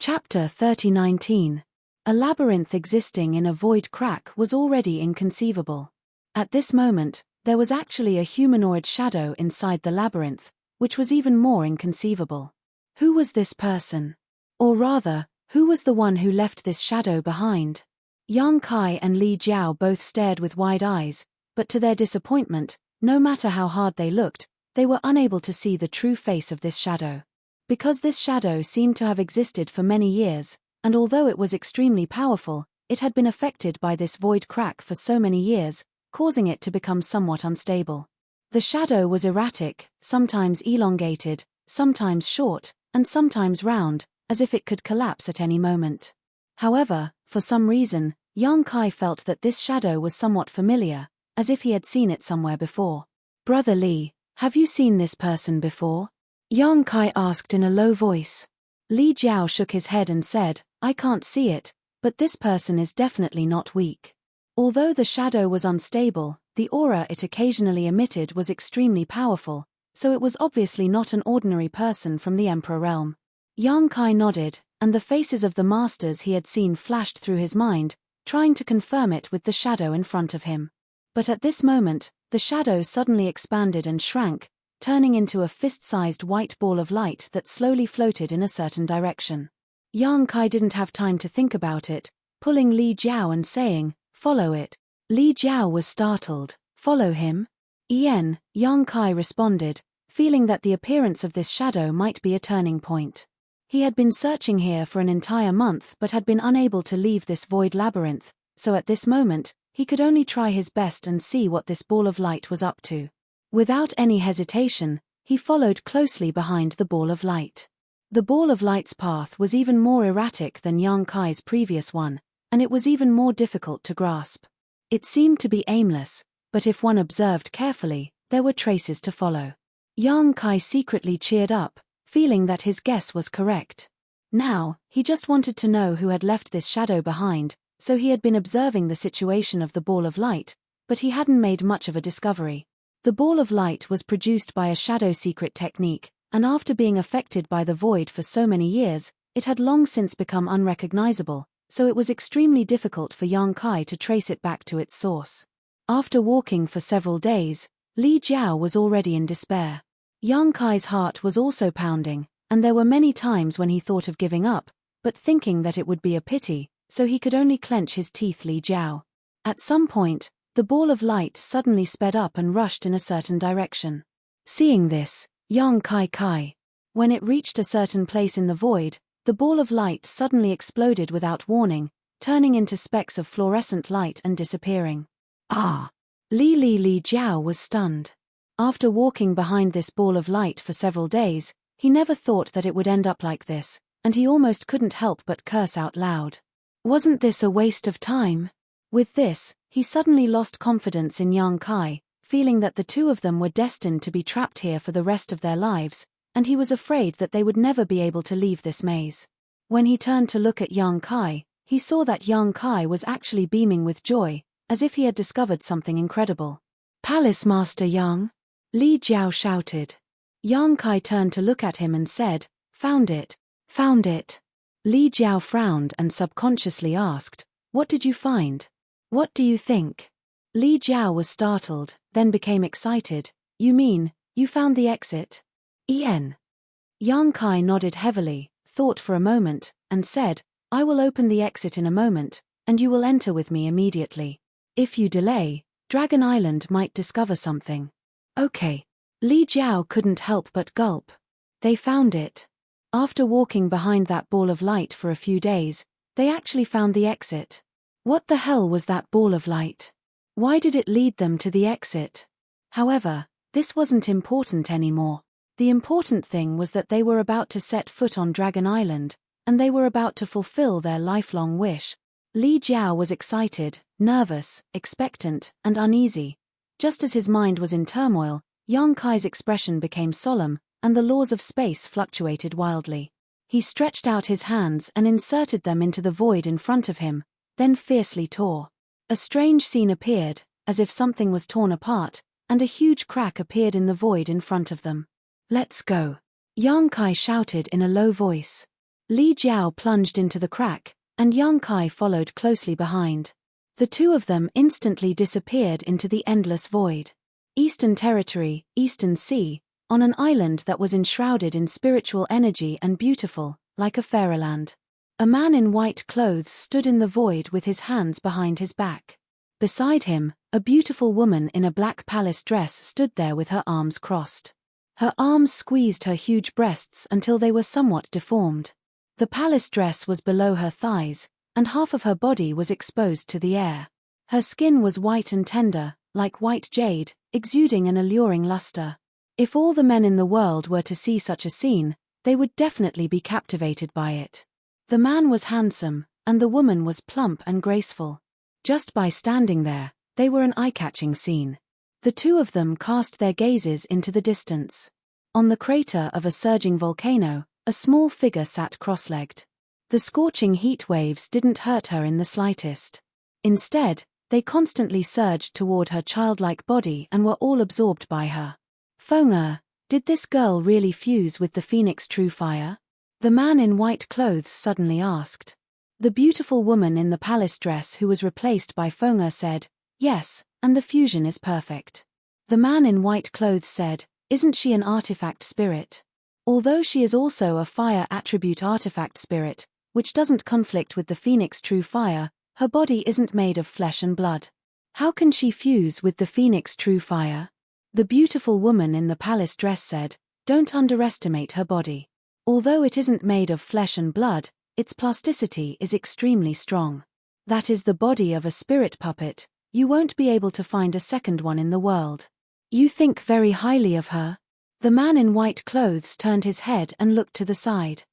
Chapter 3019. A labyrinth existing in a void crack was already inconceivable. At this moment, there was actually a humanoid shadow inside the labyrinth, which was even more inconceivable. Who was this person? Or rather, who was the one who left this shadow behind? Yang Kai and Li Jiao both stared with wide eyes, but to their disappointment, no matter how hard they looked, they were unable to see the true face of this shadow. Because this shadow seemed to have existed for many years, and although it was extremely powerful, it had been affected by this void crack for so many years, causing it to become somewhat unstable. The shadow was erratic, sometimes elongated, sometimes short, and sometimes round, as if it could collapse at any moment. However, for some reason, Yang Kai felt that this shadow was somewhat familiar, as if he had seen it somewhere before. "Brother Li, have you seen this person before?" Yang Kai asked in a low voice. Li Jiao shook his head and said, "I can't see it, but this person is definitely not weak." Although the shadow was unstable, the aura it occasionally emitted was extremely powerful, so it was obviously not an ordinary person from the Emperor realm. Yang Kai nodded, and the faces of the masters he had seen flashed through his mind, trying to confirm it with the shadow in front of him. But at this moment, the shadow suddenly expanded and shrank, turning into a fist-sized white ball of light that slowly floated in a certain direction. Yang Kai didn't have time to think about it, pulling Li Jiao and saying, "Follow it." Li Jiao was startled. "Follow him?" Yang Kai responded, feeling that the appearance of this shadow might be a turning point. He had been searching here for an entire month but had been unable to leave this void labyrinth, so at this moment, he could only try his best and see what this ball of light was up to. Without any hesitation, he followed closely behind the ball of light. The ball of light's path was even more erratic than Yang Kai's previous one, and it was even more difficult to grasp. It seemed to be aimless, but if one observed carefully, there were traces to follow. Yang Kai secretly cheered up, feeling that his guess was correct. Now, he just wanted to know who had left this shadow behind, so he had been observing the situation of the ball of light, but he hadn't made much of a discovery. The ball of light was produced by a shadow secret technique, and after being affected by the void for so many years, it had long since become unrecognizable, so it was extremely difficult for Yang Kai to trace it back to its source. After walking for several days, Li Jiao was already in despair. Yang Kai's heart was also pounding, and there were many times when he thought of giving up, but thinking that it would be a pity, so he could only clench his teeth. Li Jiao. At some point, the ball of light suddenly sped up and rushed in a certain direction. Seeing this, Yang Kai. When it reached a certain place in the void, the ball of light suddenly exploded without warning, turning into specks of fluorescent light and disappearing. Ah! Li Jiao was stunned. After walking behind this ball of light for several days, he never thought that it would end up like this, and he almost couldn't help but curse out loud. Wasn't this a waste of time? With this, he suddenly lost confidence in Yang Kai, feeling that the two of them were destined to be trapped here for the rest of their lives, and he was afraid that they would never be able to leave this maze. When he turned to look at Yang Kai, he saw that Yang Kai was actually beaming with joy, as if he had discovered something incredible. "Palace Master Yang!" Li Jiao shouted. Yang Kai turned to look at him and said, "Found it." "Found it?" Li Jiao frowned and subconsciously asked, "What did you find? What do you think?" Li Jiao was startled, then became excited. "You mean, you found the exit?" Yang Kai nodded heavily, thought for a moment, and said, "I will open the exit in a moment, and you will enter with me immediately. If you delay, Dragon Island might discover something." "Okay." Li Jiao couldn't help but gulp. They found it. After walking behind that ball of light for a few days, they actually found the exit. What the hell was that ball of light? Why did it lead them to the exit? However, this wasn't important anymore. The important thing was that they were about to set foot on Dragon Island, and they were about to fulfill their lifelong wish. Li Jiao was excited, nervous, expectant, and uneasy. Just as his mind was in turmoil, Yang Kai's expression became solemn, and the laws of space fluctuated wildly. He stretched out his hands and inserted them into the void in front of him, then fiercely tore. A strange scene appeared, as if something was torn apart, and a huge crack appeared in the void in front of them. "Let's go," Yang Kai shouted in a low voice. Li Jiao plunged into the crack, and Yang Kai followed closely behind. The two of them instantly disappeared into the endless void. Eastern Territory, Eastern Sea, on an island that was enshrouded in spiritual energy and beautiful, like a fairyland. A man in white clothes stood in the void with his hands behind his back. Beside him, a beautiful woman in a black palace dress stood there with her arms crossed. Her arms squeezed her huge breasts until they were somewhat deformed. The palace dress was below her thighs, and half of her body was exposed to the air. Her skin was white and tender, like white jade, exuding an alluring luster. If all the men in the world were to see such a scene, they would definitely be captivated by it. The man was handsome, and the woman was plump and graceful. Just by standing there, they were an eye-catching scene. The two of them cast their gazes into the distance. On the crater of a surging volcano, a small figure sat cross-legged. The scorching heat waves didn't hurt her in the slightest. Instead, they constantly surged toward her childlike body and were all absorbed by her. Feng, did this girl really fuse with the Phoenix True Fire? The man in white clothes suddenly asked. The beautiful woman in the palace dress who was replaced by Feng said, "Yes, and the fusion is perfect." The man in white clothes said, "Isn't she an artifact spirit? Although she is also a fire attribute artifact spirit, which doesn't conflict with the Phoenix True Fire, her body isn't made of flesh and blood. How can she fuse with the Phoenix True Fire?" The beautiful woman in the palace dress said, "Don't underestimate her body. Although it isn't made of flesh and blood, its plasticity is extremely strong. That is the body of a spirit puppet. You won't be able to find a second one in the world. You think very highly of her?" The man in white clothes turned his head and looked to the side.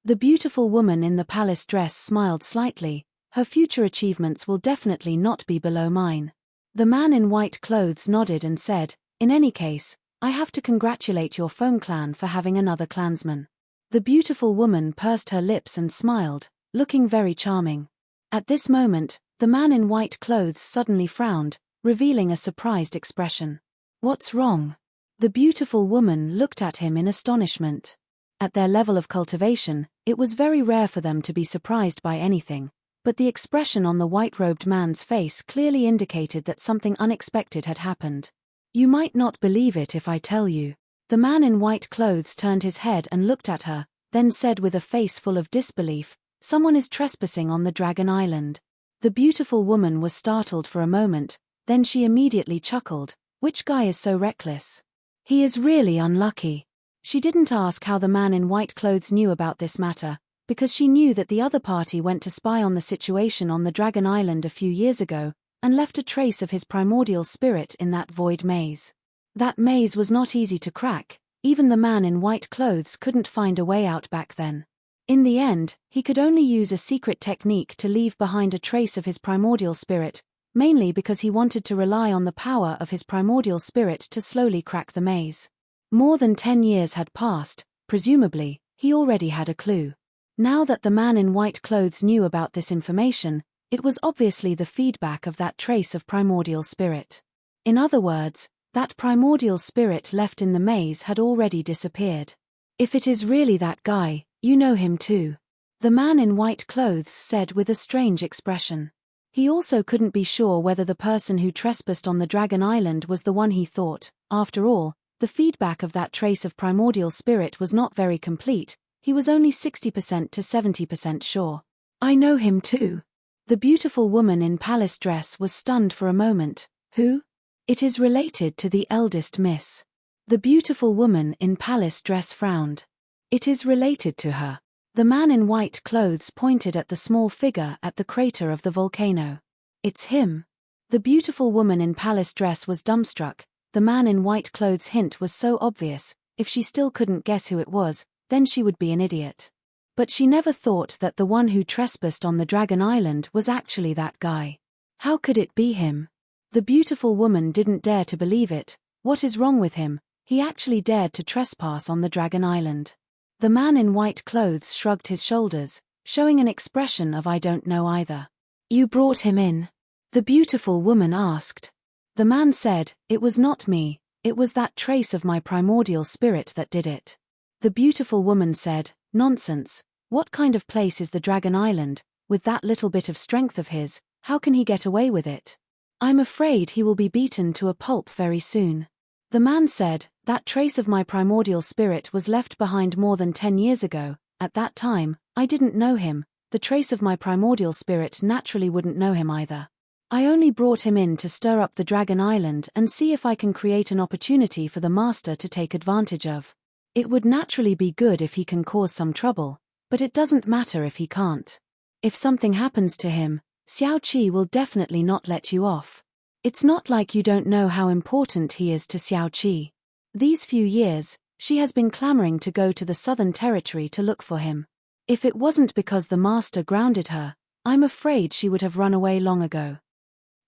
The beautiful woman in the palace dress smiled slightly. "Her future achievements will definitely not be below mine." The man in white clothes nodded and said, "In any case, I have to congratulate your Feng clan for having another clansman." The beautiful woman pursed her lips and smiled, looking very charming. At this moment, the man in white clothes suddenly frowned, revealing a surprised expression. "What's wrong?" The beautiful woman looked at him in astonishment. At their level of cultivation, it was very rare for them to be surprised by anything, but the expression on the white-robed man's face clearly indicated that something unexpected had happened. "You might not believe it if I tell you." The man in white clothes turned his head and looked at her, then said with a face full of disbelief, "Someone is trespassing on the Dragon Island." The beautiful woman was startled for a moment, then she immediately chuckled, "Which guy is so reckless? He is really unlucky." She didn't ask how the man in white clothes knew about this matter, because she knew that the other party went to spy on the situation on the Dragon Island a few years ago, and left a trace of his primordial spirit in that void maze. That maze was not easy to crack, even the man in white clothes couldn't find a way out back then. In the end, he could only use a secret technique to leave behind a trace of his primordial spirit, mainly because he wanted to rely on the power of his primordial spirit to slowly crack the maze. More than 10 years had passed, presumably, he already had a clue. Now that the man in white clothes knew about this information, it was obviously the feedback of that trace of primordial spirit. In other words, that primordial spirit left in the maze had already disappeared. "If it is really that guy, you know him too," the man in white clothes said with a strange expression. He also couldn't be sure whether the person who trespassed on the Dragon Island was the one he thought. After all, the feedback of that trace of primordial spirit was not very complete. He was only 60% to 70% sure. "I know him too." The beautiful woman in palace dress was stunned for a moment. "Who?" "It is related to the eldest miss." The beautiful woman in palace dress frowned. "It is related to her." The man in white clothes pointed at the small figure at the crater of the volcano. "It's him." The beautiful woman in palace dress was dumbstruck. The man in white clothes' hint was so obvious. If she still couldn't guess who it was, then she would be an idiot. But she never thought that the one who trespassed on the Dragon Island was actually that guy. How could it be him? The beautiful woman didn't dare to believe it. What is wrong with him? He actually dared to trespass on the Dragon Island. The man in white clothes shrugged his shoulders, showing an expression of "I don't know either." "You brought him in?" the beautiful woman asked. The man said, "It was not me, it was that trace of my primordial spirit that did it." The beautiful woman said, "Nonsense. What kind of place is the Dragon Island? With that little bit of strength of his, how can he get away with it? I'm afraid he will be beaten to a pulp very soon. The man said, that trace of my primordial spirit was left behind more than 10 years ago. At that time, I didn't know him. The trace of my primordial spirit naturally wouldn't know him either. I only brought him in to stir up the Dragon Island and see if I can create an opportunity for the master to take advantage of. It would naturally be good if he can cause some trouble, but it doesn't matter if he can't. If something happens to him, Xiao Qi will definitely not let you off. It's not like you don't know how important he is to Xiao Qi. These few years, she has been clamoring to go to the Southern Territory to look for him. If it wasn't because the master grounded her, I'm afraid she would have run away long ago.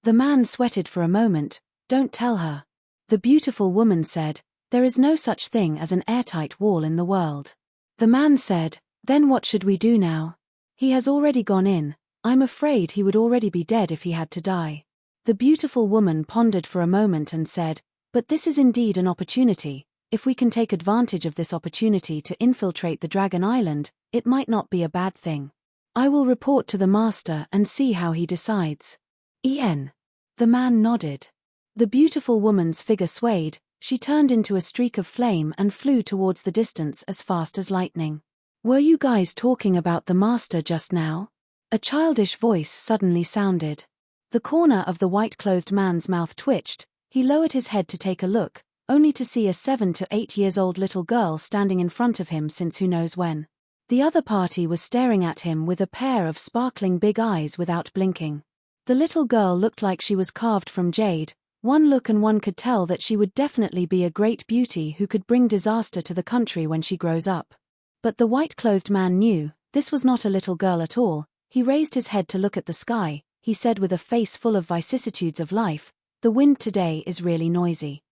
The man sweated for a moment. Don't tell her. The beautiful woman said, there is no such thing as an airtight wall in the world. The man said, then what should we do now? He has already gone in. I'm afraid he would already be dead if he had to die. The beautiful woman pondered for a moment and said, but this is indeed an opportunity. If we can take advantage of this opportunity to infiltrate the Dragon Island, it might not be a bad thing. I will report to the master and see how he decides. The man nodded. The beautiful woman's figure swayed, she turned into a streak of flame and flew towards the distance as fast as lightning. Were you guys talking about the master just now? A childish voice suddenly sounded. The corner of the white-clothed man's mouth twitched. He lowered his head to take a look, only to see a 7 to 8 years old little girl standing in front of him since who knows when. The other party was staring at him with a pair of sparkling big eyes without blinking. The little girl looked like she was carved from jade. One look and one could tell that she would definitely be a great beauty who could bring disaster to the country when she grows up. But the white-clothed man knew, this was not a little girl at all. He raised his head to look at the sky. He said with a face full of vicissitudes of life, the wind today is really noisy.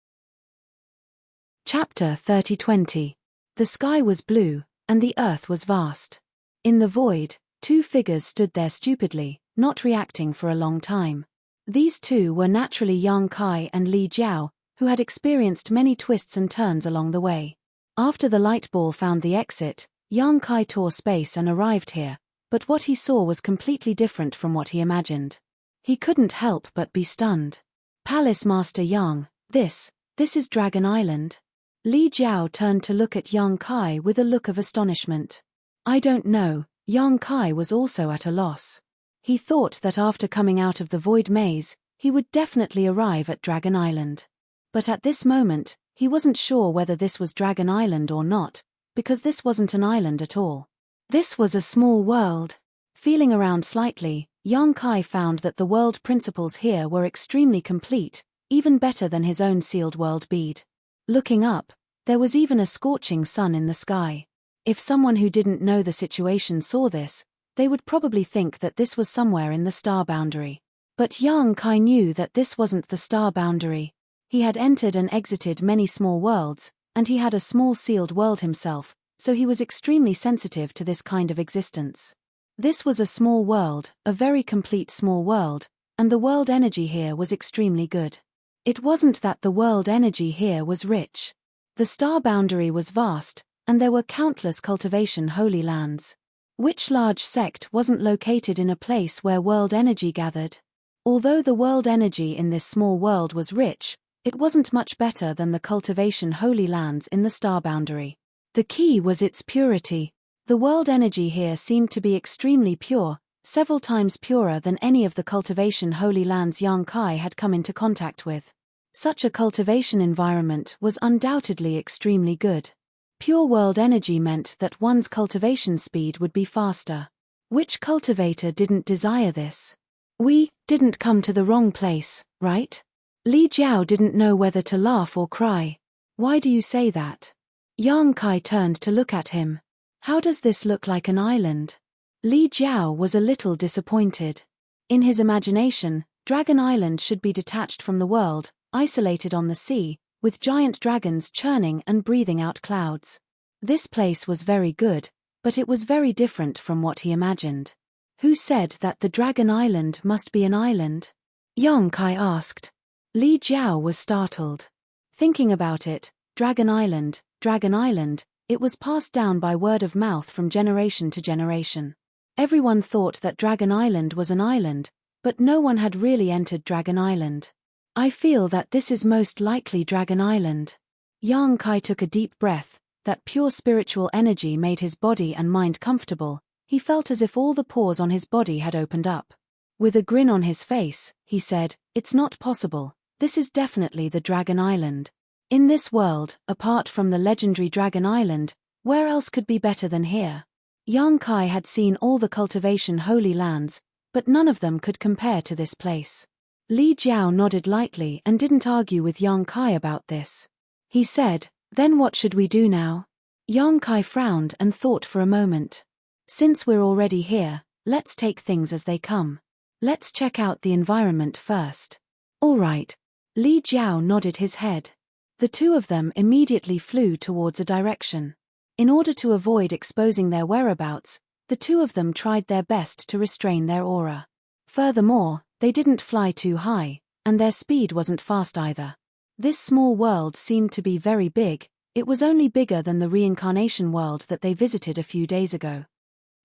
Chapter 30:20. The sky was blue, and the earth was vast. In the void, two figures stood there stupidly, not reacting for a long time. These two were naturally Yang Kai and Li Jiao, who had experienced many twists and turns along the way. After the light ball found the exit, Yang Kai tore space and arrived here, but what he saw was completely different from what he imagined. He couldn't help but be stunned. Palace Master Yang, this is Dragon Island? Li Jiao turned to look at Yang Kai with a look of astonishment. I don't know. Yang Kai was also at a loss. He thought that after coming out of the void maze, he would definitely arrive at Dragon Island. But at this moment, he wasn't sure whether this was Dragon Island or not, because this wasn't an island at all. This was a small world. Feeling around slightly, Yang Kai found that the world principles here were extremely complete, even better than his own sealed world bead. Looking up, there was even a scorching sun in the sky. If someone who didn't know the situation saw this, they would probably think that this was somewhere in the star boundary. But Yang Kai knew that this wasn't the star boundary. He had entered and exited many small worlds, and he had a small sealed world himself, so he was extremely sensitive to this kind of existence. This was a small world, a very complete small world, and the world energy here was extremely good. It wasn't that the world energy here was rich. The star boundary was vast, and there were countless cultivation holy lands. Which large sect wasn't located in a place where world energy gathered? Although the world energy in this small world was rich, it wasn't much better than the cultivation holy lands in the star boundary. The key was its purity. The world energy here seemed to be extremely pure, several times purer than any of the cultivation holy lands Yang Kai had come into contact with. Such a cultivation environment was undoubtedly extremely good. Pure world energy meant that one's cultivation speed would be faster. Which cultivator didn't desire this? We didn't come to the wrong place, right? Li Jiao didn't know whether to laugh or cry. Why do you say that? Yang Kai turned to look at him. How does this look like an island? Li Jiao was a little disappointed. In his imagination, Dragon Island should be detached from the world, isolated on the sea, with giant dragons churning and breathing out clouds. This place was very good, but it was very different from what he imagined. Who said that the Dragon Island must be an island? Yang Kai asked. Li Jiao was startled. Thinking about it, Dragon Island, It was passed down by word of mouth from generation to generation. Everyone thought that Dragon Island was an island, but no one had really entered Dragon Island. I feel that this is most likely Dragon Island. Yang Kai took a deep breath. That pure spiritual energy made his body and mind comfortable. He felt as if all the pores on his body had opened up. With a grin on his face, he said, "It's not possible. This is definitely the Dragon Island. In this world, apart from the legendary Dragon Island, where else could be better than here?" Yang Kai had seen all the cultivation holy lands, but none of them could compare to this place. Li Jiao nodded lightly and didn't argue with Yang Kai about this. He said, "Then what should we do now?" Yang Kai frowned and thought for a moment. "Since we're already here, let's take things as they come. Let's check out the environment first." "All right." Li Jiao nodded his head. The two of them immediately flew towards a direction. In order to avoid exposing their whereabouts, the two of them tried their best to restrain their aura. Furthermore, they didn't fly too high, and their speed wasn't fast either. This small world seemed to be very big. It was only bigger than the reincarnation world that they visited a few days ago.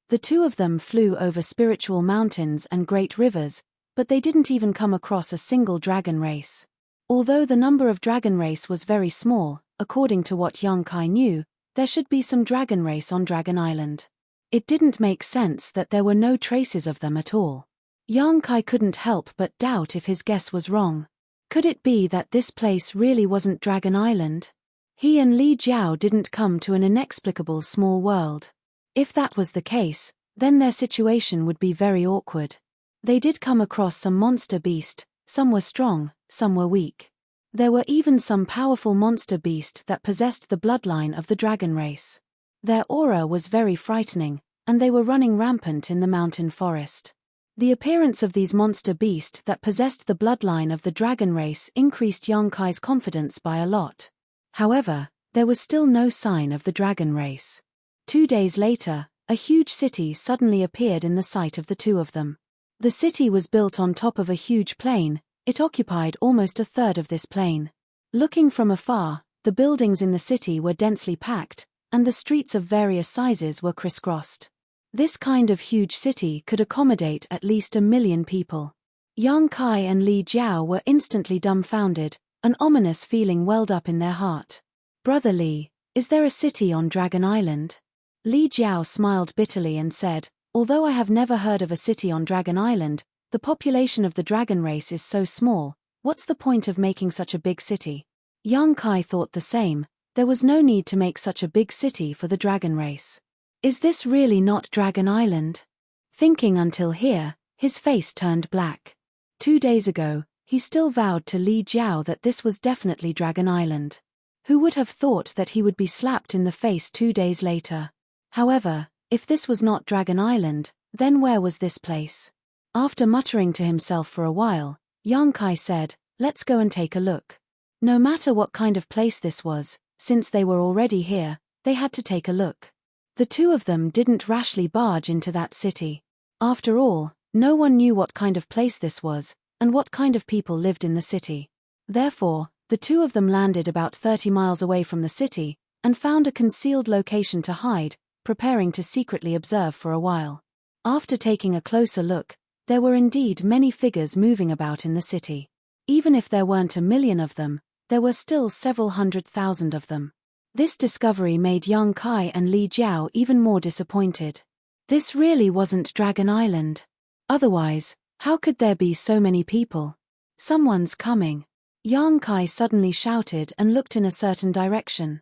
The two of them flew over spiritual mountains and great rivers, but they didn't even come across a single dragon race. Although the number of dragon race was very small, according to what Yang Kai knew, there should be some dragon race on Dragon Island. It didn't make sense that there were no traces of them at all. Yang Kai couldn't help but doubt if his guess was wrong. Could it be that this place really wasn't Dragon Island? He and Li Jiao didn't come to an inexplicable small world. If that was the case, then their situation would be very awkward. They did come across some monster beast. Some were strong, some were weak. There were even some powerful monster beast that possessed the bloodline of the dragon race. Their aura was very frightening, and they were running rampant in the mountain forest. The appearance of these monster beast that possessed the bloodline of the dragon race increased Yang Kai's confidence by a lot. However, there was still no sign of the dragon race. 2 days later, a huge city suddenly appeared in the sight of the two of them. The city was built on top of a huge plain. It occupied almost a third of this plain. Looking from afar, the buildings in the city were densely packed, and the streets of various sizes were crisscrossed. This kind of huge city could accommodate at least 1 million people. Yang Kai and Li Jiao were instantly dumbfounded. An ominous feeling welled up in their heart. "Brother Li, is there a city on Dragon Island?" Li Jiao smiled bitterly and said, "Although I have never heard of a city on Dragon Island, the population of the dragon race is so small. What's the point of making such a big city?" Yang Kai thought the same. There was no need to make such a big city for the dragon race. Is this really not Dragon Island? Thinking until here, his face turned black. 2 days ago, he still vowed to Li Jiao that this was definitely Dragon Island. Who would have thought that he would be slapped in the face 2 days later? However, if this was not Dragon Island, then where was this place? After muttering to himself for a while, Yang Kai said, "Let's go and take a look." No matter what kind of place this was, since they were already here, they had to take a look. The two of them didn't rashly barge into that city. After all, no one knew what kind of place this was, and what kind of people lived in the city. Therefore, the two of them landed about 30 miles away from the city, and found a concealed location to hide, preparing to secretly observe for a while. After taking a closer look, there were indeed many figures moving about in the city. Even if there weren't 1 million of them, there were still several 100,000 of them. This discovery made Yang Kai and Li Jiao even more disappointed. This really wasn't Dragon Island. Otherwise, how could there be so many people? "Someone's coming." Yang Kai suddenly shouted and looked in a certain direction.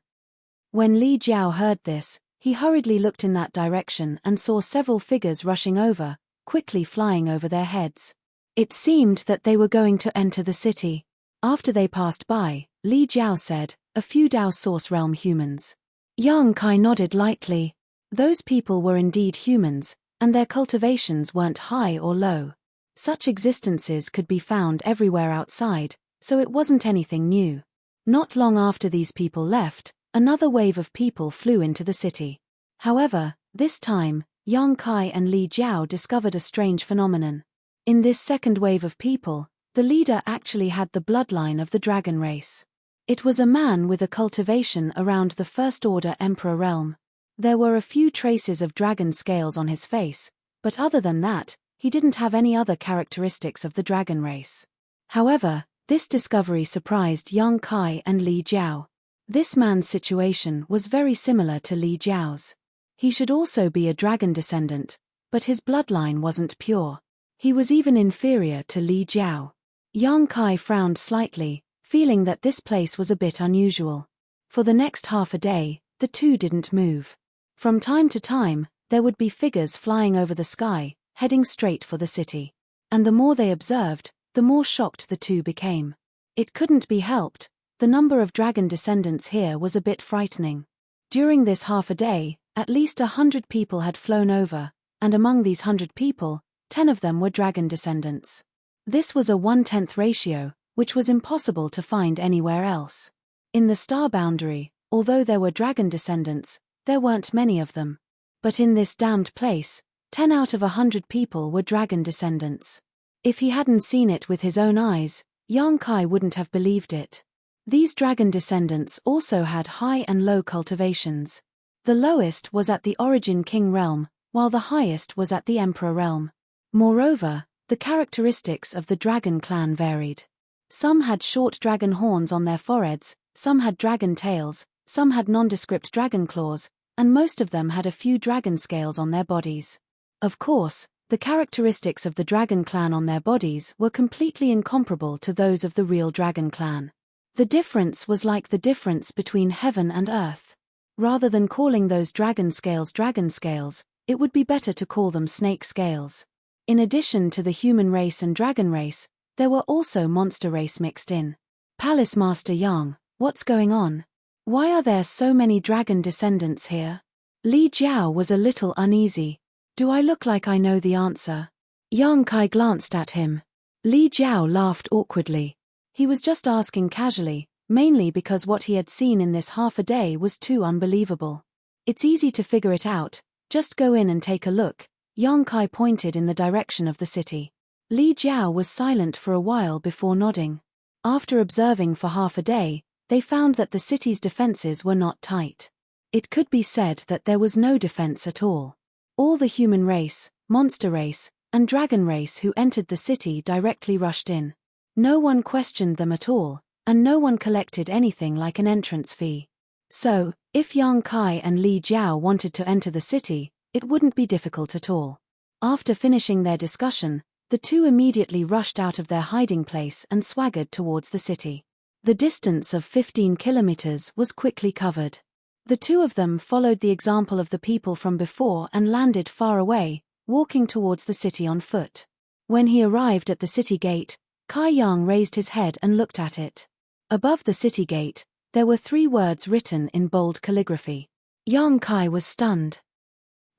When Li Jiao heard this, he hurriedly looked in that direction and saw several figures rushing over, quickly flying over their heads. It seemed that they were going to enter the city. After they passed by, Li Jiao said, "A few Dao Source Realm humans." Yang Kai nodded lightly. Those people were indeed humans, and their cultivations weren't high or low. Such existences could be found everywhere outside, so it wasn't anything new. Not long after these people left, another wave of people flew into the city. However, this time, Yang Kai and Li Jiao discovered a strange phenomenon. In this second wave of people, the leader actually had the bloodline of the dragon race. It was a man with a cultivation around the First Order Emperor realm. There were a few traces of dragon scales on his face, but other than that, he didn't have any other characteristics of the dragon race. However, this discovery surprised Yang Kai and Li Jiao. This man's situation was very similar to Li Jiao's. He should also be a dragon descendant, but his bloodline wasn't pure. He was even inferior to Li Jiao. Yang Kai frowned slightly, feeling that this place was a bit unusual. For the next half a day, the two didn't move. From time to time, there would be figures flying over the sky, heading straight for the city. And the more they observed, the more shocked the two became. It couldn't be helped, the number of dragon descendants here was a bit frightening. During this half a day, at least 100 people had flown over, and among these 100 people, 10 of them were dragon descendants. This was a 1/10 ratio, which was impossible to find anywhere else. In the star boundary, although there were dragon descendants, there weren't many of them. But in this damned place, 10 out of 100 people were dragon descendants. If he hadn't seen it with his own eyes, Yang Kai wouldn't have believed it. These dragon descendants also had high and low cultivations. The lowest was at the Origin King realm, while the highest was at the Emperor realm. Moreover, the characteristics of the dragon clan varied. Some had short dragon horns on their foreheads, some had dragon tails, some had nondescript dragon claws, and most of them had a few dragon scales on their bodies. Of course, the characteristics of the dragon clan on their bodies were completely incomparable to those of the real dragon clan. The difference was like the difference between heaven and earth. Rather than calling those dragon scales, it would be better to call them snake scales. In addition to the human race and dragon race, there were also monster race mixed in. Palace Master Yang, what's going on? Why are there so many dragon descendants here? Li Jiao was a little uneasy. Do I look like I know the answer? Yang Kai glanced at him. Li Jiao laughed awkwardly. He was just asking casually, mainly because what he had seen in this half a day was too unbelievable. It's easy to figure it out, just go in and take a look. Yang Kai pointed in the direction of the city. Li Jiao was silent for a while before nodding. After observing for half a day, they found that the city's defenses were not tight. It could be said that there was no defense at all. All the human race, monster race, and dragon race who entered the city directly rushed in. No one questioned them at all, and no one collected anything like an entrance fee. So, if Yang Kai and Li Jiao wanted to enter the city, it wouldn't be difficult at all. After finishing their discussion, the two immediately rushed out of their hiding place and swaggered towards the city. The distance of 15 kilometers was quickly covered. The two of them followed the example of the people from before and landed far away, walking towards the city on foot. When he arrived at the city gate, Kai Yang raised his head and looked at it. Above the city gate, there were 3 words written in bold calligraphy. Yang Kai was stunned.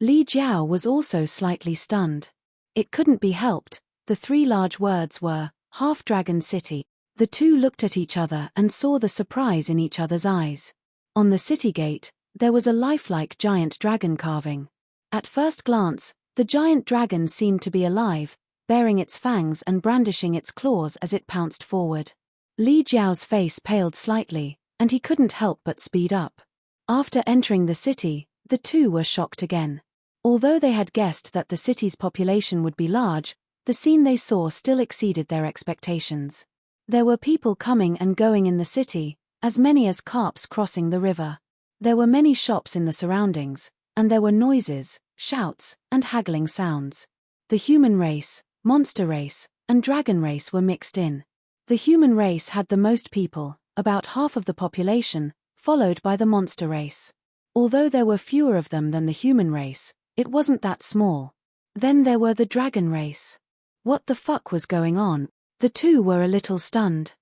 Li Jiao was also slightly stunned. It couldn't be helped, the 3 large words were, Half-Dragon City. The two looked at each other and saw the surprise in each other's eyes. On the city gate, there was a lifelike giant dragon carving. At first glance, the giant dragon seemed to be alive, baring its fangs and brandishing its claws as it pounced forward. Li Jiao's face paled slightly, and he couldn't help but speed up. After entering the city, the two were shocked again. Although they had guessed that the city's population would be large, the scene they saw still exceeded their expectations. There were people coming and going in the city, as many as carps crossing the river. There were many shops in the surroundings, and there were noises, shouts, and haggling sounds. The human race, monster race, and dragon race were mixed in. The human race had the most people, about half of the population, followed by the monster race. Although there were fewer of them than the human race, it wasn't that small. Then there were the dragon race. What the fuck was going on? The two were a little stunned.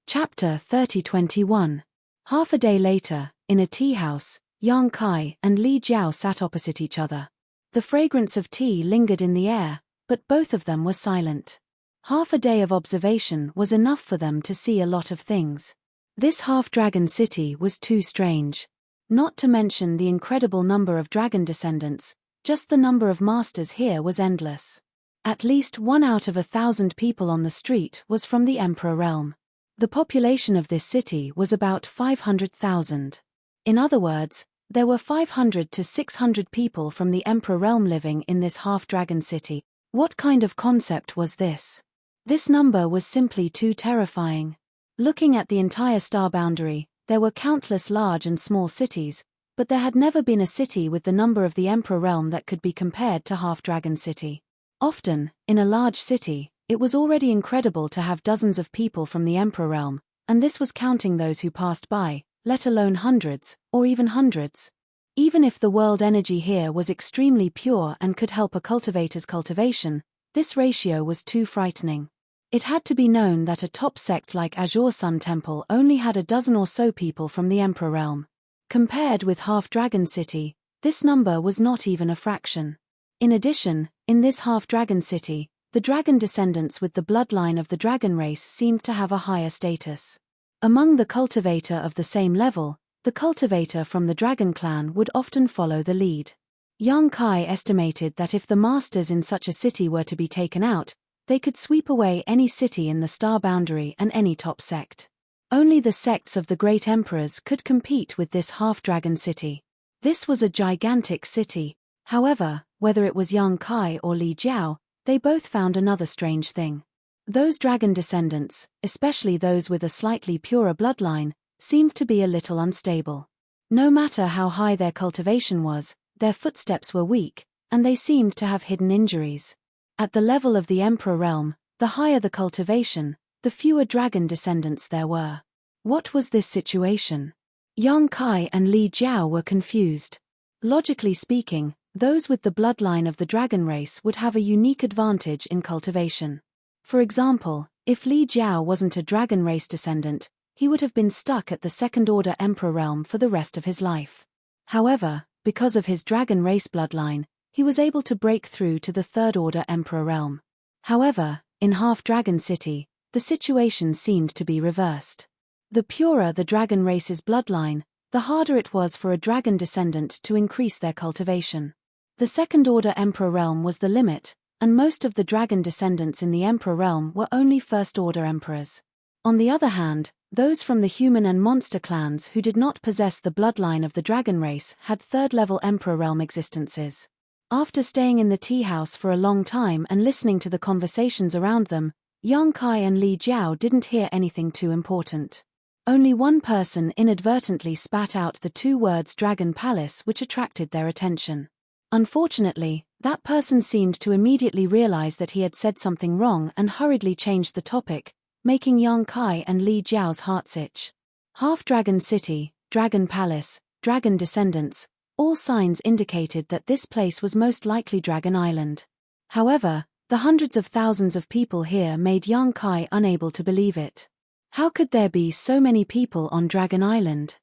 Chapter 30:21. Half a day later, in a tea house, Yang Kai and Li Jiao sat opposite each other. The fragrance of tea lingered in the air, but both of them were silent. Half a day of observation was enough for them to see a lot of things. This half-dragon city was too strange. Not to mention the incredible number of dragon descendants, just the number of masters here was endless. At least 1 out of 1,000 people on the street was from the Emperor realm. The population of this city was about 500,000. In other words, there were 500 to 600 people from the Emperor realm living in this half-dragon city. What kind of concept was this? This number was simply too terrifying. Looking at the entire star boundary, there were countless large and small cities, but there had never been a city with the number of the Emperor realm that could be compared to Half-Dragon City. Often, in a large city, it was already incredible to have dozens of people from the Emperor realm, and this was counting those who passed by, let alone hundreds, or even hundreds. Even if the world energy here was extremely pure and could help a cultivator's cultivation, this ratio was too frightening. It had to be known that a top sect like Azure Sun Temple only had a dozen or so people from the Emperor realm. Compared with Half-Dragon City, this number was not even a fraction. In addition, in this Half-Dragon City, the dragon descendants with the bloodline of the dragon race seemed to have a higher status. Among the cultivator of the same level, the cultivator from the dragon clan would often follow the lead. Yang Kai estimated that if the masters in such a city were to be taken out, they could sweep away any city in the star boundary and any top sect. Only the sects of the great emperors could compete with this half-dragon city. This was a gigantic city. However, whether it was Yang Kai or Li Jiao, they both found another strange thing. Those dragon descendants, especially those with a slightly purer bloodline, seemed to be a little unstable. No matter how high their cultivation was, their footsteps were weak, and they seemed to have hidden injuries. At the level of the Emperor realm, the higher the cultivation, the fewer dragon descendants there were. What was this situation? Yang Kai and Li Jiao were confused. Logically speaking, those with the bloodline of the dragon race would have a unique advantage in cultivation. For example, if Li Jiao wasn't a dragon race descendant, he would have been stuck at the second-order Emperor realm for the rest of his life. However, because of his dragon race bloodline, he was able to break through to the third-order Emperor realm. However, in Half-Dragon City, the situation seemed to be reversed. The purer the dragon race's bloodline, the harder it was for a dragon descendant to increase their cultivation. The second-order Emperor realm was the limit, and most of the dragon descendants in the Emperor realm were only first-order emperors. On the other hand, those from the human and monster clans who did not possess the bloodline of the dragon race had third-level Emperor realm existences. After staying in the tea house for a long time and listening to the conversations around them, Yang Kai and Li Jiao didn't hear anything too important. Only one person inadvertently spat out the two words Dragon Palace, which attracted their attention. Unfortunately, that person seemed to immediately realize that he had said something wrong and hurriedly changed the topic, making Yang Kai and Li Jiao's hearts itch. Half-Dragon City, Dragon Palace, Dragon Descendants, all signs indicated that this place was most likely Dragon Island. However, the hundreds of thousands of people here made Yang Kai unable to believe it. How could there be so many people on Dragon Island?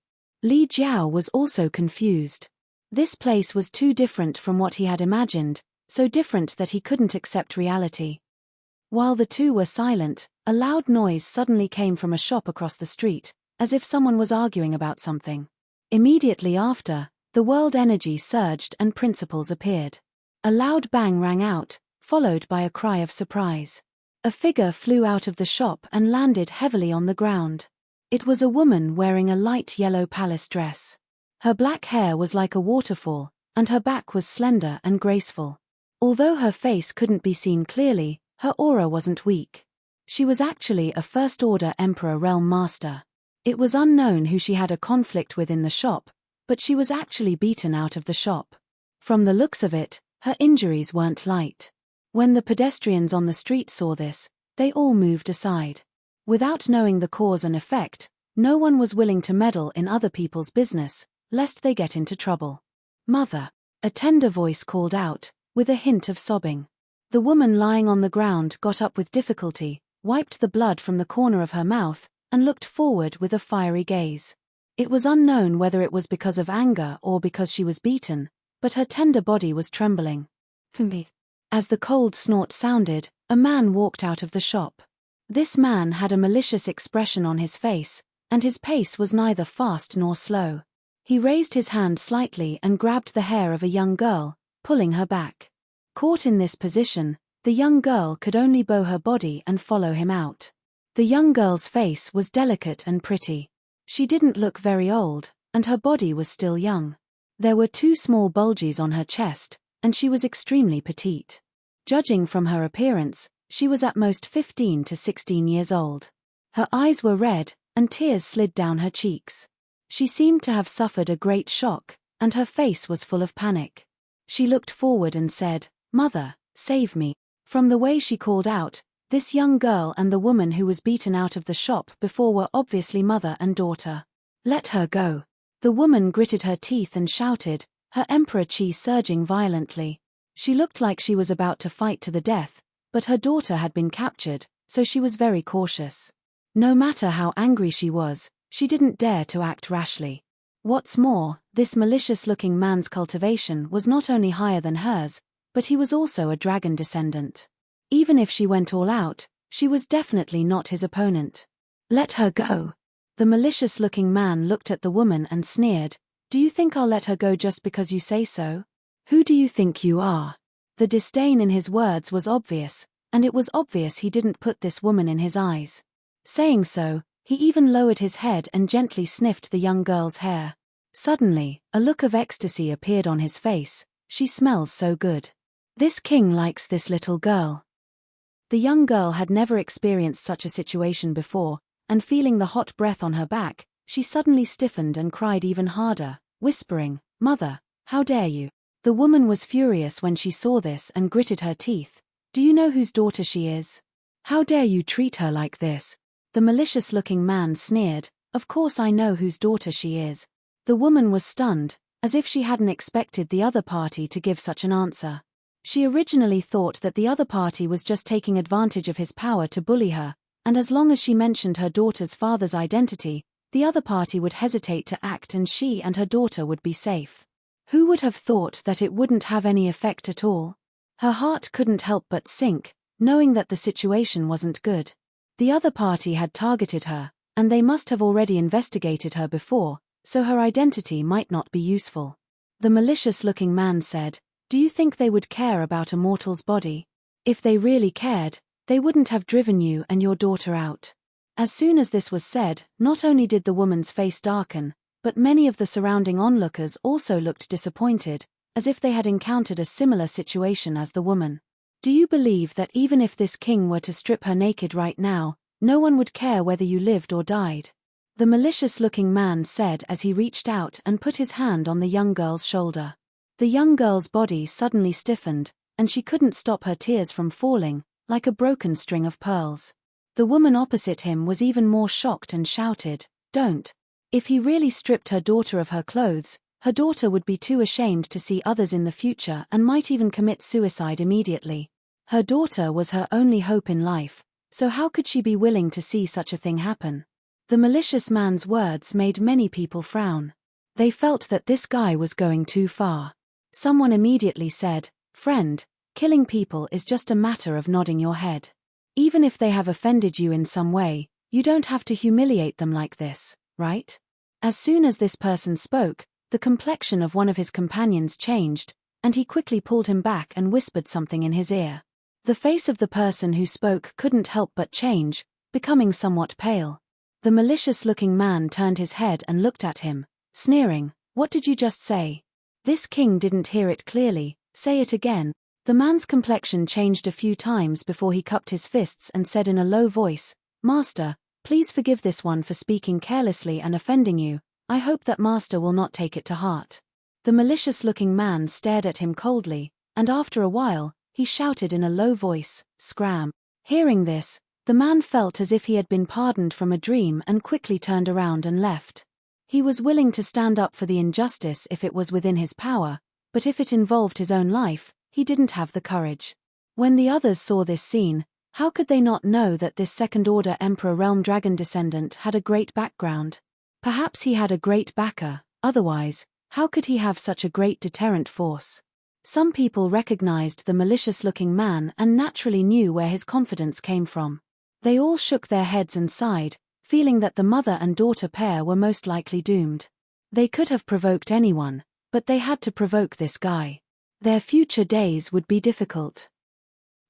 Li Jiao was also confused. This place was too different from what he had imagined, so different that he couldn't accept reality. While the two were silent, a loud noise suddenly came from a shop across the street, as if someone was arguing about something. Immediately after, the world energy surged and principles appeared. A loud bang rang out, followed by a cry of surprise. A figure flew out of the shop and landed heavily on the ground. It was a woman wearing a light yellow palace dress. Her black hair was like a waterfall, and her back was slender and graceful. Although her face couldn't be seen clearly, her aura wasn't weak. She was actually a first-order Emperor realm master. It was unknown who she had a conflict with in the shop, but she was actually beaten out of the shop. From the looks of it, her injuries weren't light. When the pedestrians on the street saw this, they all moved aside. Without knowing the cause and effect, no one was willing to meddle in other people's business, lest they get into trouble. "Mother," a tender voice called out, with a hint of sobbing. The woman lying on the ground got up with difficulty, wiped the blood from the corner of her mouth, and looked forward with a fiery gaze. It was unknown whether it was because of anger or because she was beaten, but her tender body was trembling. As the cold snort sounded, a man walked out of the shop. This man had a malicious expression on his face, and his pace was neither fast nor slow. He raised his hand slightly and grabbed the hair of a young girl, pulling her back. Caught in this position, the young girl could only bow her body and follow him out. The young girl's face was delicate and pretty. She didn't look very old, and her body was still young. There were 2 small bulges on her chest, and she was extremely petite. Judging from her appearance, she was at most 15 to 16 years old. Her eyes were red, and tears slid down her cheeks. She seemed to have suffered a great shock, and her face was full of panic. She looked forward and said, "Mother, save me." From the way she called out, this young girl and the woman who was beaten out of the shop before were obviously mother and daughter. "Let her go." The woman gritted her teeth and shouted, her emperor chi surging violently. She looked like she was about to fight to the death, but her daughter had been captured, so she was very cautious. No matter how angry she was, she didn't dare to act rashly. What's more, this malicious-looking man's cultivation was not only higher than hers, but he was also a dragon descendant. Even if she went all out, she was definitely not his opponent. "Let her go." The malicious-looking man looked at the woman and sneered, "Do you think I'll let her go just because you say so? Who do you think you are?" The disdain in his words was obvious, and it was obvious he didn't put this woman in his eyes. Saying so, he even lowered his head and gently sniffed the young girl's hair. Suddenly, a look of ecstasy appeared on his face. "She smells so good. This king likes this little girl." The young girl had never experienced such a situation before, and feeling the hot breath on her back, she suddenly stiffened and cried even harder, whispering, "Mother, how dare you?" The woman was furious when she saw this and gritted her teeth. "Do you know whose daughter she is? How dare you treat her like this?" The malicious-looking man sneered, "Of course I know whose daughter she is." The woman was stunned, as if she hadn't expected the other party to give such an answer. She originally thought that the other party was just taking advantage of his power to bully her, and as long as she mentioned her daughter's father's identity, the other party would hesitate to act and she and her daughter would be safe. Who would have thought that it wouldn't have any effect at all? Her heart couldn't help but sink, knowing that the situation wasn't good. The other party had targeted her, and they must have already investigated her before, so her identity might not be useful. The malicious-looking man said, "Do you think they would care about a mortal's body? If they really cared, they wouldn't have driven you and your daughter out." As soon as this was said, not only did the woman's face darken, but many of the surrounding onlookers also looked disappointed, as if they had encountered a similar situation as the woman. "Do you believe that even if this king were to strip her naked right now, no one would care whether you lived or died?" The malicious-looking man said as he reached out and put his hand on the young girl's shoulder. The young girl's body suddenly stiffened, and she couldn't stop her tears from falling, like a broken string of pearls. The woman opposite him was even more shocked and shouted, "Don't." If he really stripped her daughter of her clothes, her daughter would be too ashamed to see others in the future and might even commit suicide immediately. Her daughter was her only hope in life, so how could she be willing to see such a thing happen? The malicious man's words made many people frown. They felt that this guy was going too far. Someone immediately said, "Friend, killing people is just a matter of nodding your head. Even if they have offended you in some way, you don't have to humiliate them like this, right?" As soon as this person spoke, the complexion of one of his companions changed, and he quickly pulled him back and whispered something in his ear. The face of the person who spoke couldn't help but change, becoming somewhat pale. The malicious-looking man turned his head and looked at him, sneering, "What did you just say?" This king didn't hear it clearly. "Say it again." The man's complexion changed a few times before he cupped his fists and said in a low voice, "Master, please forgive this one for speaking carelessly and offending you. I hope that master will not take it to heart." The malicious-looking man stared at him coldly, and after a while, he shouted in a low voice, "Scram." Hearing this, the man felt as if he had been pardoned from a dream and quickly turned around and left. He was willing to stand up for the injustice if it was within his power, but if it involved his own life, he didn't have the courage. When the others saw this scene, how could they not know that this second-order Emperor Realm Dragon descendant had a great background? Perhaps he had a great backer, otherwise, how could he have such a great deterrent force? Some people recognized the malicious-looking man and naturally knew where his confidence came from. They all shook their heads and sighed, feeling that the mother and daughter pair were most likely doomed. They could have provoked anyone, but they had to provoke this guy. Their future days would be difficult.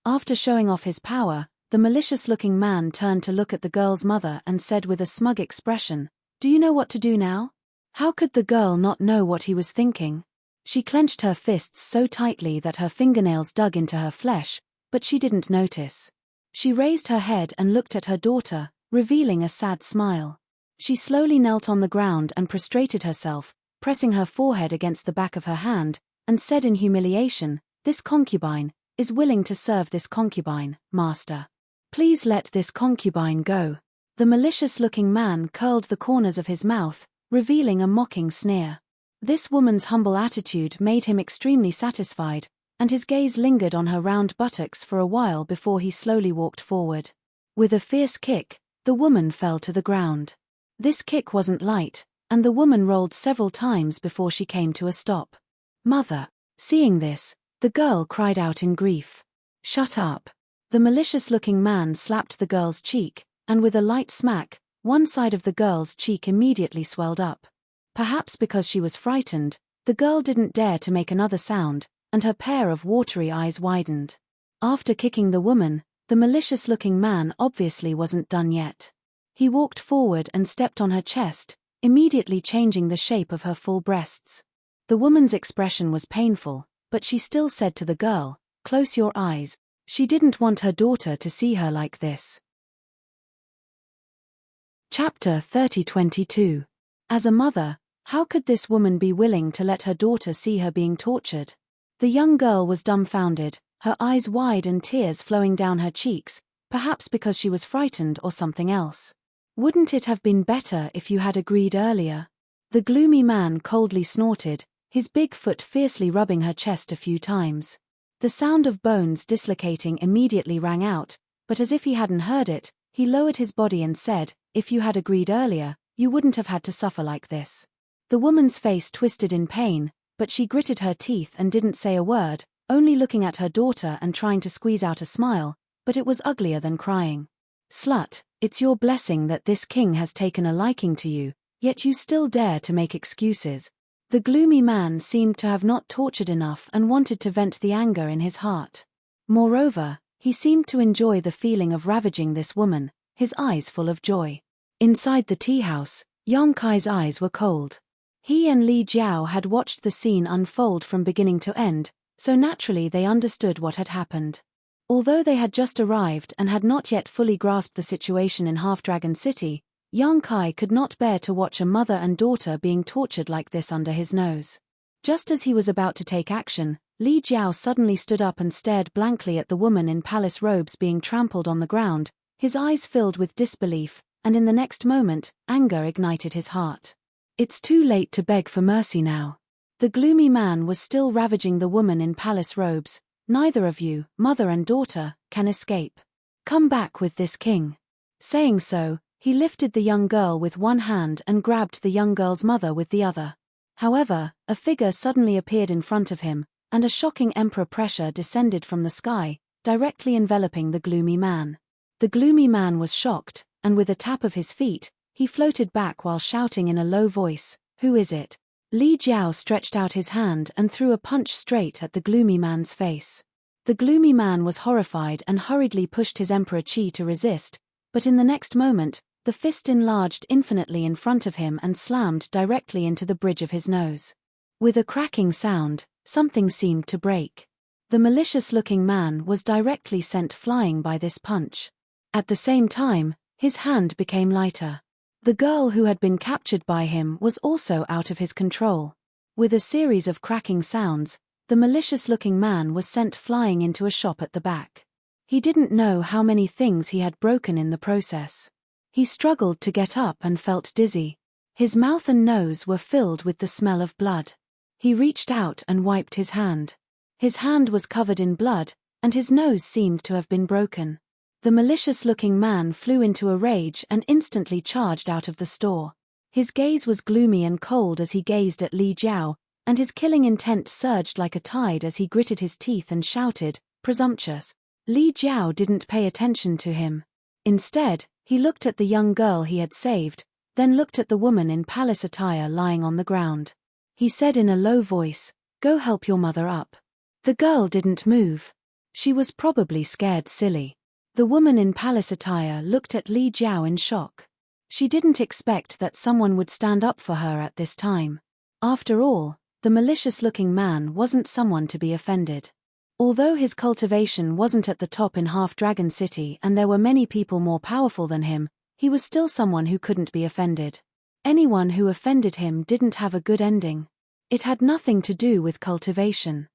After showing off his power, The malicious-looking man turned to look at the girl's mother and said with a smug expression, "Do you know what to do now?" How could the girl not know what he was thinking? She clenched her fists so tightly that her fingernails dug into her flesh, but she didn't notice. She raised her head and looked at her daughter, revealing a sad smile. She slowly knelt on the ground and prostrated herself, pressing her forehead against the back of her hand, and said in humiliation, "This concubine is willing to serve this concubine, master. Please let this concubine go." The malicious-looking man curled the corners of his mouth, revealing a mocking sneer. This woman's humble attitude made him extremely satisfied, and his gaze lingered on her round buttocks for a while before he slowly walked forward. With a fierce kick, the woman fell to the ground. This kick wasn't light, and the woman rolled several times before she came to a stop. "Mother!" Seeing this, the girl cried out in grief. "Shut up!" The malicious-looking man slapped the girl's cheek, and with a light smack, one side of the girl's cheek immediately swelled up. Perhaps because she was frightened, the girl didn't dare to make another sound, and her pair of watery eyes widened. After kicking the woman, the malicious-looking man obviously wasn't done yet. He walked forward and stepped on her chest, immediately changing the shape of her full breasts. The woman's expression was painful, but she still said to the girl, "Close your eyes." She didn't want her daughter to see her like this. Chapter 30:22. As a mother, how could this woman be willing to let her daughter see her being tortured? The young girl was dumbfounded, her eyes wide and tears flowing down her cheeks, perhaps because she was frightened or something else. "Wouldn't it have been better if you had agreed earlier?" The gloomy man coldly snorted, his big foot fiercely rubbing her chest a few times. The sound of bones dislocating immediately rang out, but as if he hadn't heard it, he lowered his body and said, "If you had agreed earlier, you wouldn't have had to suffer like this." The woman's face twisted in pain, but she gritted her teeth and didn't say a word, only looking at her daughter and trying to squeeze out a smile, but it was uglier than crying. "Slut, it's your blessing that this king has taken a liking to you, yet you still dare to make excuses." The gloomy man seemed to have not tortured enough and wanted to vent the anger in his heart. Moreover, he seemed to enjoy the feeling of ravaging this woman, his eyes full of joy. Inside the tea house, Yang Kai's eyes were cold. He and Li Jiao had watched the scene unfold from beginning to end, so naturally they understood what had happened. Although they had just arrived and had not yet fully grasped the situation in Half-Dragon City, Yang Kai could not bear to watch a mother and daughter being tortured like this under his nose. Just as he was about to take action, Li Jiao suddenly stood up and stared blankly at the woman in palace robes being trampled on the ground, his eyes filled with disbelief, and in the next moment, anger ignited his heart. "It's too late to beg for mercy now." The gloomy man was still ravaging the woman in palace robes. "Neither of you, mother and daughter, can escape. Come back with this king." Saying so, he lifted the young girl with one hand and grabbed the young girl's mother with the other. However, a figure suddenly appeared in front of him, and a shocking emperor pressure descended from the sky, directly enveloping the gloomy man. The gloomy man was shocked, and with a tap of his feet, he floated back while shouting in a low voice, "Who is it?" Li Jiao stretched out his hand and threw a punch straight at the gloomy man's face. The gloomy man was horrified and hurriedly pushed his Emperor Qi to resist, but in the next moment, the fist enlarged infinitely in front of him and slammed directly into the bridge of his nose. With a cracking sound, something seemed to break. The malicious-looking man was directly sent flying by this punch. At the same time, his hand became lighter. The girl who had been captured by him was also out of his control. With a series of cracking sounds, the malicious-looking man was sent flying into a shop at the back. He didn't know how many things he had broken in the process. He struggled to get up and felt dizzy. His mouth and nose were filled with the smell of blood. He reached out and wiped his hand. His hand was covered in blood, and his nose seemed to have been broken. The malicious-looking man flew into a rage and instantly charged out of the store. His gaze was gloomy and cold as he gazed at Li Jiao, and his killing intent surged like a tide as he gritted his teeth and shouted, "Presumptuous!" Li Jiao didn't pay attention to him. Instead, he looked at the young girl he had saved, then looked at the woman in palace attire lying on the ground. He said in a low voice, "Go help your mother up." The girl didn't move. She was probably scared silly. The woman in palace attire looked at Li Jiao in shock. She didn't expect that someone would stand up for her at this time. After all, the malicious-looking man wasn't someone to be offended. Although his cultivation wasn't at the top in Half-Dragon City and there were many people more powerful than him, he was still someone who couldn't be offended. Anyone who offended him didn't have a good ending. It had nothing to do with cultivation.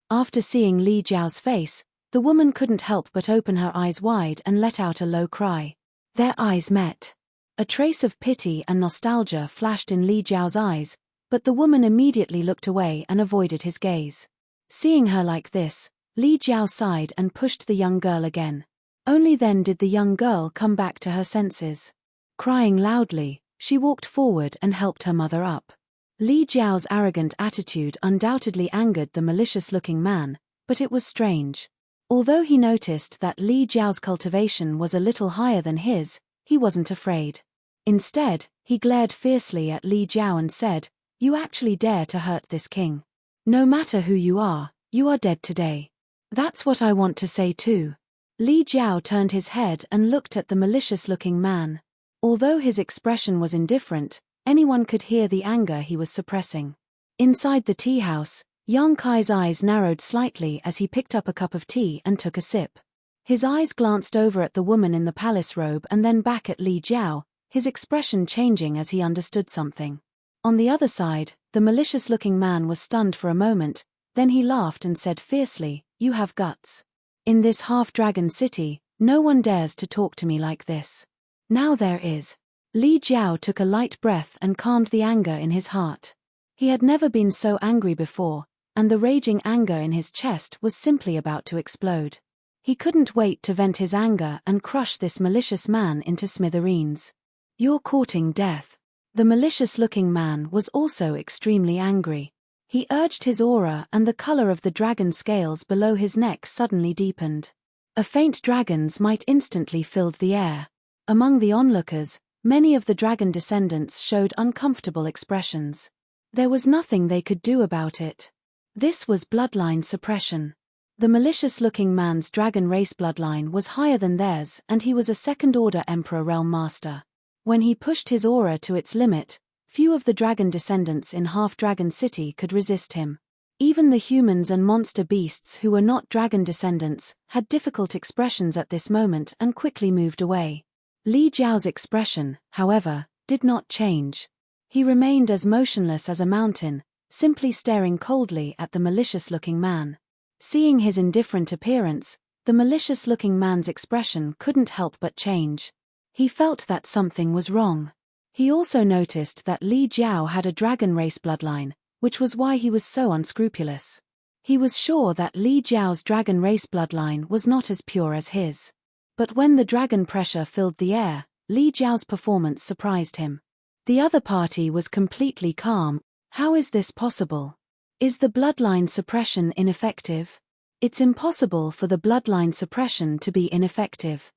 After seeing Li Jiao's face, the woman couldn't help but open her eyes wide and let out a low cry. Their eyes met. A trace of pity and nostalgia flashed in Li Jiao's eyes, but the woman immediately looked away and avoided his gaze. Seeing her like this, Li Jiao sighed and pushed the young girl again. Only then did the young girl come back to her senses. Crying loudly, she walked forward and helped her mother up. Li Jiao's arrogant attitude undoubtedly angered the malicious-looking man, but it was strange. Although he noticed that Li Jiao's cultivation was a little higher than his, he wasn't afraid. Instead, he glared fiercely at Li Jiao and said, "You actually dare to hurt this king? No matter who you are dead today." "That's what I want to say too." Li Jiao turned his head and looked at the malicious-looking man. Although his expression was indifferent, anyone could hear the anger he was suppressing. Inside the tea house, Yang Kai's eyes narrowed slightly as he picked up a cup of tea and took a sip. His eyes glanced over at the woman in the palace robe and then back at Li Jiao, his expression changing as he understood something. On the other side, the malicious-looking man was stunned for a moment, then he laughed and said fiercely, "You have guts. In this Half-Dragon City, no one dares to talk to me like this. Now there is." Li Jiao took a light breath and calmed the anger in his heart. He had never been so angry before, and the raging anger in his chest was simply about to explode. He couldn't wait to vent his anger and crush this malicious man into smithereens. "You're courting death." The malicious-looking man was also extremely angry. He urged his aura and the color of the dragon scales below his neck suddenly deepened. A faint dragon's might instantly filled the air. Among the onlookers, many of the dragon descendants showed uncomfortable expressions. There was nothing they could do about it. This was bloodline suppression. The malicious-looking man's dragon race bloodline was higher than theirs and he was a second-order Emperor Realm Master. When he pushed his aura to its limit, few of the dragon descendants in Half-Dragon City could resist him. Even the humans and monster beasts who were not dragon descendants had difficult expressions at this moment and quickly moved away. Li Jiao's expression, however, did not change. He remained as motionless as a mountain, simply staring coldly at the malicious-looking man. Seeing his indifferent appearance, the malicious-looking man's expression couldn't help but change. He felt that something was wrong. He also noticed that Li Jiao had a dragon race bloodline, which was why he was so unscrupulous. He was sure that Li Jiao's dragon race bloodline was not as pure as his. But when the dragon pressure filled the air, Li Jiao's performance surprised him. The other party was completely calm. How is this possible? Is the bloodline suppression ineffective? It's impossible for the bloodline suppression to be ineffective.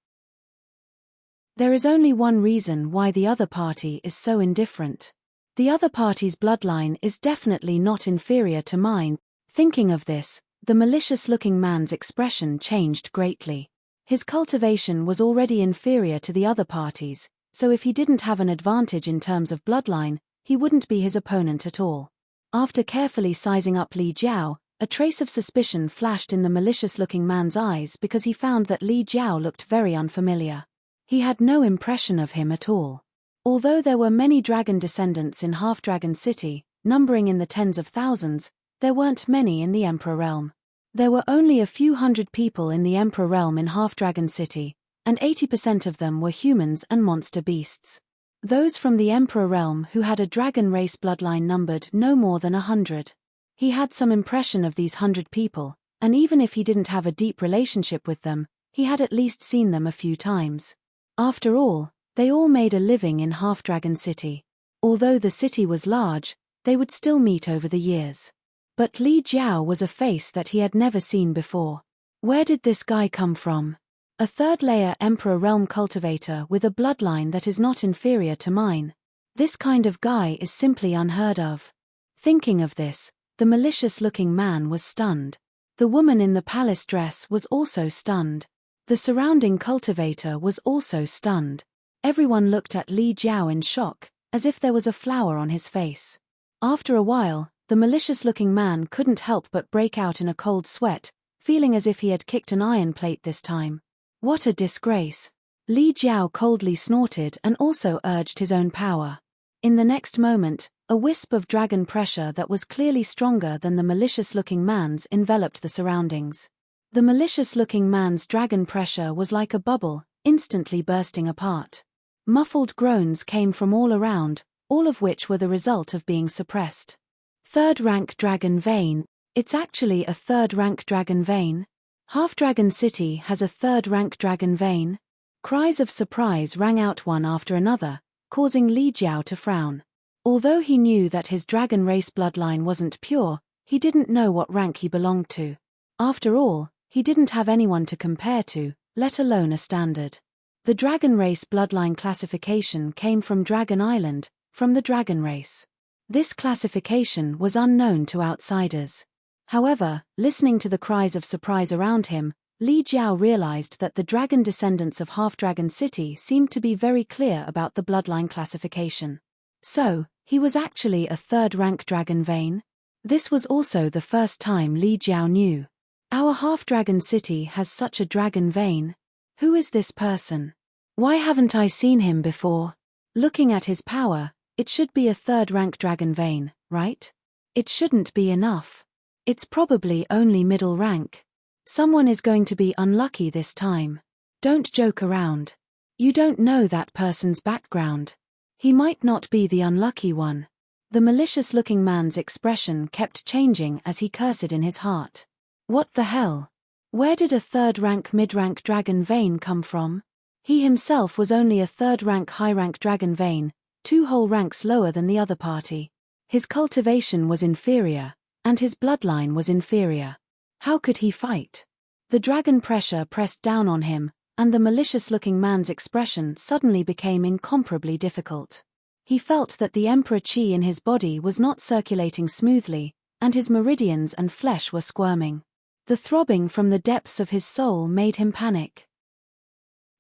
There is only one reason why the other party is so indifferent. The other party's bloodline is definitely not inferior to mine. Thinking of this, the malicious-looking man's expression changed greatly. His cultivation was already inferior to the other party's, so if he didn't have an advantage in terms of bloodline, he wouldn't be his opponent at all. After carefully sizing up Li Jiao, a trace of suspicion flashed in the malicious-looking man's eyes because he found that Li Jiao looked very unfamiliar. He had no impression of him at all. Although there were many dragon descendants in Half-Dragon City, numbering in the tens of thousands, there weren't many in the Emperor Realm. There were only a few hundred people in the Emperor Realm in Half-Dragon City, and 80% of them were humans and monster beasts. Those from the Emperor Realm who had a dragon race bloodline numbered no more than 100. He had some impression of these 100 people, and even if he didn't have a deep relationship with them, he had at least seen them a few times. After all, they all made a living in Half-Dragon City. Although the city was large, they would still meet over the years. But Li Jiao was a face that he had never seen before. Where did this guy come from? A third-layer Emperor Realm cultivator with a bloodline that is not inferior to mine. This kind of guy is simply unheard of. Thinking of this, the malicious-looking man was stunned. The woman in the palace dress was also stunned. The surrounding cultivator was also stunned. Everyone looked at Li Jiao in shock, as if there was a flower on his face. After a while, the malicious-looking man couldn't help but break out in a cold sweat, feeling as if he had kicked an iron plate this time. What a disgrace! Li Jiao coldly snorted and also urged his own power. In the next moment, a wisp of dragon pressure that was clearly stronger than the malicious-looking man's enveloped the surroundings. The malicious-looking man's dragon pressure was like a bubble, instantly bursting apart. Muffled groans came from all around, all of which were the result of being suppressed. Third-rank dragon vein. It's actually a third-rank dragon vein? Half-Dragon City has a third-rank dragon vein? Cries of surprise rang out one after another, causing Li Jiao to frown. Although he knew that his dragon race bloodline wasn't pure, he didn't know what rank he belonged to. After all, he didn't have anyone to compare to, let alone a standard. The dragon race bloodline classification came from Dragon Island, from the dragon race. This classification was unknown to outsiders. However, listening to the cries of surprise around him, Li Jiao realized that the dragon descendants of Half-Dragon City seemed to be very clear about the bloodline classification. So, he was actually a third-rank dragon vein? This was also the first time Li Jiao knew. Our Half-Dragon City has such a dragon vein. Who is this person? Why haven't I seen him before? Looking at his power, it should be a third-rank dragon vein, right? It shouldn't be enough. It's probably only middle rank. Someone is going to be unlucky this time. Don't joke around. You don't know that person's background. He might not be the unlucky one. The malicious-looking man's expression kept changing as he cursed in his heart. What the hell? Where did a third-rank mid-rank dragon vein come from? He himself was only a third-rank high-rank dragon vein, 2 whole ranks lower than the other party. His cultivation was inferior, and his bloodline was inferior. How could he fight? The dragon pressure pressed down on him, and the malicious-looking man's expression suddenly became incomparably difficult. He felt that the emperor qi in his body was not circulating smoothly, and his meridians and flesh were squirming. The throbbing from the depths of his soul made him panic.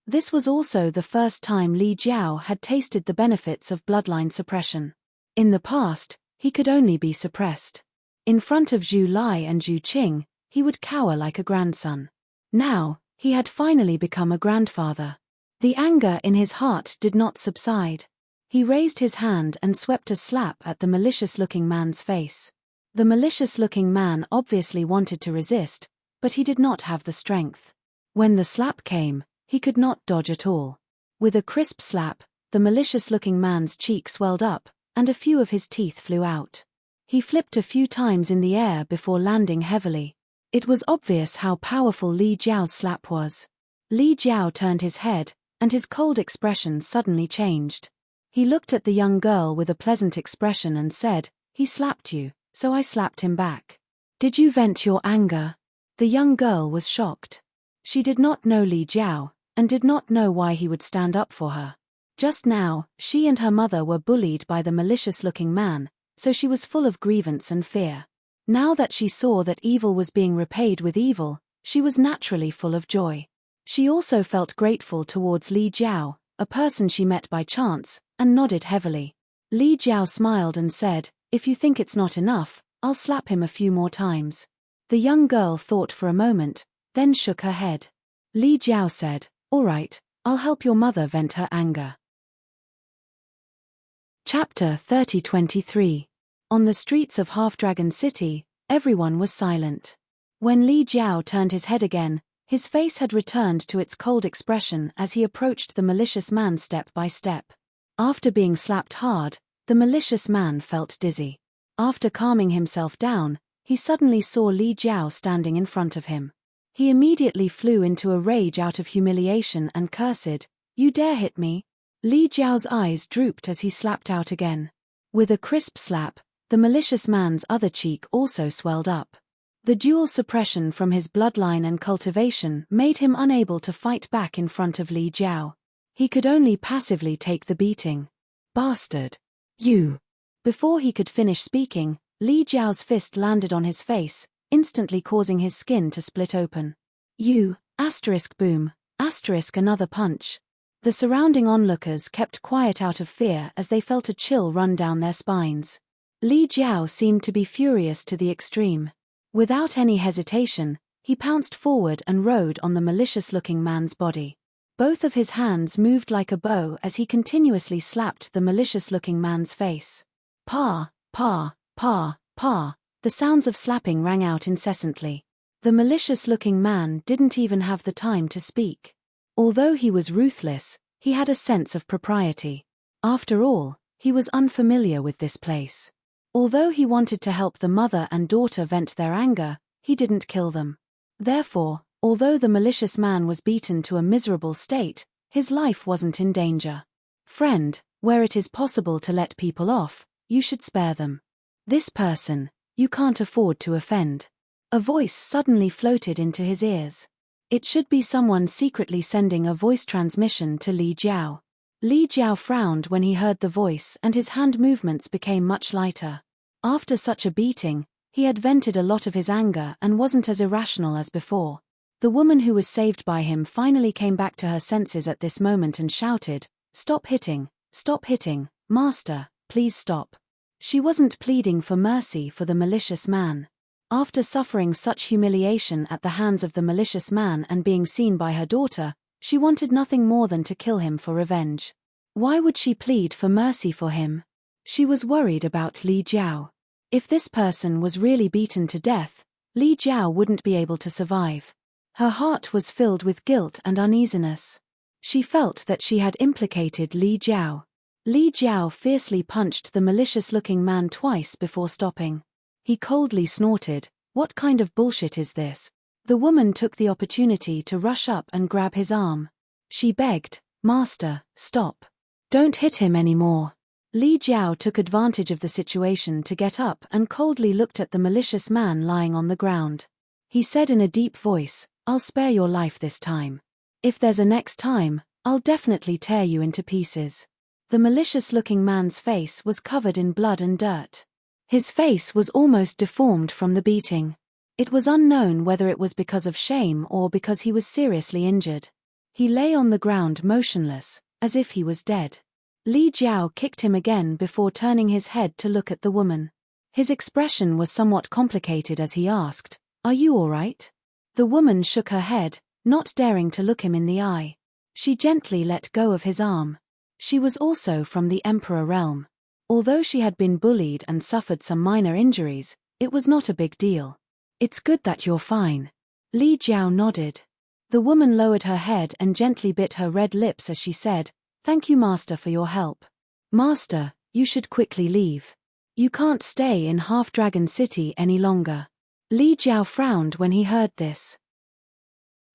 This was also the first time Li Jiao had tasted the benefits of bloodline suppression. In the past, he could only be suppressed. In front of Zhu Lai and Zhu Qing, he would cower like a grandson. Now, he had finally become a grandfather. The anger in his heart did not subside. He raised his hand and swept a slap at the malicious-looking man's face. The malicious-looking man obviously wanted to resist, but he did not have the strength. When the slap came, he could not dodge at all. With a crisp slap, the malicious-looking man's cheek swelled up, and a few of his teeth flew out. He flipped a few times in the air before landing heavily. It was obvious how powerful Li Jiao's slap was. Li Jiao turned his head, and his cold expression suddenly changed. He looked at the young girl with a pleasant expression and said, "He slapped you, so I slapped him back. Did you vent your anger?" The young girl was shocked. She did not know Li Jiao, and did not know why he would stand up for her. Just now, she and her mother were bullied by the malicious-looking man, so she was full of grievance and fear. Now that she saw that evil was being repaid with evil, she was naturally full of joy. She also felt grateful towards Li Jiao, a person she met by chance, and nodded heavily. Li Jiao smiled and said, "If you think it's not enough, I'll slap him a few more times." The young girl thought for a moment, then shook her head. Li Jiao said, "All right, I'll help your mother vent her anger." Chapter 30-23. On the streets of Half-Dragon City, everyone was silent. When Li Jiao turned his head again, his face had returned to its cold expression as he approached the malicious man step by step. After being slapped hard, the malicious man felt dizzy. After calming himself down, he suddenly saw Li Jiao standing in front of him. He immediately flew into a rage out of humiliation and cursed, "You dare hit me?" Li Jiao's eyes drooped as he slapped out again. With a crisp slap, the malicious man's other cheek also swelled up. The dual suppression from his bloodline and cultivation made him unable to fight back in front of Li Jiao. He could only passively take the beating. "Bastard! You!" Before he could finish speaking, Li Jiao's fist landed on his face, instantly causing his skin to split open. "You, *boom," Another punch. The surrounding onlookers kept quiet out of fear as they felt a chill run down their spines. Li Jiao seemed to be furious to the extreme. Without any hesitation, he pounced forward and rode on the malicious-looking man's body. Both of his hands moved like a bow as he continuously slapped the malicious-looking man's face. Pa, pa, pa, pa. The sounds of slapping rang out incessantly. The malicious-looking man didn't even have the time to speak. Although he was ruthless, he had a sense of propriety. After all, he was unfamiliar with this place. Although he wanted to help the mother and daughter vent their anger, he didn't kill them. Therefore, although the malicious man was beaten to a miserable state, his life wasn't in danger. Friend, where it is possible to let people off, you should spare them. This person, you can't afford to offend. A voice suddenly floated into his ears. It should be someone secretly sending a voice transmission to Li Jiao. Li Jiao frowned when he heard the voice and his hand movements became much lighter. After such a beating, he had vented a lot of his anger and wasn't as irrational as before. The woman who was saved by him finally came back to her senses at this moment and shouted, "Stop hitting, master, please stop." She wasn't pleading for mercy for the malicious man. After suffering such humiliation at the hands of the malicious man and being seen by her daughter, she wanted nothing more than to kill him for revenge. Why would she plead for mercy for him? She was worried about Li Jiao. If this person was really beaten to death, Li Jiao wouldn't be able to survive. Her heart was filled with guilt and uneasiness. She felt that she had implicated Li Jiao. Li Jiao fiercely punched the malicious-looking man twice before stopping. He coldly snorted, "What kind of bullshit is this?" The woman took the opportunity to rush up and grab his arm. She begged, "Master, stop. Don't hit him anymore." Li Jiao took advantage of the situation to get up and coldly looked at the malicious man lying on the ground. He said in a deep voice, "I'll spare your life this time. If there's a next time, I'll definitely tear you into pieces." The malicious-looking man's face was covered in blood and dirt. His face was almost deformed from the beating. It was unknown whether it was because of shame or because he was seriously injured. He lay on the ground motionless, as if he was dead. Li Jiao kicked him again before turning his head to look at the woman. His expression was somewhat complicated as he asked, "Are you all right?" The woman shook her head, not daring to look him in the eye. She gently let go of his arm. She was also from the Emperor realm. Although she had been bullied and suffered some minor injuries, it was not a big deal. "It's good that you're fine." Li Jiao nodded. The woman lowered her head and gently bit her red lips as she said, "Thank you, Master, for your help. Master, you should quickly leave. You can't stay in Half-Dragon City any longer." Li Jiao frowned when he heard this.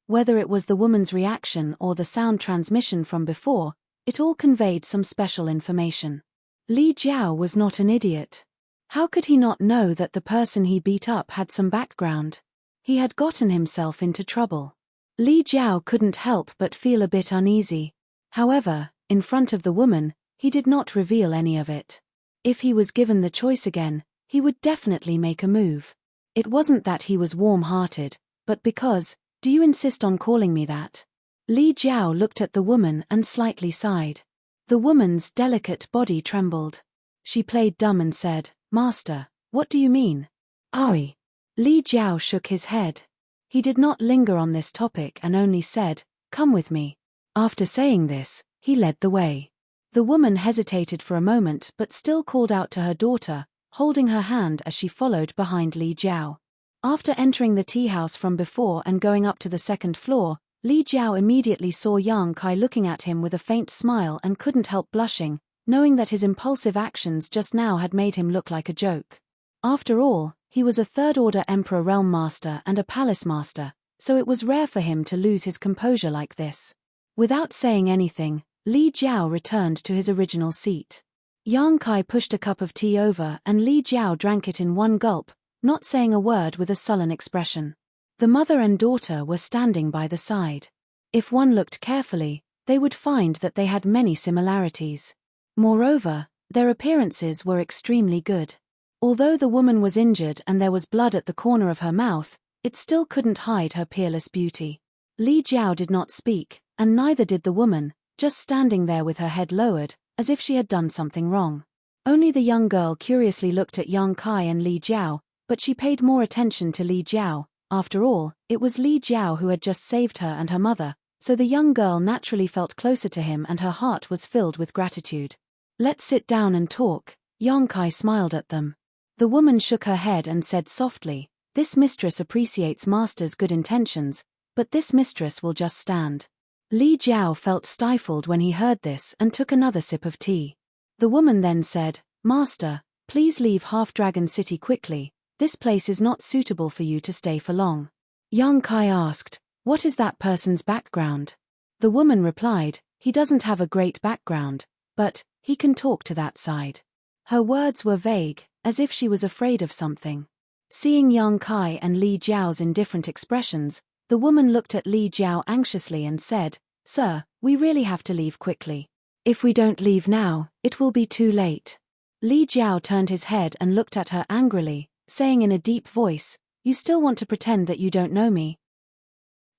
Whether it was the woman's reaction or the sound transmission from before, it all conveyed some special information. Li Jiao was not an idiot. How could he not know that the person he beat up had some background? He had gotten himself into trouble. Li Jiao couldn't help but feel a bit uneasy. However, in front of the woman, he did not reveal any of it. If he was given the choice again, he would definitely make a move. It wasn't that he was warm-hearted, but because, "Do you insist on calling me that?" Li Jiao looked at the woman and slightly sighed. The woman's delicate body trembled. She played dumb and said, "Master, what do you mean?" "Ari." Li Jiao shook his head. He did not linger on this topic and only said, "Come with me." After saying this, he led the way. The woman hesitated for a moment but still called out to her daughter, holding her hand as she followed behind Li Jiao. After entering the tea house from before and going up to the second floor, Li Jiao immediately saw Yang Kai looking at him with a faint smile and couldn't help blushing, knowing that his impulsive actions just now had made him look like a joke. After all, he was a third-order Emperor Realm Master and a Palace Master, so it was rare for him to lose his composure like this. Without saying anything, Li Jiao returned to his original seat. Yang Kai pushed a cup of tea over and Li Jiao drank it in one gulp, not saying a word with a sullen expression. The mother and daughter were standing by the side. If one looked carefully, they would find that they had many similarities. Moreover, their appearances were extremely good. Although the woman was injured and there was blood at the corner of her mouth, it still couldn't hide her peerless beauty. Li Jiao did not speak, and neither did the woman, just standing there with her head lowered, as if she had done something wrong. Only the young girl curiously looked at Yang Kai and Li Jiao, but she paid more attention to Li Jiao. After all, it was Li Jiao who had just saved her and her mother, so the young girl naturally felt closer to him and her heart was filled with gratitude. "Let's sit down and talk." Yang Kai smiled at them. The woman shook her head and said softly, "This mistress appreciates master's good intentions, but this mistress will just stand." Li Jiao felt stifled when he heard this and took another sip of tea. The woman then said, "Master, please leave Half-Dragon City quickly. This place is not suitable for you to stay for long." Yang Kai asked, "What is that person's background?" The woman replied, "He doesn't have a great background, but he can talk to that side." Her words were vague, as if she was afraid of something. Seeing Yang Kai and Li Jiao's indifferent expressions, the woman looked at Li Jiao anxiously and said, "Sir, we really have to leave quickly. If we don't leave now, it will be too late." Li Jiao turned his head and looked at her angrily, saying in a deep voice, "You still want to pretend that you don't know me?"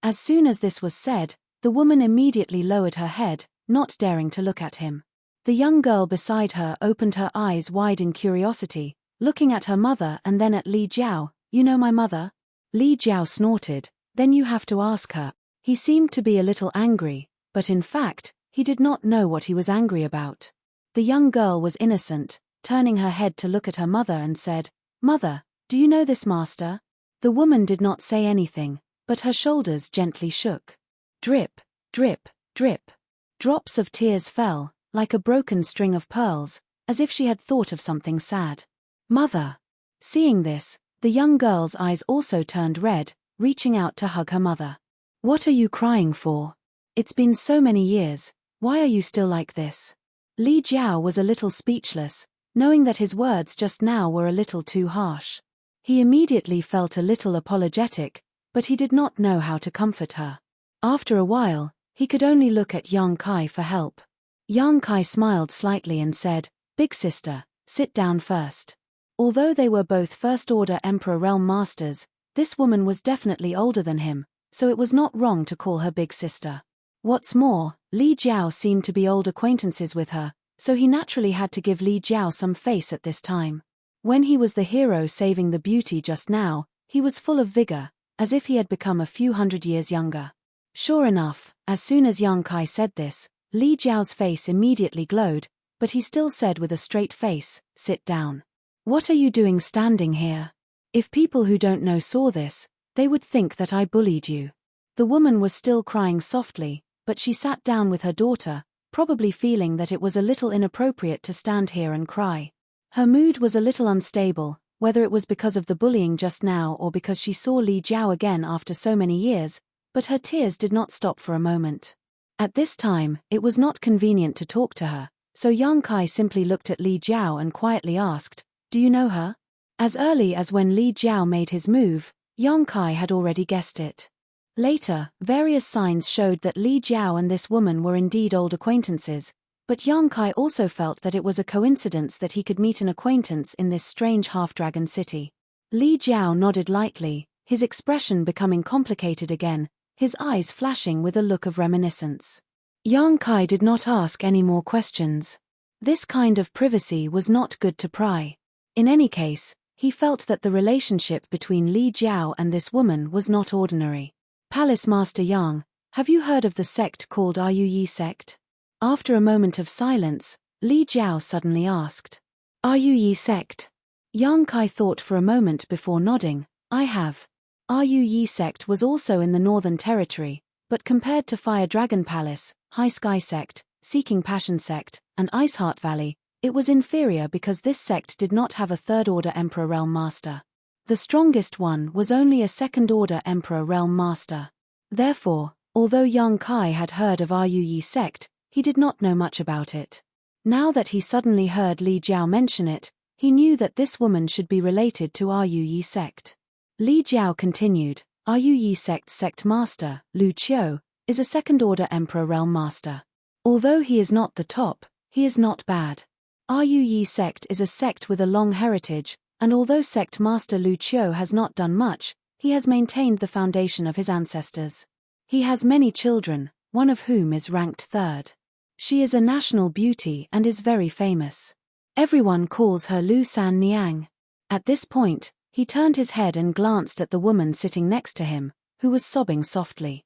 As soon as this was said, the woman immediately lowered her head, not daring to look at him. The young girl beside her opened her eyes wide in curiosity, looking at her mother and then at Li Jiao. "You know my mother?" Li Jiao snorted, "Then you have to ask her." He seemed to be a little angry, but in fact, he did not know what he was angry about. The young girl was innocent, turning her head to look at her mother and said, "Mother, do you know this master?" The woman did not say anything, but her shoulders gently shook. Drip, drip, drip. Drops of tears fell, like a broken string of pearls, as if she had thought of something sad. "Mother." Seeing this, the young girl's eyes also turned red, reaching out to hug her mother. "What are you crying for? It's been so many years, why are you still like this?" Li Jiao was a little speechless, knowing that his words just now were a little too harsh. He immediately felt a little apologetic, but he did not know how to comfort her. After a while, he could only look at Yang Kai for help. Yang Kai smiled slightly and said, "Big sister, sit down first." Although they were both First-Order Emperor Realm Masters, this woman was definitely older than him, so it was not wrong to call her big sister. What's more, Li Jiao seemed to be old acquaintances with her, so he naturally had to give Li Jiao some face at this time. When he was the hero saving the beauty just now, he was full of vigor, as if he had become a few hundred years younger. Sure enough, as soon as Yang Kai said this, Li Jiao's face immediately glowed, but he still said with a straight face, "Sit down. What are you doing standing here? If people who don't know saw this, they would think that I bullied you." The woman was still crying softly, but she sat down with her daughter, probably feeling that it was a little inappropriate to stand here and cry. Her mood was a little unstable, whether it was because of the bullying just now or because she saw Li Jiao again after so many years, but her tears did not stop for a moment. At this time, it was not convenient to talk to her, so Yang Kai simply looked at Li Jiao and quietly asked, "Do you know her?" As early as when Li Jiao made his move, Yang Kai had already guessed it. Later, various signs showed that Li Jiao and this woman were indeed old acquaintances, but Yang Kai also felt that it was a coincidence that he could meet an acquaintance in this strange half-dragon city. Li Jiao nodded lightly, his expression becoming complicated again, his eyes flashing with a look of reminiscence. Yang Kai did not ask any more questions. This kind of privacy was not good to pry. In any case, he felt that the relationship between Li Jiao and this woman was not ordinary. "Palace Master Yang, have you heard of the sect called Yi sect?" After a moment of silence, Li Jiao suddenly asked. "Yi sect?" Yang Kai thought for a moment before nodding. "I have." Yi sect was also in the Northern Territory, but compared to Fire Dragon Palace, High Sky sect, Seeking Passion sect, and Iceheart Valley, it was inferior because this sect did not have a third-order Emperor Realm Master. The strongest one was only a second-order Emperor Realm Master. Therefore, although Yang Kai had heard of Yi sect, he did not know much about it. Now that he suddenly heard Li Jiao mention it, he knew that this woman should be related to Yi sect. Li Jiao continued, Yi sect master, Lu Qiu, is a second-order Emperor Realm Master. Although he is not the top, he is not bad. Yi sect is a sect with a long heritage, and although sect master Lu Qiu has not done much, he has maintained the foundation of his ancestors. He has many children, one of whom is ranked third. She is a national beauty and is very famous. Everyone calls her Lu San Niang. At this point, he turned his head and glanced at the woman sitting next to him, who was sobbing softly.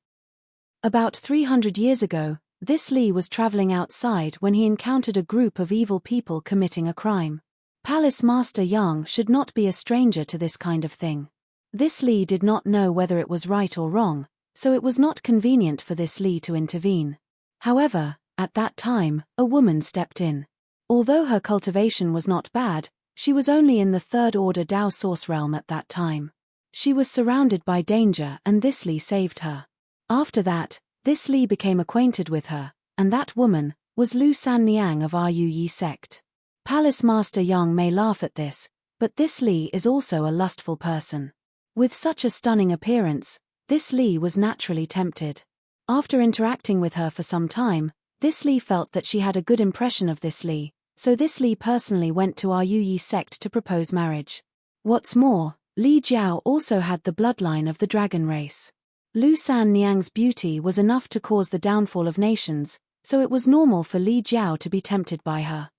About 300 years ago, this Li was traveling outside when he encountered a group of evil people committing a crime. Palace Master Yang should not be a stranger to this kind of thing. This Li did not know whether it was right or wrong, so it was not convenient for this Li to intervene. However, at that time, a woman stepped in. Although her cultivation was not bad, she was only in the third-order Dao source realm at that time. She was surrounded by danger and this Li saved her. After that, this Li became acquainted with her, and that woman was Lu San Niang of Yi sect. Palace Master Yang may laugh at this, but this Li is also a lustful person. With such a stunning appearance, this Li was naturally tempted. After interacting with her for some time, this Li felt that she had a good impression of this Li, so this Li personally went to Yi sect to propose marriage. What's more, Li Jiao also had the bloodline of the dragon race. Lu San Niang's beauty was enough to cause the downfall of nations, so it was normal for Li Jiao to be tempted by her.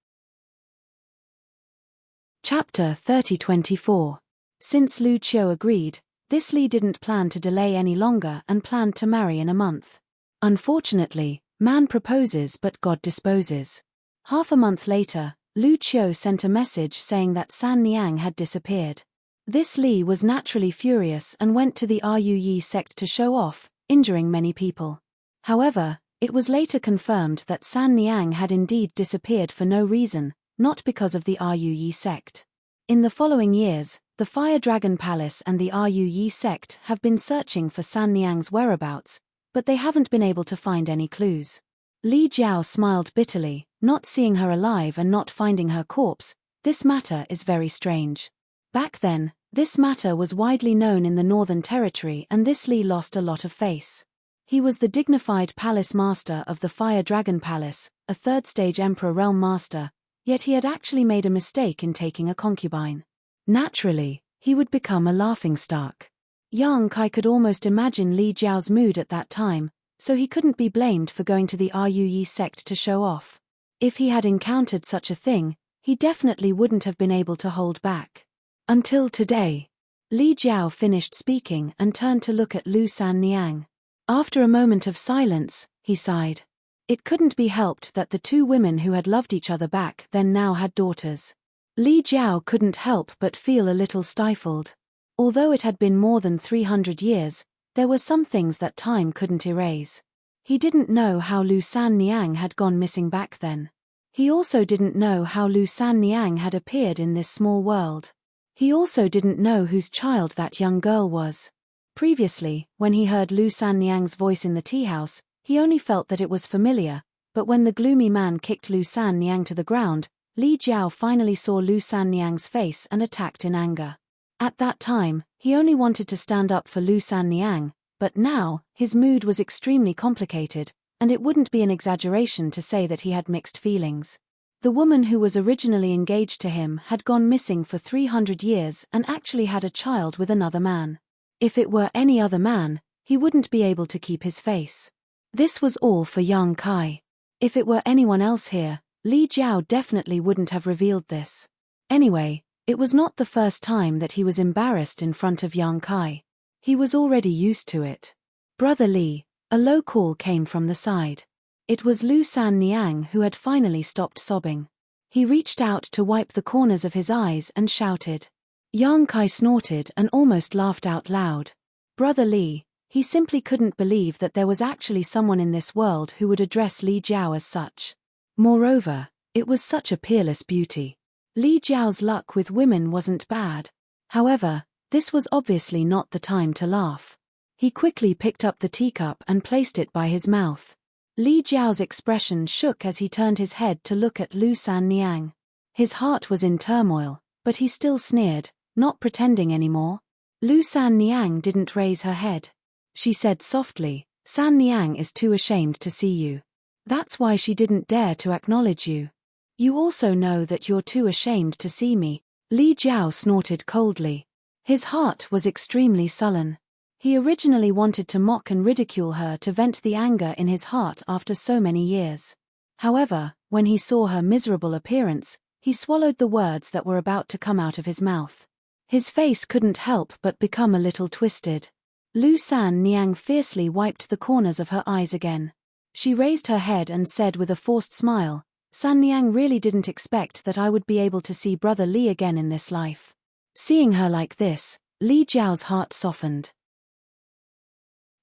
Chapter 30-24. Since Lu Qiu agreed, this Li didn't plan to delay any longer and planned to marry in a month. Unfortunately, man proposes but God disposes. Half a month later, Lu Qiu sent a message saying that San Niang had disappeared. This Li was naturally furious and went to the Yi sect to show off, injuring many people. However, it was later confirmed that San Niang had indeed disappeared for no reason, not because of the Yi sect. In the following years, the Fire Dragon Palace and the Yi sect have been searching for San Niang's whereabouts, but they haven't been able to find any clues. Li Jiao smiled bitterly, not seeing her alive and not finding her corpse. This matter is very strange. Back then, this matter was widely known in the Northern Territory and this Li lost a lot of face. He was the dignified palace master of the Fire Dragon Palace, a third-stage Emperor Realm Master, yet he had actually made a mistake in taking a concubine. Naturally, he would become a laughingstock. Yang Kai could almost imagine Li Jiao's mood at that time, so he couldn't be blamed for going to the Yi sect to show off. If he had encountered such a thing, he definitely wouldn't have been able to hold back. Until today. Li Jiao finished speaking and turned to look at Lu San Niang. After a moment of silence, he sighed. It couldn't be helped that the two women who had loved each other back then now had daughters. Li Jiao couldn't help but feel a little stifled. Although it had been more than 300 years, there were some things that time couldn't erase. He didn't know how Lu San Niang had gone missing back then. He also didn't know how Lu San Niang had appeared in this small world. He also didn't know whose child that young girl was. Previously, when he heard Lu San Niang's voice in the tea house, he only felt that it was familiar, but when the gloomy man kicked Lu San Niang to the ground, Li Jiao finally saw Lu San Niang's face and attacked in anger. At that time, he only wanted to stand up for Lu San Niang, but now, his mood was extremely complicated, and it wouldn't be an exaggeration to say that he had mixed feelings. The woman who was originally engaged to him had gone missing for 300 years and actually had a child with another man. If it were any other man, he wouldn't be able to keep his face. This was all for Yang Kai. If it were anyone else here, Li Jiao definitely wouldn't have revealed this. Anyway, it was not the first time that he was embarrassed in front of Yang Kai. He was already used to it. Brother Li, a low call came from the side. It was Lu San Niang who had finally stopped sobbing. He reached out to wipe the corners of his eyes and shouted. Yang Kai snorted and almost laughed out loud. Brother Li, he simply couldn't believe that there was actually someone in this world who would address Li Jiao as such. Moreover, it was such a peerless beauty. Li Jiao's luck with women wasn't bad. However, this was obviously not the time to laugh. He quickly picked up the teacup and placed it by his mouth. Li Jiao's expression shook as he turned his head to look at Lu San Niang. His heart was in turmoil, but he still sneered, not pretending anymore. Lu San Niang didn't raise her head. She said softly, San Niang is too ashamed to see you. That's why she didn't dare to acknowledge you. You also know that you're too ashamed to see me. Li Jiao snorted coldly. His heart was extremely sullen. He originally wanted to mock and ridicule her to vent the anger in his heart after so many years. However, when he saw her miserable appearance, he swallowed the words that were about to come out of his mouth. His face couldn't help but become a little twisted. Lu San Niang fiercely wiped the corners of her eyes again. She raised her head and said with a forced smile, "San Niang really didn't expect that I would be able to see Brother Li again in this life." Seeing her like this, Li Jiao's heart softened.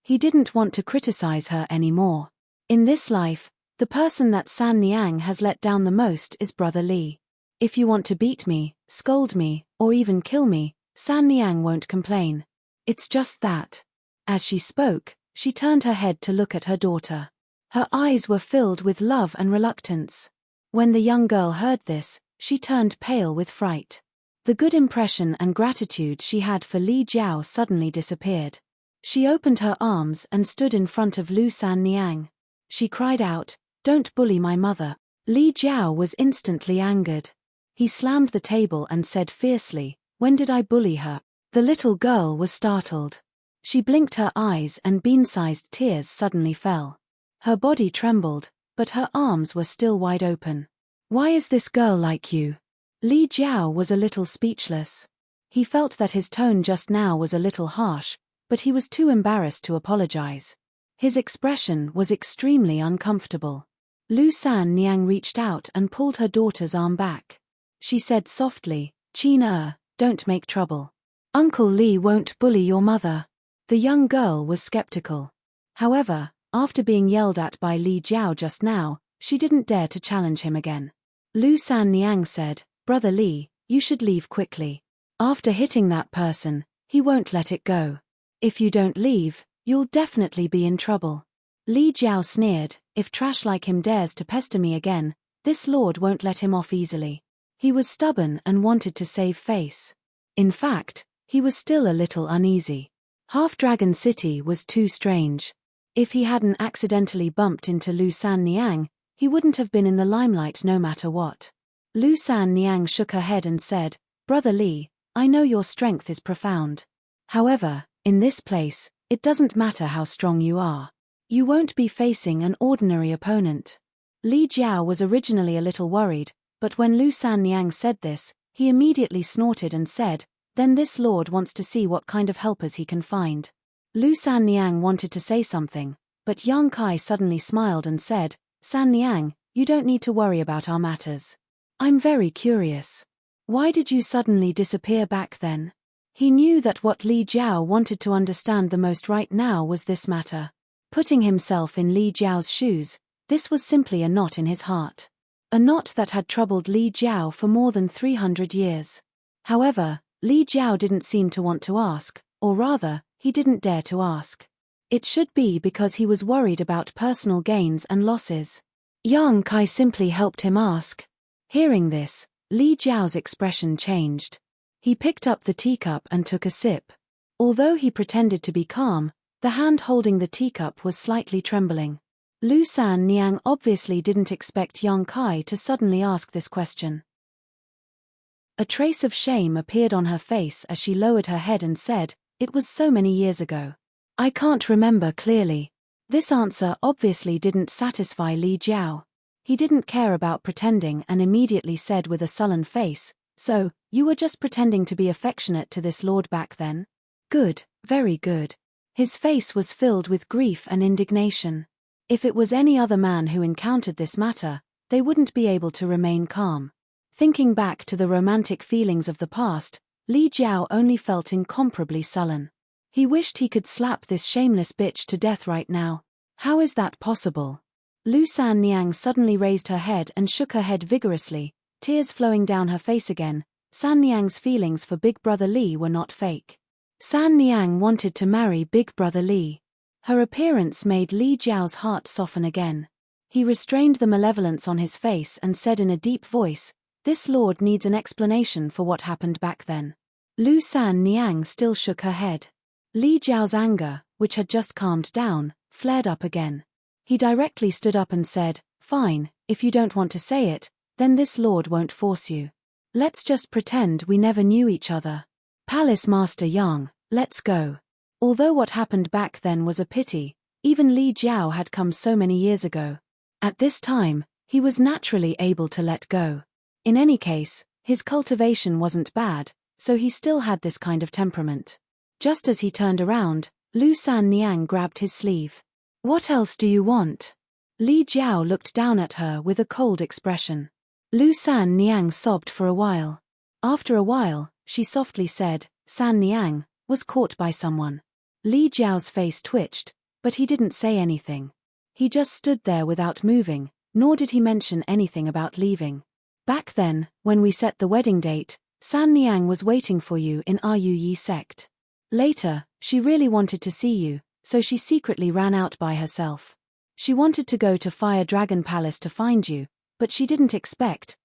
He didn't want to criticize her anymore. In this life, the person that San Niang has let down the most is Brother Li. If you want to beat me, scold me, or even kill me, San Niang won't complain. It's just that. As she spoke, she turned her head to look at her daughter. Her eyes were filled with love and reluctance. When the young girl heard this, she turned pale with fright. The good impression and gratitude she had for Li Jiao suddenly disappeared. She opened her arms and stood in front of Lu San Niang. She cried out, "Don't bully my mother." Li Jiao was instantly angered. He slammed the table and said fiercely, "When did I bully her?" The little girl was startled. She blinked her eyes and bean-sized tears suddenly fell. Her body trembled, but her arms were still wide open. "Why is this girl like you?" Li Jiao was a little speechless. He felt that his tone just now was a little harsh, but he was too embarrassed to apologize. His expression was extremely uncomfortable. Lu San Niang reached out and pulled her daughter's arm back. She said softly, "Qin don't make trouble. Uncle Li won't bully your mother." The young girl was skeptical. However, after being yelled at by Li Jiao just now, she didn't dare to challenge him again. Lu San Niang said, "Brother Li, you should leave quickly. After hitting that person, he won't let it go. If you don't leave, you'll definitely be in trouble." Li Jiao sneered, "If trash like him dares to pester me again, this lord won't let him off easily." He was stubborn and wanted to save face. In fact, he was still a little uneasy. Half-Dragon City was too strange. If he hadn't accidentally bumped into Lu San Niang, he wouldn't have been in the limelight no matter what. Lu San Niang shook her head and said, "Brother Li, I know your strength is profound. However, in this place, it doesn't matter how strong you are. You won't be facing an ordinary opponent." Li Jiao was originally a little worried, but when Lu San Niang said this, he immediately snorted and said, "Then this lord wants to see what kind of helpers he can find." Lu San Niang wanted to say something, but Yang Kai suddenly smiled and said, "San Niang, you don't need to worry about our matters. I'm very curious. Why did you suddenly disappear back then?" He knew that what Li Jiao wanted to understand the most right now was this matter. Putting himself in Li Jiao's shoes, this was simply a knot in his heart. A knot that had troubled Li Jiao for more than 300 years. However, Li Jiao didn't seem to want to ask, or rather, he didn't dare to ask. It should be because he was worried about personal gains and losses. Yang Kai simply helped him ask. Hearing this, Li Jiao's expression changed. He picked up the teacup and took a sip. Although he pretended to be calm, the hand holding the teacup was slightly trembling. Lu San Niang obviously didn't expect Yang Kai to suddenly ask this question. A trace of shame appeared on her face as she lowered her head and said, "It was so many years ago. I can't remember clearly." This answer obviously didn't satisfy Li Jiao. He didn't care about pretending and immediately said with a sullen face, "So, you were just pretending to be affectionate to this lord back then? Good, very good." His face was filled with grief and indignation. If it was any other man who encountered this matter, they wouldn't be able to remain calm. Thinking back to the romantic feelings of the past, Li Jiao only felt incomparably sullen. He wished he could slap this shameless bitch to death right now. How is that possible? Lu San Niang suddenly raised her head and shook her head vigorously, tears flowing down her face again. San Niang's feelings for Big Brother Li were not fake. San Niang wanted to marry Big Brother Li. Her appearance made Li Jiao's heart soften again. He restrained the malevolence on his face and said in a deep voice, "This lord needs an explanation for what happened back then." Lu San Niang still shook her head. Li Jiao's anger, which had just calmed down, flared up again. He directly stood up and said, "Fine, if you don't want to say it, then this lord won't force you. Let's just pretend we never knew each other. Palace Master Yang, let's go." Although what happened back then was a pity, even Li Jiao had come so many years ago. At this time, he was naturally able to let go. In any case, his cultivation wasn't bad, so he still had this kind of temperament. Just as he turned around, Lu San Niang grabbed his sleeve. "What else do you want?" Li Jiao looked down at her with a cold expression. Lu San Niang sobbed for a while. After a while, she softly said, "San Niang was caught by someone." Li Jiao's face twitched, but he didn't say anything. He just stood there without moving, nor did he mention anything about leaving. "Back then, when we set the wedding date, San Niang was waiting for you in our Yu Yi sect. Later, she really wanted to see you, so she secretly ran out by herself. She wanted to go to Fire Dragon Palace to find you, but she didn't expect.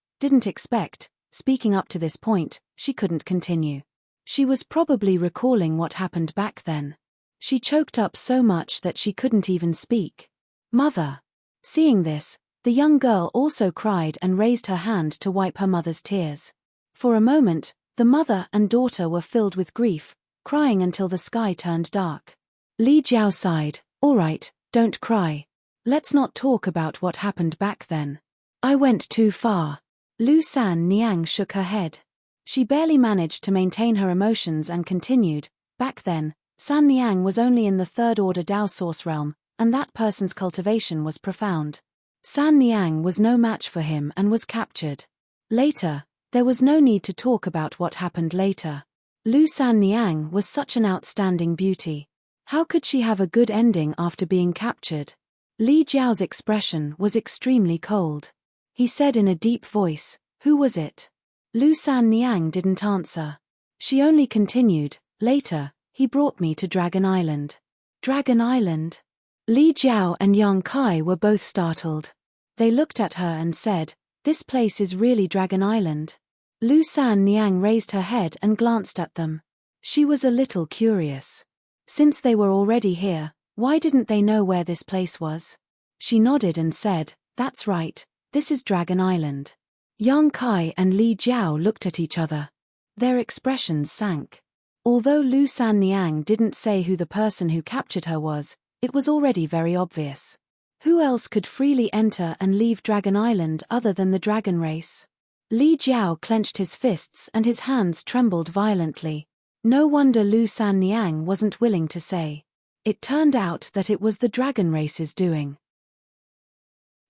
Speaking up to this point, she couldn't continue. She was probably recalling what happened back then. She choked up so much that she couldn't even speak. Mother." Seeing this, the young girl also cried and raised her hand to wipe her mother's tears. For a moment, the mother and daughter were filled with grief, crying until the sky turned dark. Li Jiao sighed, "All right, don't cry. Let's not talk about what happened back then. I went too far." Lu San Niang shook her head. She barely managed to maintain her emotions and continued, "Back then, San Niang was only in the third-order Dao source realm, and that person's cultivation was profound. San Niang was no match for him and was captured. Later, there was no need to talk about what happened later. Lu San Niang was such an outstanding beauty. How could she have a good ending after being captured?" Li Jiao's expression was extremely cold. He said in a deep voice, "Who was it?" Lu San Niang didn't answer. She only continued, "Later, he brought me to Dragon Island." Dragon Island? Li Jiao and Yang Kai were both startled. They looked at her and said, "This place is really Dragon Island?" Lu San Niang raised her head and glanced at them. She was a little curious. Since they were already here, why didn't they know where this place was? She nodded and said, "That's right, this is Dragon Island." Yang Kai and Li Jiao looked at each other. Their expressions sank. Although Lu San Niang didn't say who the person who captured her was, it was already very obvious. Who else could freely enter and leave Dragon Island other than the dragon race? Li Jiao clenched his fists and his hands trembled violently. No wonder Lu San Niang wasn't willing to say. It turned out that it was the dragon race's doing.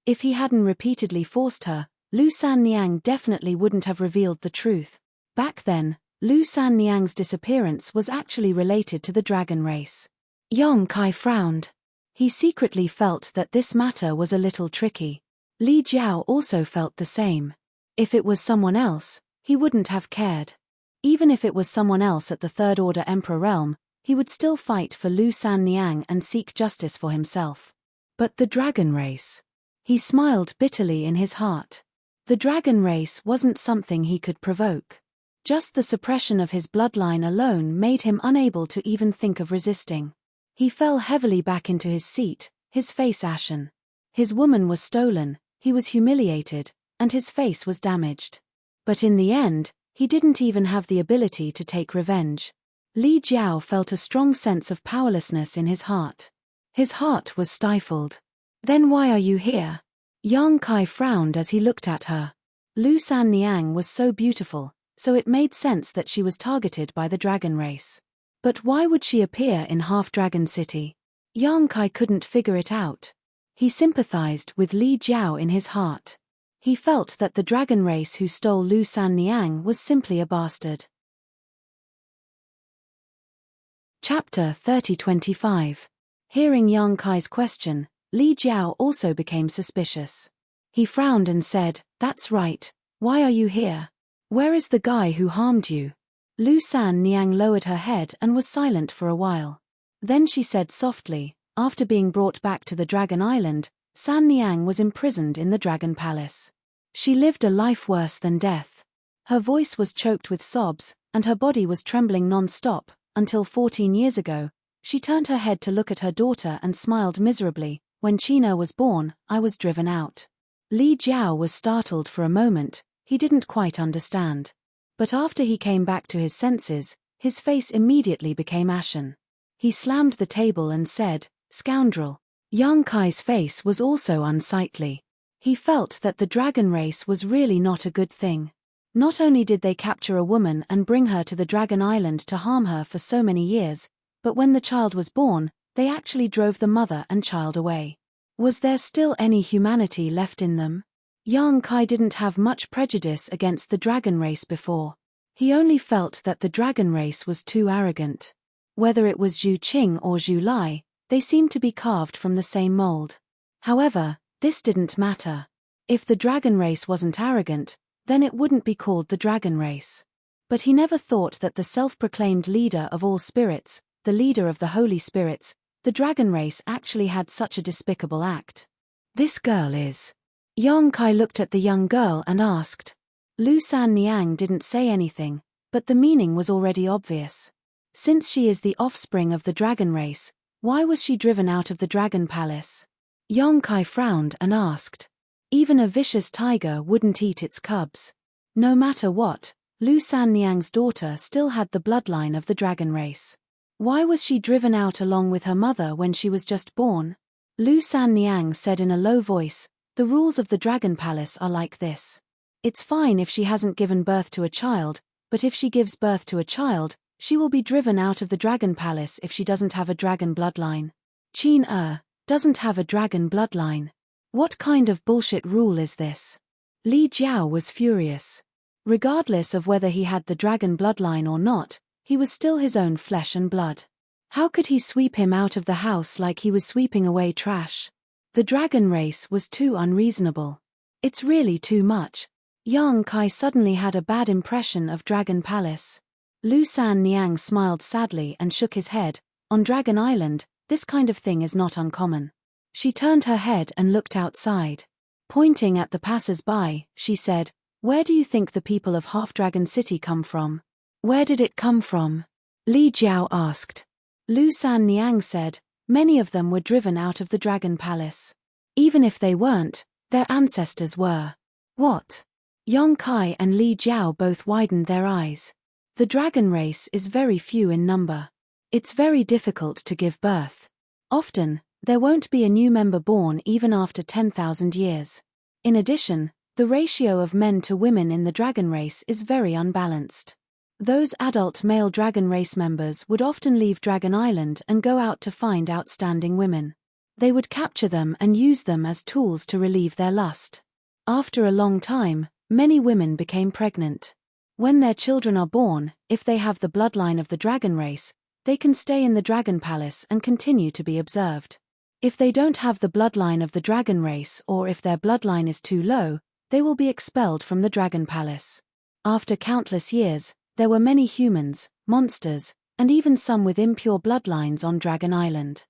If he hadn't repeatedly forced her, Lu San Niang definitely wouldn't have revealed the truth. Back then, Lu San Niang's disappearance was actually related to the dragon race. Yang Kai frowned. He secretly felt that this matter was a little tricky. Li Jiao also felt the same. If it was someone else, he wouldn't have cared. Even if it was someone else at the Third Order Emperor realm, he would still fight for Lu San Niang and seek justice for himself. But the dragon race. He smiled bitterly in his heart. The dragon race wasn't something he could provoke. Just the suppression of his bloodline alone made him unable to even think of resisting. He fell heavily back into his seat, his face ashen. His woman was stolen, he was humiliated, and his face was damaged. But in the end, he didn't even have the ability to take revenge. Li Jiao felt a strong sense of powerlessness in his heart. His heart was stifled. "Then why are you here?" Yang Kai frowned as he looked at her. Lu San Niang was so beautiful, so it made sense that she was targeted by the dragon race. But why would she appear in Half-Dragon City? Yang Kai couldn't figure it out. He sympathized with Li Jiao in his heart. He felt that the dragon race who stole Lu San Niang was simply a bastard. Chapter 30-25. Hearing Yang Kai's question, Li Jiao also became suspicious. He frowned and said, "That's right. Why are you here? Where is the guy who harmed you?" Lu San Niang lowered her head and was silent for a while. Then she said softly, "After being brought back to the Dragon Island, San Niang was imprisoned in the Dragon Palace. She lived a life worse than death." Her voice was choked with sobs, and her body was trembling non-stop, until 14 years ago, she turned her head to look at her daughter and smiled miserably. "When China was born, I was driven out." Li Jiao was startled for a moment, he didn't quite understand. But after he came back to his senses, his face immediately became ashen. He slammed the table and said, "Scoundrel." Yang Kai's face was also unsightly. He felt that the dragon race was really not a good thing. Not only did they capture a woman and bring her to the Dragon Island to harm her for so many years, but when the child was born, they actually drove the mother and child away. Was there still any humanity left in them? Yang Kai didn't have much prejudice against the dragon race before. He only felt that the dragon race was too arrogant. Whether it was Zhu Qing or Zhu Lai, they seemed to be carved from the same mold. However, this didn't matter. If the dragon race wasn't arrogant, then it wouldn't be called the dragon race. But he never thought that the self-proclaimed leader of all spirits, the leader of the holy spirits, the dragon race actually had such a despicable act. This girl is. Yang Kai looked at the young girl and asked. Lu San Niang didn't say anything, but the meaning was already obvious. Since she is the offspring of the dragon race, why was she driven out of the dragon palace? Yang Kai frowned and asked. Even a vicious tiger wouldn't eat its cubs. No matter what, Lu San Niang's daughter still had the bloodline of the dragon race. Why was she driven out along with her mother when she was just born? Lu San Niang said in a low voice, "The rules of the dragon palace are like this. It's fine if she hasn't given birth to a child, but if she gives birth to a child, she will be driven out of the dragon palace if she doesn't have a dragon bloodline." Qin doesn't have a dragon bloodline. What kind of bullshit rule is this? Li Jiao was furious. Regardless of whether he had the dragon bloodline or not, he was still his own flesh and blood. How could he sweep him out of the house like he was sweeping away trash? The dragon race was too unreasonable. It's really too much. Yang Kai suddenly had a bad impression of Dragon Palace. Lu San Niang smiled sadly and shook his head. On Dragon Island, this kind of thing is not uncommon. She turned her head and looked outside. Pointing at the passers-by, she said, "Where do you think the people of Half-Dragon City come from?" "Where did it come from?" Li Jiao asked. Lu San Niang said, "Many of them were driven out of the Dragon Palace. Even if they weren't, their ancestors were." What? Yang Kai and Li Jiao both widened their eyes. The dragon race is very few in number. It's very difficult to give birth. Often, there won't be a new member born even after 10,000 years. In addition, the ratio of men to women in the dragon race is very unbalanced. Those adult male dragon race members would often leave Dragon Island and go out to find outstanding women. They would capture them and use them as tools to relieve their lust. After a long time, many women became pregnant. When their children are born, if they have the bloodline of the dragon race, they can stay in the dragon palace and continue to be observed. If they don't have the bloodline of the dragon race or if their bloodline is too low, they will be expelled from the dragon palace. After countless years, there were many humans, monsters, and even some with impure bloodlines on Dragon Island.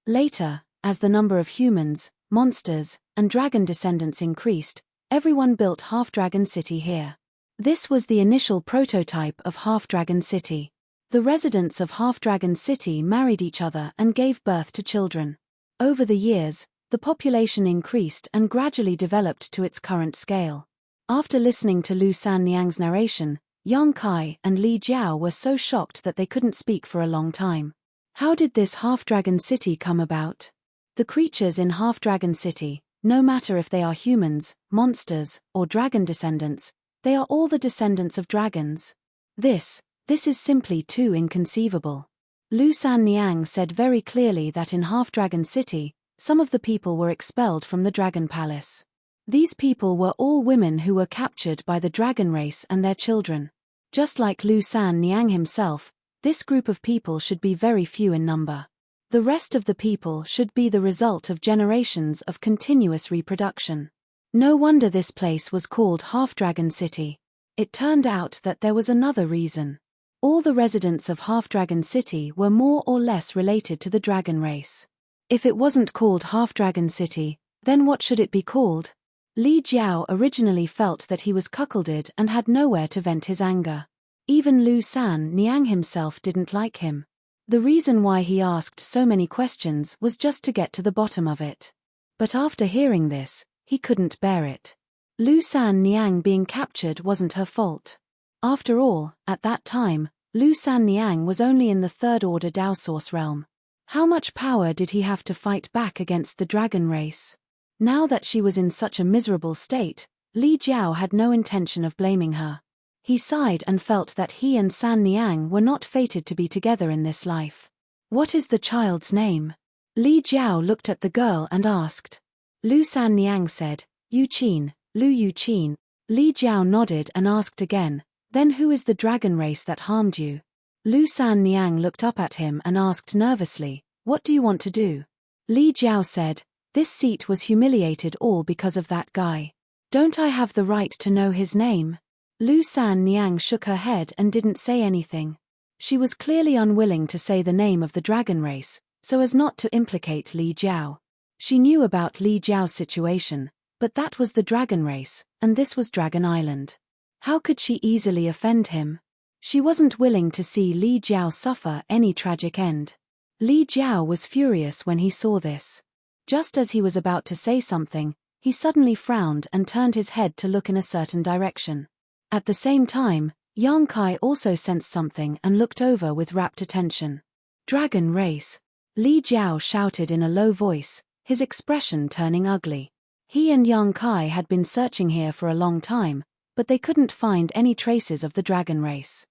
Later, as the number of humans, monsters, and dragon descendants increased, everyone built Half-Dragon City here. This was the initial prototype of Half-Dragon City. The residents of Half-Dragon City married each other and gave birth to children. Over the years, the population increased and gradually developed to its current scale. After listening to Lu San Niang's narration, Yang Kai and Li Jiao were so shocked that they couldn't speak for a long time. How did this Half-Dragon City come about? The creatures in Half-Dragon City, no matter if they are humans, monsters, or dragon descendants, they are all the descendants of dragons. This is simply too inconceivable. Lu San Niang said very clearly that in Half-Dragon City, some of the people were expelled from the Dragon Palace. These people were all women who were captured by the dragon race and their children. Just like Lu San Niang himself, this group of people should be very few in number. The rest of the people should be the result of generations of continuous reproduction. No wonder this place was called Half-Dragon City. It turned out that there was another reason. All the residents of Half-Dragon City were more or less related to the dragon race. If it wasn't called Half-Dragon City, then what should it be called? Li Jiao originally felt that he was cuckolded and had nowhere to vent his anger. Even Lu San Niang himself didn't like him. The reason why he asked so many questions was just to get to the bottom of it. But after hearing this, he couldn't bear it. Lu San Niang being captured wasn't her fault. After all, at that time, Lu Sanniang was only in the third-order Dao Source realm. How much power did he have to fight back against the dragon race? Now that she was in such a miserable state, Li Jiao had no intention of blaming her. He sighed and felt that he and San Niang were not fated to be together in this life. What is the child's name? Li Jiao looked at the girl and asked. Lu San Niang said, Yu Qin, Lu Yu Qin. Li Jiao nodded and asked again, then who is the dragon race that harmed you? Lu San Niang looked up at him and asked nervously, what do you want to do? Li Jiao said, this seat was humiliated all because of that guy. Don't I have the right to know his name? Lu San Niang shook her head and didn't say anything. She was clearly unwilling to say the name of the dragon race, so as not to implicate Li Jiao. She knew about Li Jiao's situation, but that was the dragon race, and this was Dragon Island. How could she easily offend him? She wasn't willing to see Li Jiao suffer any tragic end. Li Jiao was furious when he saw this. Just as he was about to say something, he suddenly frowned and turned his head to look in a certain direction. At the same time, Yang Kai also sensed something and looked over with rapt attention. Dragon race! Li Jiao shouted in a low voice, his expression turning ugly. He and Yang Kai had been searching here for a long time, but they couldn't find any traces of the dragon race.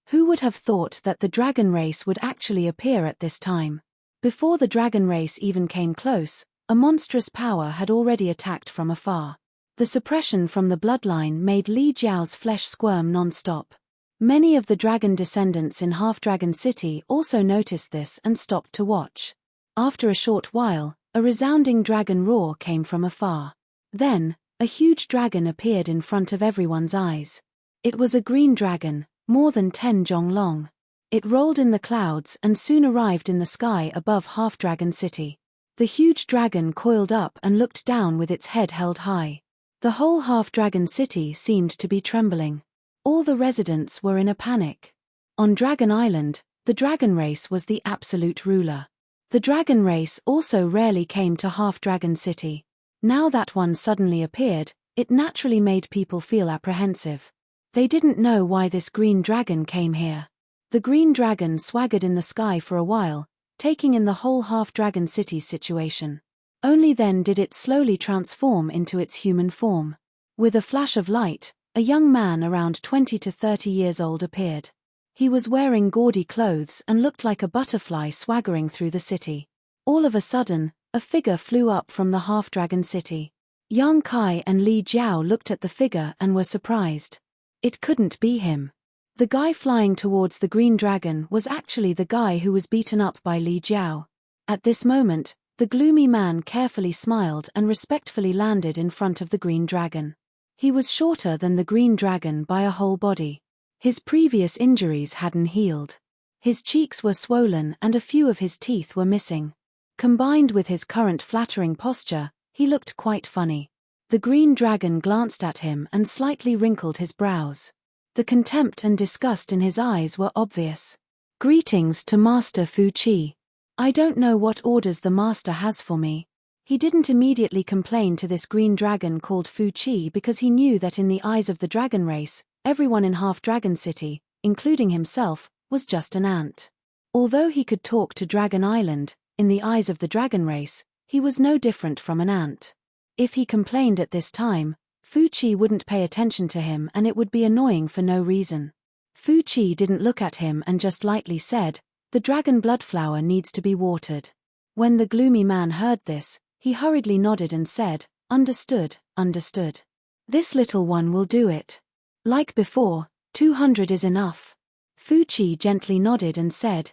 Who would have thought that the dragon race would actually appear at this time? Before the dragon race even came close, a monstrous power had already attacked from afar. The suppression from the bloodline made Li Jiao's flesh squirm non-stop. Many of the dragon descendants in Half-Dragon City also noticed this and stopped to watch. After a short while, a resounding dragon roar came from afar. Then, a huge dragon appeared in front of everyone's eyes. It was a green dragon, more than 10 zhong long. It rolled in the clouds and soon arrived in the sky above Half-Dragon City. The huge dragon coiled up and looked down with its head held high. The whole Half-Dragon City seemed to be trembling. All the residents were in a panic. On Dragon Island, the dragon race was the absolute ruler. The dragon race also rarely came to Half-Dragon City. Now that one suddenly appeared, it naturally made people feel apprehensive. They didn't know why this green dragon came here. The green dragon swaggered in the sky for a while, taking in the whole Half-Dragon City's situation. Only then did it slowly transform into its human form. With a flash of light, a young man around 20 to 30 years old appeared. He was wearing gaudy clothes and looked like a butterfly swaggering through the city. All of a sudden, a figure flew up from the Half-Dragon City. Yang Kai and Li Jiao looked at the figure and were surprised. It couldn't be him. The guy flying towards the green dragon was actually the guy who was beaten up by Li Jiao. At this moment, the gloomy man carefully smiled and respectfully landed in front of the green dragon. He was shorter than the green dragon by a whole body. His previous injuries hadn't healed. His cheeks were swollen and a few of his teeth were missing. Combined with his current flattering posture, he looked quite funny. The green dragon glanced at him and slightly wrinkled his brows. The contempt and disgust in his eyes were obvious. Greetings to Master Fu Qi. I don't know what orders the master has for me. He didn't immediately complain to this green dragon called Fu Qi because he knew that in the eyes of the dragon race, everyone in Half-Dragon City, including himself, was just an ant. Although he could talk to Dragon Island, in the eyes of the dragon race, he was no different from an ant. If he complained at this time, Fu Qi wouldn't pay attention to him and it would be annoying for no reason. Fu Qi didn't look at him and just lightly said, "The dragon blood flower needs to be watered." When the gloomy man heard this, he hurriedly nodded and said, "Understood, understood. This little one will do it." Like before, 200 is enough. Fu Qi gently nodded and said,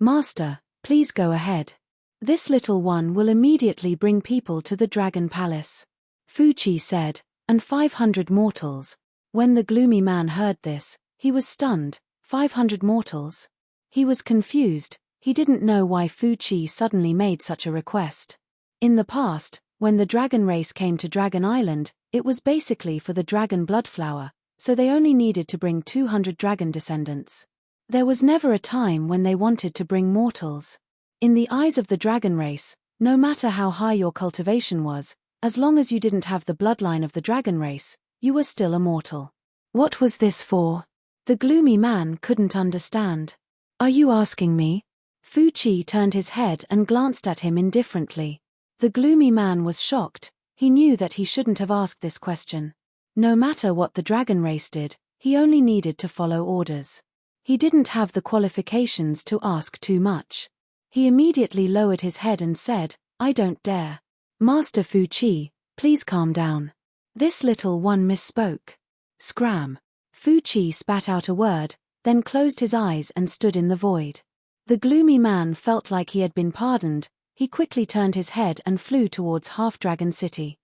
Master, please go ahead. This little one will immediately bring people to the Dragon Palace." Fu Qi said, "And 500 mortals." When the gloomy man heard this, he was stunned. 500 mortals? He was confused. He didn't know why Fu Qi suddenly made such a request. In the past, when the dragon race came to Dragon Island, it was basically for the dragon blood flower, so they only needed to bring 200 dragon descendants. There was never a time when they wanted to bring mortals. In the eyes of the dragon race, no matter how high your cultivation was, as long as you didn't have the bloodline of the dragon race, you were still a mortal. What was this for? The gloomy man couldn't understand. Are you asking me? Fu Qi turned his head and glanced at him indifferently. The gloomy man was shocked. He knew that he shouldn't have asked this question. No matter what the dragon race did, he only needed to follow orders. He didn't have the qualifications to ask too much. He immediately lowered his head and said, I don't dare. Master Fu Qi, please calm down. This little one misspoke. Scram. Fu Qi spat out a word, then closed his eyes and stood in the void. The gloomy man felt like he had been pardoned. He quickly turned his head and flew towards Half-Dragon City.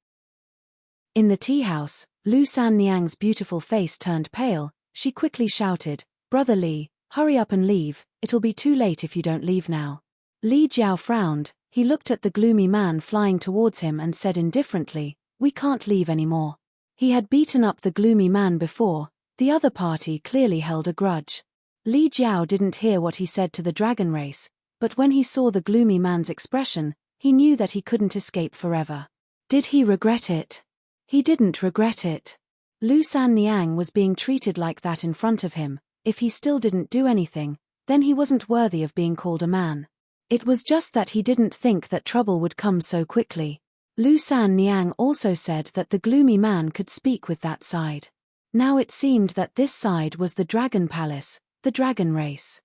In the tea house, Lu Sanniang's beautiful face turned pale. She quickly shouted, Brother Li, hurry up and leave, it'll be too late if you don't leave now. Li Jiao frowned. He looked at the gloomy man flying towards him and said indifferently, we can't leave anymore. He had beaten up the gloomy man before. The other party clearly held a grudge. Li Jiao didn't hear what he said to the dragon race, but when he saw the gloomy man's expression, he knew that he couldn't escape forever. Did he regret it? He didn't regret it. Lu Sanniang was being treated like that in front of him. If he still didn't do anything, then he wasn't worthy of being called a man. It was just that he didn't think that trouble would come so quickly. Lu Sanniang also said that the gloomy man could speak with that side. Now it seemed that this side was the Dragon Palace, the dragon race.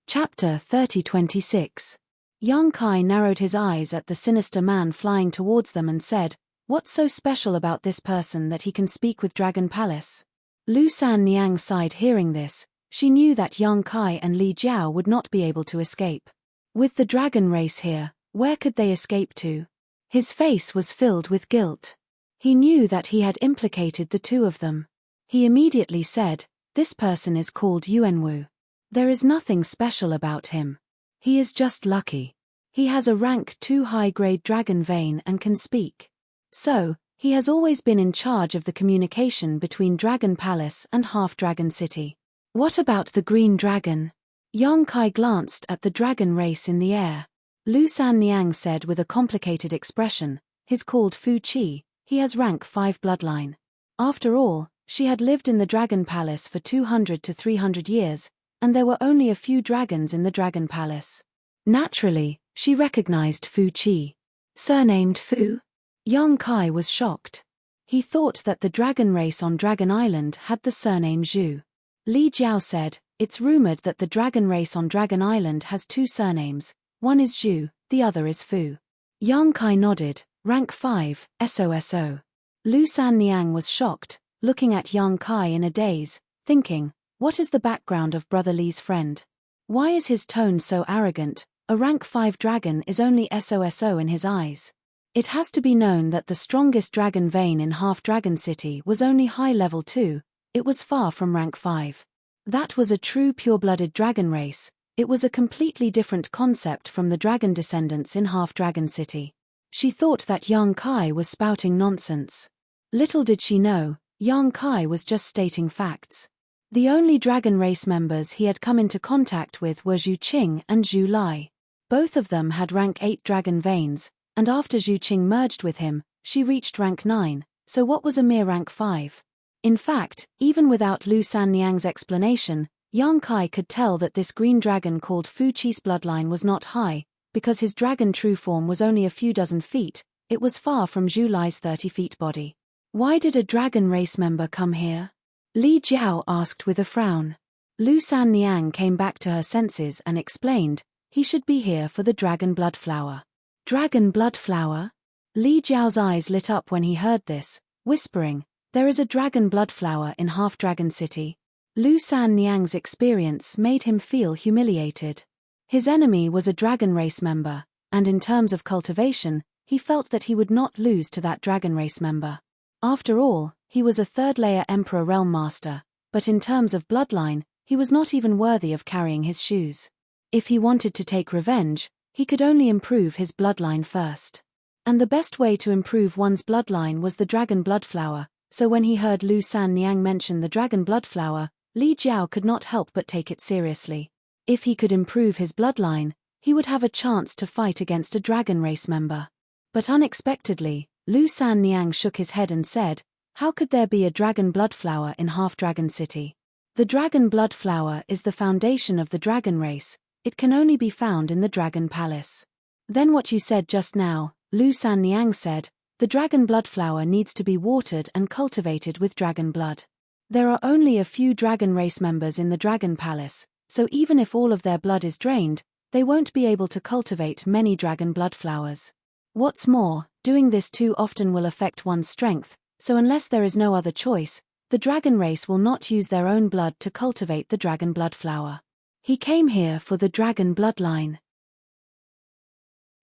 Chapter 30-26. Yang Kai narrowed his eyes at the sinister man flying towards them and said, What's so special about this person that he can speak with Dragon Palace? Lu Sanniang sighed hearing this. She knew that Yang Kai and Li Jiao would not be able to escape. With the dragon race here, where could they escape to? His face was filled with guilt. He knew that he had implicated the two of them. He immediately said, This person is called Yuanwu. There is nothing special about him. He is just lucky. He has a rank 2 high-grade dragon vein and can speak. So, he has always been in charge of the communication between Dragon Palace and Half-Dragon City. What about the green dragon? Yang Kai glanced at the dragon race in the air. Lu Sanniang said with a complicated expression, He's called Fu Qi, he has rank 5 bloodline. After all, she had lived in the Dragon Palace for 200 to 300 years, and there were only a few dragons in the Dragon Palace. Naturally, she recognized Fu Qi. Surnamed Fu? Yang Kai was shocked. He thought that the dragon race on Dragon Island had the surname Zhu. Li Jiao said, It's rumored that the dragon race on Dragon Island has 2 surnames, one is Zhu, the other is Fu. Yang Kai nodded, rank 5, SOSO. Lu Sanniang was shocked, looking at Yang Kai in a daze, thinking, what is the background of Brother Li's friend? Why is his tone so arrogant? A rank 5 dragon is only SOSO in his eyes. It has to be known that the strongest dragon vein in Half-Dragon City was only high level 2, it was far from rank 5. That was a true pure-blooded dragon race. It was a completely different concept from the dragon descendants in Half-Dragon City. She thought that Yang Kai was spouting nonsense. Little did she know, Yang Kai was just stating facts. The only dragon race members he had come into contact with were Zhu Qing and Zhu Lai. Both of them had rank 8 dragon veins, and after Zhu Qing merged with him, she reached rank 9, so what was a mere rank 5? In fact, even without Lu Sanniang's explanation, Yang Kai could tell that this green dragon called Fu Qi's bloodline was not high, because his dragon true form was only a few dozen feet, it was far from Zhu Lai's 30 feet body. Why did a dragon race member come here? Li Jiao asked with a frown. Lu Sanniang came back to her senses and explained, he should be here for the dragon blood flower. Dragon blood flower? Li Jiao's eyes lit up when he heard this, whispering, there is a dragon blood flower in Half-Dragon City. Lu Sanniang's experience made him feel humiliated. His enemy was a dragon race member, and in terms of cultivation, he felt that he would not lose to that dragon race member. After all, he was a 3rd-layer Emperor Realm Master, but in terms of bloodline, he was not even worthy of carrying his shoes. If he wanted to take revenge, he could only improve his bloodline first. And the best way to improve one's bloodline was the dragon blood flower, so when he heard Lu Sanniang mention the dragon blood flower, Li Jiao could not help but take it seriously. If he could improve his bloodline, he would have a chance to fight against a dragon race member. But unexpectedly, Lu San Niang shook his head and said, "How could there be a dragon blood flower in Half-Dragon City? The dragon blood flower is the foundation of the dragon race. It can only be found in the Dragon Palace." "Then what you said just now," Lu San Niang said, "the dragon blood flower needs to be watered and cultivated with dragon blood. There are only a few dragon race members in the Dragon Palace, so even if all of their blood is drained, they won't be able to cultivate many dragon blood flowers. What's more, doing this too often will affect one's strength, so unless there is no other choice, the dragon race will not use their own blood to cultivate the dragon blood flower. He came here for the dragon bloodline.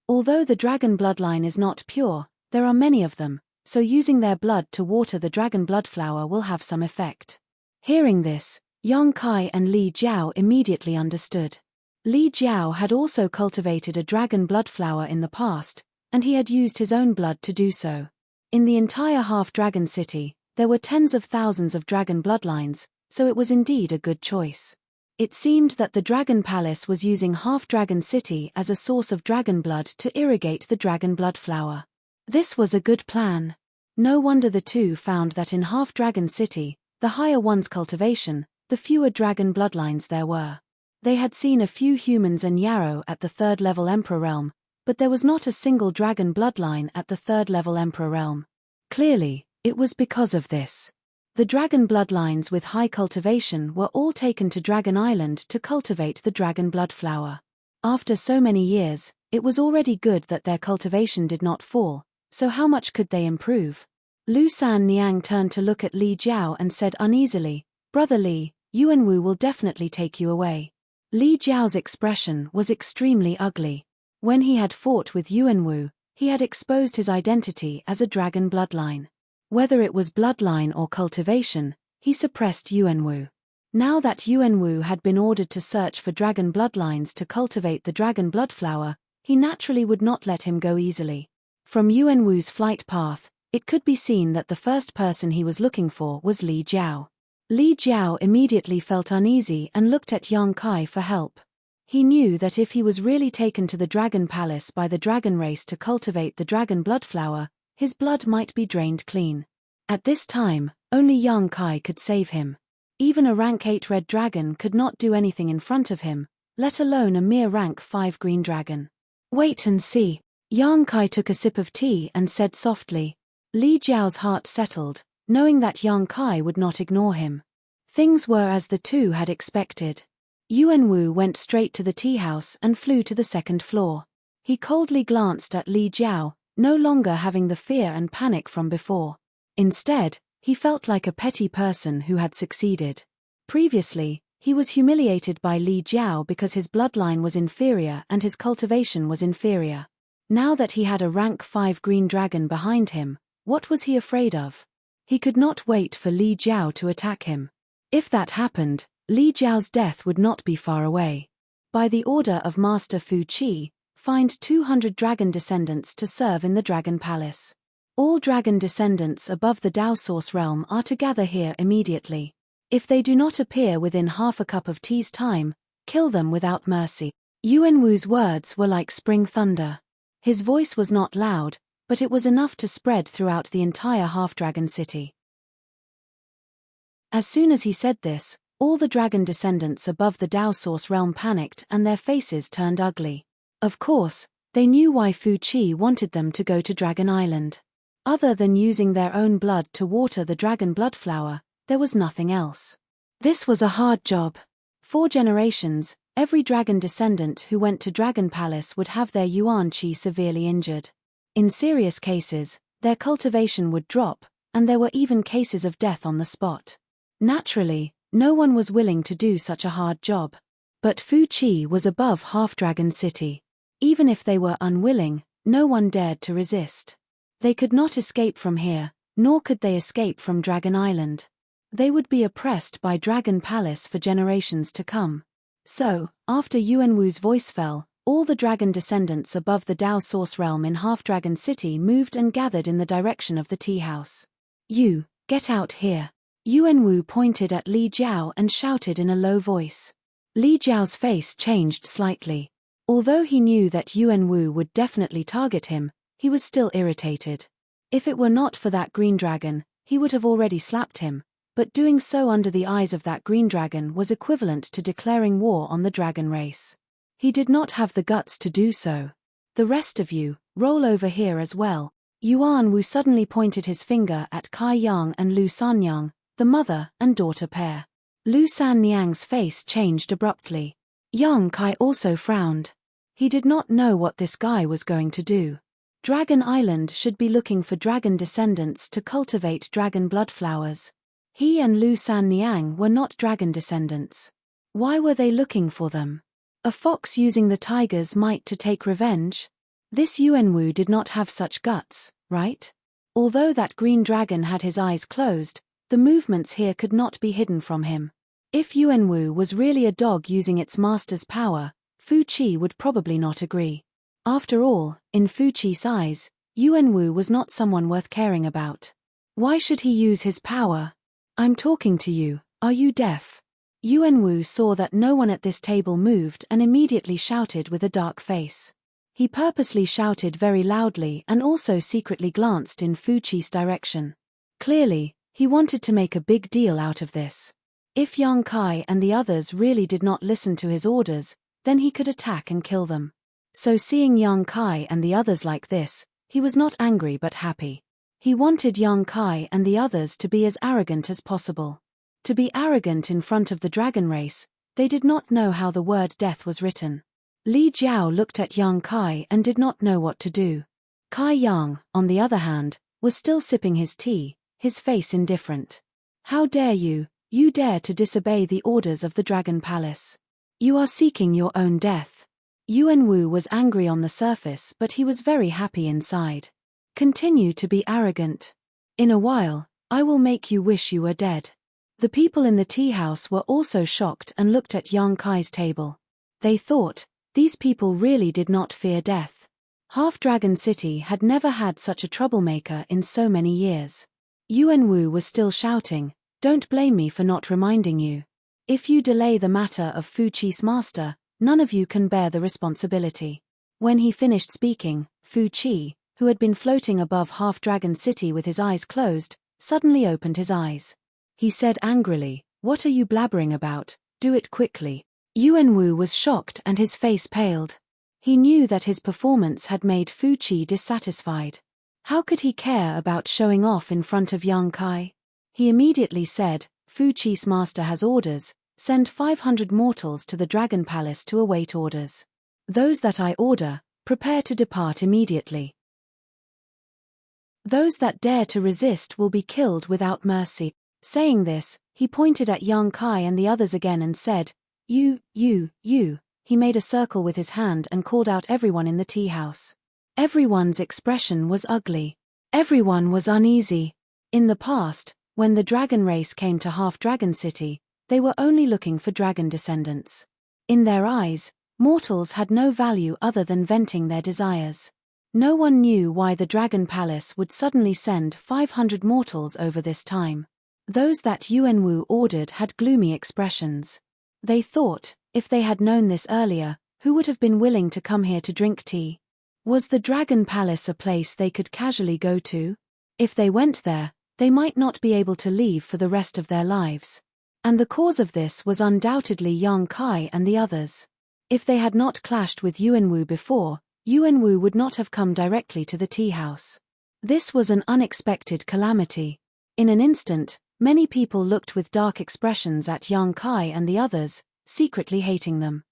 Although the dragon bloodline is not pure, there are many of them, so using their blood to water the dragon blood flower will have some effect." Hearing this, Yang Kai and Li Jiao immediately understood. Li Jiao had also cultivated a dragon blood flower in the past, and he had used his own blood to do so. In the entire Half-Dragon City, there were tens of thousands of dragon bloodlines, so it was indeed a good choice. It seemed that the Dragon Palace was using Half-Dragon City as a source of dragon blood to irrigate the dragon blood flower. This was a good plan. No wonder the two found that in Half-Dragon City, the higher one's cultivation, the fewer dragon bloodlines there were. They had seen a few humans and Yarrow at the third-level Emperor Realm, but there was not a single dragon bloodline at the third-level Emperor Realm. Clearly, it was because of this. The dragon bloodlines with high cultivation were all taken to Dragon Island to cultivate the dragon blood flower. After so many years, it was already good that their cultivation did not fall, so how much could they improve? Lu San Niang turned to look at Li Jiao and said uneasily, "Brother Li, Yuanwu will definitely take you away." Li Jiao's expression was extremely ugly. When he had fought with Yuanwu, he had exposed his identity as a dragon bloodline. Whether it was bloodline or cultivation, he suppressed Yuanwu. Now that Yuanwu had been ordered to search for dragon bloodlines to cultivate the dragon blood flower, he naturally would not let him go easily. From Yuanwu's flight path, it could be seen that the first person he was looking for was Li Jiao. Li Jiao immediately felt uneasy and looked at Yang Kai for help. He knew that if he was really taken to the Dragon Palace by the dragon race to cultivate the dragon blood flower, his blood might be drained clean. At this time, only Yang Kai could save him. Even a rank 8 red dragon could not do anything in front of him, let alone a mere rank 5 green dragon. "Wait and see." Yang Kai took a sip of tea and said softly. Li Jiao's heart settled, knowing that Yang Kai would not ignore him. Things were as the two had expected. Yuanwu went straight to the tea house and flew to the second floor. He coldly glanced at Li Jiao, no longer having the fear and panic from before. Instead, he felt like a petty person who had succeeded. Previously, he was humiliated by Li Jiao because his bloodline was inferior and his cultivation was inferior. Now that he had a rank 5 green dragon behind him, what was he afraid of? He could not wait for Li Jiao to attack him. If that happened, Li Jiao's death would not be far away. By the order of Master Fu Qi, find 200 dragon descendants to serve in the Dragon Palace. All dragon descendants above the Dao Source realm are to gather here immediately. If they do not appear within half a cup of tea's time, kill them without mercy. Yuanwu's words were like spring thunder. His voice was not loud, but it was enough to spread throughout the entire Half-Dragon City. As soon as he said this, all the dragon descendants above the Dao Source realm panicked and their faces turned ugly. Of course, they knew why Fu Qi wanted them to go to Dragon Island. Other than using their own blood to water the dragon blood flower, there was nothing else. This was a hard job. 4 generations, every dragon descendant who went to Dragon Palace would have their yuan qi severely injured. In serious cases, their cultivation would drop, and there were even cases of death on the spot. Naturally, no one was willing to do such a hard job. But Fu Qi was above Half-Dragon City. Even if they were unwilling, no one dared to resist. They could not escape from here, nor could they escape from Dragon Island. They would be oppressed by Dragon Palace for generations to come. So, after Yuanwu's voice fell, all the dragon descendants above the Dao Source realm in Half-Dragon City moved and gathered in the direction of the tea house. "You, get out here." Yuanwu pointed at Li Jiao and shouted in a low voice. Li Jiao's face changed slightly. Although he knew that Yuanwu would definitely target him, he was still irritated. If it were not for that green dragon, he would have already slapped him, but doing so under the eyes of that green dragon was equivalent to declaring war on the dragon race. He did not have the guts to do so. The rest of you, roll over here as well. Yuan Wu suddenly pointed his finger at Kai Yang and Lu Sanyang, the mother and daughter pair. Lu Sanyang's face changed abruptly. Yang Kai also frowned. He did not know what this guy was going to do. Dragon Island should be looking for dragon descendants to cultivate dragon blood flowers. He and Lu Sanyang were not dragon descendants. Why were they looking for them? A fox using the tiger's might to take revenge? This Yuan Wu did not have such guts, right? Although that green dragon had his eyes closed, the movements here could not be hidden from him. If Yuan Wu was really a dog using its master's power, Fu Qi would probably not agree. After all, in Fu Qi's eyes, Yuan Wu was not someone worth caring about. Why should he use his power? I'm talking to you, are you deaf? Yuan Wu saw that no one at this table moved and immediately shouted with a dark face. He purposely shouted very loudly and also secretly glanced in Fu Qi's direction. Clearly, he wanted to make a big deal out of this. If Yang Kai and the others really did not listen to his orders, then he could attack and kill them. So seeing Yang Kai and the others like this, he was not angry but happy. He wanted Yang Kai and the others to be as arrogant as possible. To be arrogant in front of the dragon race, they did not know how the word death was written. Li Jiao looked at Yang Kai and did not know what to do. Kai Yang, on the other hand, was still sipping his tea, his face indifferent. How dare you dare to disobey the orders of the Dragon Palace. You are seeking your own death. Yuan Wu was angry on the surface but he was very happy inside. Continue to be arrogant. In a while, I will make you wish you were dead. The people in the tea house were also shocked and looked at Yang Kai's table. They thought, these people really did not fear death. Half-Dragon City had never had such a troublemaker in so many years. Yuan Wu was still shouting, don't blame me for not reminding you. If you delay the matter of Fu Qi's master, none of you can bear the responsibility. When he finished speaking, Fu Qi, who had been floating above Half-Dragon City with his eyes closed, suddenly opened his eyes. He said angrily, what are you blabbering about? Do it quickly. Yuan Wu was shocked and his face paled. He knew that his performance had made Fu Qi dissatisfied. How could he care about showing off in front of Yang Kai? He immediately said, Fu Qi's master has orders, send 500 mortals to the Dragon Palace to await orders. Those that I order, prepare to depart immediately. Those that dare to resist will be killed without mercy. Saying this, he pointed at Yang Kai and the others again and said, you. He made a circle with his hand and called out everyone in the tea house. Everyone's expression was ugly. Everyone was uneasy. In the past, when the dragon race came to Half-Dragon City, they were only looking for dragon descendants. In their eyes, mortals had no value other than venting their desires. No one knew why the Dragon Palace would suddenly send 500 mortals over this time. Those that Yuan Wu ordered had gloomy expressions. They thought, if they had known this earlier, who would have been willing to come here to drink tea? Was the Dragon Palace a place they could casually go to? If they went there, they might not be able to leave for the rest of their lives. And the cause of this was undoubtedly Yang Kai and the others. If they had not clashed with Yuan Wu before, Yuan Wu would not have come directly to the tea house. This was an unexpected calamity. In an instant, many people looked with dark expressions at Yang Kai and the others, secretly hating them.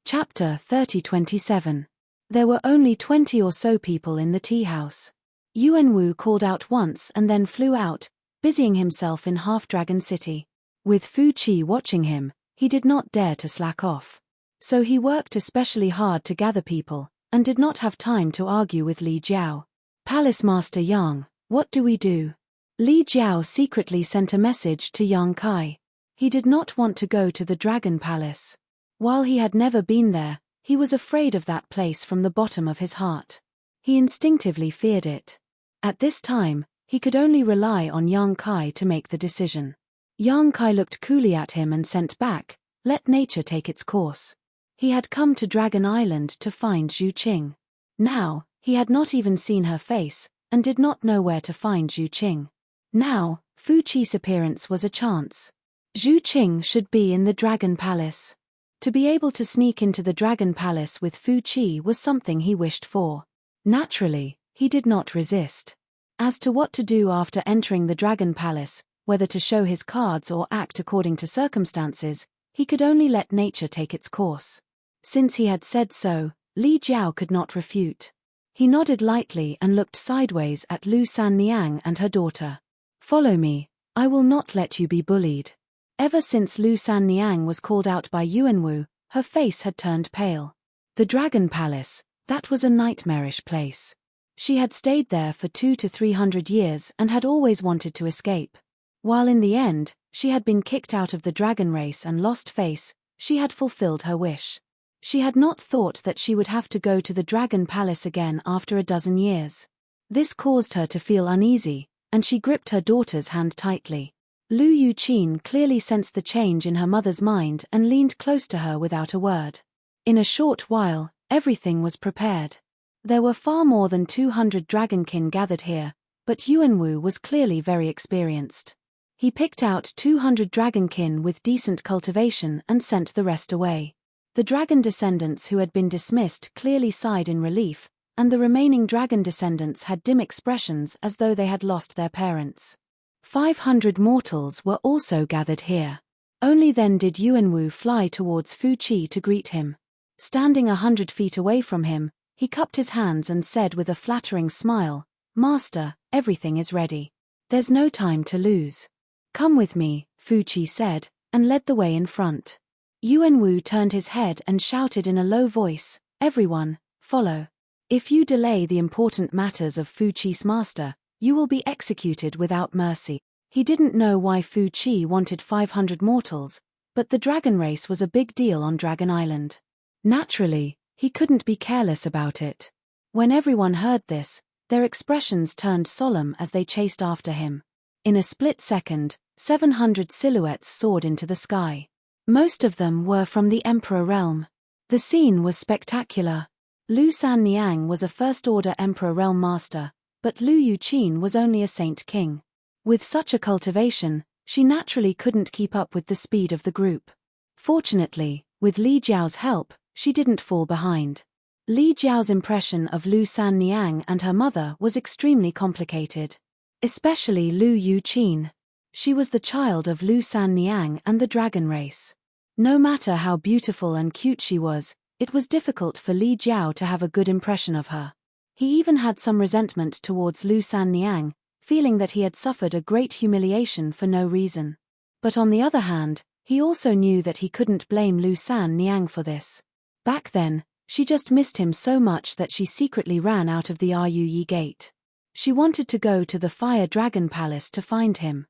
Chapter 30:27. There were only 20 or so people in the tea house. Yuan Wu called out once and then flew out, busying himself in Half-Dragon City. With Fu Qi watching him, he did not dare to slack off. So he worked especially hard to gather people, and did not have time to argue with Li Jiao. Palace Master Yang, what do we do? Li Jiao secretly sent a message to Yang Kai. He did not want to go to the Dragon Palace. While he had never been there, he was afraid of that place from the bottom of his heart. He instinctively feared it. At this time, he could only rely on Yang Kai to make the decision. Yang Kai looked coolly at him and sent back, let nature take its course. He had come to Dragon Island to find Zhu Qing. Now, he had not even seen her face, and did not know where to find Zhu Qing. Now, Fu Qi's appearance was a chance. Zhu Qing should be in the Dragon Palace. To be able to sneak into the Dragon Palace with Fu Qi was something he wished for. Naturally, he did not resist. As to what to do after entering the Dragon Palace, whether to show his cards or act according to circumstances, he could only let nature take its course. Since he had said so, Li Jiao could not refute. He nodded lightly and looked sideways at Lu Sanniang and her daughter. "Follow me, I will not let you be bullied." Ever since Lu Sanniang was called out by Yuanwu, her face had turned pale. The Dragon Palace, that was a nightmarish place. She had stayed there for 200 to 300 years and had always wanted to escape. While in the end, she had been kicked out of the dragon race and lost face, she had fulfilled her wish. She had not thought that she would have to go to the Dragon Palace again after a dozen years. This caused her to feel uneasy, and she gripped her daughter's hand tightly. Lu Yuqin clearly sensed the change in her mother's mind and leaned close to her without a word. In a short while, everything was prepared. There were far more than 200 dragonkin gathered here, but Yuanwu was clearly very experienced. He picked out 200 dragonkin with decent cultivation and sent the rest away. The dragon descendants who had been dismissed clearly sighed in relief, and the remaining dragon descendants had dim expressions as though they had lost their parents. 500 mortals were also gathered here. Only then did Yuanwu fly towards Fu Qi to greet him. Standing 100 feet away from him, he cupped his hands and said with a flattering smile, "Master, everything is ready. There's no time to lose." "Come with me," Fu Qi said, and led the way in front. Yuanwu turned his head and shouted in a low voice, "Everyone, follow. If you delay the important matters of Fu Qi's master, you will be executed without mercy." He didn't know why Fu Qi wanted 500 mortals, but the dragon race was a big deal on Dragon Island. Naturally, he couldn't be careless about it. When everyone heard this, their expressions turned solemn as they chased after him. In a split second, 700 silhouettes soared into the sky. Most of them were from the Emperor realm. The scene was spectacular. Lu Sanniang was a First-Order Emperor realm master, but Lu Yuqin was only a Saint King. With such a cultivation, she naturally couldn't keep up with the speed of the group. Fortunately, with Li Jiao's help, she didn't fall behind. Li Jiao's impression of Lu Sanniang and her mother was extremely complicated. Especially Lu Yuqin. She was the child of Lu Sanniang and the dragon race. No matter how beautiful and cute she was, it was difficult for Li Jiao to have a good impression of her. He even had some resentment towards Lu Sanniang, feeling that he had suffered a great humiliation for no reason. But on the other hand, he also knew that he couldn't blame Lu Sanniang for this. Back then, she just missed him so much that she secretly ran out of the Ruyi gate. She wanted to go to the Fire Dragon Palace to find him.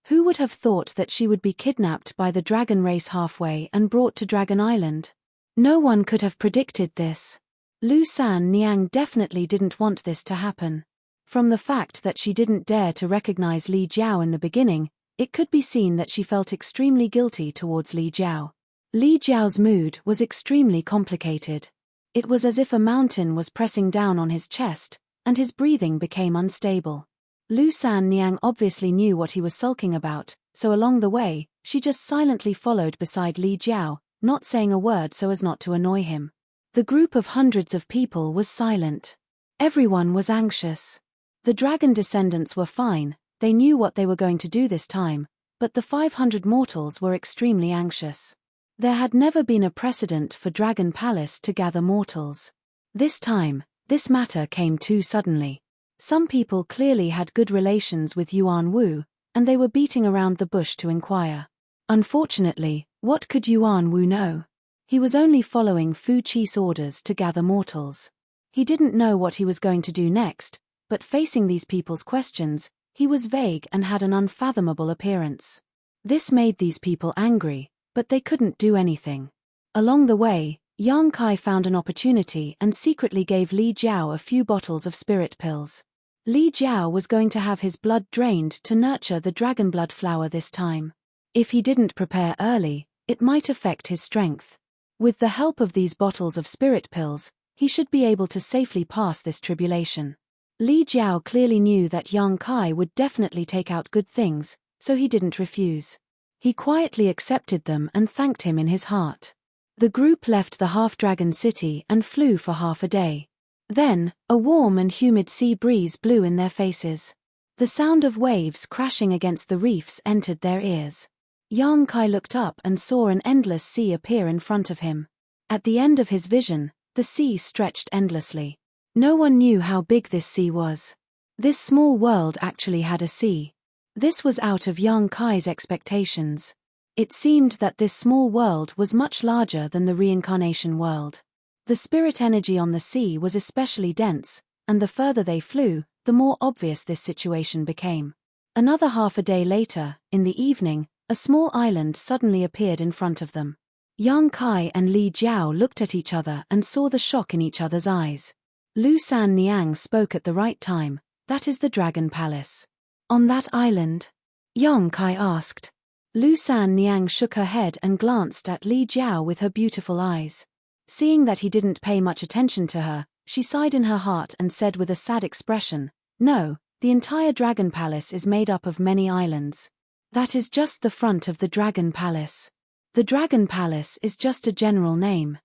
Who would have thought that she would be kidnapped by the dragon race halfway and brought to Dragon Island? No one could have predicted this. Lu Sanniang definitely didn't want this to happen. From the fact that she didn't dare to recognize Li Jiao in the beginning, it could be seen that she felt extremely guilty towards Li Jiao. Li Jiao's mood was extremely complicated. It was as if a mountain was pressing down on his chest, and his breathing became unstable. Lu Sanniang obviously knew what he was sulking about, so along the way, she just silently followed beside Li Jiao, not saying a word so as not to annoy him. The group of hundreds of people was silent. Everyone was anxious. The dragon descendants were fine, they knew what they were going to do this time, but the 500 mortals were extremely anxious. There had never been a precedent for Dragon Palace to gather mortals. This time, this matter came too suddenly. Some people clearly had good relations with Yuan Wu, and they were beating around the bush to inquire. Unfortunately, what could Yuan Wu know? He was only following Fu Qi's orders to gather mortals. He didn't know what he was going to do next, but facing these people's questions, he was vague and had an unfathomable appearance. This made these people angry, but they couldn't do anything. Along the way, Yang Kai found an opportunity and secretly gave Li Jiao a few bottles of spirit pills. Li Jiao was going to have his blood drained to nurture the dragon blood flower this time. If he didn't prepare early, it might affect his strength. With the help of these bottles of spirit pills, He should be able to safely pass this tribulation. Li Jiao clearly knew that Yang Kai would definitely take out good things, so he didn't refuse. He quietly accepted them and thanked him in his heart. The group left the half-dragon city and flew for half a day. Then, a warm and humid sea breeze blew in their faces. The sound of waves crashing against the reefs entered their ears. Yang Kai looked up and saw an endless sea appear in front of him. At the end of his vision, the sea stretched endlessly. No one knew how big this sea was. This small world actually had a sea. This was out of Yang Kai's expectations. It seemed that this small world was much larger than the reincarnation world. The spirit energy on the sea was especially dense, and the further they flew, the more obvious this situation became. Another half a day later, in the evening, a small island suddenly appeared in front of them. Yang Kai and Li Jiao looked at each other and saw the shock in each other's eyes. Lu San Niang spoke at the right time. That is the Dragon Palace. On that island? Yang Kai asked. Lu San Niang shook her head and glanced at Li Jiao with her beautiful eyes. Seeing that he didn't pay much attention to her, she sighed in her heart and said with a sad expression, "No, the entire Dragon Palace is made up of many islands. That is just the front of the Dragon Palace. The Dragon Palace is just a general name.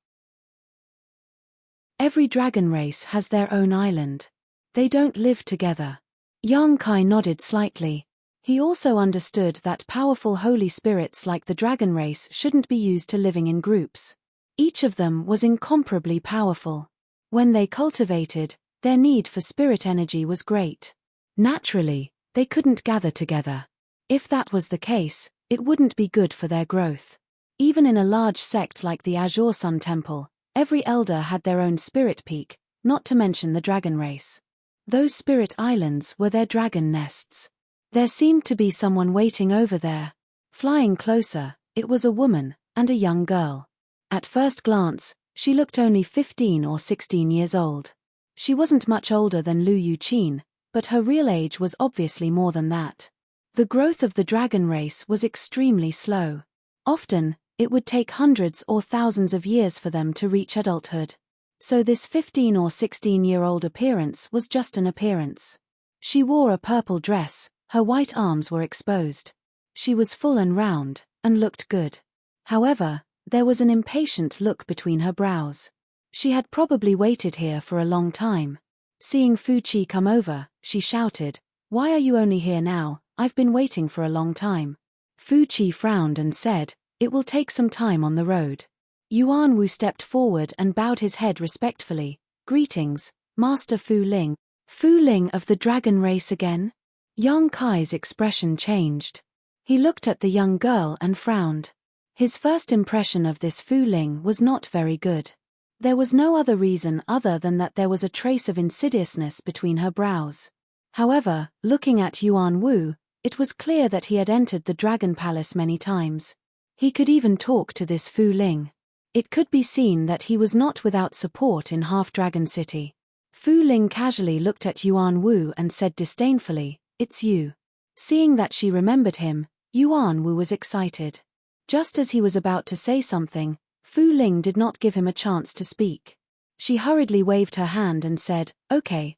Every dragon race has their own island. They don't live together." Yang Kai nodded slightly. He also understood that powerful holy spirits like the dragon race shouldn't be used to living in groups. Each of them was incomparably powerful. When they cultivated, their need for spirit energy was great. Naturally, they couldn't gather together. If that was the case, it wouldn't be good for their growth. Even in a large sect like the Azure Sun Temple, every elder had their own spirit peak, not to mention the dragon race. Those spirit islands were their dragon nests. There seemed to be someone waiting over there. Flying closer, it was a woman, and a young girl. At first glance, she looked only 15 or 16 years old. She wasn't much older than Lu Yuqin, but her real age was obviously more than that. The growth of the dragon race was extremely slow. Often, it would take hundreds or thousands of years for them to reach adulthood. So this 15 or 16-year-old appearance was just an appearance. She wore a purple dress, her white arms were exposed. She was full and round, and looked good. However, there was an impatient look between her brows. She had probably waited here for a long time. Seeing Fu Qi come over, she shouted, "Why are you only here now? I've been waiting for a long time." Fu Qi frowned and said, "It will take some time on the road." Yuan Wu stepped forward and bowed his head respectfully. "Greetings, Master Fu Ling." "Fu Ling of the dragon race again?" Yang Kai's expression changed. He looked at the young girl and frowned. His first impression of this Fu Ling was not very good. There was no other reason other than that there was a trace of insidiousness between her brows. However, looking at Yuan Wu, it was clear that he had entered the Dragon Palace many times. He could even talk to this Fu Ling. It could be seen that he was not without support in Half-Dragon City. Fu Ling casually looked at Yuan Wu and said disdainfully, "It's you." Seeing that she remembered him, Yuan Wu was excited. Just as he was about to say something, Fu Ling did not give him a chance to speak. She hurriedly waved her hand and said, Okay,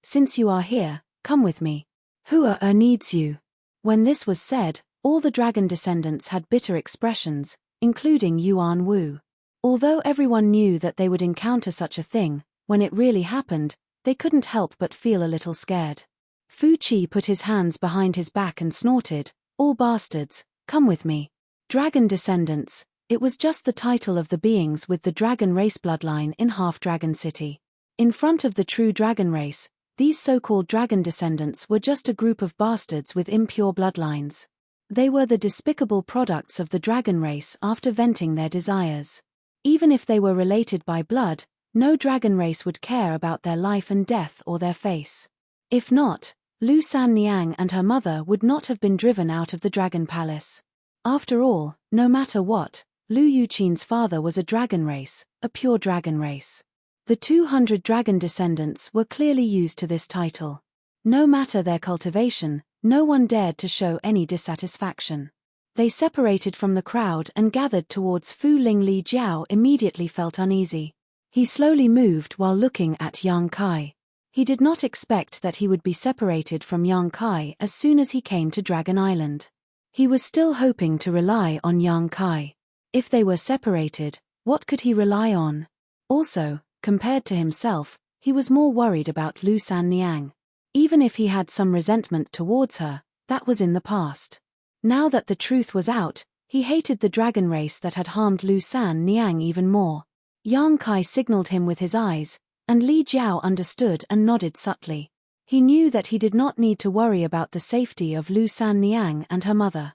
since you are here, come with me. Hua needs you." When this was said, all the dragon descendants had bitter expressions, including Yuan Wu. Although everyone knew that they would encounter such a thing, when it really happened, they couldn't help but feel a little scared. Fu Qi put his hands behind his back and snorted, "All bastards, come with me." Dragon descendants, it was just the title of the beings with the dragon race bloodline in Half-Dragon City. In front of the true dragon race, these so-called dragon descendants were just a group of bastards with impure bloodlines. They were the despicable products of the dragon race after venting their desires. Even if they were related by blood, no dragon race would care about their life and death or their face. If not, Lu San Niang and her mother would not have been driven out of the Dragon Palace. After all, no matter what, Lu Yuqin's father was a dragon race, a pure dragon race. The 200 dragon descendants were clearly used to this title. No matter their cultivation, no one dared to show any dissatisfaction. They separated from the crowd and gathered towards Fu Ling. Li Jiao immediately felt uneasy. He slowly moved while looking at Yang Kai. He did not expect that he would be separated from Yang Kai as soon as he came to Dragon Island. He was still hoping to rely on Yang Kai. If they were separated, what could he rely on? Also, compared to himself, he was more worried about Lu San Niang. Even if he had some resentment towards her, that was in the past. Now that the truth was out, he hated the dragon race that had harmed Lu San Niang even more. Yang Kai signaled him with his eyes, and Li Jiao understood and nodded subtly. He knew that he did not need to worry about the safety of Lu San Niang and her mother.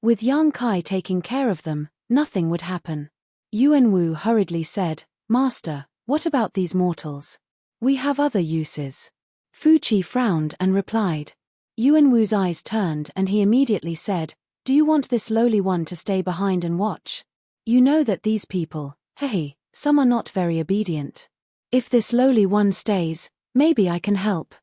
With Yang Kai taking care of them, nothing would happen. Yuan Wu hurriedly said, "Master, what about these mortals? We have other uses." Fu Qi frowned and replied. Yuan Wu's eyes turned and he immediately said, "Do you want this lowly one to stay behind and watch? You know that these people, hey, some are not very obedient. If this lowly one stays, maybe I can help."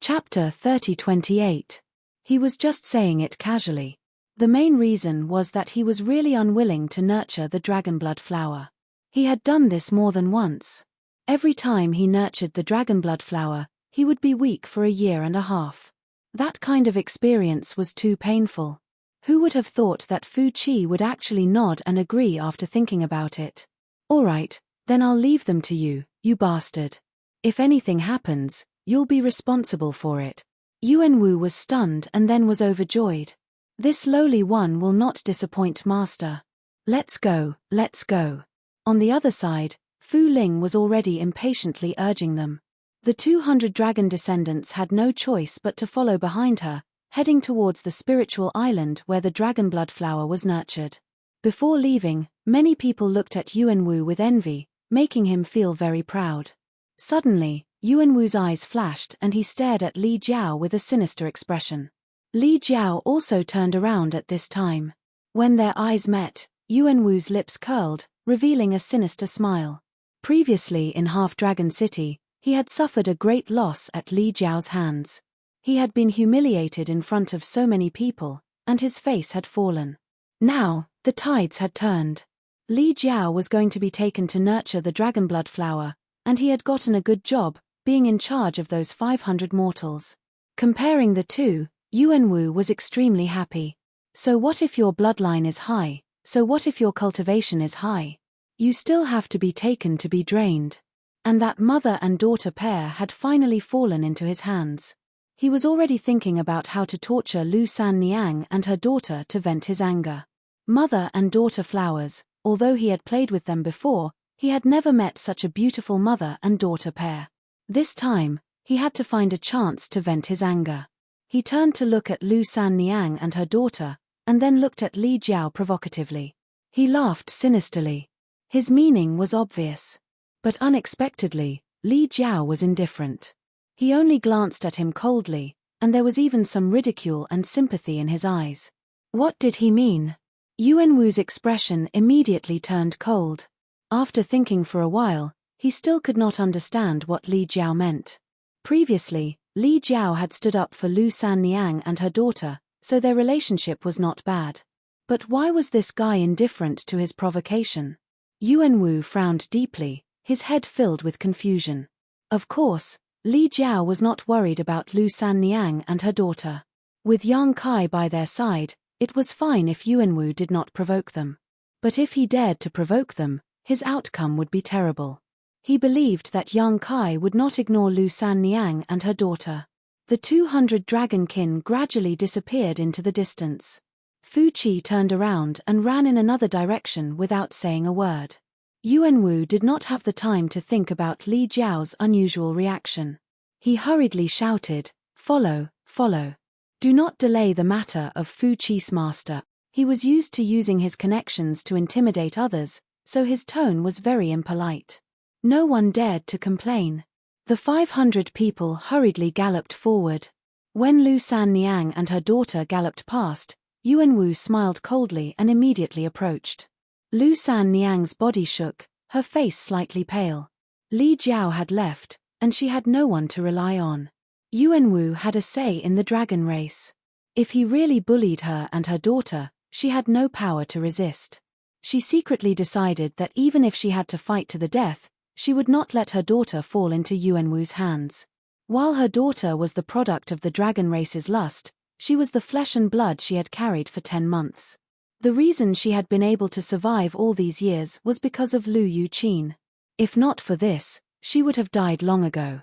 Chapter 30:28. He was just saying it casually. The main reason was that he was really unwilling to nurture the dragonblood flower. He had done this more than once. Every time he nurtured the dragonblood flower, he would be weak for a year and a half. That kind of experience was too painful. Who would have thought that Fu Qi would actually nod and agree after thinking about it? "All right, then I'll leave them to you, you bastard. If anything happens, you'll be responsible for it." Yuan Wu was stunned and then was overjoyed. This lowly one will not disappoint master. Let's go, let's go. On the other side, Fu Ling was already impatiently urging them. The 200 dragon descendants had no choice but to follow behind her, heading towards the spiritual island where the dragonblood flower was nurtured. Before leaving, many people looked at Yuan Wu with envy, making him feel very proud. Suddenly, Yuan Wu's eyes flashed and he stared at Li Jiao with a sinister expression. Li Jiao also turned around at this time. When their eyes met, Yuan Wu's lips curled, revealing a sinister smile. Previously in Half-Dragon City, he had suffered a great loss at Li Jiao's hands. He had been humiliated in front of so many people, and his face had fallen. Now, the tides had turned. Li Jiao was going to be taken to nurture the dragonblood flower, and he had gotten a good job, being in charge of those 500 mortals. Comparing the two, Yuan Wu was extremely happy. So what if your bloodline is high? So what if your cultivation is high? You still have to be taken to be drained. And that mother and daughter pair had finally fallen into his hands. He was already thinking about how to torture Lu San Niang and her daughter to vent his anger. Mother and daughter flowers, although he had played with them before, he had never met such a beautiful mother and daughter pair. This time, he had to find a chance to vent his anger. He turned to look at Lu San Niang and her daughter, and then looked at Li Jiao provocatively. He laughed sinisterly. His meaning was obvious. But unexpectedly, Li Jiao was indifferent. He only glanced at him coldly, and there was even some ridicule and sympathy in his eyes. What did he mean? Yuan Wu's expression immediately turned cold. After thinking for a while, he still could not understand what Li Jiao meant. Previously, Li Jiao had stood up for Lu San Niang and her daughter, so their relationship was not bad. But why was this guy indifferent to his provocation? Yuan Wu frowned deeply, his head filled with confusion. Of course, Li Jiao was not worried about Lu San Niang and her daughter. With Yang Kai by their side, it was fine if Yuan Wu did not provoke them. But if he dared to provoke them, his outcome would be terrible. He believed that Yang Kai would not ignore Lu San Niang and her daughter. The 200 dragonkin gradually disappeared into the distance. Fu Qi turned around and ran in another direction without saying a word. Yuan Wu did not have the time to think about Li Jiao's unusual reaction. He hurriedly shouted, "Follow, follow. Do not delay the matter of Fu Qi's master." He was used to using his connections to intimidate others, so his tone was very impolite. No one dared to complain. The 500 people hurriedly galloped forward. When Lu San Niang and her daughter galloped past, Yuan Wu smiled coldly and immediately approached. Lu San Niang's body shook, her face slightly pale. Li Jiao had left, and she had no one to rely on. Yuan Wu had a say in the dragon race. If he really bullied her and her daughter, She had no power to resist. She secretly decided that even if she had to fight to the death, she would not let her daughter fall into Yuanwu's hands. While her daughter was the product of the dragon race's lust, she was the flesh and blood she had carried for 10 months. The reason she had been able to survive all these years was because of Lu Yuqin. If not for this, she would have died long ago.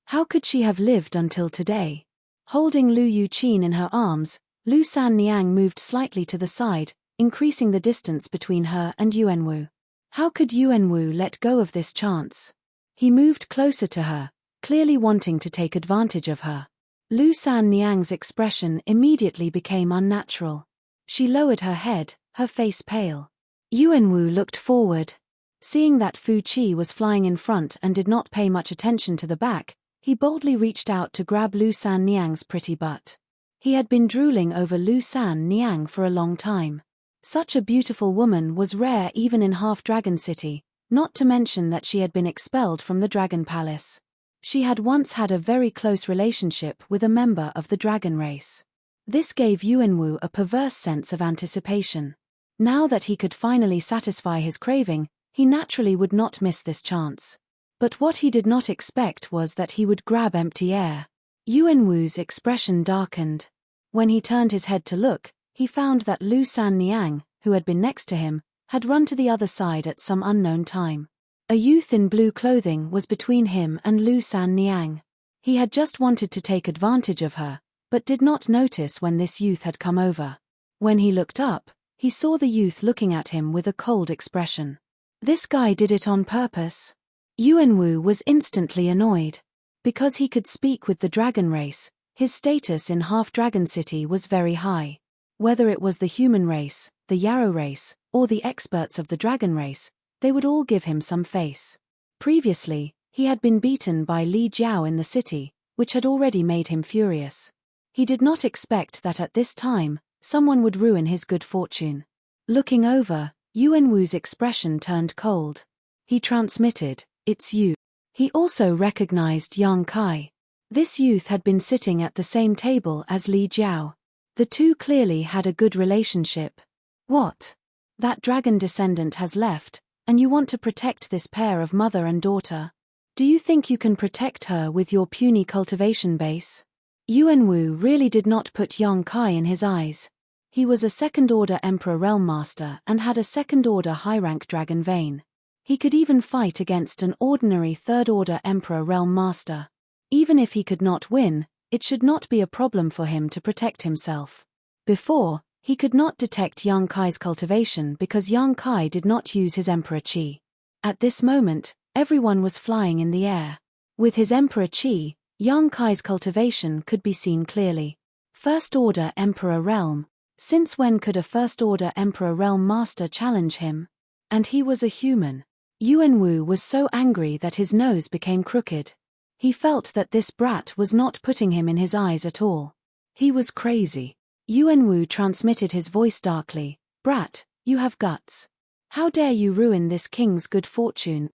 How could she have lived until today? Holding Lu Yuqin in her arms, Lu Sanniang moved slightly to the side, increasing the distance between her and Yuanwu. How could Yuanwu let go of this chance? He moved closer to her, clearly wanting to take advantage of her. Lu Sanniang's expression immediately became unnatural. She lowered her head, her face pale. Yuanwu looked forward. Seeing that Fu Qi was flying in front and did not pay much attention to the back, he boldly reached out to grab Lu Sanniang's pretty butt. He had been drooling over Lu Sanniang for a long time. Such a beautiful woman was rare even in Half-Dragon City, not to mention that she had been expelled from the Dragon Palace. She had once had a very close relationship with a member of the dragon race. This gave Yuanwu a perverse sense of anticipation. Now that he could finally satisfy his craving, he naturally would not miss this chance. But what he did not expect was that he would grab empty air. Yuanwu's expression darkened. When he turned his head to look, he found that Lu Sanniang, who had been next to him, had run to the other side at some unknown time. A youth in blue clothing was between him and Lu Sanniang. He had just wanted to take advantage of her, but did not notice when this youth had come over. When he looked up, he saw the youth looking at him with a cold expression. This guy did it on purpose. Yuanwu was instantly annoyed. Because he could speak with the dragon race, his status in Half-Dragon City was very high. Whether it was the human race, the Yarrow race, or the experts of the dragon race, they would all give him some face. Previously, he had been beaten by Li Jiao in the city, which had already made him furious. He did not expect that at this time, someone would ruin his good fortune. Looking over, Yuanwu's expression turned cold. He transmitted, "It's you." He also recognized Yang Kai. This youth had been sitting at the same table as Li Jiao. The two clearly had a good relationship. What? That dragon descendant has left, and you want to protect this pair of mother and daughter? Do you think you can protect her with your puny cultivation base? Yuanwu really did not put Yang Kai in his eyes. He was a second-order Emperor Realm Master and had a second-order high-rank dragon vein. He could even fight against an ordinary third-order Emperor Realm Master. Even if he could not win, it should not be a problem for him to protect himself. Before, he could not detect Yang Kai's cultivation because Yang Kai did not use his Emperor Qi. At this moment, everyone was flying in the air. With his Emperor Qi, Yang Kai's cultivation could be seen clearly. First-order Emperor Realm. Since when could a first-order Emperor Realm Master challenge him? And he was a human. Yuanwu was so angry that his nose became crooked. He felt that this brat was not putting him in his eyes at all. He was crazy. Yuanwu transmitted his voice darkly. "Brat, you have guts. How dare you ruin this king's good fortune?"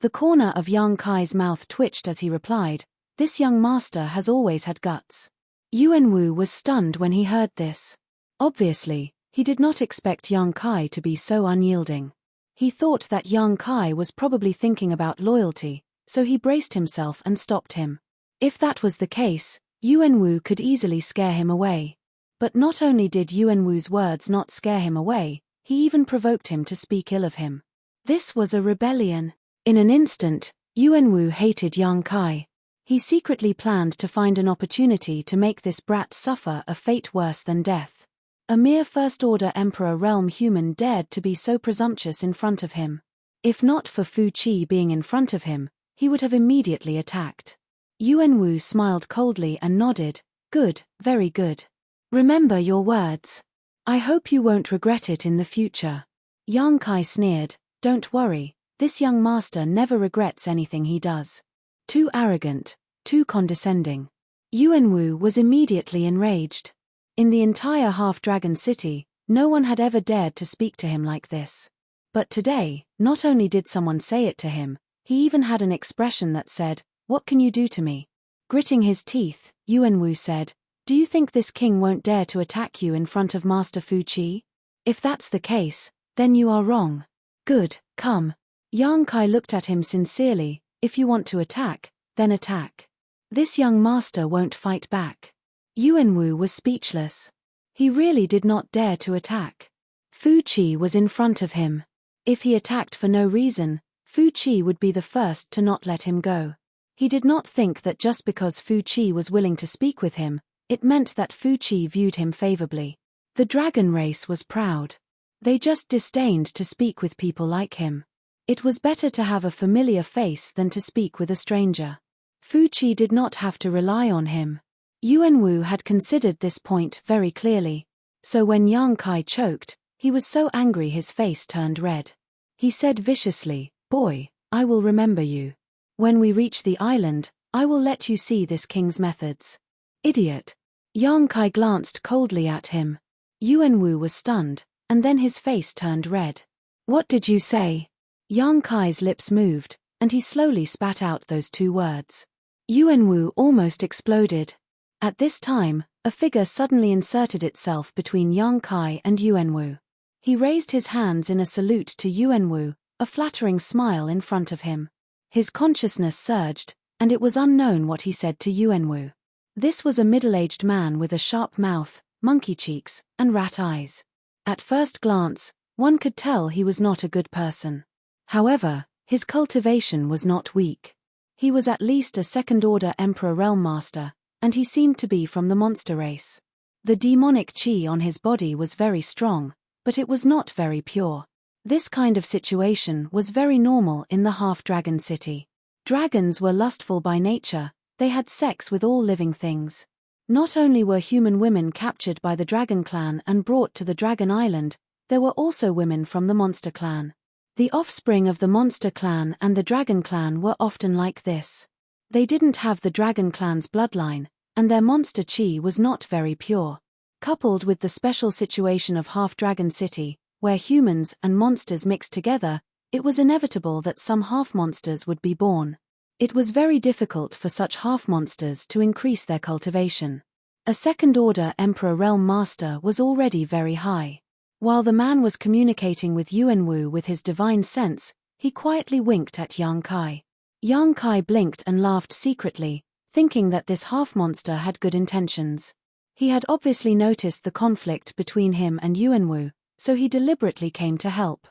The corner of Yang Kai's mouth twitched as he replied, "This young master has always had guts." Yuanwu was stunned when he heard this. Obviously, he did not expect Yang Kai to be so unyielding. He thought that Yang Kai was probably thinking about loyalty, so he braced himself and stopped him. If that was the case, Yuanwu could easily scare him away. But not only did Yuanwu's words not scare him away, he even provoked him to speak ill of him. This was a rebellion. In an instant, Yuanwu hated Yang Kai. He secretly planned to find an opportunity to make this brat suffer a fate worse than death. A mere first-order Emperor Realm human dared to be so presumptuous in front of him. If not for Fu Qi being in front of him, he would have immediately attacked. Yuanwu smiled coldly and nodded, "Good, very good. Remember your words. I hope you won't regret it in the future." Yang Kai sneered, "Don't worry, this young master never regrets anything he does. Too arrogant, too condescending." Yuanwu was immediately enraged. In the entire Half-Dragon City, no one had ever dared to speak to him like this. But today, not only did someone say it to him, he even had an expression that said, "What can you do to me?" Gritting his teeth, Yuanwu said, Do you think this king won't dare to attack you in front of Master Fu Qi? If that's the case, then you are wrong. Good, come. Yang Kai looked at him sincerely. If you want to attack, then attack. This young master won't fight back. Yuan Wu was speechless. He really did not dare to attack. Fu Qi was in front of him. If he attacked for no reason, Fu Qi would be the first to not let him go. He did not think that just because Fu Qi was willing to speak with him, it meant that Fu Qi viewed him favorably. The dragon race was proud. They just disdained to speak with people like him. It was better to have a familiar face than to speak with a stranger. Fu Qi did not have to rely on him. Yuan Wu had considered this point very clearly. So when Yang Kai choked, he was so angry his face turned red. He said viciously, "Boy, I will remember you. When we reach the island, I will let you see this king's methods." Idiot. Yang Kai glanced coldly at him. Yuan Wu was stunned, and then his face turned red. "What did you say?" Yang Kai's lips moved, and he slowly spat out those two words. Yuan Wu almost exploded. At this time, a figure suddenly inserted itself between Yang Kai and Yuan Wu. He raised his hands in a salute to Yuan Wu, a flattering smile in front of him. His consciousness surged, and it was unknown what he said to Yuan Wu. This was a middle-aged man with a sharp mouth, monkey cheeks, and rat eyes. At first glance, one could tell he was not a good person. However, his cultivation was not weak. He was at least a second-order Emperor Realm Master, and he seemed to be from the monster race. The demonic chi on his body was very strong, but it was not very pure. This kind of situation was very normal in the half-dragon city. Dragons were lustful by nature, they had sex with all living things. Not only were human women captured by the Dragon Clan and brought to the Dragon Island, there were also women from the Monster Clan. The offspring of the Monster Clan and the Dragon Clan were often like this. They didn't have the Dragon Clan's bloodline, and their monster chi was not very pure. Coupled with the special situation of Half-Dragon City, where humans and monsters mixed together, it was inevitable that some half-monsters would be born. It was very difficult for such half-monsters to increase their cultivation. A second-order Emperor Realm Master was already very high. While the man was communicating with Yuan Wu with his divine sense, he quietly winked at Yang Kai. Yang Kai blinked and laughed secretly, thinking that this half-monster had good intentions. He had obviously noticed the conflict between him and Yuan Wu, so he deliberately came to help.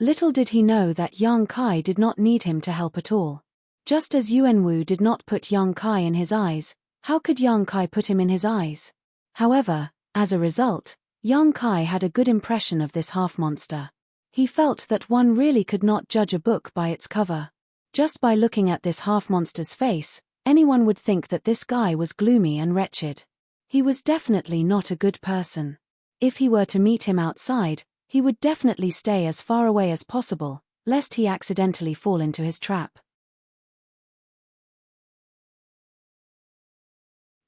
Little did he know that Yang Kai did not need him to help at all. Just as Yuan Wu did not put Yang Kai in his eyes, how could Yang Kai put him in his eyes? However, as a result, Yang Kai had a good impression of this half-monster. He felt that one really could not judge a book by its cover. Just by looking at this half-monster's face, anyone would think that this guy was gloomy and wretched. He was definitely not a good person. If he were to meet him outside, he would definitely stay as far away as possible, lest he accidentally fall into his trap.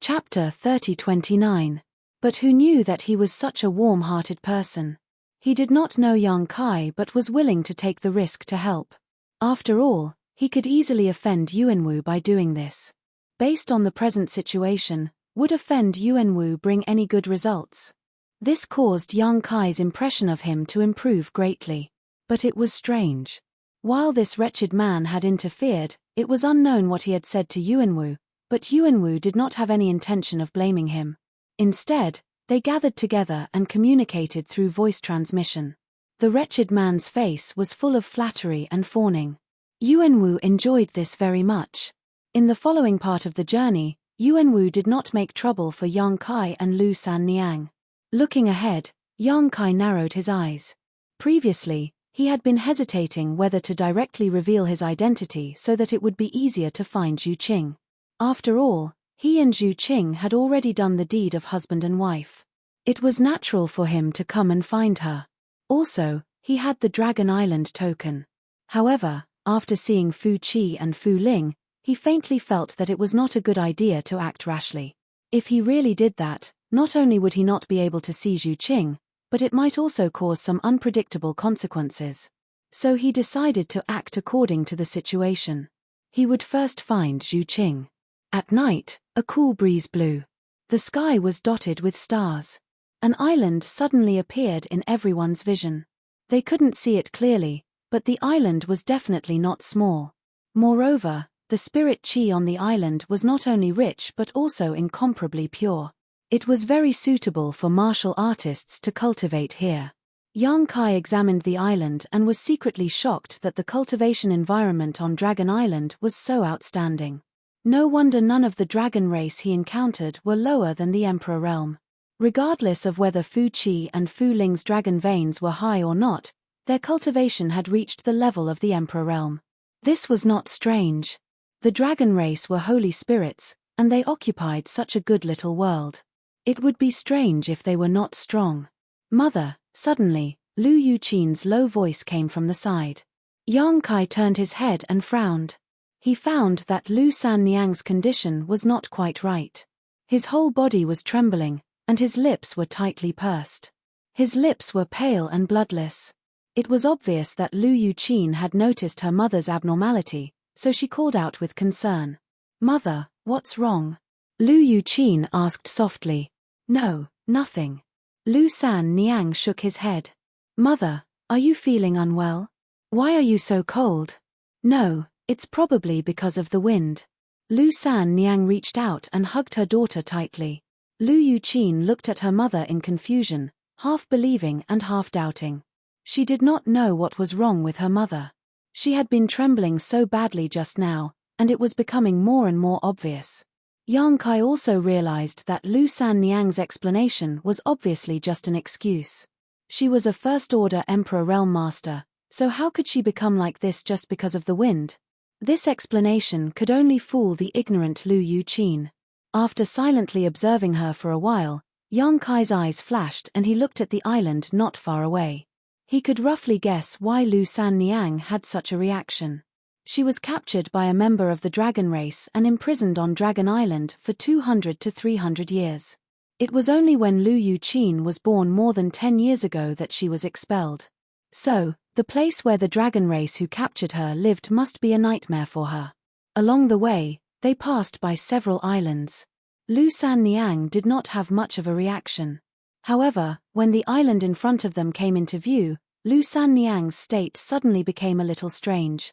Chapter 30-29. But who knew that he was such a warm-hearted person? He did not know Yang Kai but was willing to take the risk to help. After all, he could easily offend Yuan Wu by doing this. Based on the present situation, would offend Yuan Wu bring any good results? This caused Yang Kai's impression of him to improve greatly. But it was strange. While this wretched man had interfered, it was unknown what he had said to Yuan Wu, but Yuan Wu did not have any intention of blaming him. Instead, they gathered together and communicated through voice transmission. The wretched man's face was full of flattery and fawning. Yuan Wu enjoyed this very much. In the following part of the journey, Yuan Wu did not make trouble for Yang Kai and Lu San Niang. Looking ahead, Yang Kai narrowed his eyes. Previously, he had been hesitating whether to directly reveal his identity so that it would be easier to find Zhu Qing. After all, he and Zhu Qing had already done the deed of husband and wife. It was natural for him to come and find her. Also, he had the Dragon Island token. However, after seeing Fu Qi and Fu Ling, he faintly felt that it was not a good idea to act rashly. If he really did that, not only would he not be able to see Zhu Qing, but it might also cause some unpredictable consequences. So he decided to act according to the situation. He would first find Zhu Qing. At night, a cool breeze blew. The sky was dotted with stars. An island suddenly appeared in everyone's vision. They couldn't see it clearly, but the island was definitely not small. Moreover, the spirit chi on the island was not only rich but also incomparably pure. It was very suitable for martial artists to cultivate here. Yang Kai examined the island and was secretly shocked that the cultivation environment on Dragon Island was so outstanding. No wonder none of the dragon race he encountered were lower than the Emperor realm. Regardless of whether Fu Qi and Fu Ling's dragon veins were high or not, their cultivation had reached the level of the Emperor realm. This was not strange. The dragon race were holy spirits, and they occupied such a good little world. It would be strange if they were not strong. Mother, suddenly, Lu Yuqin's low voice came from the side. Yang Kai turned his head and frowned. He found that Lu Sanniang's condition was not quite right. His whole body was trembling, and his lips were tightly pursed. His lips were pale and bloodless. It was obvious that Lu Yuqin had noticed her mother's abnormality, so she called out with concern. "Mother, what's wrong?" Lu Yuqin asked softly. "No, nothing." Lu Sanniang shook his head. "Mother, are you feeling unwell? Why are you so cold?" "No, it's probably because of the wind." Lu Sanniang reached out and hugged her daughter tightly. Lu Yuqin looked at her mother in confusion, half believing and half doubting. She did not know what was wrong with her mother. She had been trembling so badly just now, and it was becoming more and more obvious. Yang Kai also realized that Lu Sanniang's explanation was obviously just an excuse. She was a first-order Emperor Realm Master, so how could she become like this just because of the wind? This explanation could only fool the ignorant Lu Yuqin. After silently observing her for a while, Yang Kai's eyes flashed and he looked at the island not far away. He could roughly guess why Lu Sanniang had such a reaction. She was captured by a member of the dragon race and imprisoned on Dragon Island for 200 to 300 years. It was only when Lu Yuqin was born more than 10 years ago that she was expelled. So, the place where the dragon race who captured her lived must be a nightmare for her. Along the way, they passed by several islands. Lu Sanniang did not have much of a reaction. However, when the island in front of them came into view, Lu Sanniang's state suddenly became a little strange.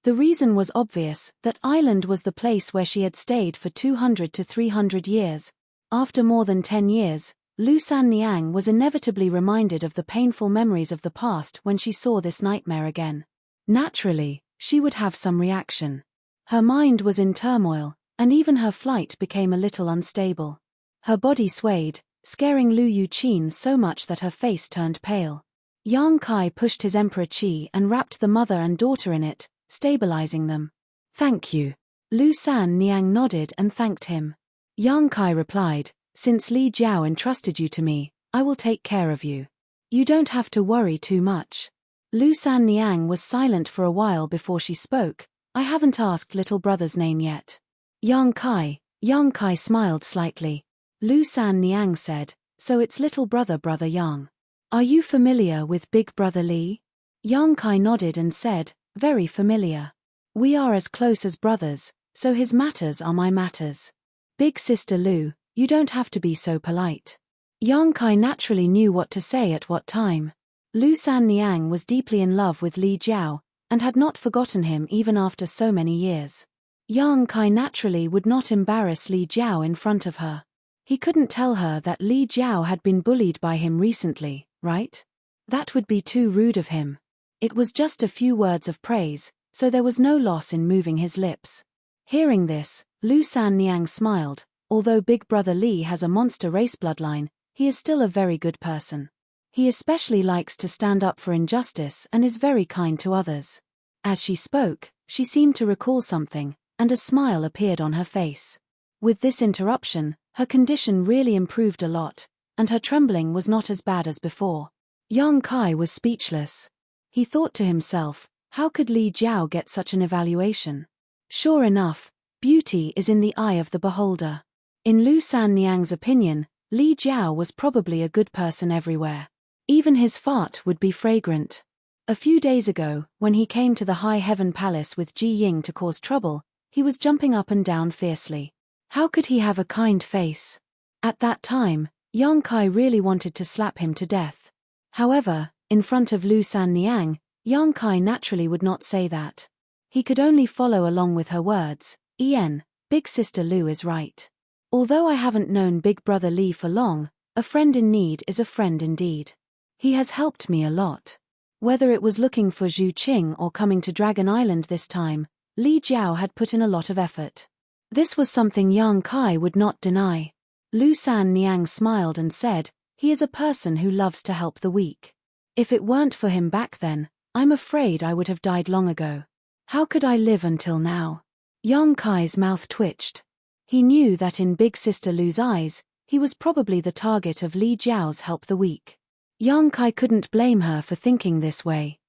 The reason was obvious, that island was the place where she had stayed for 200 to 300 years. After more than 10 years, Lu Sanniang was inevitably reminded of the painful memories of the past when she saw this nightmare again. Naturally, she would have some reaction. Her mind was in turmoil, and even her flight became a little unstable. Her body swayed, scaring Lu Yuqin so much that her face turned pale. Yang Kai pushed his Emperor Qi and wrapped the mother and daughter in it, stabilizing them. "Thank you." Lu Sanniang nodded and thanked him. Yang Kai replied, "Since Li Jiao entrusted you to me, I will take care of you. You don't have to worry too much." Lu Sanniang was silent for a while before she spoke. "I haven't asked little brother's name yet." Yang Kai smiled slightly. Lu Sanniang said, "So it's little brother Yang. Are you familiar with big brother Li?" Yang Kai nodded and said, "Very familiar. We are as close as brothers, so his matters are my matters. Big sister Lu, you don't have to be so polite." Yang Kai naturally knew what to say at what time. Lu Sanniang was deeply in love with Li Jiao, and had not forgotten him even after so many years. Yang Kai naturally would not embarrass Li Jiao in front of her. He couldn't tell her that Li Jiao had been bullied by him recently, right? That would be too rude of him. It was just a few words of praise, so there was no loss in moving his lips. Hearing this, Lu Sanniang smiled. Although big brother Li has a monster race bloodline, he is still a very good person. He especially likes to stand up for injustice and is very kind to others. As she spoke, she seemed to recall something, and a smile appeared on her face. With this interruption, her condition really improved a lot, and her trembling was not as bad as before. Yang Kai was speechless. He thought to himself, how could Li Jiao get such an evaluation? Sure enough, beauty is in the eye of the beholder. In Lu Sanniang's opinion, Li Jiao was probably a good person everywhere. Even his fart would be fragrant. A few days ago, when he came to the High Heaven Palace with Ji Ying to cause trouble, He was jumping up and down fiercely. How could he have a kind face? At that time, Yang Kai really wanted to slap him to death. However, in front of Lu San Niang, Yang Kai naturally would not say that. He could only follow along with her words. Big sister Lu is right. Although I haven't known Big Brother Li for long, a friend in need is a friend indeed. He has helped me a lot. Whether it was looking for Zhu Qing or coming to Dragon Island this time, Li Jiao had put in a lot of effort. This was something Yang Kai would not deny. Lu San Niang smiled and said, he is a person who loves to help the weak. If it weren't for him back then, I'm afraid I would have died long ago. How could I live until now? Yang Kai's mouth twitched. He knew that in Big Sister Lu's eyes, he was probably the target of Li Jiao's help the weak. Yang Kai couldn't blame her for thinking this way.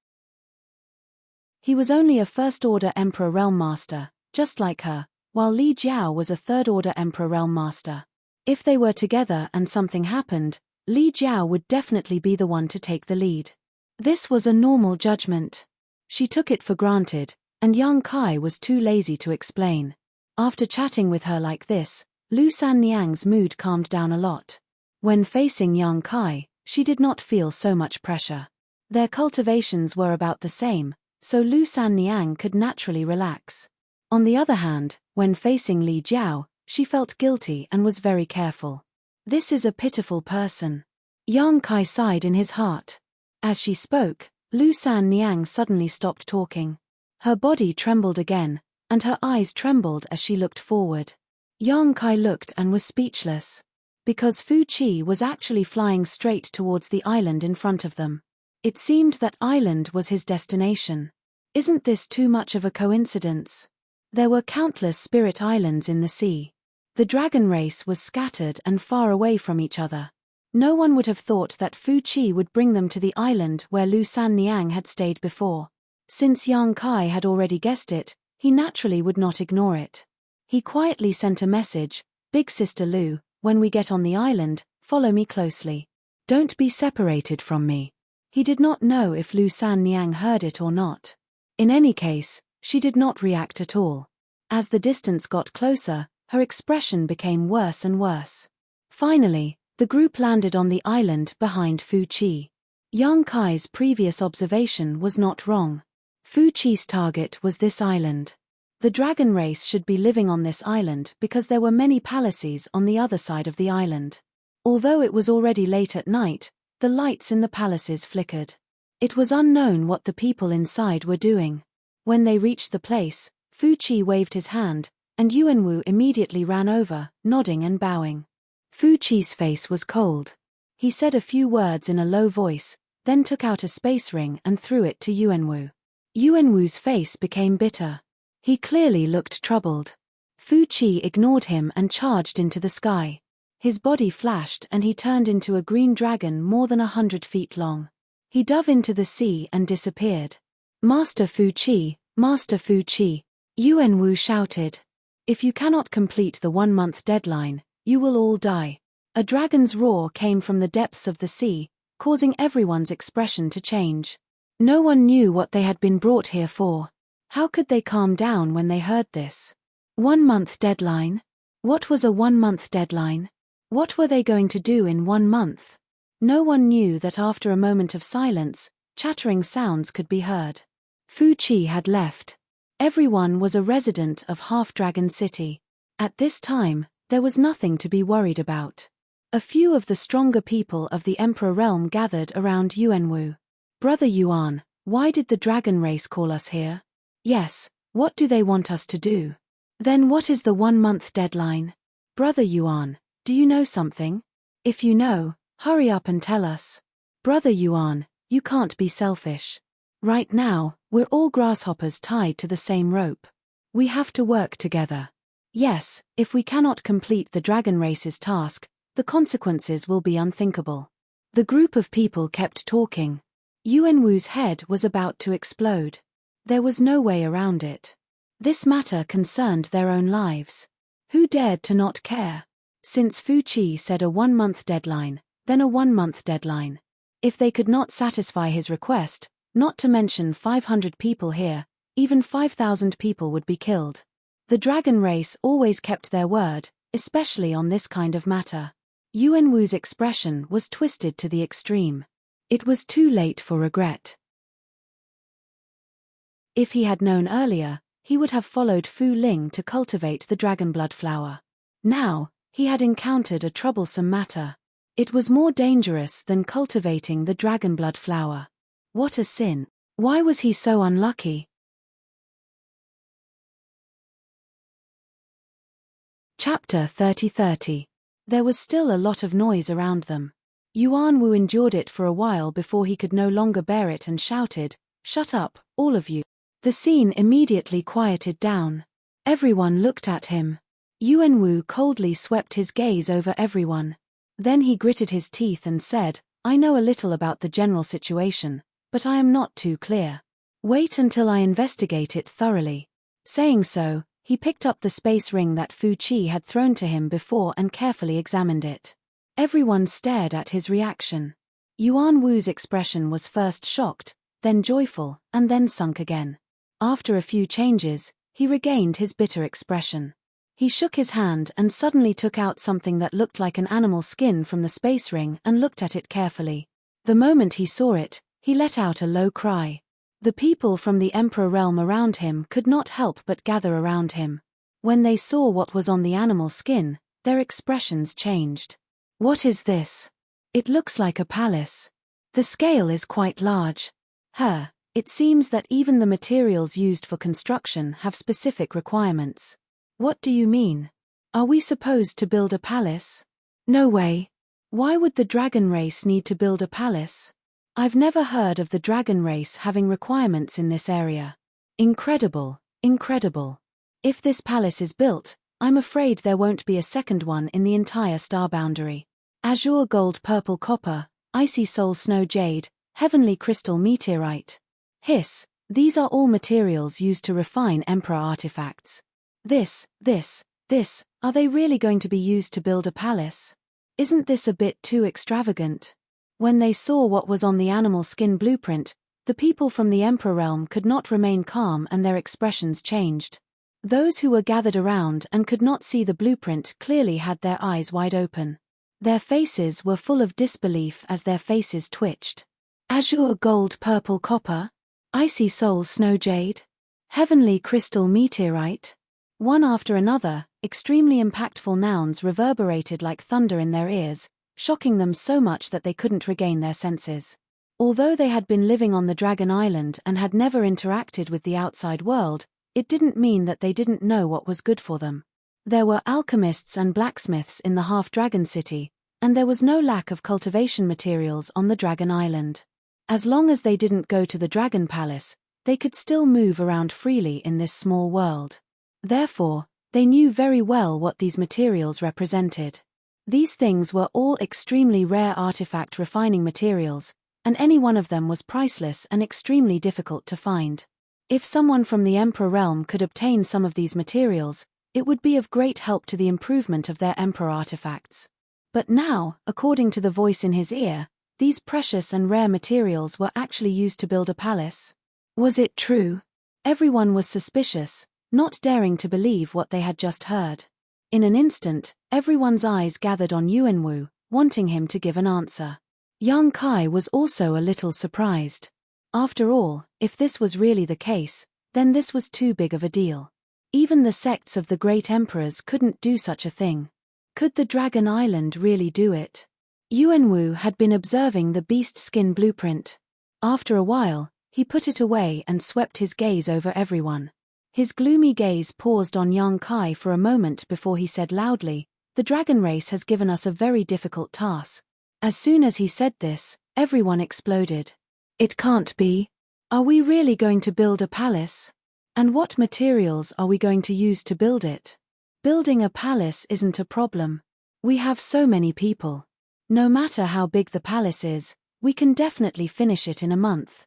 He was only a First-Order Emperor Realm Master, just like her, while Li Jiao was a Third-Order Emperor Realm Master. If they were together and something happened, Li Jiao would definitely be the one to take the lead. This was a normal judgment. She took it for granted, and Yang Kai was too lazy to explain. After chatting with her like this, Lu San Niang's mood calmed down a lot. When facing Yang Kai, she did not feel so much pressure. Their cultivations were about the same, so Lu San Niang could naturally relax. On the other hand, when facing Li Jiao, she felt guilty and was very careful. This is a pitiful person. Yang Kai sighed in his heart. As she spoke, Lu San Niang suddenly stopped talking. Her body trembled again, and her eyes trembled as she looked forward. Yang Kai looked and was speechless. Because Fu Qi was actually flying straight towards the island in front of them. It seemed that island was his destination. Isn't this too much of a coincidence? There were countless spirit islands in the sea. The dragon race was scattered and far away from each other. No one would have thought that Fu Qi would bring them to the island where Lu San Niang had stayed before. Since Yang Kai had already guessed it, he naturally would not ignore it. He quietly sent a message, Big Sister Lu, when we get on the island, follow me closely. Don't be separated from me. He did not know if Lu San Niang heard it or not. In any case, she did not react at all. As the distance got closer, her expression became worse and worse. Finally, the group landed on the island behind Fu Qi. Yang Kai's previous observation was not wrong. Fu Qi's target was this island. The dragon race should be living on this island because there were many palaces on the other side of the island. Although it was already late at night, the lights in the palaces flickered. It was unknown what the people inside were doing. When they reached the place, Fu Qi waved his hand, and Yuanwu immediately ran over, nodding and bowing. Fu Qi's face was cold. He said a few words in a low voice, then took out a space ring and threw it to Yuanwu. Yuanwu's face became bitter. He clearly looked troubled. Fu Qi ignored him and charged into the sky. His body flashed and he turned into a green dragon more than 100 feet long. He dove into the sea and disappeared. Master Fu Qi, Master Fu Qi, Yuanwu shouted. If you cannot complete the 1-month deadline, you will all die. A dragon's roar came from the depths of the sea, causing everyone's expression to change. No one knew what they had been brought here for. How could they calm down when they heard this? 1-month deadline? What was a 1-month deadline? What were they going to do in 1 month? No one knew that after a moment of silence, chattering sounds could be heard. Fu Qi had left. Everyone was a resident of Half-Dragon City. At this time, there was nothing to be worried about. A few of the stronger people of the Emperor Realm gathered around Yuanwu. Brother Yuan, why did the dragon race call us here? Yes, what do they want us to do? Then what is the 1-month deadline? Brother Yuan, do you know something? If you know, hurry up and tell us. Brother Yuan, you can't be selfish. Right now, we're all grasshoppers tied to the same rope. We have to work together. Yes, if we cannot complete the dragon race's task, the consequences will be unthinkable. The group of people kept talking. Yuanwu's head was about to explode. There was no way around it. This matter concerned their own lives. Who dared to not care? Since Fu Qi said a 1-month deadline, then a 1-month deadline. If they could not satisfy his request, not to mention 500 people here, even 5,000 people would be killed. The dragon race always kept their word, especially on this kind of matter. Yuanwu's expression was twisted to the extreme. It was too late for regret. If he had known earlier, he would have followed Fu Ling to cultivate the dragonblood flower. Now, he had encountered a troublesome matter. It was more dangerous than cultivating the dragonblood flower. What a sin! Why was he so unlucky? Chapter 30. There was still a lot of noise around them. Yuanwu endured it for a while before he could no longer bear it and shouted, "Shut up, all of you." The scene immediately quieted down. Everyone looked at him. Yuanwu coldly swept his gaze over everyone. Then he gritted his teeth and said, "I know a little about the general situation, but I am not too clear. Wait until I investigate it thoroughly." Saying so, he picked up the space ring that Fu Qi had thrown to him before and carefully examined it. Everyone stared at his reaction. Yuanwu's expression was first shocked, then joyful, and then sunk again. After a few changes, he regained his bitter expression. He shook his hand and suddenly took out something that looked like an animal skin from the space ring and looked at it carefully. The moment he saw it, he let out a low cry. The people from the Emperor realm around him could not help but gather around him. When they saw what was on the animal skin, their expressions changed. "What is this? It looks like a palace. The scale is quite large. It seems that even the materials used for construction have specific requirements." "What do you mean? Are we supposed to build a palace?" "No way. Why would the dragon race need to build a palace? I've never heard of the dragon race having requirements in this area. Incredible, incredible. If this palace is built, I'm afraid there won't be a second one in the entire star boundary. Azure gold purple copper, icy soul snow jade, heavenly crystal meteorite. Hiss, these are all materials used to refine Emperor artifacts. This, are they really going to be used to build a palace? Isn't this a bit too extravagant?" When they saw what was on the animal skin blueprint, the people from the Emperor realm could not remain calm and their expressions changed. Those who were gathered around and could not see the blueprint clearly had their eyes wide open. Their faces were full of disbelief as their faces twitched. Azure gold purple copper? Icy soul snow jade? Heavenly crystal meteorite? One after another, extremely impactful nouns reverberated like thunder in their ears, shocking them so much that they couldn't regain their senses. Although they had been living on the Dragon Island and had never interacted with the outside world, it didn't mean that they didn't know what was good for them. There were alchemists and blacksmiths in the half-dragon city, and there was no lack of cultivation materials on the Dragon Island. As long as they didn't go to the Dragon Palace, they could still move around freely in this small world. Therefore, they knew very well what these materials represented. These things were all extremely rare artifact refining materials, and any one of them was priceless and extremely difficult to find. If someone from the Emperor realm could obtain some of these materials, it would be of great help to the improvement of their Emperor artifacts. But now, according to the voice in his ear, these precious and rare materials were actually used to build a palace. Was it true? Everyone was suspicious, not daring to believe what they had just heard. In an instant, everyone's eyes gathered on Yuanwu, wanting him to give an answer. Yang Kai was also a little surprised. After all, if this was really the case, then this was too big of a deal. Even the sects of the great emperors couldn't do such a thing. Could the Dragon Island really do it? Yuanwu had been observing the beast skin blueprint. After a while, he put it away and swept his gaze over everyone. His gloomy gaze paused on Yang Kai for a moment before he said loudly, "The dragon race has given us a very difficult task." As soon as he said this, everyone exploded. It can't be. Are we really going to build a palace? And what materials are we going to use to build it? Building a palace isn't a problem. We have so many people. No matter how big the palace is, we can definitely finish it in a month.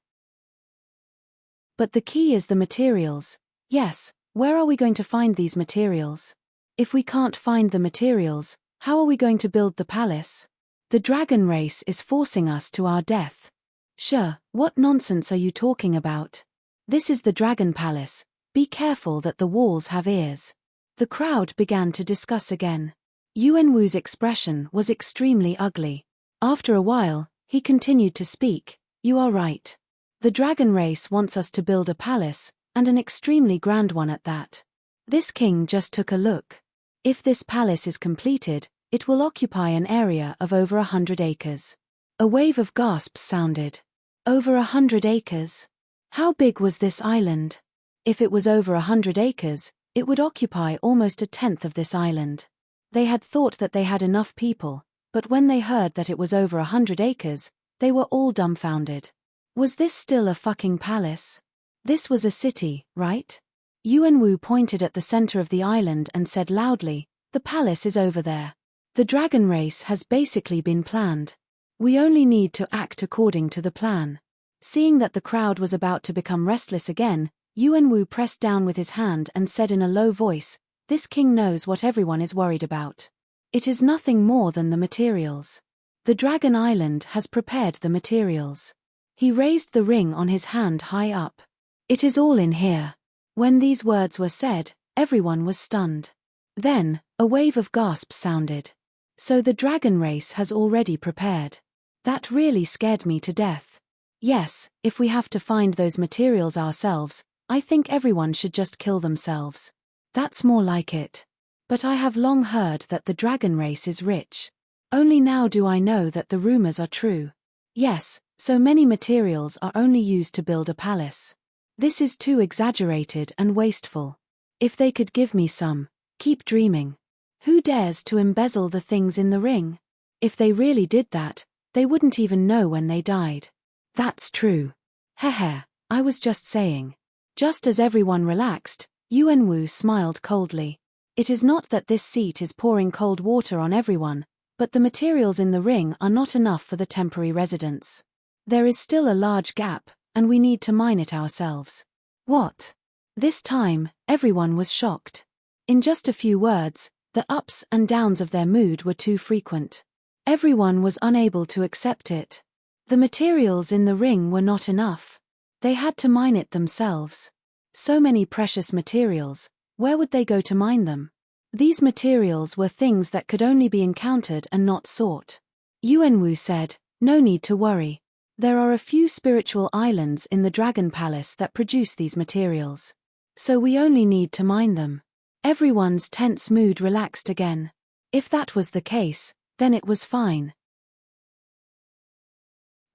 But the key is the materials. Yes, where are we going to find these materials? If we can't find the materials, how are we going to build the palace? The dragon race is forcing us to our death. Sure, what nonsense are you talking about? This is the Dragon Palace. Be careful that the walls have ears. The crowd began to discuss again. Yuanwu's expression was extremely ugly. After a while, he continued to speak. You are right. The dragon race wants us to build a palace, and an extremely grand one at that. This king just took a look. If this palace is completed, it will occupy an area of over 100 acres. A wave of gasps sounded. Over 100 acres? How big was this island? If it was over 100 acres, it would occupy almost a tenth of this island. They had thought that they had enough people, but when they heard that it was over 100 acres, they were all dumbfounded. Was this still a fucking palace? This was a city, right? Yuanwu pointed at the center of the island and said loudly, the palace is over there. The dragon race has basically been planned. We only need to act according to the plan. Seeing that the crowd was about to become restless again, Yuanwu pressed down with his hand and said in a low voice, this king knows what everyone is worried about. It is nothing more than the materials. The Dragon Island has prepared the materials. He raised the ring on his hand high up. It is all in here. When these words were said, everyone was stunned. Then, a wave of gasps sounded. So the dragon race has already prepared. That really scared me to death. Yes, if we have to find those materials ourselves, I think everyone should just kill themselves. That's more like it. But I have long heard that the dragon race is rich. Only now do I know that the rumors are true. Yes, so many materials are only used to build a palace. This is too exaggerated and wasteful. If they could give me some, keep dreaming. Who dares to embezzle the things in the ring? If they really did that, they wouldn't even know when they died. That's true. Hehe, I was just saying. Just as everyone relaxed, Yuanwu smiled coldly. It is not that this seat is pouring cold water on everyone, but the materials in the ring are not enough for the temporary residents. There is still a large gap, and we need to mine it ourselves. What? This time, everyone was shocked. In just a few words, the ups and downs of their mood were too frequent. Everyone was unable to accept it. The materials in the ring were not enough. They had to mine it themselves. So many precious materials, where would they go to mine them? These materials were things that could only be encountered and not sought. Yuanwu said, no need to worry. There are a few spiritual islands in the Dragon Palace that produce these materials. So we only need to mine them. Everyone's tense mood relaxed again. If that was the case, then it was fine.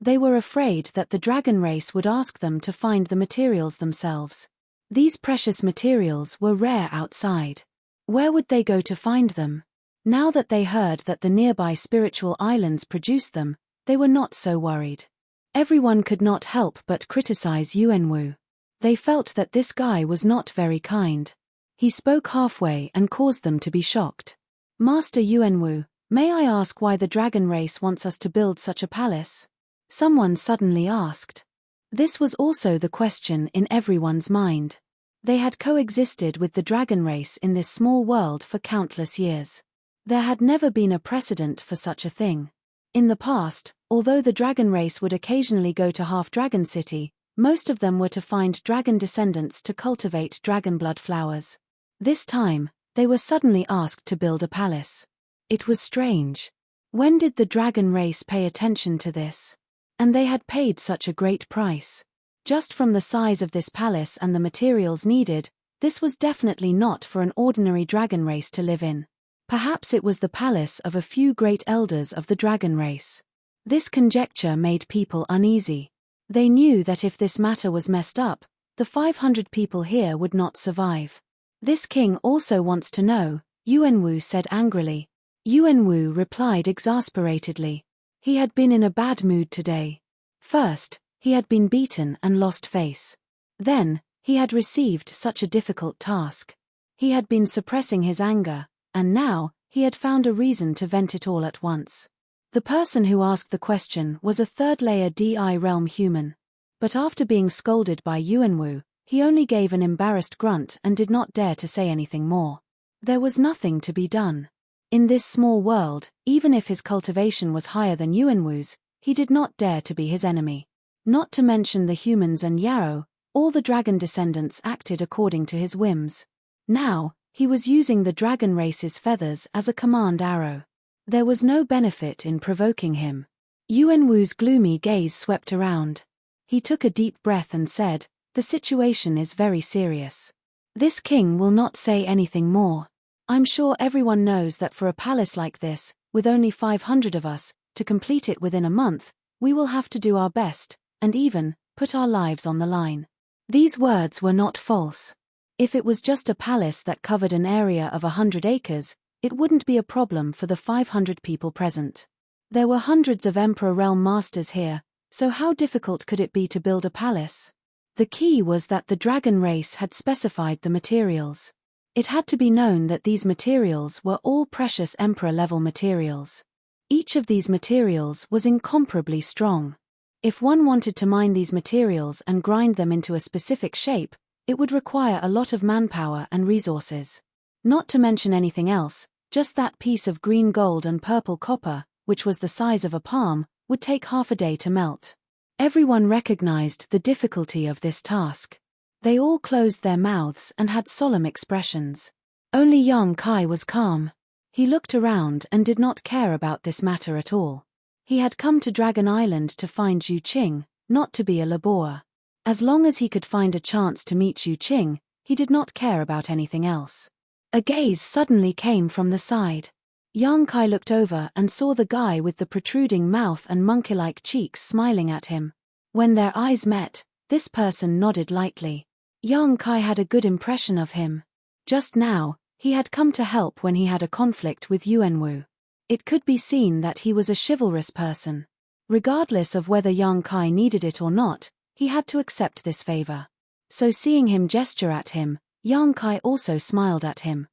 They were afraid that the dragon race would ask them to find the materials themselves. These precious materials were rare outside. Where would they go to find them? Now that they heard that the nearby spiritual islands produced them, they were not so worried. Everyone could not help but criticize Yuanwu. They felt that this guy was not very kind. He spoke halfway and caused them to be shocked. Master Yuanwu, may I ask why the dragon race wants us to build such a palace? Someone suddenly asked. This was also the question in everyone's mind. They had coexisted with the dragon race in this small world for countless years. There had never been a precedent for such a thing. In the past, although the dragon race would occasionally go to Half-Dragon City, most of them were to find dragon descendants to cultivate dragon blood flowers. This time, they were suddenly asked to build a palace. It was strange. When did the dragon race pay attention to this? And they had paid such a great price. Just from the size of this palace and the materials needed, this was definitely not for an ordinary dragon race to live in. Perhaps it was the palace of a few great elders of the dragon race. This conjecture made people uneasy. They knew that if this matter was messed up, the 500 people here would not survive. This king also wants to know, Yuanwu said angrily. Yuanwu replied exasperatedly. He had been in a bad mood today. First, he had been beaten and lost face. Then, he had received such a difficult task. He had been suppressing his anger, and now, he had found a reason to vent it all at once. The person who asked the question was a third-layer DI realm human. But after being scolded by Yuanwu, he only gave an embarrassed grunt and did not dare to say anything more. There was nothing to be done. In this small world, even if his cultivation was higher than Yuanwu's, he did not dare to be his enemy. Not to mention the humans and Yarrow, All the dragon descendants acted according to his whims. Now, he was using the dragon race's feathers as a command arrow. There was no benefit in provoking him. Yuanwu's gloomy gaze swept around. He took a deep breath and said, "The situation is very serious. This king will not say anything more. I'm sure everyone knows that for a palace like this, with only 500 of us, to complete it within a month, we will have to do our best, and even put our lives on the line." These words were not false. If it was just a palace that covered an area of 100 acres, it wouldn't be a problem for the 500 people present. There were hundreds of Emperor Realm masters here, so how difficult could it be to build a palace? The key was that the dragon race had specified the materials. It had to be known that these materials were all precious Emperor-level materials. Each of these materials was incomparably strong. If one wanted to mine these materials and grind them into a specific shape, it would require a lot of manpower and resources. Not to mention anything else, just that piece of green gold and purple copper, which was the size of a palm, would take half a day to melt. Everyone recognized the difficulty of this task. They all closed their mouths and had solemn expressions. Only Yang Kai was calm. He looked around and did not care about this matter at all. He had come to Dragon Island to find Zhu Qing, not to be a laborer. As long as he could find a chance to meet Zhu Qing, he did not care about anything else. A gaze suddenly came from the side. Yang Kai looked over and saw the guy with the protruding mouth and monkey-like cheeks smiling at him. When their eyes met, this person nodded lightly. Yang Kai had a good impression of him. Just now, he had come to help when he had a conflict with Yuanwu. It could be seen that he was a chivalrous person. Regardless of whether Yang Kai needed it or not, he had to accept this favor. So seeing him gesture at him, Yang Kai also smiled at him.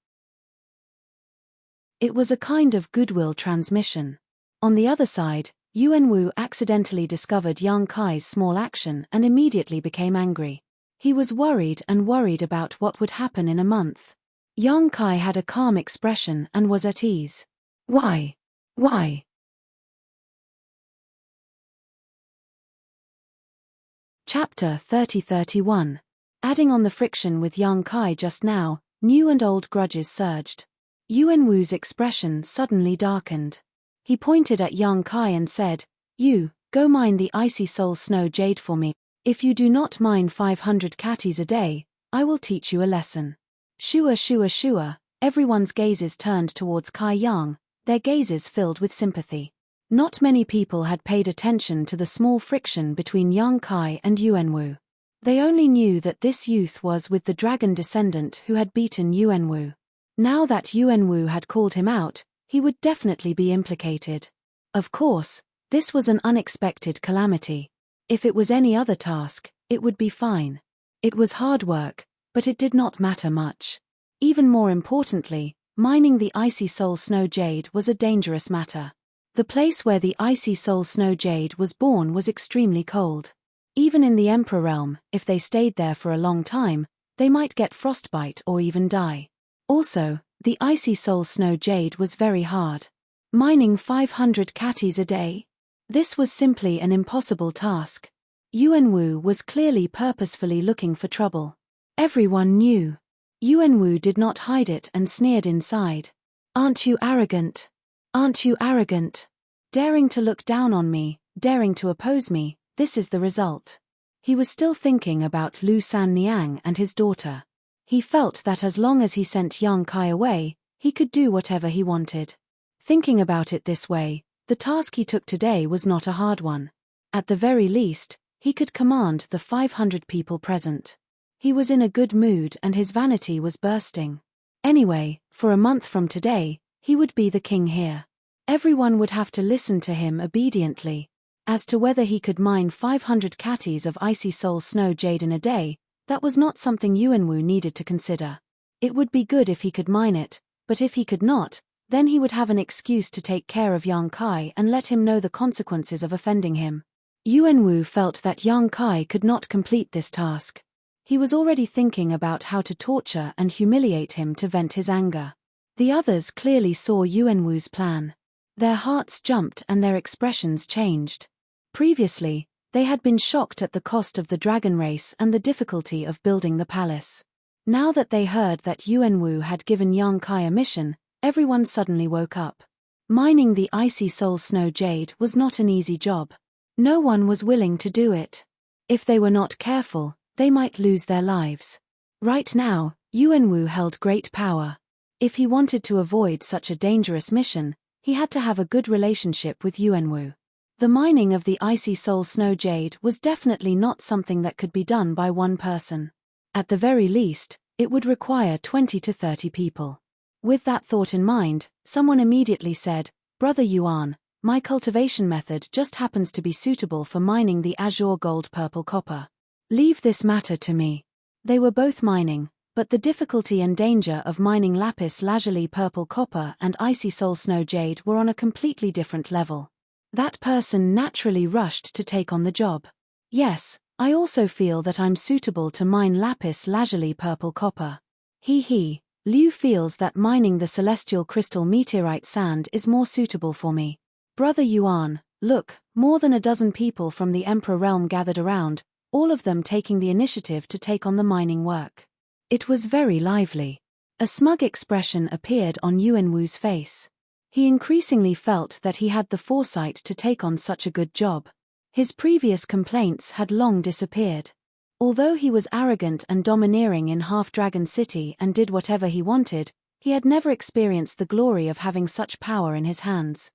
It was a kind of goodwill transmission. On the other side, Yuanwu accidentally discovered Yang Kai's small action and immediately became angry. He was worried about what would happen in a month. Yang Kai had a calm expression and was at ease. Why? Chapter 30-31. Adding on the friction with Yang Kai just now, new and old grudges surged. Yuanwu's expression suddenly darkened. He pointed at Yang Kai and said, "You, go mine the icy soul snow jade for me. If you do not mine 500 catties a day, I will teach you a lesson." Shua. Everyone's gazes turned towards Kai Yang, their gazes filled with sympathy. Not many people had paid attention to the small friction between Yang Kai and Yuanwu. They only knew that this youth was with the dragon descendant who had beaten Yuanwu. Now that Yuanwu had called him out, he would definitely be implicated. Of course, this was an unexpected calamity. If it was any other task, it would be fine. It was hard work, but it did not matter much. Even more importantly, mining the icy soul snow jade was a dangerous matter. The place where the icy soul snow jade was born was extremely cold. Even in the Emperor realm, if they stayed there for a long time, they might get frostbite or even die. Also, the icy soul snow jade was very hard. Mining 500 catties a day? This was simply an impossible task. Yuanwu was clearly purposefully looking for trouble. Everyone knew. Yuanwu did not hide it and sneered inside. Aren't you arrogant? Daring to look down on me, daring to oppose me, this is the result. He was still thinking about Lu Sanniang and his daughter. He felt that as long as he sent Yang Kai away, he could do whatever he wanted. Thinking about it this way, the task he took today was not a hard one. At the very least, he could command the 500 people present. He was in a good mood and his vanity was bursting. Anyway, for a month from today, he would be the king here. Everyone would have to listen to him obediently. As to whether he could mine 500 catties of icy soul snow jade in a day, that was not something Yuanwu needed to consider. It would be good if he could mine it, but if he could not, then he would have an excuse to take care of Yang Kai and let him know the consequences of offending him. Yuanwu felt that Yang Kai could not complete this task. He was already thinking about how to torture and humiliate him to vent his anger. The others clearly saw Yuanwu's plan. Their hearts jumped and their expressions changed. Previously, They had been shocked at the cost of the dragon race and the difficulty of building the palace. Now that they heard that Yuanwu had given Yang Kai a mission, everyone suddenly woke up. Mining the icy soul snow jade was not an easy job. No one was willing to do it. If they were not careful, they might lose their lives. Right now, Yuanwu held great power. If he wanted to avoid such a dangerous mission, he had to have a good relationship with Yuanwu. The mining of the icy soul snow jade was definitely not something that could be done by one person. At the very least, it would require 20 to 30 people. With that thought in mind, someone immediately said, "Brother Yuan, my cultivation method just happens to be suitable for mining the azure gold purple copper. Leave this matter to me." They were both mining, but the difficulty and danger of mining lapis lazuli purple copper and icy soul snow jade were on a completely different level. That person naturally rushed to take on the job. "Yes, I also feel that I'm suitable to mine lapis lazuli purple copper." Liu feels that mining the celestial crystal meteorite sand is more suitable for me. "Brother Yuan, look, more than a dozen people from the Emperor realm gathered around, all of them taking the initiative to take on the mining work." It was very lively. A smug expression appeared on Yuanwu's face. He increasingly felt that he had the foresight to take on such a good job. His previous complaints had long disappeared. Although he was arrogant and domineering in Half-Dragon City and did whatever he wanted, he had never experienced the glory of having such power in his hands.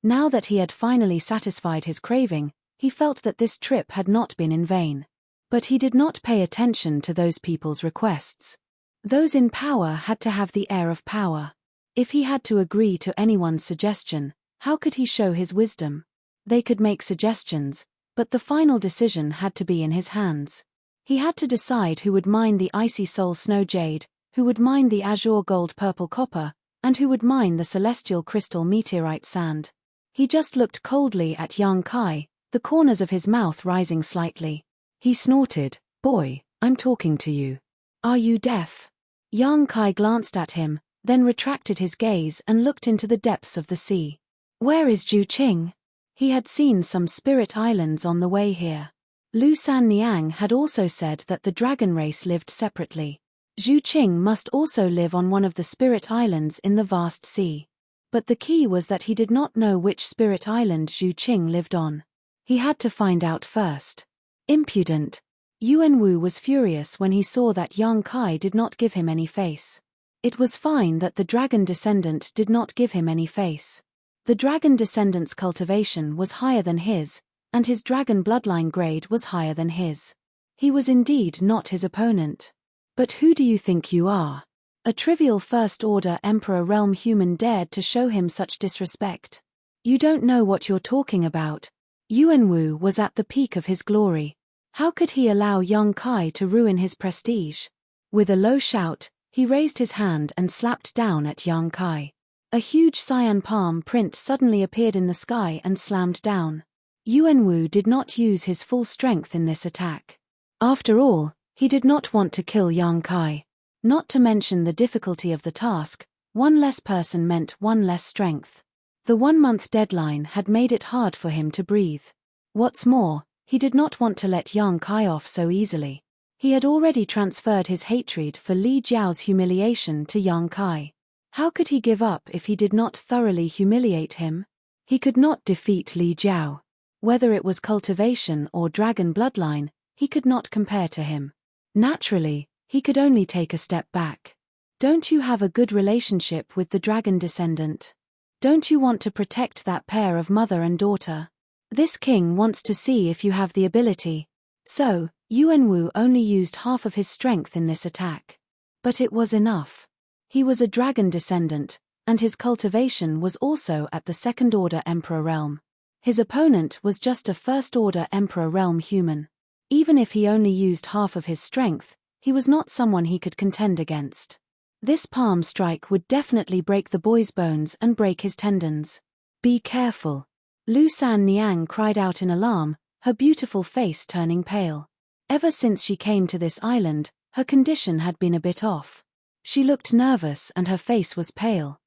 Now that he had finally satisfied his craving, he felt that this trip had not been in vain. But he did not pay attention to those people's requests. Those in power had to have the air of power. If he had to agree to anyone's suggestion, how could he show his wisdom? They could make suggestions, but the final decision had to be in his hands. He had to decide who would mine the icy soul snow jade, who would mine the azure gold purple copper, and who would mine the celestial crystal meteorite sand. He just looked coldly at Yang Kai, the corners of his mouth rising slightly. He snorted, "Boy, I'm talking to you. Are you deaf?" Yang Kai glanced at him, then retracted his gaze and looked into the depths of the sea. Where is Zhu Qing? He had seen some spirit islands on the way here. Lu San Niang had also said that the dragon race lived separately. Zhu Qing must also live on one of the spirit islands in the vast sea. But the key was that he did not know which spirit island Zhu Qing lived on. He had to find out first. Impudent. Yuanwu was furious when he saw that Yang Kai did not give him any face. It was fine that the dragon descendant did not give him any face. The dragon descendant's cultivation was higher than his, and his dragon bloodline grade was higher than his. He was indeed not his opponent. But who do you think you are? A trivial first-order Emperor realm human dared to show him such disrespect. You don't know what you're talking about. Yuanwu was at the peak of his glory. How could he allow Yang Kai to ruin his prestige? With a low shout, he raised his hand and slapped down at Yang Kai. A huge cyan palm print suddenly appeared in the sky and slammed down. Yuanwu did not use his full strength in this attack. After all, he did not want to kill Yang Kai. Not to mention the difficulty of the task, one less person meant one less strength. The 1-month deadline had made it hard for him to breathe. What's more, he did not want to let Yang Kai off so easily. He had already transferred his hatred for Li Jiao's humiliation to Yang Kai. How could he give up if he did not thoroughly humiliate him? He could not defeat Li Jiao. Whether it was cultivation or dragon bloodline, he could not compare to him. Naturally, he could only take a step back. Don't you have a good relationship with the dragon descendant? Don't you want to protect that pair of mother and daughter? This king wants to see if you have the ability. So, Yuanwu only used half of his strength in this attack. But it was enough. He was a dragon descendant, and his cultivation was also at the second-order Emperor realm. His opponent was just a first-order Emperor realm human. Even if he only used half of his strength, he was not someone he could contend against. This palm strike would definitely break the boy's bones and break his tendons. Be careful. Lu San Niang cried out in alarm, her beautiful face turning pale. Ever since she came to this island, her condition had been a bit off. She looked nervous and her face was pale.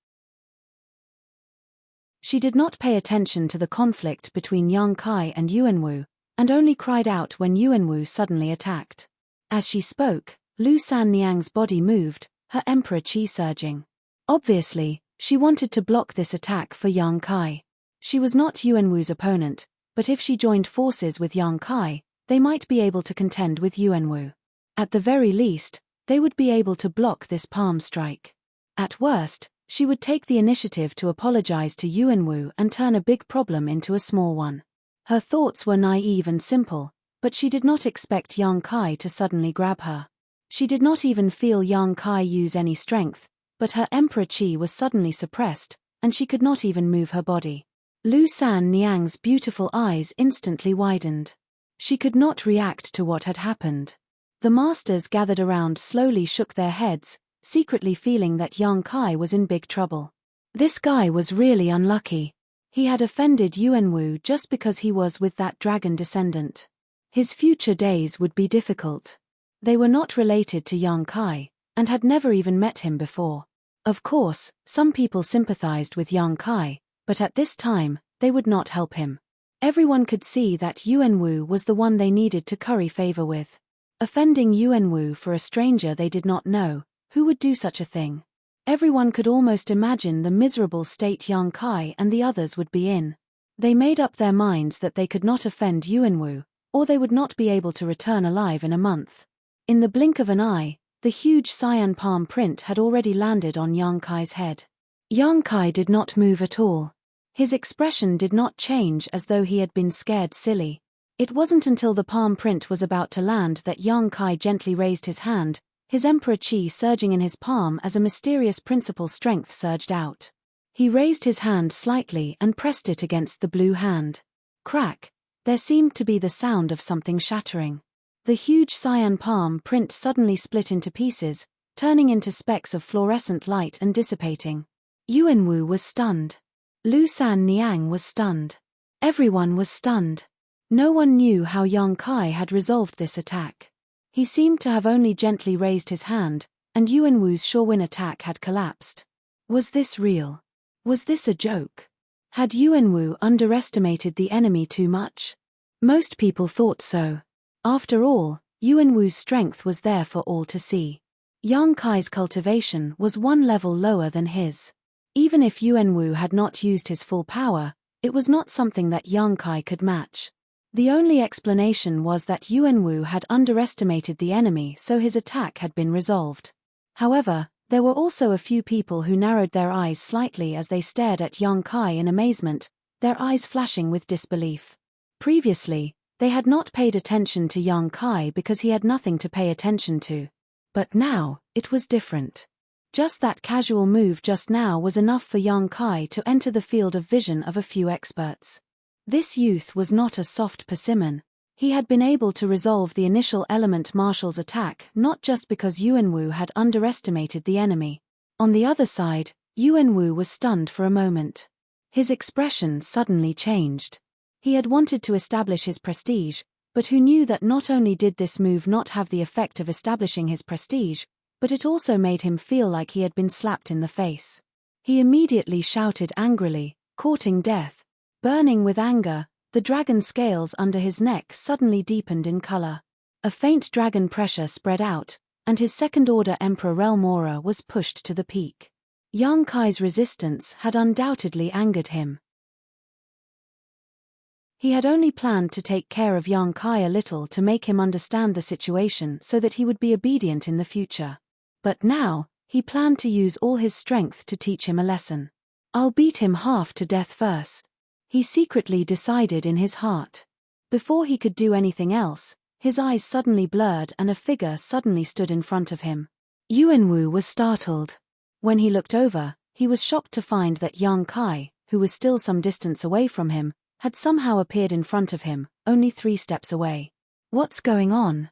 She did not pay attention to the conflict between Yang Kai and Yuanwu, and only cried out when Yuanwu suddenly attacked. As she spoke, Lu Sanniang's body moved, her emperor qi surging. Obviously, she wanted to block this attack for Yang Kai. She was not Yuanwu's opponent, but if she joined forces with Yang Kai, they might be able to contend with Yuanwu. At the very least, they would be able to block this palm strike. At worst, she would take the initiative to apologize to Yuanwu and turn a big problem into a small one. Her thoughts were naive and simple, but she did not expect Yang Kai to suddenly grab her. She did not even feel Yang Kai use any strength, but her emperor qi was suddenly suppressed, and she could not even move her body. Lu Sanniang's beautiful eyes instantly widened. She could not react to what had happened. The masters gathered around slowly shook their heads, secretly feeling that Yang Kai was in big trouble. This guy was really unlucky. He had offended Yuanwu just because he was with that dragon descendant. His future days would be difficult. They were not related to Yang Kai, and had never even met him before. Of course, some people sympathized with Yang Kai, but at this time, they would not help him. Everyone could see that Yuanwu was the one they needed to curry favor with. Offending Yuanwu for a stranger they did not know, who would do such a thing? Everyone could almost imagine the miserable state Yang Kai and the others would be in. They made up their minds that they could not offend Yuanwu, or they would not be able to return alive in a month. In the blink of an eye, the huge cyan palm print had already landed on Yang Kai's head. Yang Kai did not move at all. His expression did not change as though he had been scared silly. It wasn't until the palm print was about to land that Yang Kai gently raised his hand, his emperor qi surging in his palm as a mysterious principal strength surged out. He raised his hand slightly and pressed it against the blue hand. Crack! There seemed to be the sound of something shattering. The huge cyan palm print suddenly split into pieces, turning into specks of fluorescent light and dissipating. Yuanwu was stunned. Lu Sanniang was stunned. Everyone was stunned. No one knew how Yang Kai had resolved this attack. He seemed to have only gently raised his hand, and Yuanwu's Shorewin attack had collapsed. Was this real? Was this a joke? Had Yuanwu underestimated the enemy too much? Most people thought so. After all, Yuanwu's strength was there for all to see. Yang Kai's cultivation was one level lower than his. Even if Yuanwu had not used his full power, it was not something that Yang Kai could match. The only explanation was that Yuanwu had underestimated the enemy, so his attack had been resolved. However, there were also a few people who narrowed their eyes slightly as they stared at Yang Kai in amazement, their eyes flashing with disbelief. Previously, they had not paid attention to Yang Kai because he had nothing to pay attention to. But now, it was different. Just that casual move just now was enough for Yang Kai to enter the field of vision of a few experts. This youth was not a soft persimmon. He had been able to resolve the initial element marshal's attack not just because Yuanwu had underestimated the enemy. On the other side, Yuanwu was stunned for a moment. His expression suddenly changed. He had wanted to establish his prestige, but who knew that not only did this move not have the effect of establishing his prestige, but it also made him feel like he had been slapped in the face. He immediately shouted angrily, courting death. Burning with anger, the dragon scales under his neck suddenly deepened in color. A faint dragon pressure spread out, and his second-order Emperor Realm aura was pushed to the peak. Yang Kai's resistance had undoubtedly angered him. He had only planned to take care of Yang Kai a little to make him understand the situation so that he would be obedient in the future. But now, he planned to use all his strength to teach him a lesson. I'll beat him half to death first. He secretly decided in his heart. Before he could do anything else, his eyes suddenly blurred and a figure suddenly stood in front of him. Yuanwu was startled. When he looked over, he was shocked to find that Yang Kai, who was still some distance away from him, had somehow appeared in front of him, only 3 steps away. What's going on?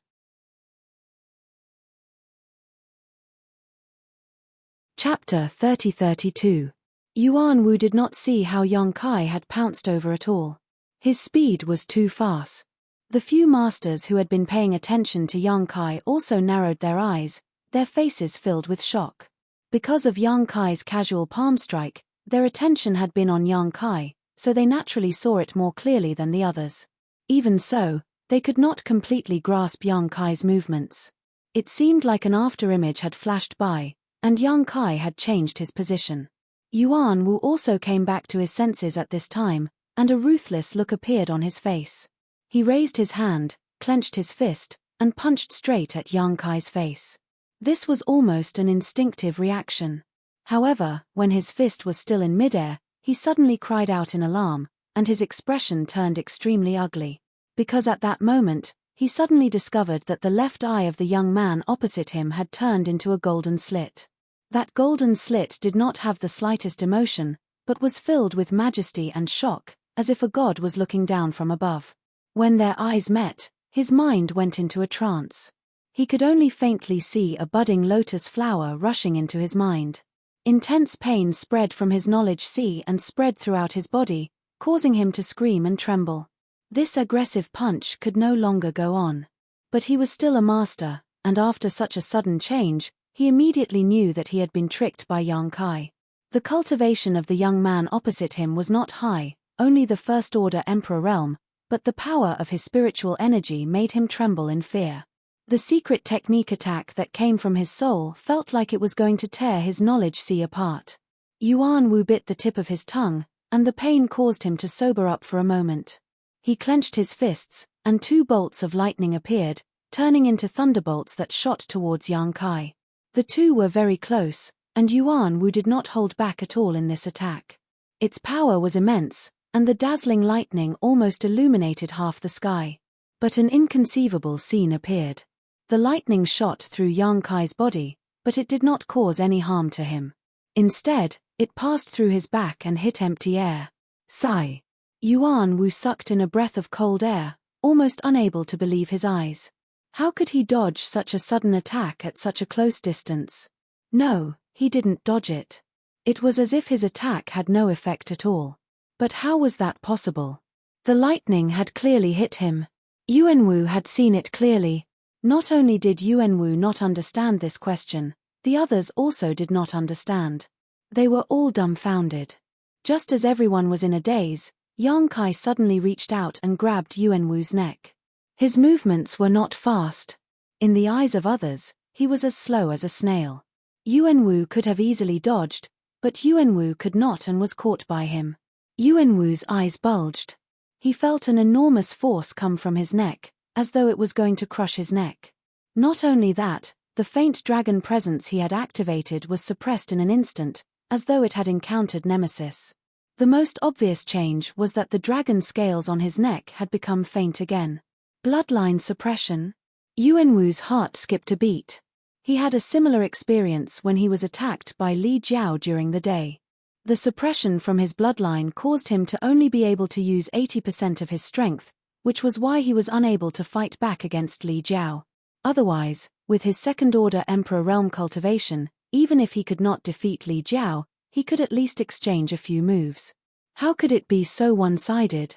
Chapter 30-32. Yuanwu did not see how Yang Kai had pounced over at all. His speed was too fast. The few masters who had been paying attention to Yang Kai also narrowed their eyes, their faces filled with shock. Because of Yang Kai's casual palm strike, Their attention had been on Yang Kai, so they naturally saw it more clearly than the others. Even so, they could not completely grasp Yang Kai's movements. It seemed like an after-image had flashed by, and Yang Kai had changed his position. Yuan Wu also came back to his senses at this time, and a ruthless look appeared on his face. He raised his hand, clenched his fist, and punched straight at Yang Kai's face. This was almost an instinctive reaction. However, when his fist was still in midair, he suddenly cried out in alarm, and his expression turned extremely ugly. Because at that moment, he suddenly discovered that the left eye of the young man opposite him had turned into a golden slit. That golden slit did not have the slightest emotion, but was filled with majesty and shock, as if a god was looking down from above. When their eyes met, his mind went into a trance. He could only faintly see a budding lotus flower rushing into his mind. Intense pain spread from his knowledge sea and spread throughout his body, causing him to scream and tremble. This aggressive punch could no longer go on. But he was still a master, and after such a sudden change, he immediately knew that he had been tricked by Yang Kai. The cultivation of the young man opposite him was not high, only the first-order Emperor realm, but the power of his spiritual energy made him tremble in fear. The secret technique attack that came from his soul felt like it was going to tear his knowledge sea apart. Yuan Wu bit the tip of his tongue, and the pain caused him to sober up for a moment. He clenched his fists, and 2 bolts of lightning appeared, turning into thunderbolts that shot towards Yang Kai. The two were very close, and Yuan Wu did not hold back at all in this attack. Its power was immense, and the dazzling lightning almost illuminated half the sky. But an inconceivable scene appeared. The lightning shot through Yang Kai's body, but it did not cause any harm to him. Instead, it passed through his back and hit empty air. Sigh. Yuan Wu sucked in a breath of cold air, almost unable to believe his eyes. How could he dodge such a sudden attack at such a close distance? No, he didn't dodge it. It was as if his attack had no effect at all. But how was that possible? The lightning had clearly hit him. Yuan Wu had seen it clearly. Not only did Yuan Wu not understand this question, the others also did not understand. They were all dumbfounded. Just as everyone was in a daze, Yang Kai suddenly reached out and grabbed Yuan Wu's neck. His movements were not fast. In the eyes of others, he was as slow as a snail. Yuan Wu could have easily dodged, but Yuan Wu could not and was caught by him. Yuan Wu's eyes bulged. He felt an enormous force come from his neck, as though it was going to crush his neck. Not only that, the faint dragon presence he had activated was suppressed in an instant, as though it had encountered Nemesis. The most obvious change was that the dragon scales on his neck had become faint again. Bloodline suppression? Yuan Wu's heart skipped a beat. He had a similar experience when he was attacked by Li Jiao during the day. The suppression from his bloodline caused him to only be able to use 80% of his strength, which was why he was unable to fight back against Li Jiao. Otherwise, with his second-order Emperor realm cultivation, even if he could not defeat Li Jiao, he could at least exchange a few moves. How could it be so one-sided?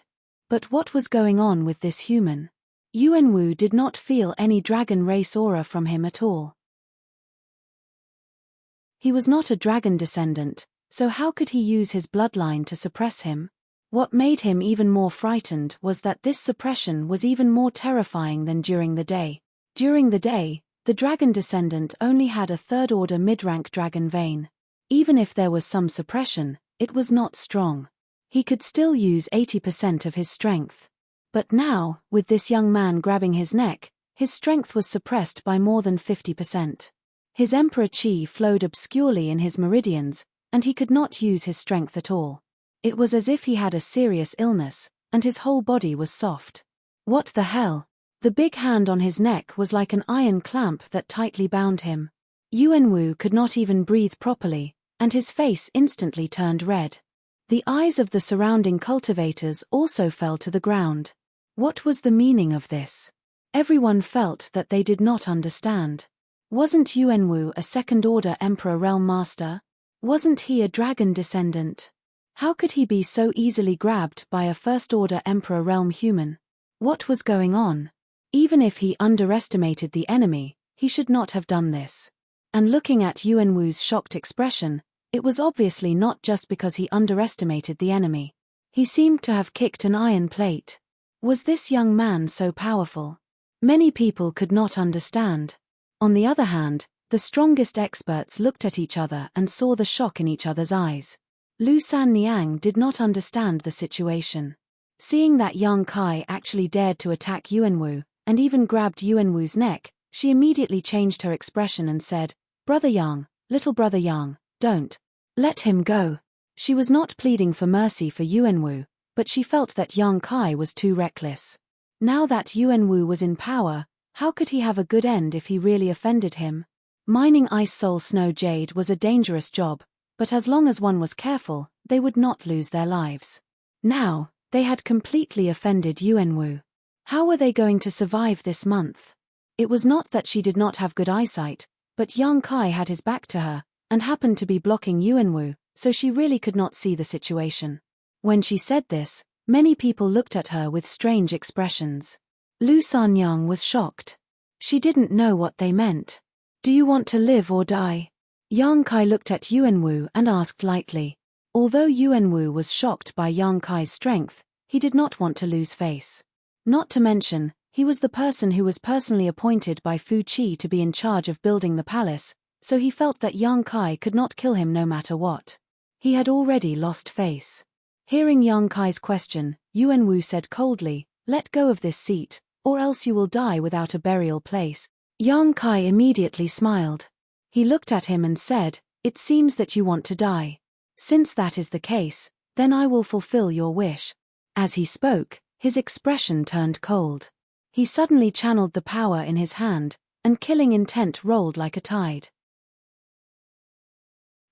But what was going on with this human? Yuan Wu did not feel any dragon race aura from him at all. He was not a dragon descendant, so how could he use his bloodline to suppress him? What made him even more frightened was that this suppression was even more terrifying than during the day. During the day, the dragon descendant only had a third-order mid-rank dragon vein. Even if there was some suppression, it was not strong. He could still use 80% of his strength. But now, with this young man grabbing his neck, his strength was suppressed by more than 50%. His emperor chi flowed obscurely in his meridians, and he could not use his strength at all. It was as if he had a serious illness, and his whole body was soft. What the hell? The big hand on his neck was like an iron clamp that tightly bound him. Yuan Wu could not even breathe properly, and his face instantly turned red. The eyes of the surrounding cultivators also fell to the ground. What was the meaning of this? Everyone felt that they did not understand. Wasn't Yuan Wu a second-order Emperor realm master? Wasn't he a dragon descendant? How could he be so easily grabbed by a first-order Emperor realm human? What was going on? Even if he underestimated the enemy, he should not have done this. And looking at Yuan Wu's shocked expression, It was obviously not just because he underestimated the enemy. He seemed to have kicked an iron plate. Was this young man so powerful? Many people could not understand. On the other hand, the strongest experts looked at each other and saw the shock in each other's eyes. Lu Sanniang did not understand the situation. Seeing that Yang Kai actually dared to attack Yuanwu, and even grabbed Yuanwu's neck, she immediately changed her expression and said, "Brother Yang, little brother Yang, don't let him go." She was not pleading for mercy for Yuanwu, but she felt that Yang Kai was too reckless. Now that Yuanwu was in power, how could he have a good end if he really offended him? Mining ice soul snow jade was a dangerous job, but as long as one was careful, they would not lose their lives. Now, they had completely offended Yuanwu. How were they going to survive this month? It was not that she did not have good eyesight, but Yang Kai had his back to her, and happened to be blocking Yuanwu, so she really could not see the situation. When she said this, many people looked at her with strange expressions. Lu Sanyang was shocked. She didn't know what they meant. "Do you want to live or die?" Yang Kai looked at Yuanwu and asked lightly. Although Yuanwu was shocked by Yang Kai's strength, he did not want to lose face. Not to mention, he was the person who was personally appointed by Fu Qi to be in charge of building the palace, so he felt that Yang Kai could not kill him no matter what. He had already lost face. Hearing Yang Kai's question, Yuanwu said coldly, "Let go of this seat, or else you will die without a burial place." Yang Kai immediately smiled. He looked at him and said, "It seems that you want to die. Since that is the case, then I will fulfill your wish." As he spoke, his expression turned cold. He suddenly channeled the power in his hand, and killing intent rolled like a tide.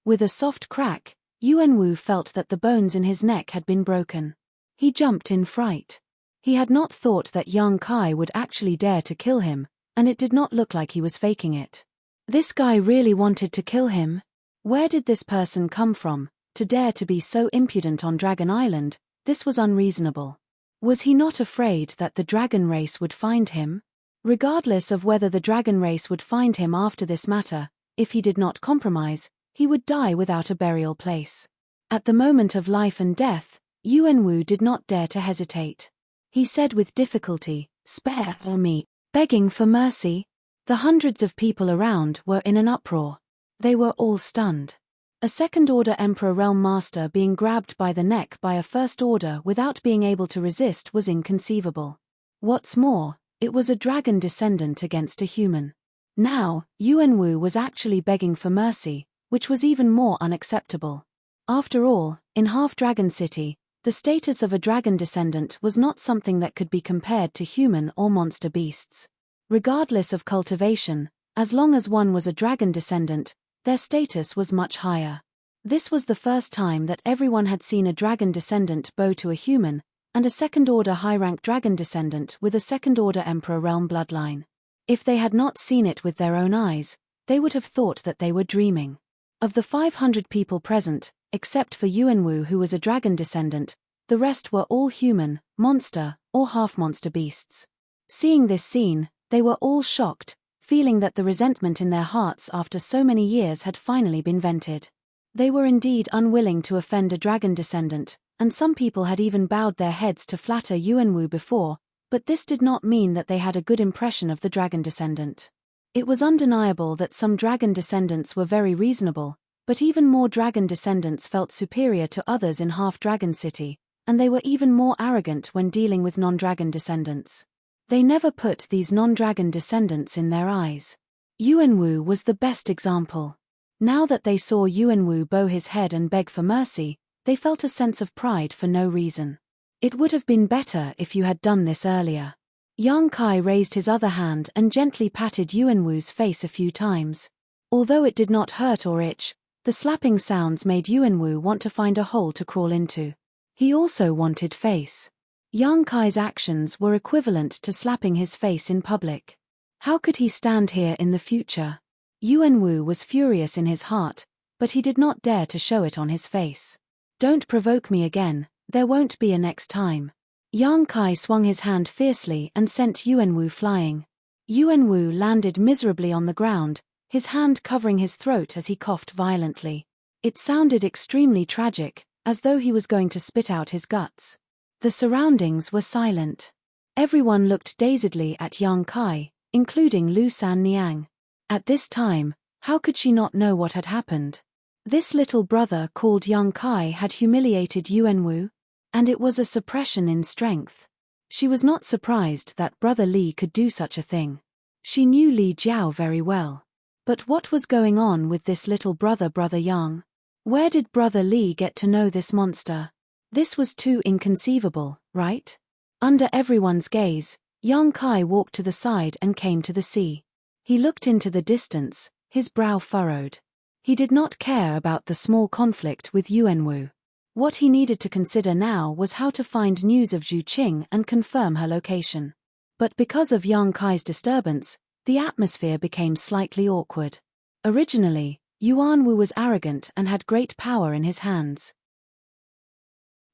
With a soft crack, Yuanwu felt that the bones in his neck had been broken. He jumped in fright. He had not thought that Yang Kai would actually dare to kill him, and it did not look like he was faking it. This guy really wanted to kill him? Where did this person come from, to dare to be so impudent on Dragon Island? This was unreasonable. Was he not afraid that the dragon race would find him? Regardless of whether the dragon race would find him after this matter, if he did not compromise, he would die without a burial place. At the moment of life and death, Yuanwu did not dare to hesitate. He said with difficulty, "Spare me." Begging for mercy? The hundreds of people around were in an uproar. They were all stunned. A second-order Emperor Realm Master being grabbed by the neck by a First Order without being able to resist was inconceivable. What's more, it was a dragon descendant against a human. Now, Yuanwu was actually begging for mercy, which was even more unacceptable. After all, in Half-Dragon City, the status of a dragon descendant was not something that could be compared to human or monster beasts. Regardless of cultivation, as long as one was a dragon descendant, their status was much higher. This was the first time that everyone had seen a dragon descendant bow to a human, and a second-order high-rank dragon descendant with a second-order Emperor Realm bloodline. If they had not seen it with their own eyes, they would have thought that they were dreaming. Of the 500 people present, except for Yuanwu who was a dragon descendant, the rest were all human, monster, or half-monster beasts. Seeing this scene, they were all shocked, feeling that the resentment in their hearts after so many years had finally been vented. They were indeed unwilling to offend a dragon descendant, and some people had even bowed their heads to flatter Yuanwu before, but this did not mean that they had a good impression of the dragon descendant. It was undeniable that some dragon descendants were very reasonable, but even more dragon descendants felt superior to others in Half-Dragon City, and they were even more arrogant when dealing with non-dragon descendants. They never put these non-dragon descendants in their eyes. Yuanwu was the best example. Now that they saw Yuanwu bow his head and beg for mercy, they felt a sense of pride for no reason. It would have been better if you had done this earlier. Yang Kai raised his other hand and gently patted Yuanwu's face a few times. Although it did not hurt or itch, the slapping sounds made Yuanwu want to find a hole to crawl into. He also wanted face. Yang Kai's actions were equivalent to slapping his face in public. How could he stand here in the future? Yuanwu was furious in his heart, but he did not dare to show it on his face. "Don't provoke me again, there won't be a next time." Yang Kai swung his hand fiercely and sent Yuanwu flying. Yuanwu landed miserably on the ground, his hand covering his throat as he coughed violently. It sounded extremely tragic, as though he was going to spit out his guts. The surroundings were silent. Everyone looked dazedly at Yang Kai, including Lu San Niang. At this time, how could she not know what had happened? This little brother called Yang Kai had humiliated Yuan Wu, and it was a suppression in strength. She was not surprised that Brother Li could do such a thing. She knew Li Jiao very well. But what was going on with this little brother Yang? Where did Brother Li get to know this monster? This was too inconceivable, right? Under everyone's gaze, Yang Kai walked to the side and came to the sea. He looked into the distance, his brow furrowed. He did not care about the small conflict with Yuan Wu. What he needed to consider now was how to find news of Zhu Qing and confirm her location. But because of Yang Kai's disturbance, the atmosphere became slightly awkward. Originally, Yuan Wu was arrogant and had great power in his hands.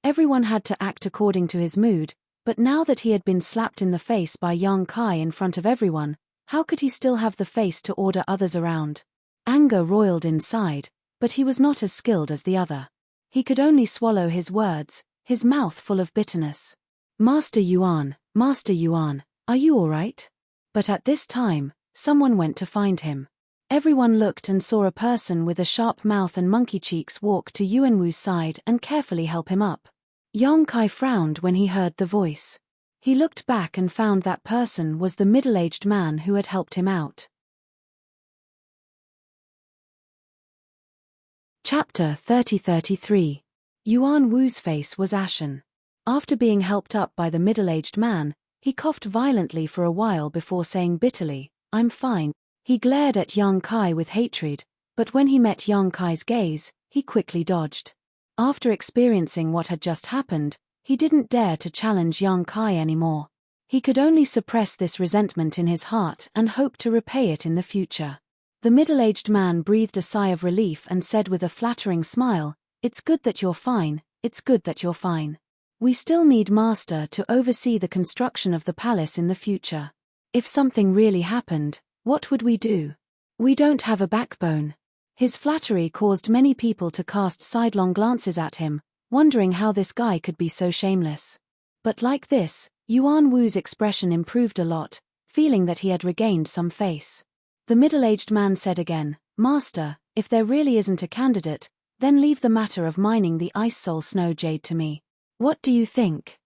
Everyone had to act according to his mood, but now that he had been slapped in the face by Yang Kai in front of everyone, how could he still have the face to order others around? Anger roiled inside, but he was not as skilled as the other. He could only swallow his words, his mouth full of bitterness. Master Yuan, are you all right? But at this time, someone went to find him. Everyone looked and saw a person with a sharp mouth and monkey cheeks walk to Yuan Wu's side and carefully help him up. Yang Kai frowned when he heard the voice. He looked back and found that person was the middle-aged man who had helped him out. Chapter 30-33. Yuan Wu's face was ashen. After being helped up by the middle-aged man, he coughed violently for a while before saying bitterly, "I'm fine." He glared at Yang Kai with hatred, but when he met Yang Kai's gaze, he quickly dodged. After experiencing what had just happened, he didn't dare to challenge Yang Kai anymore. He could only suppress this resentment in his heart and hope to repay it in the future. The middle-aged man breathed a sigh of relief and said with a flattering smile, "It's good that you're fine, it's good that you're fine. We still need Master to oversee the construction of the palace in the future. If something really happened, what would we do? We don't have a backbone." His flattery caused many people to cast sidelong glances at him, wondering how this guy could be so shameless. But like this, Yuan Wu's expression improved a lot, feeling that he had regained some face. The middle-aged man said again, "Master, if there really isn't a candidate, then leave the matter of mining the ice soul snow jade to me. What do you think?"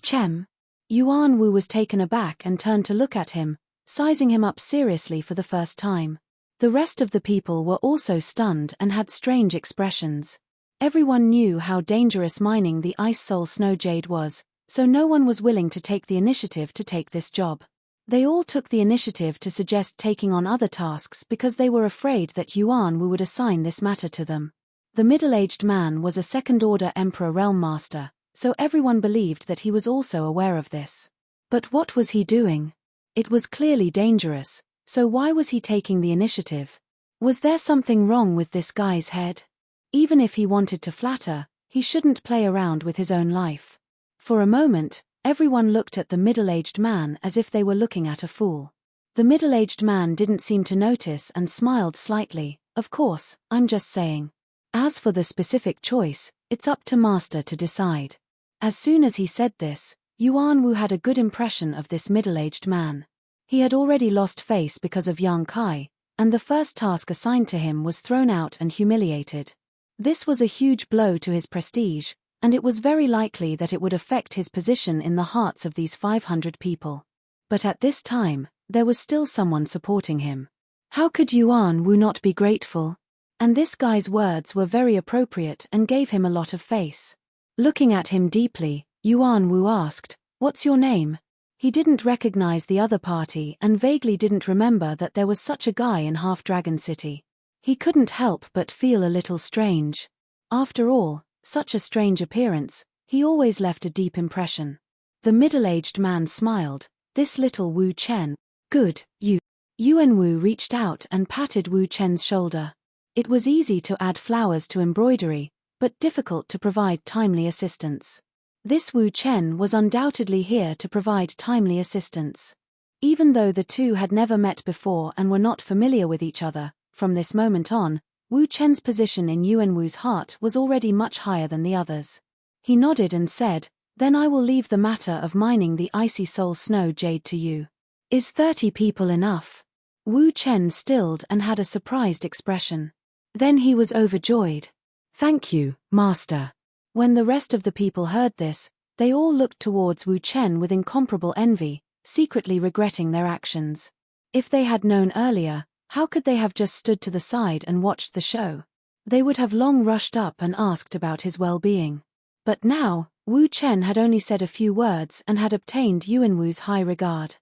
Chem. Yuan Wu was taken aback and turned to look at him, sizing him up seriously for the first time. The rest of the people were also stunned and had strange expressions. Everyone knew how dangerous mining the ice soul snow jade was, so no one was willing to take the initiative to take this job. They all took the initiative to suggest taking on other tasks because they were afraid that Yuan Wu would assign this matter to them. The middle-aged man was a second-order Emperor Realm Master, so everyone believed that he was also aware of this. But what was he doing? It was clearly dangerous, so why was he taking the initiative? Was there something wrong with this guy's head? Even if he wanted to flatter, he shouldn't play around with his own life. For a moment, everyone looked at the middle-aged man as if they were looking at a fool. The middle-aged man didn't seem to notice and smiled slightly. "Of course, I'm just saying. As for the specific choice, it's up to Master to decide." As soon as he said this, Yuan Wu had a good impression of this middle-aged man. He had already lost face because of Yang Kai, and the first task assigned to him was thrown out and humiliated. This was a huge blow to his prestige, and it was very likely that it would affect his position in the hearts of these 500 people. But at this time, there was still someone supporting him. How could Yuan Wu not be grateful? And this guy's words were very appropriate and gave him a lot of face. Looking at him deeply, Yuan Wu asked, "What's your name?" He didn't recognize the other party and vaguely didn't remember that there was such a guy in Half-Dragon City. He couldn't help but feel a little strange. After all, such a strange appearance, he always left a deep impression. The middle-aged man smiled. "This little Wu Chen. Good, you." Yuan Wu reached out and patted Wu Chen's shoulder. It was easy to add flowers to embroidery, but difficult to provide timely assistance. This Wu Chen was undoubtedly here to provide timely assistance. Even though the two had never met before and were not familiar with each other, from this moment on, Wu Chen's position in Yuanwu's heart was already much higher than the others. He nodded and said, "Then I will leave the matter of mining the icy soul snow jade to you. Is 30 people enough?" Wu Chen stilled and had a surprised expression. Then he was overjoyed. "Thank you, master." When the rest of the people heard this, they all looked towards Wu Chen with incomparable envy, secretly regretting their actions. If they had known earlier, how could they have just stood to the side and watched the show? They would have long rushed up and asked about his well-being. But now, Wu Chen had only said a few words and had obtained Yuanwu's high regard.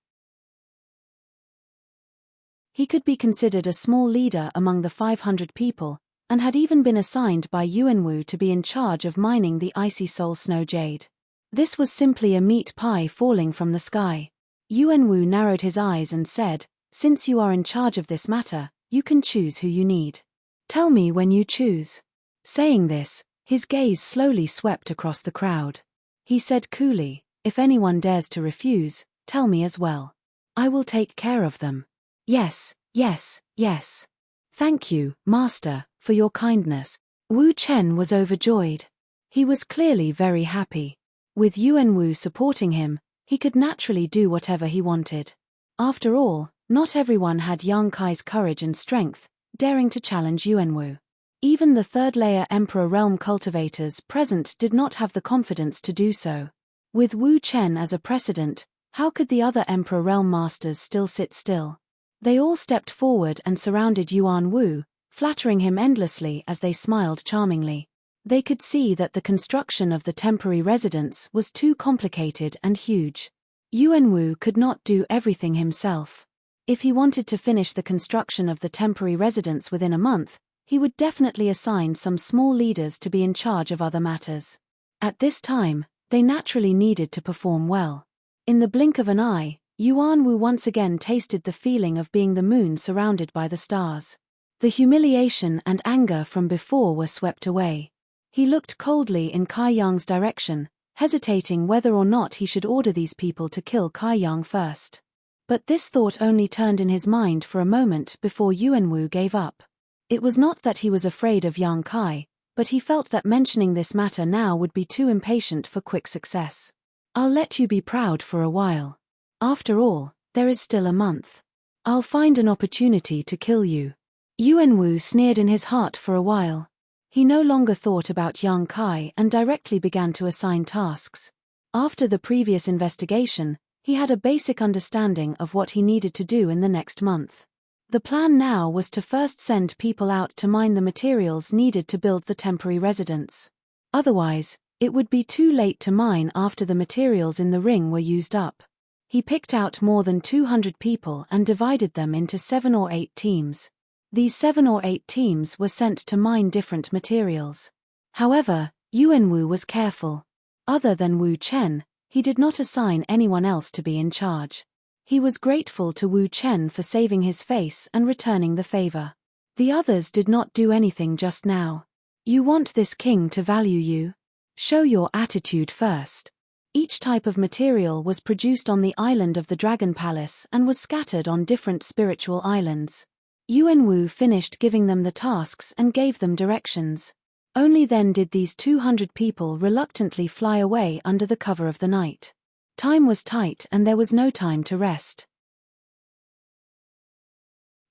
He could be considered a small leader among the 500 people, and had even been assigned by Yuanwu to be in charge of mining the icy soul snow jade. This was simply a meat pie falling from the sky. Yuanwu narrowed his eyes and said, "Since you are in charge of this matter, you can choose who you need. Tell me when you choose." Saying this, his gaze slowly swept across the crowd. He said coolly, "If anyone dares to refuse, tell me as well. I will take care of them." "Yes, yes, yes. Thank you, master, for your kindness." Wu Chen was overjoyed. He was clearly very happy. With Yuanwu supporting him, he could naturally do whatever he wanted. After all, not everyone had Yang Kai's courage and strength, daring to challenge Yuanwu. Even the third-layer Emperor Realm cultivators present did not have the confidence to do so. With Wu Chen as a precedent, how could the other Emperor Realm masters still sit still? They all stepped forward and surrounded Yuanwu, flattering him endlessly as they smiled charmingly. They could see that the construction of the temporary residence was too complicated and huge. Yuanwu could not do everything himself. If he wanted to finish the construction of the temporary residence within a month, he would definitely assign some small leaders to be in charge of other matters. At this time, they naturally needed to perform well. In the blink of an eye, Yuanwu once again tasted the feeling of being the moon surrounded by the stars. The humiliation and anger from before were swept away. He looked coldly in Kai Yang's direction, hesitating whether or not he should order these people to kill Kai Yang first. But this thought only turned in his mind for a moment before Yuanwu gave up. It was not that he was afraid of Yang Kai, but he felt that mentioning this matter now would be too impatient for quick success. "I'll let you be proud for a while. After all, there is still a month. I'll find an opportunity to kill you." Yuanwu sneered in his heart for a while. He no longer thought about Yang Kai and directly began to assign tasks. After the previous investigation, he had a basic understanding of what he needed to do in the next month. The plan now was to first send people out to mine the materials needed to build the temporary residence. Otherwise, it would be too late to mine after the materials in the ring were used up. He picked out more than 200 people and divided them into 7 or 8 teams. These 7 or 8 teams were sent to mine different materials. However, Yuanwu was careful. Other than Wu Chen, he did not assign anyone else to be in charge. He was grateful to Wu Chen for saving his face and returning the favor. The others did not do anything just now. "You want this king to value you? Show your attitude first." Each type of material was produced on the island of the Dragon Palace and was scattered on different spiritual islands. Yuanwu finished giving them the tasks and gave them directions. Only then did these 200 people reluctantly fly away under the cover of the night. Time was tight and there was no time to rest.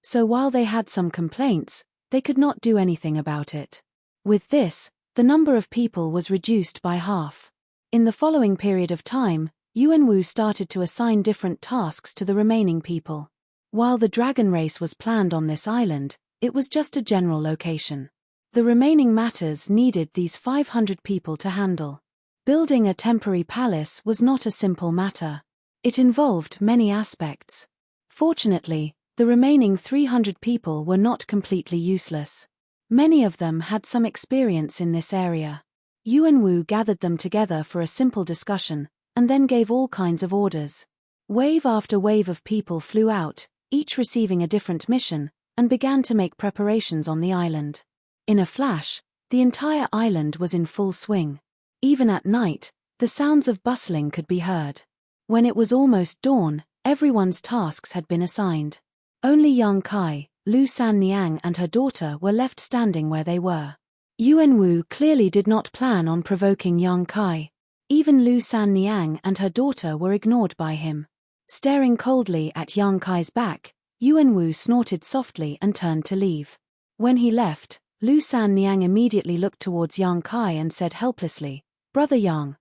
So while they had some complaints, they could not do anything about it. With this, the number of people was reduced by half. In the following period of time, Yuanwu started to assign different tasks to the remaining people. While the dragon race was planned on this island, it was just a general location. The remaining matters needed these 500 people to handle. Building a temporary palace was not a simple matter. It involved many aspects. Fortunately, the remaining 300 people were not completely useless. Many of them had some experience in this area. Yuanwu gathered them together for a simple discussion, and then gave all kinds of orders. Wave after wave of people flew out, each receiving a different mission, and began to make preparations on the island. In a flash, the entire island was in full swing. Even at night, the sounds of bustling could be heard. When it was almost dawn, everyone's tasks had been assigned. Only Yang Kai, Lu Sanniang and her daughter were left standing where they were. Yuan Wu clearly did not plan on provoking Yang Kai. Even Lu Sanniang and her daughter were ignored by him. Staring coldly at Yang Kai's back, Yuan Wu snorted softly and turned to leave. When he left, Lu Sanniang immediately looked towards Yang Kai and said helplessly, Brother Yang,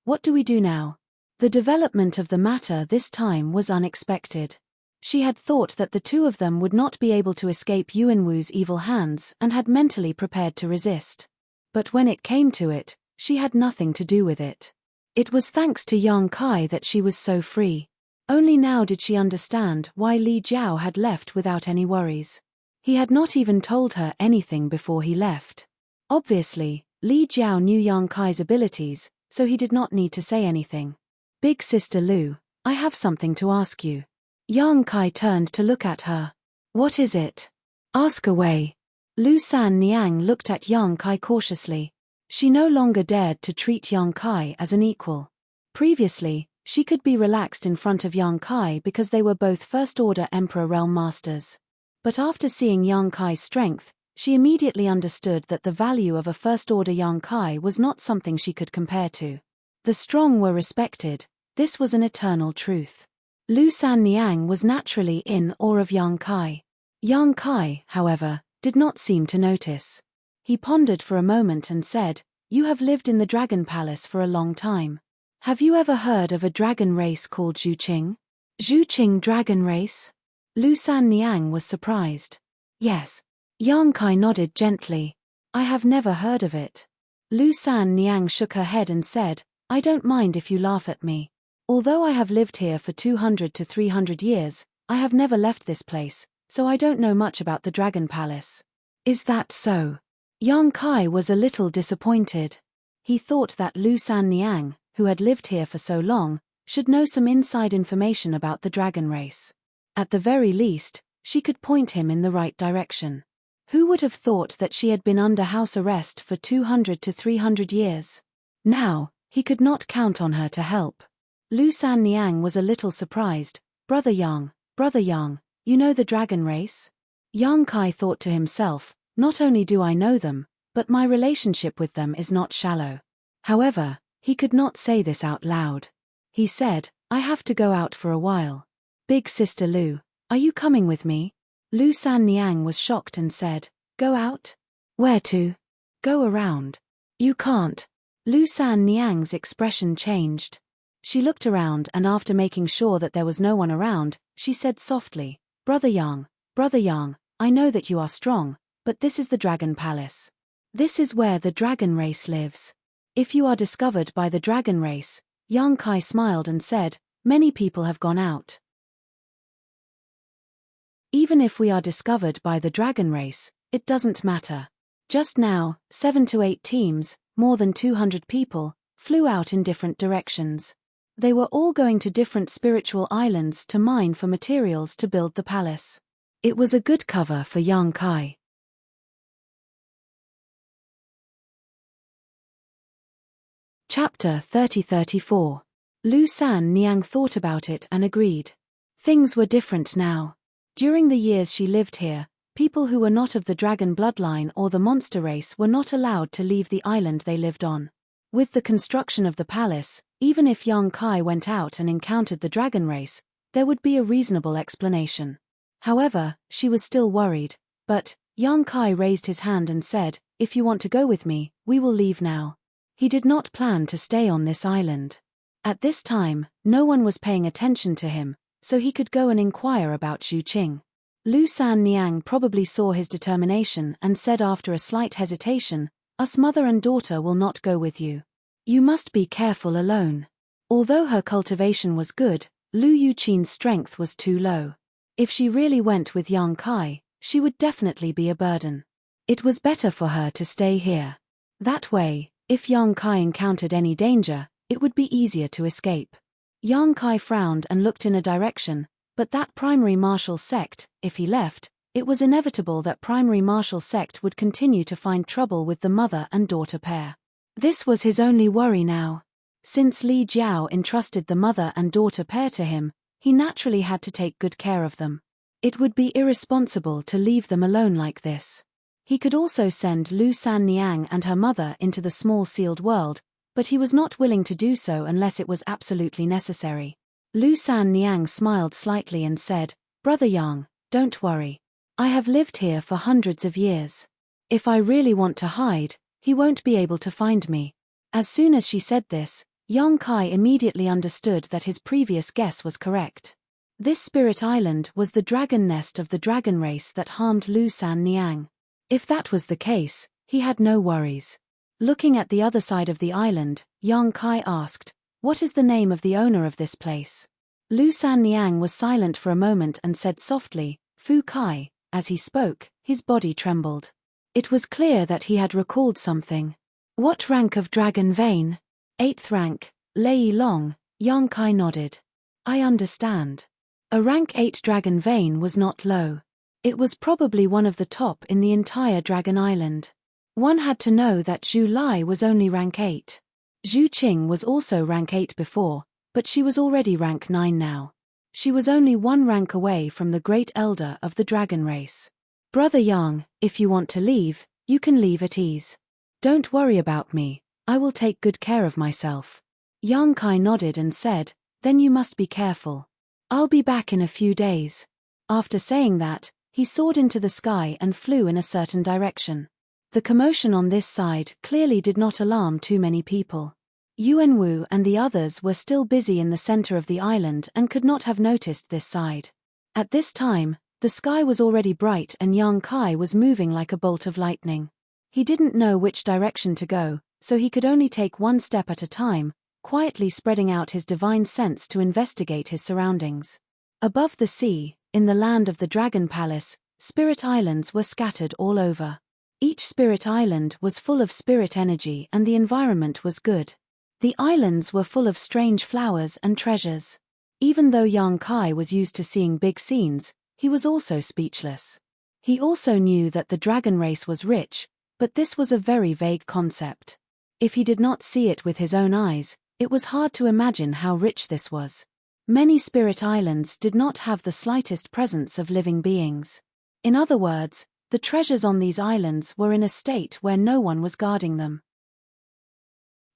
what do we do now? The development of the matter this time was unexpected. She had thought that the two of them would not be able to escape Yuan Wu's evil hands and had mentally prepared to resist. But when it came to it, she had nothing to do with it. It was thanks to Yang Kai that she was so free. Only now did she understand why Li Jiao had left without any worries. He had not even told her anything before he left. Obviously, Li Jiao knew Yang Kai's abilities, so he did not need to say anything. Big sister Lu, I have something to ask you. Yang Kai turned to look at her. What is it? Ask away. Lu Sanniang looked at Yang Kai cautiously. She no longer dared to treat Yang Kai as an equal. Previously, she could be relaxed in front of Yang Kai because they were both First-Order Emperor Realm Masters. But after seeing Yang Kai's strength, she immediately understood that the value of a First-Order Yang Kai was not something she could compare to. The strong were respected. This was an eternal truth. Lu Sanniang was naturally in awe of Yang Kai. Yang Kai, however, did not seem to notice. He pondered for a moment and said, You have lived in the Dragon Palace for a long time. Have you ever heard of a dragon race called Zhuqing? Zhuqing dragon race? Lu Sanniang was surprised. Yes. Yang Kai nodded gently. I have never heard of it. Lu Sanniang shook her head and said, I don't mind if you laugh at me. Although I have lived here for 200 to 300 years, I have never left this place, so I don't know much about the Dragon Palace. Is that so? Yang Kai was a little disappointed. He thought that Lu Sanniang, who had lived here for so long, should know some inside information about the dragon race. At the very least, she could point him in the right direction. Who would have thought that she had been under house arrest for 200 to 300 years? Now, he could not count on her to help. Lu Sanniang was a little surprised. Brother Yang, you know the dragon race? Yang Kai thought to himself, not only do I know them, but my relationship with them is not shallow. However, he could not say this out loud. He said, I have to go out for a while. Big sister Lu, are you coming with me? Lu Sanniang was shocked and said, Go out? Where to? Go around. You can't. Lu Sanniang's expression changed. She looked around and after making sure that there was no one around, she said softly, Brother Yang, I know that you are strong, but this is the Dragon Palace. This is where the dragon race lives. If you are discovered by the dragon race, Yang Kai smiled and said, many people have gone out. Even if we are discovered by the dragon race, it doesn't matter. Just now, 7 to 8 teams, more than 200 people, flew out in different directions. They were all going to different spiritual islands to mine for materials to build the palace. It was a good cover for Yang Kai. Chapter 30-34. Lu Sanniang thought about it and agreed. Things were different now. During the years she lived here, people who were not of the dragon bloodline or the monster race were not allowed to leave the island they lived on. With the construction of the palace, even if Yang Kai went out and encountered the dragon race, there would be a reasonable explanation. However, she was still worried, but Yang Kai raised his hand and said, if you want to go with me, we will leave now. He did not plan to stay on this island. At this time, no one was paying attention to him, so he could go and inquire about Zhuqing. Lu Sanniang probably saw his determination and said after a slight hesitation, us mother and daughter will not go with you. You must be careful alone. Although her cultivation was good, Lu Yuqing's strength was too low. If she really went with Yang Kai, she would definitely be a burden. It was better for her to stay here. That way, if Yang Kai encountered any danger, it would be easier to escape. Yang Kai frowned and looked in a direction, but that primary martial sect, if he left, it was inevitable that primary martial sect would continue to find trouble with the mother and daughter pair. This was his only worry now. Since Li Jiao entrusted the mother and daughter pair to him, he naturally had to take good care of them. It would be irresponsible to leave them alone like this. He could also send Lu San Niang and her mother into the small sealed world, but he was not willing to do so unless it was absolutely necessary. Lu San Niang smiled slightly and said, "Brother Yang, don't worry. I have lived here for hundreds of years. If I really want to hide, he won't be able to find me." As soon as she said this, Yang Kai immediately understood that his previous guess was correct. This spirit island was the dragon nest of the dragon race that harmed Lu San Niang. If that was the case, he had no worries. Looking at the other side of the island, Yang Kai asked, "What is the name of the owner of this place?" Lu San Niang was silent for a moment and said softly, "Fu Kai." As he spoke, his body trembled. It was clear that he had recalled something. "What rank of dragon vein?" "8th rank, Lei Long." Yang Kai nodded. "I understand." A rank 8 dragon vein was not low. It was probably one of the top in the entire Dragon Island. One had to know that Zhu Lai was only rank 8. Zhu Qing was also rank 8 before, but she was already rank 9 now. She was only one rank away from the great elder of the dragon race. "Brother Yang, if you want to leave, you can leave at ease. Don't worry about me, I will take good care of myself." Yang Kai nodded and said, "Then you must be careful. I'll be back in a few days." After saying that, he soared into the sky and flew in a certain direction. The commotion on this side clearly did not alarm too many people. Yuan Wu and the others were still busy in the center of the island and could not have noticed this side. At this time, the sky was already bright and Yang Kai was moving like a bolt of lightning. He didn't know which direction to go, so he could only take one step at a time, quietly spreading out his divine sense to investigate his surroundings. Above the sea, in the land of the Dragon Palace, spirit islands were scattered all over. Each spirit island was full of spirit energy and the environment was good. The islands were full of strange flowers and treasures. Even though Yang Kai was used to seeing big scenes, he was also speechless. He also knew that the dragon race was rich, but this was a very vague concept. If he did not see it with his own eyes, it was hard to imagine how rich this was. Many spirit islands did not have the slightest presence of living beings. In other words, the treasures on these islands were in a state where no one was guarding them.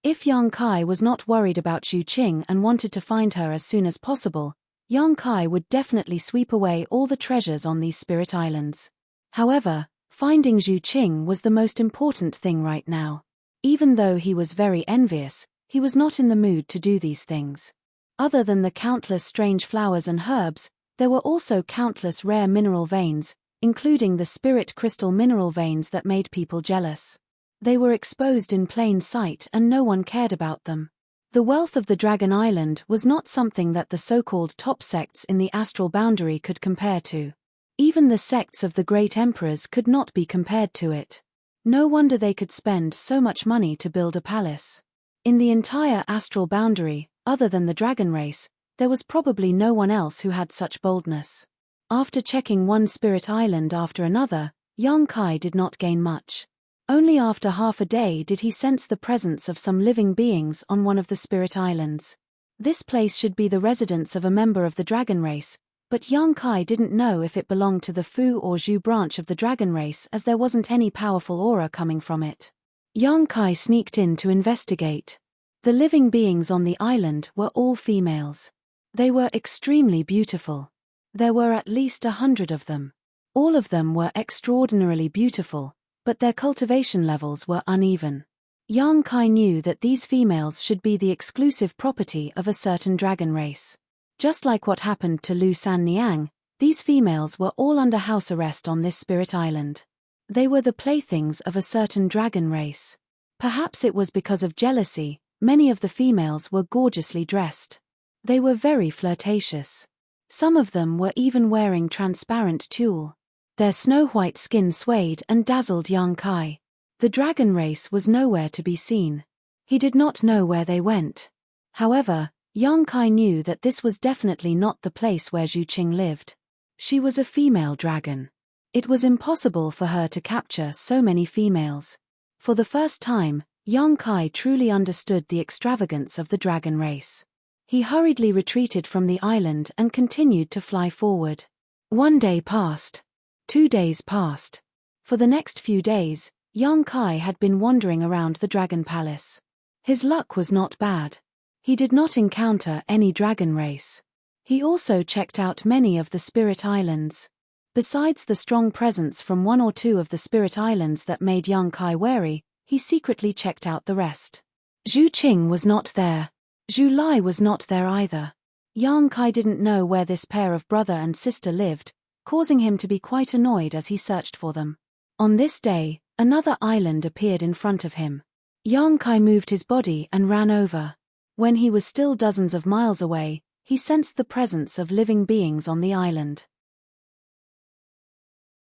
If Yang Kai was not worried about Zhu Qing and wanted to find her as soon as possible, Yang Kai would definitely sweep away all the treasures on these spirit islands. However, finding Zhu Qing was the most important thing right now. Even though he was very envious, he was not in the mood to do these things. Other than the countless strange flowers and herbs, there were also countless rare mineral veins, including the spirit crystal mineral veins that made people jealous. They were exposed in plain sight and no one cared about them. The wealth of the Dragon Island was not something that the so-called top sects in the astral boundary could compare to. Even the sects of the great emperors could not be compared to it. No wonder they could spend so much money to build a palace. In the entire astral boundary, other than the dragon race, there was probably no one else who had such boldness. After checking one spirit island after another, Yang Kai did not gain much. Only after half a day did he sense the presence of some living beings on one of the spirit islands. This place should be the residence of a member of the dragon race, but Yang Kai didn't know if it belonged to the Fu or Zhu branch of the dragon race as there wasn't any powerful aura coming from it. Yang Kai sneaked in to investigate. The living beings on the island were all females. They were extremely beautiful. There were at least 100 of them. All of them were extraordinarily beautiful, but their cultivation levels were uneven. Yang Kai knew that these females should be the exclusive property of a certain dragon race. Just like what happened to Lu San Niang, these females were all under house arrest on this spirit island. They were the playthings of a certain dragon race. Perhaps it was because of jealousy. Many of the females were gorgeously dressed. They were very flirtatious. Some of them were even wearing transparent tulle. Their snow-white skin swayed and dazzled Yang Kai. The dragon race was nowhere to be seen. He did not know where they went. However, Yang Kai knew that this was definitely not the place where Zhu Qing lived. She was a female dragon. It was impossible for her to capture so many females. For the first time, Yang Kai truly understood the extravagance of the dragon race. He hurriedly retreated from the island and continued to fly forward. 1 day passed. 2 days passed. For the next few days, young Kai had been wandering around the dragon palace. His luck was not bad. He did not encounter any dragon race. He also checked out many of the spirit islands. Besides the strong presence from 1 or 2 of the spirit islands that made young Kai wary, he secretly checked out the rest. Zhu Qing was not there. Zhu Lai was not there either. Yang Kai didn't know where this pair of brother and sister lived, causing him to be quite annoyed as he searched for them. On this day, another island appeared in front of him. Yang Kai moved his body and ran over. When he was still dozens of miles away, he sensed the presence of living beings on the island.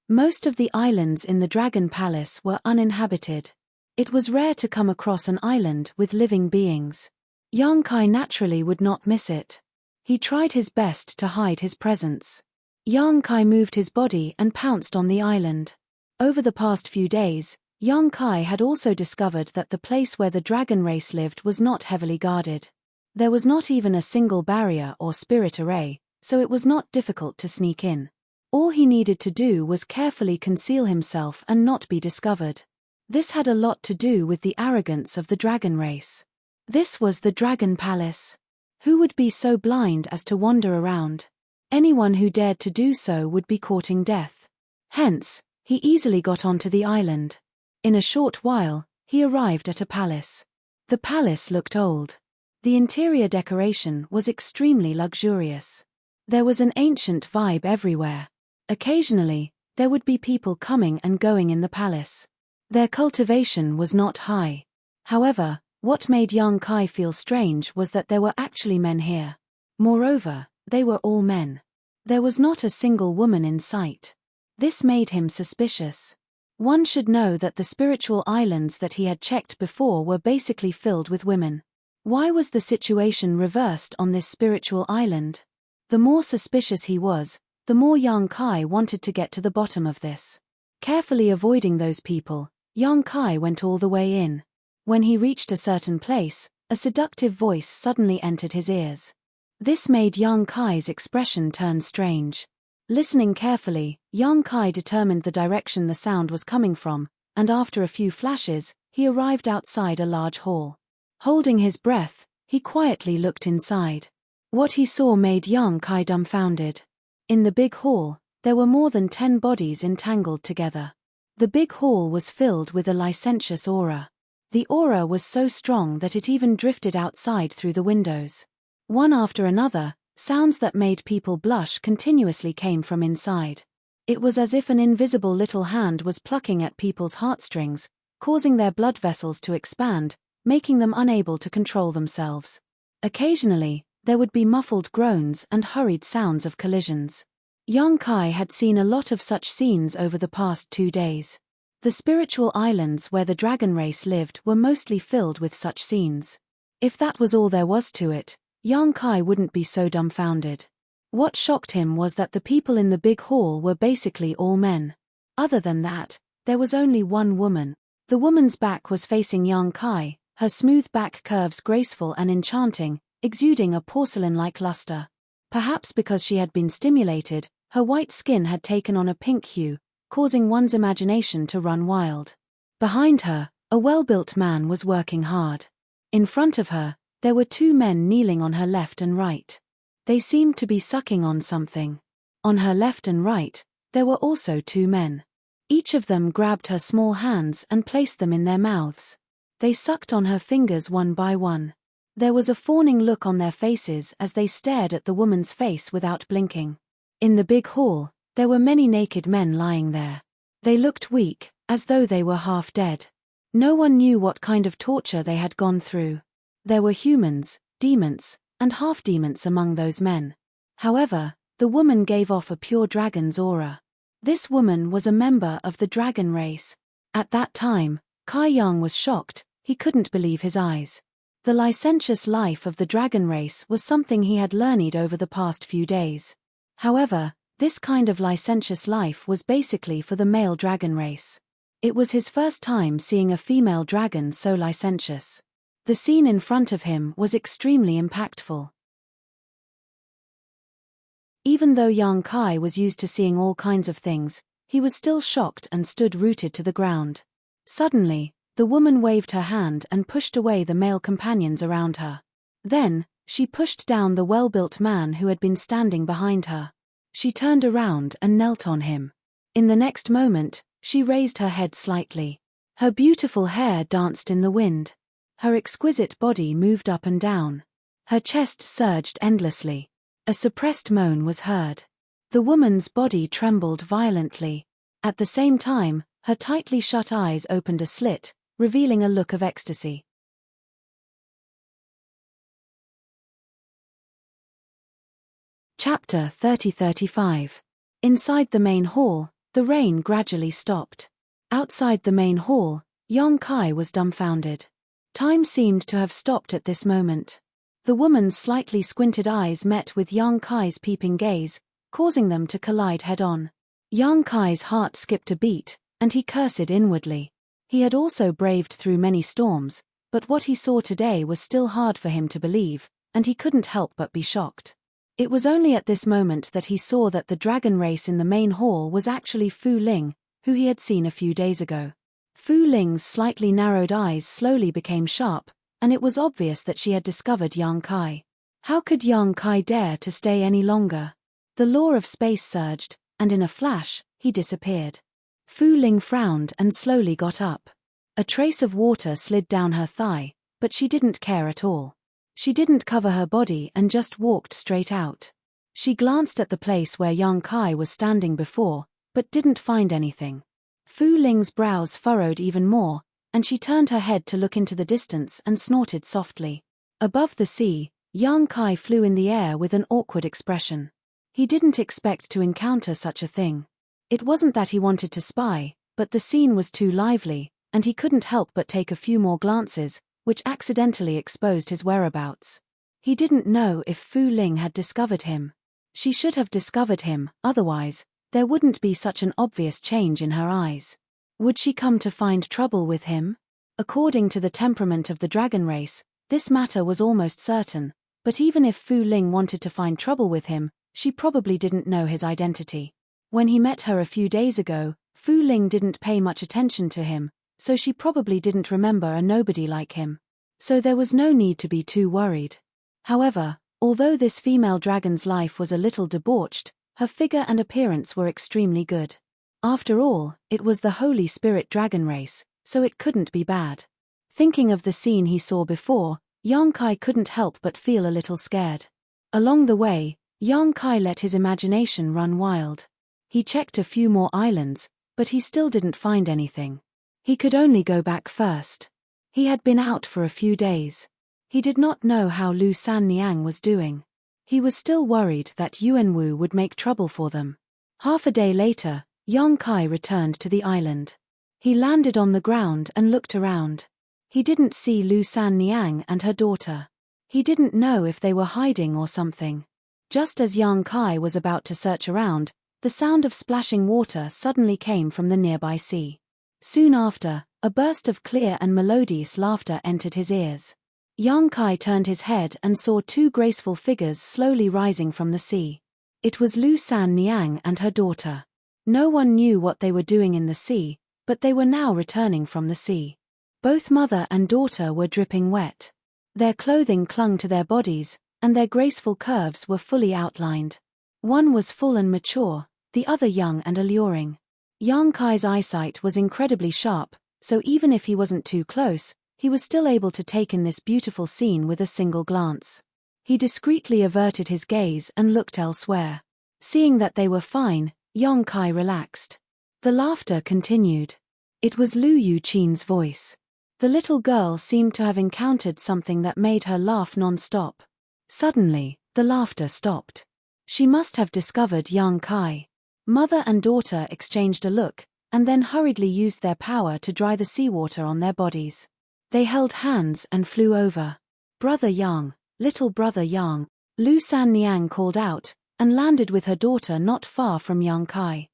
Most of the islands in the Dragon Palace were uninhabited. It was rare to come across an island with living beings. Yang Kai naturally would not miss it. He tried his best to hide his presence. Yang Kai moved his body and pounced on the island. Over the past few days, Yang Kai had also discovered that the place where the dragon race lived was not heavily guarded. There was not even a single barrier or spirit array, so it was not difficult to sneak in. All he needed to do was carefully conceal himself and not be discovered. This had a lot to do with the arrogance of the dragon race. This was the Dragon Palace. Who would be so blind as to wander around? Anyone who dared to do so would be courting death. Hence, he easily got onto the island. In a short while, he arrived at a palace. The palace looked old. The interior decoration was extremely luxurious. There was an ancient vibe everywhere. Occasionally, there would be people coming and going in the palace. Their cultivation was not high. However, what made young Kai feel strange was that there were actually men here. Moreover, they were all men. There was not a single woman in sight. This made him suspicious. One should know that the spiritual islands that he had checked before were basically filled with women. Why was the situation reversed on this spiritual island? The more suspicious he was, the more young Kai wanted to get to the bottom of this. Carefully avoiding those people, young Kai went all the way in. When he reached a certain place, a seductive voice suddenly entered his ears. This made young Kai's expression turn strange. Listening carefully, young Kai determined the direction the sound was coming from, and after a few flashes, he arrived outside a large hall. Holding his breath, he quietly looked inside. What he saw made young Kai dumbfounded. In the big hall, there were more than 10 bodies entangled together. The big hall was filled with a licentious aura. The aura was so strong that it even drifted outside through the windows. One after another, sounds that made people blush continuously came from inside. It was as if an invisible little hand was plucking at people's heartstrings, causing their blood vessels to expand, making them unable to control themselves. Occasionally, there would be muffled groans and hurried sounds of collisions. Young Kai had seen a lot of such scenes over the past 2 days. The spiritual islands where the dragon race lived were mostly filled with such scenes. If that was all there was to it, young Kai wouldn't be so dumbfounded. What shocked him was that the people in the big hall were basically all men. Other than that, there was only one woman. The woman's back was facing young Kai, her smooth back curves graceful and enchanting, exuding a porcelain-like luster. Perhaps because she had been stimulated, her white skin had taken on a pink hue, causing one's imagination to run wild. Behind her, a well-built man was working hard. In front of her, there were 2 men kneeling on her left and right. They seemed to be sucking on something. On her left and right, there were also 2 men. Each of them grabbed her small hands and placed them in their mouths. They sucked on her fingers one by one. There was a fawning look on their faces as they stared at the woman's face without blinking. In the big hall, there were many naked men lying there. They looked weak, as though they were half dead. No one knew what kind of torture they had gone through. There were humans, demons, and half-demons among those men. However, the woman gave off a pure dragon's aura. This woman was a member of the dragon race. At that time, Kai Yang was shocked, he couldn't believe his eyes. The licentious life of the dragon race was something he had learned over the past few days. However, this kind of licentious life was basically for the male dragon race. It was his first time seeing a female dragon so licentious. The scene in front of him was extremely impactful. Even though Yang Kai was used to seeing all kinds of things, he was still shocked and stood rooted to the ground. Suddenly, the woman waved her hand and pushed away the male companions around her. Then, she pushed down the well-built man who had been standing behind her. She turned around and knelt on him. In the next moment, she raised her head slightly. Her beautiful hair danced in the wind. Her exquisite body moved up and down. Her chest surged endlessly. A suppressed moan was heard. The woman's body trembled violently. At the same time, her tightly shut eyes opened a slit, revealing a look of ecstasy. Chapter 30-35. Inside the main hall, the rain gradually stopped. Outside the main hall, Yang Kai was dumbfounded. Time seemed to have stopped at this moment. The woman's slightly squinted eyes met with Yang Kai's peeping gaze, causing them to collide head-on. Yang Kai's heart skipped a beat, and he cursed inwardly. He had also braved through many storms, but what he saw today was still hard for him to believe, and he couldn't help but be shocked. It was only at this moment that he saw that the dragon race in the main hall was actually Fu Ling, who he had seen a few days ago. Fu Ling's slightly narrowed eyes slowly became sharp, and it was obvious that she had discovered Yang Kai. How could Yang Kai dare to stay any longer? The law of space surged, and in a flash, he disappeared. Fu Ling frowned and slowly got up. A trace of water slid down her thigh, but she didn't care at all. She didn't cover her body and just walked straight out. She glanced at the place where Yang Kai was standing before, but didn't find anything. Fu Ling's brows furrowed even more, and she turned her head to look into the distance and snorted softly. Above the sea, Yang Kai flew in the air with an awkward expression. He didn't expect to encounter such a thing. It wasn't that he wanted to spy, but the scene was too lively, and he couldn't help but take a few more glances, which accidentally exposed his whereabouts. He didn't know if Fu Ling had discovered him. She should have discovered him, otherwise, there wouldn't be such an obvious change in her eyes. Would she come to find trouble with him? According to the temperament of the dragon race, this matter was almost certain, but even if Fu Ling wanted to find trouble with him, she probably didn't know his identity. When he met her a few days ago, Fu Ling didn't pay much attention to him, so she probably didn't remember a nobody like him. So there was no need to be too worried. However, although this female dragon's life was a little debauched, her figure and appearance were extremely good. After all, it was the Holy Spirit dragon race, so it couldn't be bad. Thinking of the scene he saw before, Yang Kai couldn't help but feel a little scared. Along the way, Yang Kai let his imagination run wild. He checked a few more islands, but he still didn't find anything. He could only go back first. He had been out for a few days. He did not know how Lu Sanniang was doing. He was still worried that Yuan Wu would make trouble for them. Half a day later, Yang Kai returned to the island. He landed on the ground and looked around. He didn't see Lu Sanniang and her daughter. He didn't know if they were hiding or something. Just as Yang Kai was about to search around, the sound of splashing water suddenly came from the nearby sea. Soon after, a burst of clear and melodious laughter entered his ears. Yang Kai turned his head and saw two graceful figures slowly rising from the sea. It was Lu Sanniang and her daughter. No one knew what they were doing in the sea, but they were now returning from the sea. Both mother and daughter were dripping wet. Their clothing clung to their bodies, and their graceful curves were fully outlined. One was full and mature, the other young and alluring. Yang Kai's eyesight was incredibly sharp, so even if he wasn't too close, he was still able to take in this beautiful scene with a single glance. He discreetly averted his gaze and looked elsewhere. Seeing that they were fine, Yang Kai relaxed. The laughter continued. It was Lu Yuqin's voice. The little girl seemed to have encountered something that made her laugh non-stop. Suddenly, the laughter stopped. She must have discovered Yang Kai. Mother and daughter exchanged a look, and then hurriedly used their power to dry the seawater on their bodies. They held hands and flew over. "Brother Yang, little brother Yang," Lu Sanniang called out, and landed with her daughter not far from Yang Kai.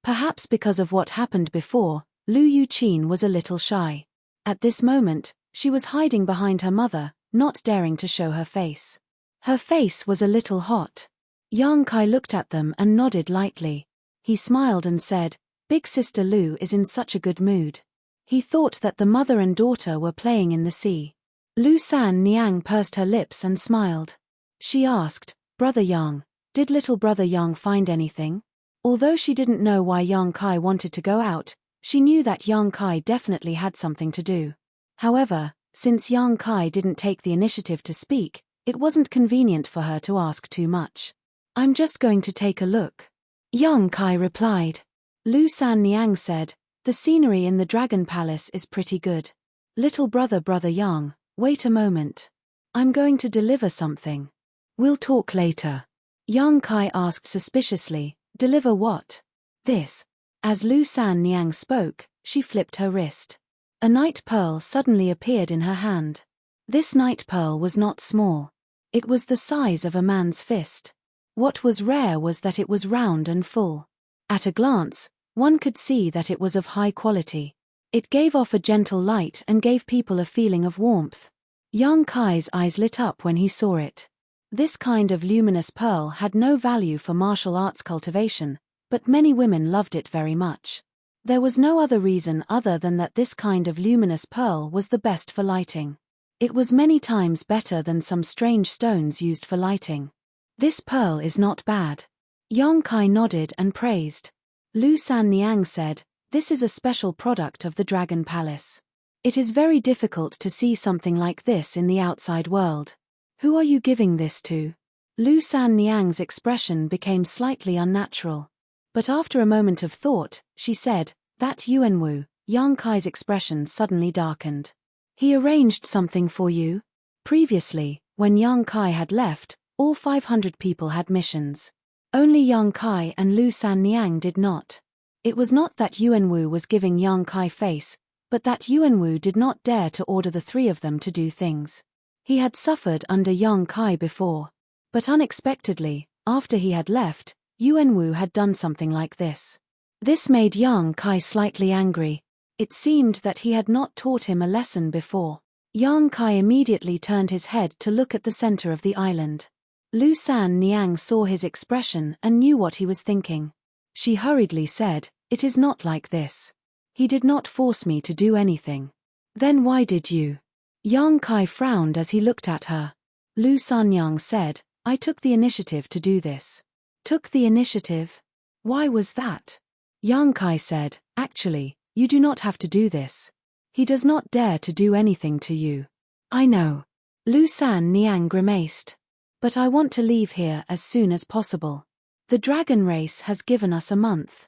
Perhaps because of what happened before, Lu Yuqin was a little shy. At this moment, she was hiding behind her mother, not daring to show her face. Her face was a little hot. Yang Kai looked at them and nodded lightly. He smiled and said, "Big Sister Lu is in such a good mood." He thought that the mother and daughter were playing in the sea. Lu San Niang pursed her lips and smiled. She asked, "Brother Yang, did little brother Yang find anything?" Although she didn't know why Yang Kai wanted to go out, she knew that Yang Kai definitely had something to do. However, since Yang Kai didn't take the initiative to speak, it wasn't convenient for her to ask too much. "I'm just going to take a look," Yang Kai replied. Lu San Niang said, "The scenery in the Dragon Palace is pretty good. Little brother Yang, wait a moment. I'm going to deliver something. We'll talk later." Yang Kai asked suspiciously, "Deliver what?" "This." As Lu San Niang spoke, she flipped her wrist. A night pearl suddenly appeared in her hand. This night pearl was not small. It was the size of a man's fist. What was rare was that it was round and full. At a glance, one could see that it was of high quality. It gave off a gentle light and gave people a feeling of warmth. Yang Kai's eyes lit up when he saw it. This kind of luminous pearl had no value for martial arts cultivation, but many women loved it very much. There was no other reason other than that this kind of luminous pearl was the best for lighting. It was many times better than some strange stones used for lighting. "This pearl is not bad." Yang Kai nodded and praised. Lu San Niang said, "This is a special product of the Dragon Palace. It is very difficult to see something like this in the outside world. Who are you giving this to?" Lu San Niang's expression became slightly unnatural. But after a moment of thought, she said, "That Yuanwu." Yang Kai's expression suddenly darkened. "He arranged something for you?" Previously, when Yang Kai had left, all 500 people had missions. Only Yang Kai and Lu San Niang did not. It was not that Yuanwu was giving Yang Kai face, but that Yuanwu did not dare to order the three of them to do things. He had suffered under Yang Kai before. But unexpectedly, after he had left, Yuanwu had done something like this. This made Yang Kai slightly angry. It seemed that he had not taught him a lesson before. Yang Kai immediately turned his head to look at the center of the island. Lu San Niang saw his expression and knew what he was thinking. She hurriedly said, "It is not like this. He did not force me to do anything." "Then why did you?" Yang Kai frowned as he looked at her. Lu Sanyang said, "I took the initiative to do this." "Took the initiative? Why was that?" Yang Kai said, "Actually, you do not have to do this. He does not dare to do anything to you." "I know." Lu San Niang grimaced. "But I want to leave here as soon as possible. The dragon race has given us a month.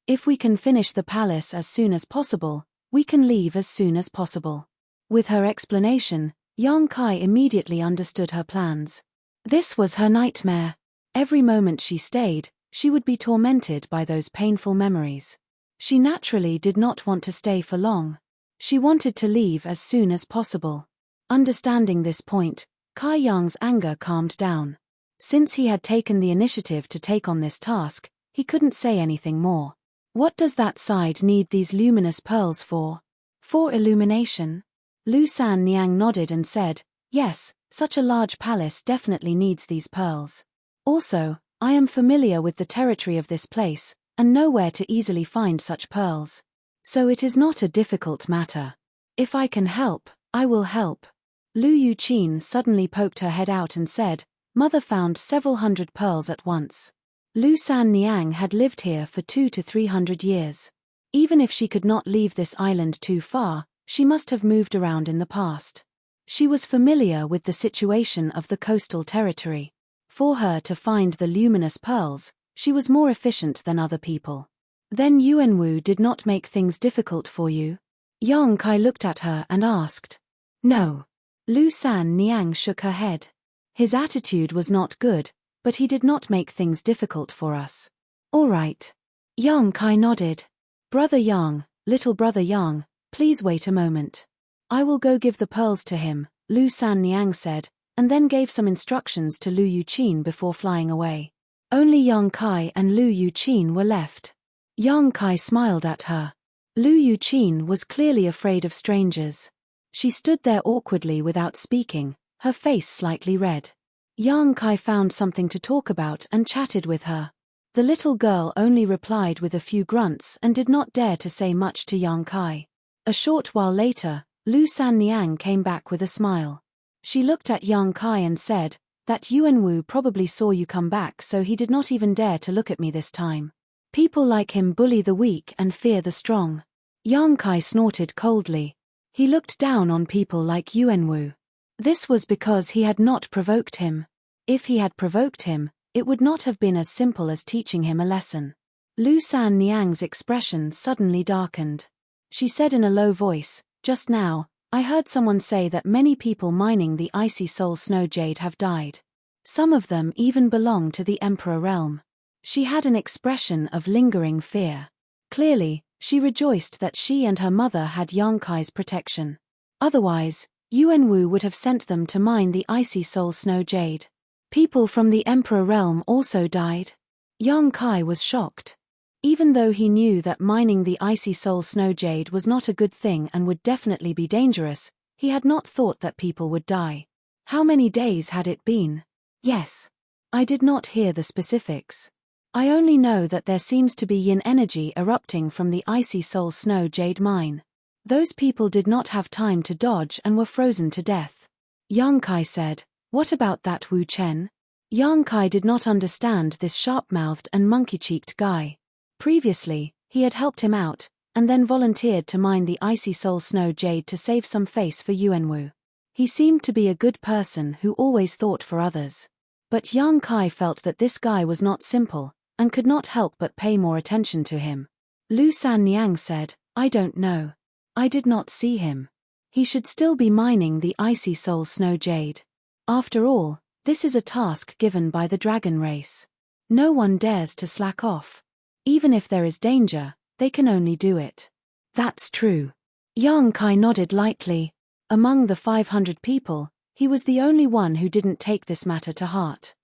If we can finish the palace as soon as possible, we can leave as soon as possible." With her explanation, Yang Kai immediately understood her plans. This was her nightmare. Every moment she stayed, she would be tormented by those painful memories. She naturally did not want to stay for long. She wanted to leave as soon as possible. Understanding this point, Kai Yang's anger calmed down. Since he had taken the initiative to take on this task, he couldn't say anything more. "What does that side need these luminous pearls for?" "For illumination." Lu San Niang nodded and said, "Yes, such a large palace definitely needs these pearls. Also, I am familiar with the territory of this place, and know where to easily find such pearls. So it is not a difficult matter. If I can help, I will help." Lu Yuqin suddenly poked her head out and said, "Mother found several hundred pearls at once." Lu San Niang had lived here for 200 to 300 years. Even if she could not leave this island too far, she must have moved around in the past. She was familiar with the situation of the coastal territory. For her to find the luminous pearls, she was more efficient than other people. "Then Yuanwu did not make things difficult for you?" Yang Kai looked at her and asked. "No." Lu San Niang shook her head. "His attitude was not good, but he did not make things difficult for us." "All right." Yang Kai nodded. "Brother Yang, little brother Yang, please wait a moment. I will go give the pearls to him," Lu San Niang said, and then gave some instructions to Lu Yuqin before flying away. Only Yang Kai and Lu Yuqin were left. Yang Kai smiled at her. Lu Yuqin was clearly afraid of strangers. She stood there awkwardly without speaking, her face slightly red. Yang Kai found something to talk about and chatted with her. The little girl only replied with a few grunts and did not dare to say much to Yang Kai. A short while later, Lu San Niang came back with a smile. She looked at Yang Kai and said, "That Yuan Wu probably saw you come back, so he did not even dare to look at me this time. People like him bully the weak and fear the strong." Yang Kai snorted coldly. He looked down on people like Yuan Wu. This was because he had not provoked him. If he had provoked him, it would not have been as simple as teaching him a lesson. Lu San Niang's expression suddenly darkened. She said in a low voice, "Just now, I heard someone say that many people mining the icy soul snow jade have died. Some of them even belong to the Emperor realm." She had an expression of lingering fear. Clearly, she rejoiced that she and her mother had Yang Kai's protection. Otherwise, Yuan Wu would have sent them to mine the icy soul snow jade. People from the Emperor realm also died. Yang Kai was shocked. Even though he knew that mining the icy soul snow jade was not a good thing and would definitely be dangerous, he had not thought that people would die. How many days had it been? Yes. I did not hear the specifics. I only know that there seems to be yin energy erupting from the icy soul snow jade mine. Those people did not have time to dodge and were frozen to death. Yang Kai said, "What about that Wu Chen?" Yang Kai did not understand this sharp-mouthed and monkey-cheeked guy. Previously, he had helped him out, and then volunteered to mine the icy soul snow jade to save some face for Yuan Wu. He seemed to be a good person who always thought for others. But Yang Kai felt that this guy was not simple, and could not help but pay more attention to him. Lu San Niang said, "I don't know. I did not see him. He should still be mining the icy soul snow jade. After all, this is a task given by the dragon race. No one dares to slack off. Even if there is danger, they can only do it." "That's true." Yang Kai nodded lightly. Among the 500 people, he was the only one who didn't take this matter to heart.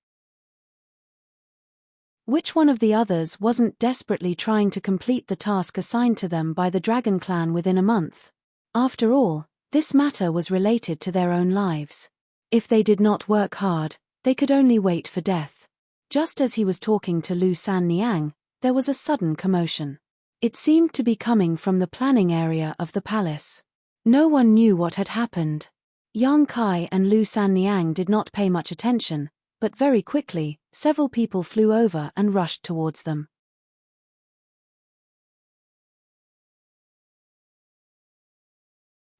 Which one of the others wasn't desperately trying to complete the task assigned to them by the Dragon Clan within a month? After all, this matter was related to their own lives. If they did not work hard, they could only wait for death. Just as he was talking to Lu San Niang, there was a sudden commotion. It seemed to be coming from the planning area of the palace. No one knew what had happened. Yang Kai and Lu San Niang did not pay much attention, but very quickly, several people flew over and rushed towards them.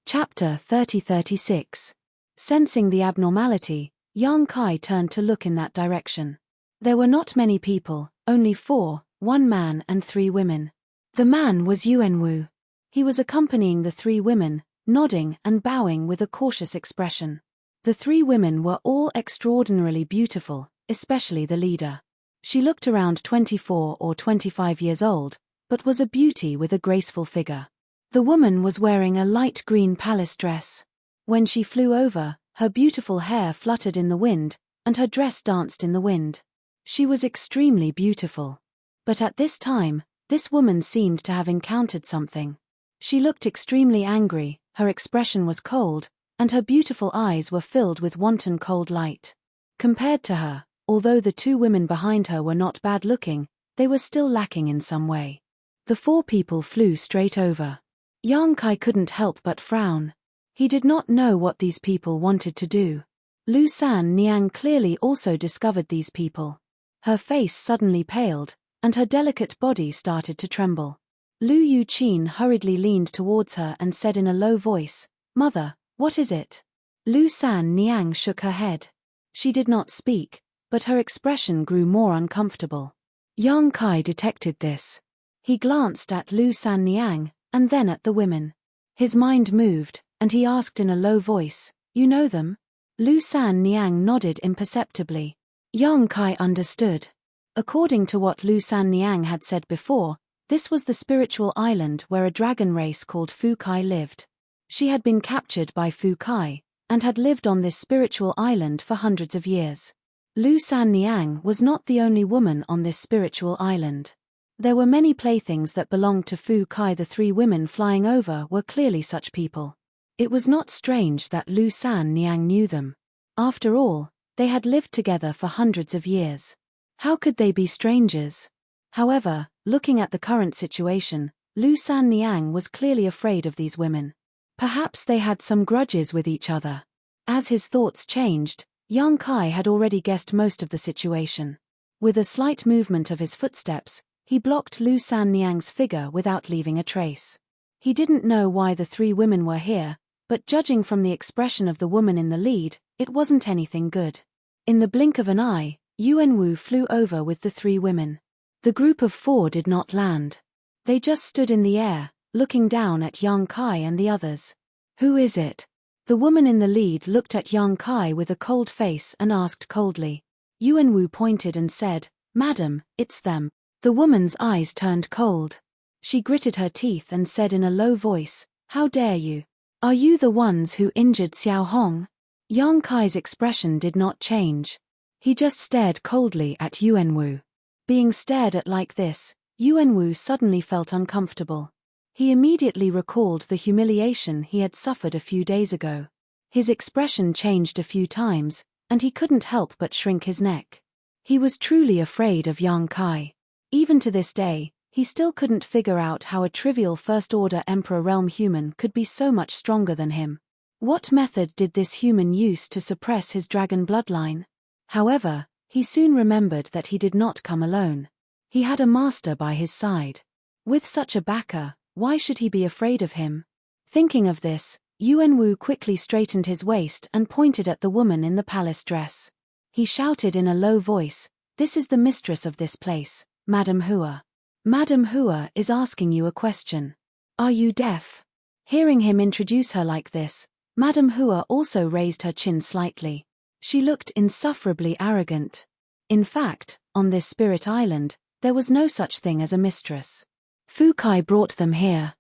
Chapter 30-36. Sensing the abnormality, Yang Kai turned to look in that direction. There were not many people, only 4, 1 man and 3 women. The man was Yuan Wu. He was accompanying the 3 women, nodding and bowing with a cautious expression. The 3 women were all extraordinarily beautiful, especially the leader. She looked around 24 or 25 years old, but was a beauty with a graceful figure. The woman was wearing a light green palace dress. When she flew over, her beautiful hair fluttered in the wind, and her dress danced in the wind. She was extremely beautiful. But at this time, this woman seemed to have encountered something. She looked extremely angry, her expression was cold, and her beautiful eyes were filled with wanton cold light. Compared to her, although the 2 women behind her were not bad-looking, they were still lacking in some way. The 4 people flew straight over. Yang Kai couldn't help but frown. He did not know what these people wanted to do. Lu San Niang clearly also discovered these people. Her face suddenly paled, and her delicate body started to tremble. Lu Yuqin hurriedly leaned towards her and said in a low voice, "Mother, what is it?" Lu San Niang shook her head. She did not speak, but her expression grew more uncomfortable. Yang Kai detected this. He glanced at Lu San Niang, and then at the women. His mind moved, and he asked in a low voice, "You know them?" Lu San Niang nodded imperceptibly. Yang Kai understood. According to what Lu San Niang had said before, this was the spiritual island where a dragon race called Fu Kai lived. She had been captured by Fu Kai, and had lived on this spiritual island for hundreds of years. Lu San Niang was not the only woman on this spiritual island. There were many playthings that belonged to Fu Kai. The 3 women flying over were clearly such people. It was not strange that Lu San Niang knew them. After all, they had lived together for hundreds of years. How could they be strangers? However, looking at the current situation, Lu San Niang was clearly afraid of these women. Perhaps they had some grudges with each other. As his thoughts changed, Yang Kai had already guessed most of the situation. With a slight movement of his footsteps, he blocked Lu San Niang's figure without leaving a trace. He didn't know why the three women were here, but judging from the expression of the woman in the lead, it wasn't anything good. In the blink of an eye, Yuan Wu flew over with the three women. The group of four did not land. They just stood in the air, looking down at Yang Kai and the others. Who is it? The woman in the lead looked at Yang Kai with a cold face and asked coldly. Yuan Wu pointed and said, "Madam, it's them." The woman's eyes turned cold. She gritted her teeth and said in a low voice, "How dare you? Are you the ones who injured Xiao Hong?" Yang Kai's expression did not change. He just stared coldly at Yuan Wu. Being stared at like this, Yuan Wu suddenly felt uncomfortable. He immediately recalled the humiliation he had suffered a few days ago. His expression changed a few times, and he couldn't help but shrink his neck. He was truly afraid of Yang Kai. Even to this day, he still couldn't figure out how a trivial first-order Emperor Realm human could be so much stronger than him. What method did this human use to suppress his dragon bloodline? However, he soon remembered that he did not come alone. He had a master by his side. With such a backer, why should he be afraid of him? Thinking of this, Yuan Wu quickly straightened his waist and pointed at the woman in the palace dress. He shouted in a low voice, "This is the mistress of this place, Madame Hua. Madame Hua is asking you a question. Are you deaf?" Hearing him introduce her like this, Madame Hua also raised her chin slightly. She looked insufferably arrogant. In fact, on this spirit island, there was no such thing as a mistress. Fu Kai brought them here.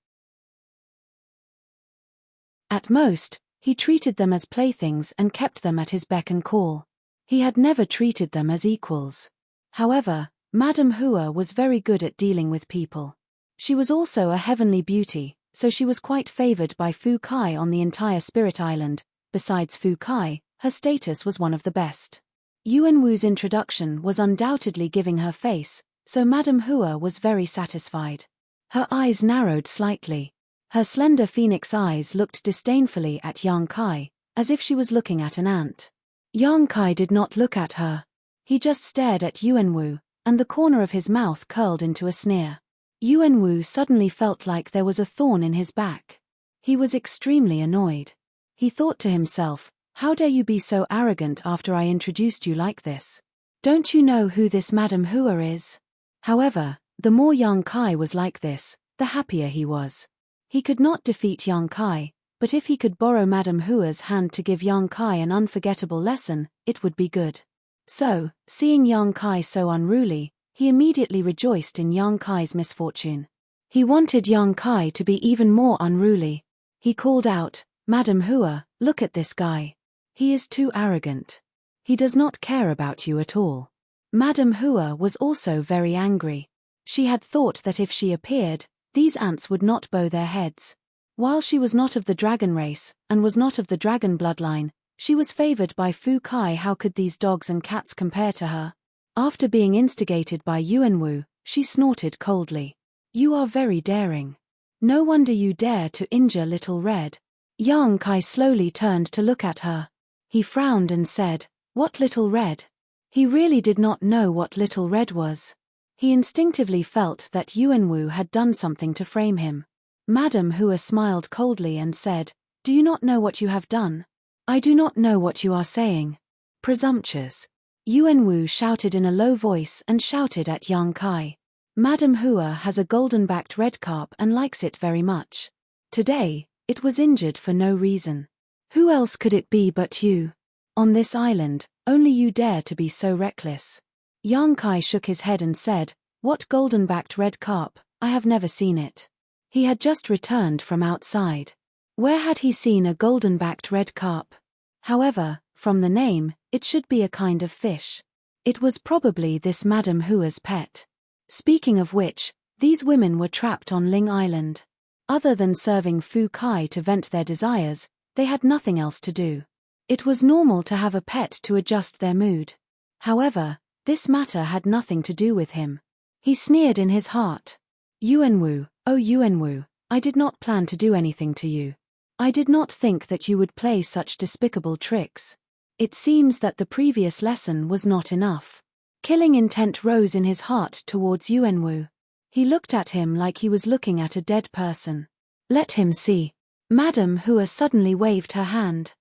At most, he treated them as playthings and kept them at his beck and call. He had never treated them as equals. However, Madame Hua was very good at dealing with people. She was also a heavenly beauty, so she was quite favored by Fu Kai on the entire spirit island. Besides Fu Kai, her status was one of the best. Yuan Wu's introduction was undoubtedly giving her face, so Madame Hua was very satisfied. Her eyes narrowed slightly. Her slender phoenix eyes looked disdainfully at Yang Kai, as if she was looking at an ant. Yang Kai did not look at her. He just stared at Yuan Wu, and the corner of his mouth curled into a sneer. Yuan Wu suddenly felt like there was a thorn in his back. He was extremely annoyed. He thought to himself, "How dare you be so arrogant after I introduced you like this? Don't you know who this Madame Hua is?" However, the more Yang Kai was like this, the happier he was. He could not defeat Yang Kai, but if he could borrow Madame Hua's hand to give Yang Kai an unforgettable lesson, it would be good. So, seeing Yang Kai so unruly, he immediately rejoiced in Yang Kai's misfortune. He wanted Yang Kai to be even more unruly. He called out, "Madame Hua, look at this guy. He is too arrogant. He does not care about you at all." Madame Hua was also very angry. She had thought that if she appeared, these ants would not bow their heads. While she was not of the dragon race, and was not of the dragon bloodline, she was favored by Fu Kai. How could these dogs and cats compare to her? After being instigated by Yuan Wu, she snorted coldly. "You are very daring. No wonder you dare to injure Little Red." Yang Kai slowly turned to look at her. He frowned and said, "What Little Red?" He really did not know what Little Red was. He instinctively felt that Yuan Wu had done something to frame him. Madame Hua smiled coldly and said, "Do you not know what you have done? I do not know what you are saying. Presumptuous." Yuan Wu shouted in a low voice and shouted at Yang Kai. "Madame Hua has a golden-backed red carp and likes it very much. Today, it was injured for no reason. Who else could it be but you? On this island, only you dare to be so reckless." Yang Kai shook his head and said, "What golden-backed red carp? I have never seen it." He had just returned from outside. Where had he seen a golden-backed red carp? However, from the name, it should be a kind of fish. It was probably this Madame Hua's pet. Speaking of which, these women were trapped on Ling Island. Other than serving Fu Kai to vent their desires, they had nothing else to do. It was normal to have a pet to adjust their mood. However, this matter had nothing to do with him. He sneered in his heart. Yuanwu, oh Yuanwu, I did not plan to do anything to you. I did not think that you would play such despicable tricks. It seems that the previous lesson was not enough. Killing intent rose in his heart towards Yuanwu. He looked at him like he was looking at a dead person. Let him see. Madame Hua suddenly waved her hand.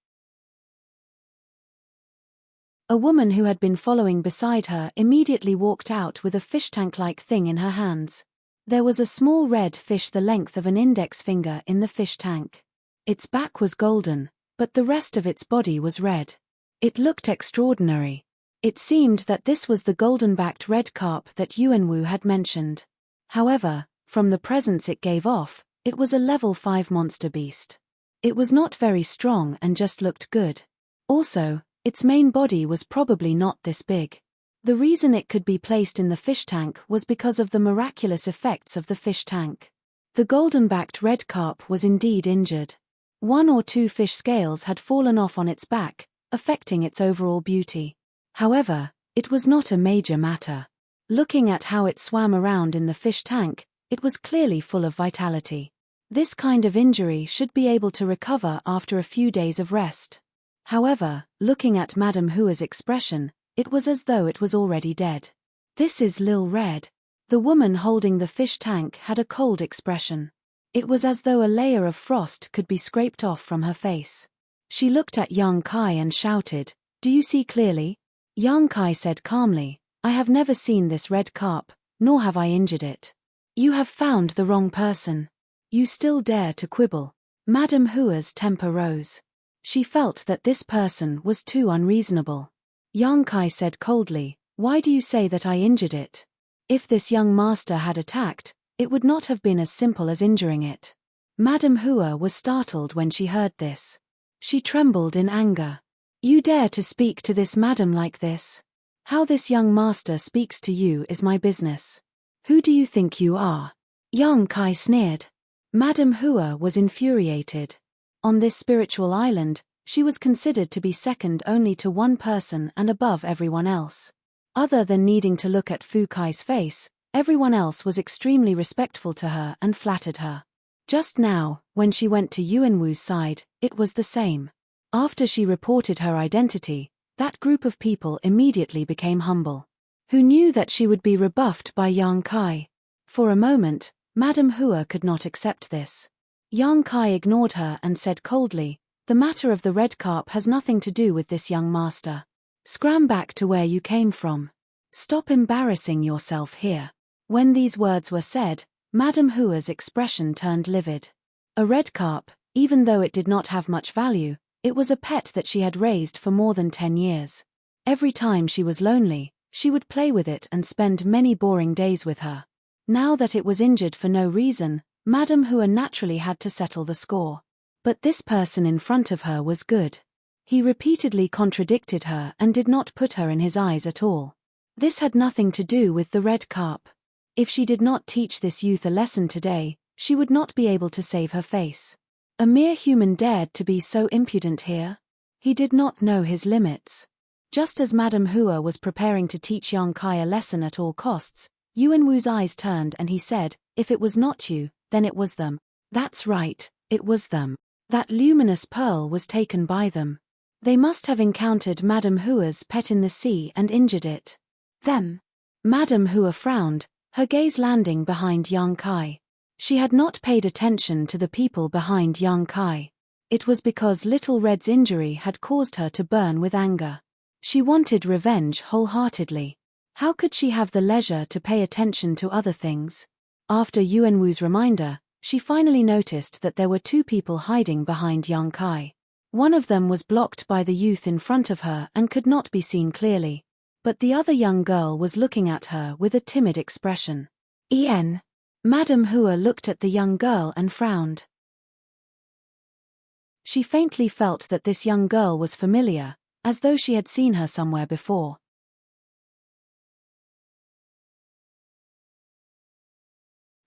A woman who had been following beside her immediately walked out with a fish tank-like thing in her hands. There was a small red fish the length of an index finger in the fish tank. Its back was golden, but the rest of its body was red. It looked extraordinary. It seemed that this was the golden-backed red carp that Yuanwu had mentioned. However, from the presence it gave off, it was a level 5 monster beast. It was not very strong and just looked good. Also, its main body was probably not this big. The reason it could be placed in the fish tank was because of the miraculous effects of the fish tank. The golden-backed red carp was indeed injured. 1 or 2 fish scales had fallen off on its back, affecting its overall beauty. However, it was not a major matter. Looking at how it swam around in the fish tank, it was clearly full of vitality. This kind of injury should be able to recover after a few days of rest. However, looking at Madame Hua's expression, it was as though it was already dead. This is Lil Red. The woman holding the fish tank had a cold expression. It was as though a layer of frost could be scraped off from her face. She looked at Yang Kai and shouted, "Do you see clearly?" Yang Kai said calmly, "I have never seen this red carp, nor have I injured it." "You have found the wrong person. You still dare to quibble." Madame Hua's temper rose. She felt that this person was too unreasonable. Yang Kai said coldly, "Why do you say that I injured it? If this young master had attacked, it would not have been as simple as injuring it." Madame Hua was startled when she heard this. She trembled in anger. "You dare to speak to this madam like this? How this young master speaks to you is my business. Who do you think you are?" Yang Kai sneered. Madame Hua was infuriated. On this spiritual island, she was considered to be second only to one person and above everyone else. Other than needing to look at Fu Kai's face, everyone else was extremely respectful to her and flattered her. Just now, when she went to Yuanwu's side, it was the same. After she reported her identity, that group of people immediately became humble. Who knew that she would be rebuffed by Yang Kai? For a moment, Madame Hua could not accept this. Yang Kai ignored her and said coldly, "The matter of the red carp has nothing to do with this young master. Scram back to where you came from. Stop embarrassing yourself here." When these words were said, Madame Hua's expression turned livid. A red carp, even though it did not have much value, it was a pet that she had raised for more than 10 years. Every time she was lonely, she would play with it and spend many boring days with her. Now that it was injured for no reason, Madame Hua naturally had to settle the score. But this person in front of her was good. He repeatedly contradicted her and did not put her in his eyes at all. This had nothing to do with the red carp. If she did not teach this youth a lesson today, she would not be able to save her face. A mere human dared to be so impudent here? He did not know his limits. Just as Madame Hua was preparing to teach Yang Kai a lesson at all costs, Yuanwu's eyes turned and he said, "If it was not you, then it was them." That's right, it was them. That luminous pearl was taken by them. They must have encountered Madame Hua's pet in the sea and injured it. Them. Madame Hua frowned, her gaze landing behind Yang Kai. She had not paid attention to the people behind Yang Kai. It was because Little Red's injury had caused her to burn with anger. She wanted revenge wholeheartedly. How could she have the leisure to pay attention to other things? After Yuanwu's reminder, she finally noticed that there were 2 people hiding behind Yang Kai. One of them was blocked by the youth in front of her and could not be seen clearly. But the other young girl was looking at her with a timid expression. "En." Madame Hua looked at the young girl and frowned. She faintly felt that this young girl was familiar, as though she had seen her somewhere before.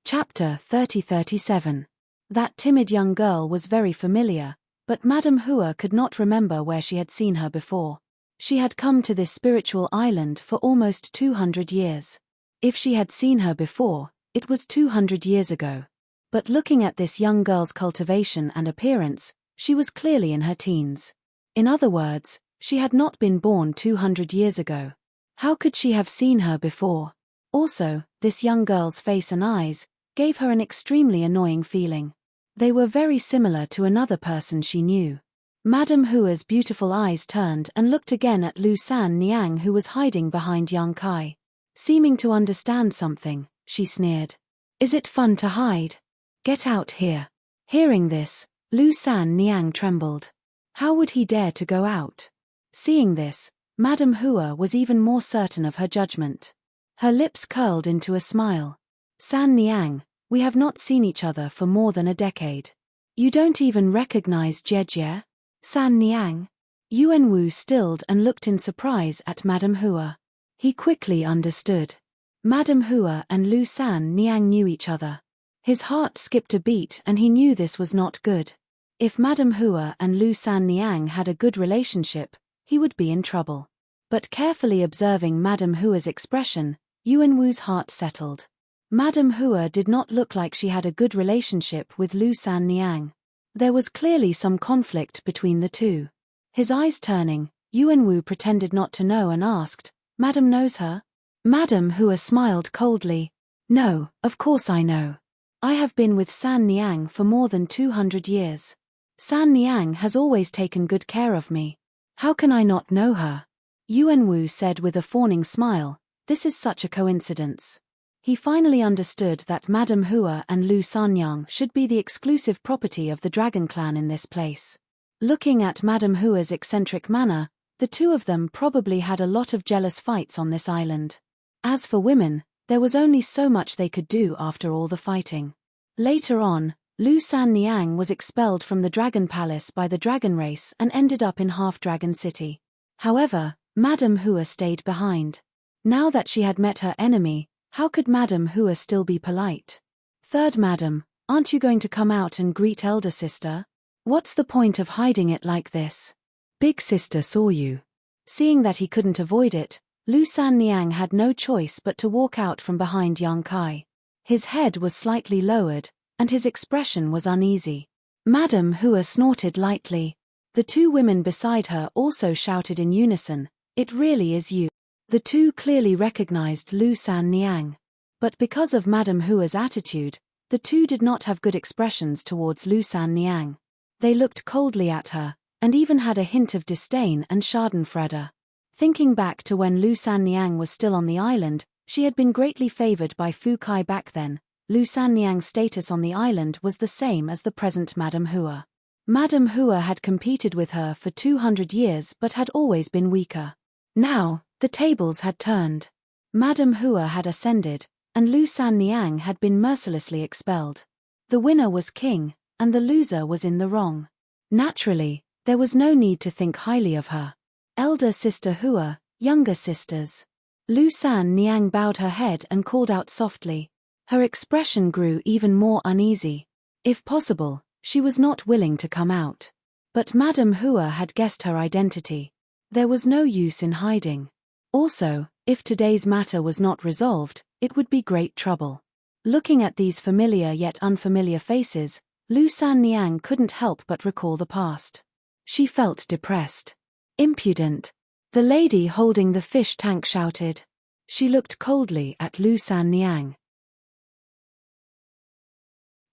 Chapter 30-37. That timid young girl was very familiar, but Madame Hua could not remember where she had seen her before. She had come to this spiritual island for almost 200 years. If she had seen her before, it was 200 years ago. But looking at this young girl's cultivation and appearance, she was clearly in her teens. In other words, she had not been born 200 years ago. How could she have seen her before? Also, this young girl's face and eyes gave her an extremely annoying feeling. They were very similar to another person she knew. Madame Hua's beautiful eyes turned and looked again at Lu San Niang, who was hiding behind Yang Kai. Seeming to understand something, she sneered. "Is it fun to hide? Get out here." Hearing this, Lu San Niang trembled. How would he dare to go out? Seeing this, Madame Hua was even more certain of her judgment. Her lips curled into a smile. "San Niang, we have not seen each other for more than a decade. You don't even recognize Jie? San Niang?" Yuan Wu stilled and looked in surprise at Madame Hua. He quickly understood. Madame Hua and Lu San Niang knew each other. His heart skipped a beat and he knew this was not good. If Madame Hua and Lu San Niang had a good relationship, he would be in trouble. But carefully observing Madame Hua's expression, Yuan Wu's heart settled. Madame Hua did not look like she had a good relationship with Lu San Niang. There was clearly some conflict between the two. His eyes turning, Yuan Wu pretended not to know and asked, "Madame knows her?" Madame Hua smiled coldly. "No, of course I know. I have been with San Niang for more than 200 years. San Niang has always taken good care of me. How can I not know her?" Yuan Wu said with a fawning smile, "This is such a coincidence." He finally understood that Madame Hua and Lu Sanyang should be the exclusive property of the Dragon Clan in this place. Looking at Madame Hua's eccentric manner, the two of them probably had a lot of jealous fights on this island. As for women, there was only so much they could do after all the fighting. Later on, Lu San Niang was expelled from the Dragon Palace by the Dragon Race and ended up in Half-Dragon City. However, Madame Hua stayed behind. Now that she had met her enemy, how could Madame Hua still be polite? "Third Madam, aren't you going to come out and greet elder sister? What's the point of hiding it like this? Big sister saw you." Seeing that he couldn't avoid it, Lu San Niang had no choice but to walk out from behind Yang Kai. His head was slightly lowered, and his expression was uneasy. Madame Hua snorted lightly. The two women beside her also shouted in unison, "It really is you." The two clearly recognized Lu San Niang. But because of Madame Hua's attitude, the two did not have good expressions towards Lu San Niang. They looked coldly at her, and even had a hint of disdain and schadenfreude. Thinking back to when Lu San Niang was still on the island, she had been greatly favored by Fu Kai back then. Lu San Niang's status on the island was the same as the present Madame Hua. Madame Hua had competed with her for 200 years but had always been weaker. Now, the tables had turned. Madame Hua had ascended, and Lu San Niang had been mercilessly expelled. The winner was king, and the loser was in the wrong. Naturally, there was no need to think highly of her. Elder sister Hua, younger sisters. Lu San Niang bowed her head and called out softly. Her expression grew even more uneasy. If possible, she was not willing to come out. But Madame Hua had guessed her identity. There was no use in hiding. Also, if today's matter was not resolved, it would be great trouble. Looking at these familiar yet unfamiliar faces, Lu San Niang couldn't help but recall the past. She felt depressed. "Impudent!" the lady holding the fish tank shouted. She looked coldly at Lu San Niang.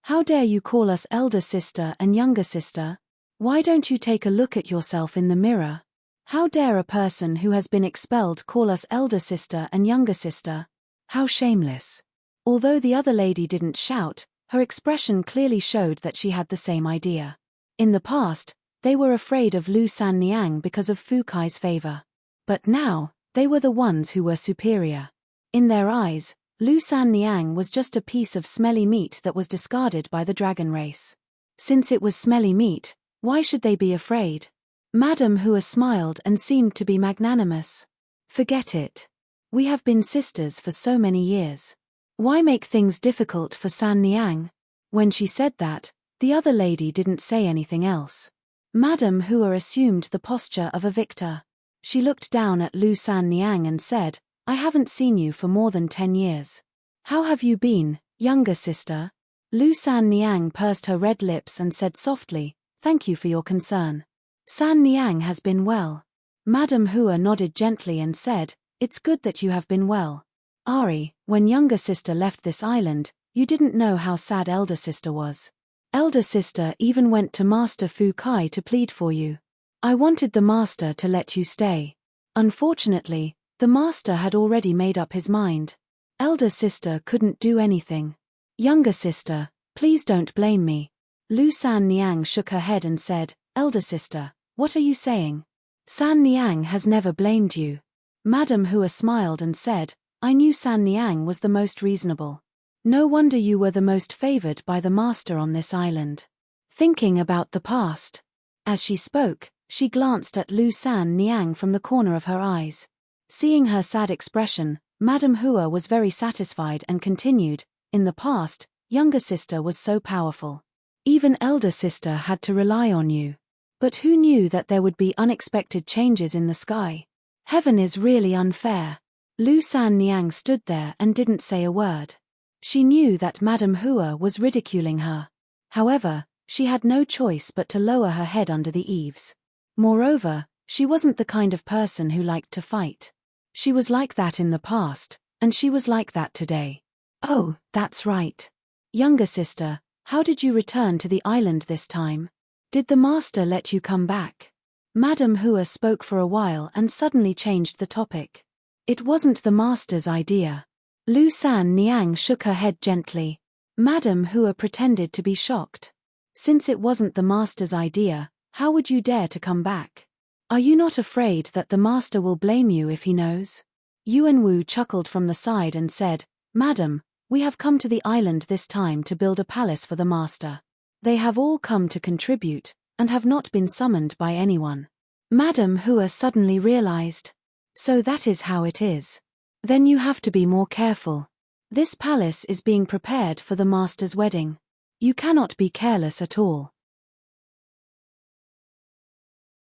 "How dare you call us elder sister and younger sister? Why don't you take a look at yourself in the mirror? How dare a person who has been expelled call us elder sister and younger sister? How shameless." Although the other lady didn't shout, her expression clearly showed that she had the same idea. In the past, they were afraid of Lu San Niang because of Fu Kai's favor. But now, they were the ones who were superior. In their eyes, Lu San Niang was just a piece of smelly meat that was discarded by the Dragon Race. Since it was smelly meat, why should they be afraid? Madame Hua smiled and seemed to be magnanimous. "Forget it. We have been sisters for so many years. Why make things difficult for San Niang?" When she said that, The other lady didn't say anything else. Madame Hua assumed the posture of a victor. She looked down at Lu San Niang and said, I haven't seen you for more than 10 years. How have you been, younger sister? Lu San Niang pursed her red lips and said softly, thank you for your concern. San Niang has been well. Madame Hua nodded gently and said, it's good that you have been well. Ari, when younger sister left this island, you didn't know how sad elder sister was. Elder sister even went to Master Fu Kai to plead for you. I wanted the master to let you stay. Unfortunately, the master had already made up his mind. Elder sister couldn't do anything. Younger sister, please don't blame me. Lu San Niang shook her head and said, elder sister, what are you saying? San Niang has never blamed you. Madame Hua smiled and said, I knew San Niang was the most reasonable. No wonder you were the most favored by the master on this island. Thinking about the past. As she spoke, she glanced at Lu San Niang from the corner of her eyes. Seeing her sad expression, Madame Hua was very satisfied and continued, in the past, younger sister was so powerful. Even elder sister had to rely on you. But who knew that there would be unexpected changes in the sky? Heaven is really unfair. Lu San Niang stood there and didn't say a word. She knew that Madame Hua was ridiculing her. However, she had no choice but to lower her head under the eaves. Moreover, she wasn't the kind of person who liked to fight. She was like that in the past, and she was like that today. Oh, that's right. Younger sister, how did you return to the island this time? Did the master let you come back? Madame Hua spoke for a while and suddenly changed the topic. It wasn't the master's idea. Lu San Niang shook her head gently. Madame Hua pretended to be shocked. Since it wasn't the master's idea, how would you dare to come back? Are you not afraid that the master will blame you if he knows? Yuan Wu chuckled from the side and said, Madam, we have come to the island this time to build a palace for the master. They have all come to contribute, and have not been summoned by anyone. Madame Hua suddenly realized. So that is how it is. Then you have to be more careful. This palace is being prepared for the master's wedding. You cannot be careless at all.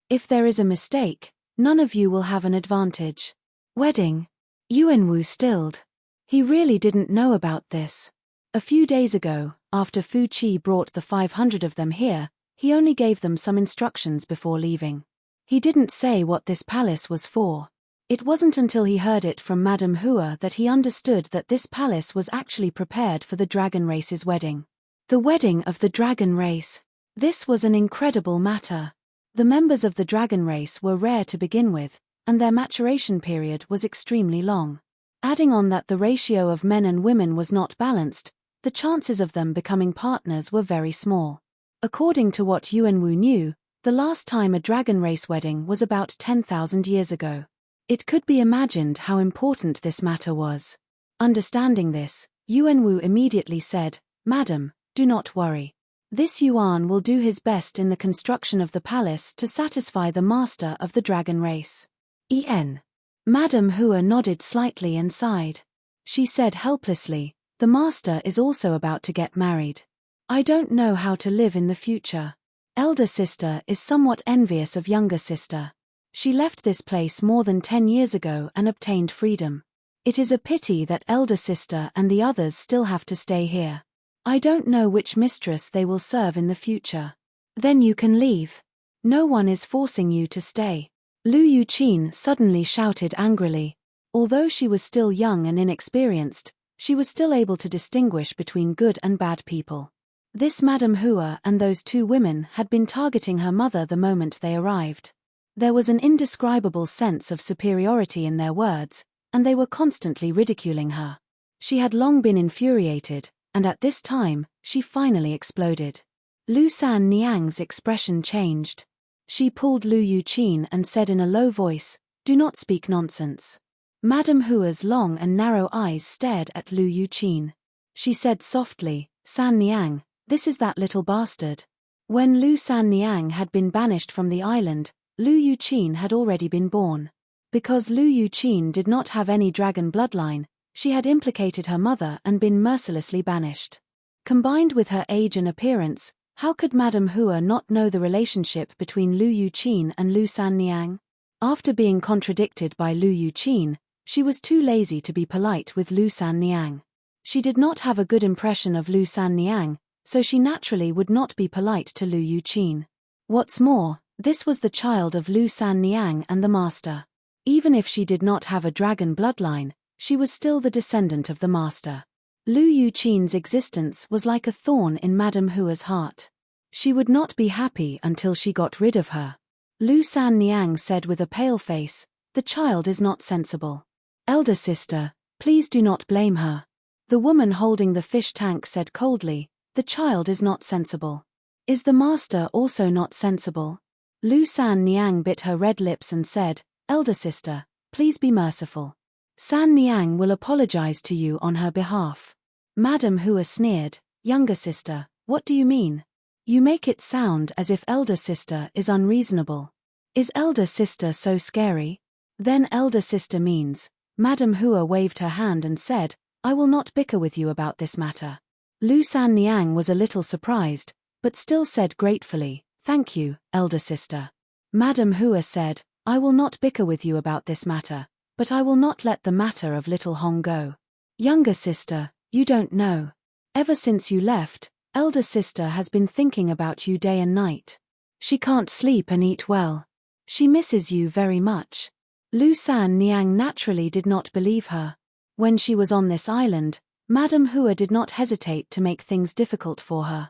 If there is a mistake, none of you will have an advantage. Wedding. Yuan Wu stilled. He really didn't know about this. A few days ago, after Fu Qi brought the 500 of them here, he only gave them some instructions before leaving. He didn't say what this palace was for. It wasn't until he heard it from Madame Hua that he understood that this palace was actually prepared for the dragon race's wedding. The wedding of the dragon race. This was an incredible matter. The members of the dragon race were rare to begin with, and their maturation period was extremely long. Adding on that the ratio of men and women was not balanced, the chances of them becoming partners were very small. According to what Yuan Wu knew, the last time a dragon race wedding was about 10,000 years ago. It could be imagined how important this matter was. Understanding this, Yuan Wu immediately said, Madam, do not worry. This Yuan will do his best in the construction of the palace to satisfy the master of the dragon race. En. Madame Hua nodded slightly and sighed. She said helplessly, the master is also about to get married. I don't know how to live in the future. Elder sister is somewhat envious of younger sister. She left this place more than 10 years ago and obtained freedom. It is a pity that elder sister and the others still have to stay here. I don't know which mistress they will serve in the future. Then you can leave. No one is forcing you to stay. Lu Yuqin suddenly shouted angrily. Although she was still young and inexperienced, she was still able to distinguish between good and bad people. This Madame Hua and those two women had been targeting her mother the moment they arrived. There was an indescribable sense of superiority in their words, and they were constantly ridiculing her. She had long been infuriated, and at this time, she finally exploded. Lu San Niang's expression changed. She pulled Lu Yuqin and said in a low voice, do not speak nonsense. Madame Hua's long and narrow eyes stared at Lu Yuqin. She said softly, San Niang, this is that little bastard. When Lu San Niang had been banished from the island, Lu Yuqin had already been born. Because Lu Yuqin did not have any dragon bloodline, she had implicated her mother and been mercilessly banished. Combined with her age and appearance, How could Madame Hua not know the relationship between Lu Yuqin and Lu Sanniang? After being contradicted by Lu Yuqin, she was too lazy to be polite with Lu Sanniang. She did not have a good impression of Lu Sanniang, so she naturally would not be polite to Lu Yuqin. What's more, this was the child of Lu Sanniang and the master. Even if she did not have a dragon bloodline, she was still the descendant of the master. Lu Yuqin's existence was like a thorn in Madame Hua's heart. She would not be happy until she got rid of her. Lu Sanniang said with a pale face, "The child is not sensible. Elder sister, please do not blame her." The woman holding the fish tank said coldly, "The child is not sensible. Is the master also not sensible?" Lu Sanniang bit her red lips and said, "Elder sister, please be merciful. Sanniang will apologize to you on her behalf." Madame Hua sneered, "Younger sister, what do you mean? You make it sound as if elder sister is unreasonable. Is elder sister so scary? Then elder sister means..." Madame Hua waved her hand and said, "I will not bicker with you about this matter." Lu Sanniang was a little surprised, but still said gratefully, "Thank you, elder sister." Madame Hua said, "I will not bicker with you about this matter, but I will not let the matter of little Hong go. Younger sister, you don't know. Ever since you left, elder sister has been thinking about you day and night. She can't sleep and eat well. She misses you very much." Lu Sanniang naturally did not believe her. When she was on this island, Madame Hua did not hesitate to make things difficult for her.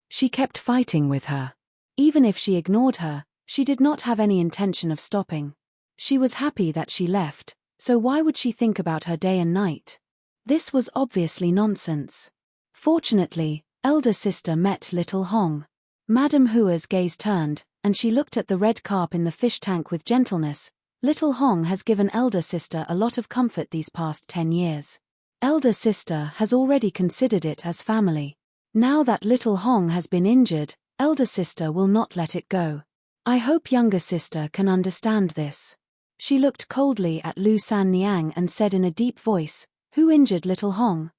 She kept fighting with her. Even if she ignored her, she did not have any intention of stopping. She was happy that she left, so why would she think about her day and night? This was obviously nonsense. Fortunately, elder sister met little Hong. Madame Hua's gaze turned, and she looked at the red carp in the fish tank with gentleness. Little Hong has given elder sister a lot of comfort these past 10 years. Elder sister has already considered it as family. Now that little Hong has been injured, elder sister will not let it go. I hope younger sister can understand this. She looked coldly at Lu Sanniang and said in a deep voice, "Who injured little Hong?"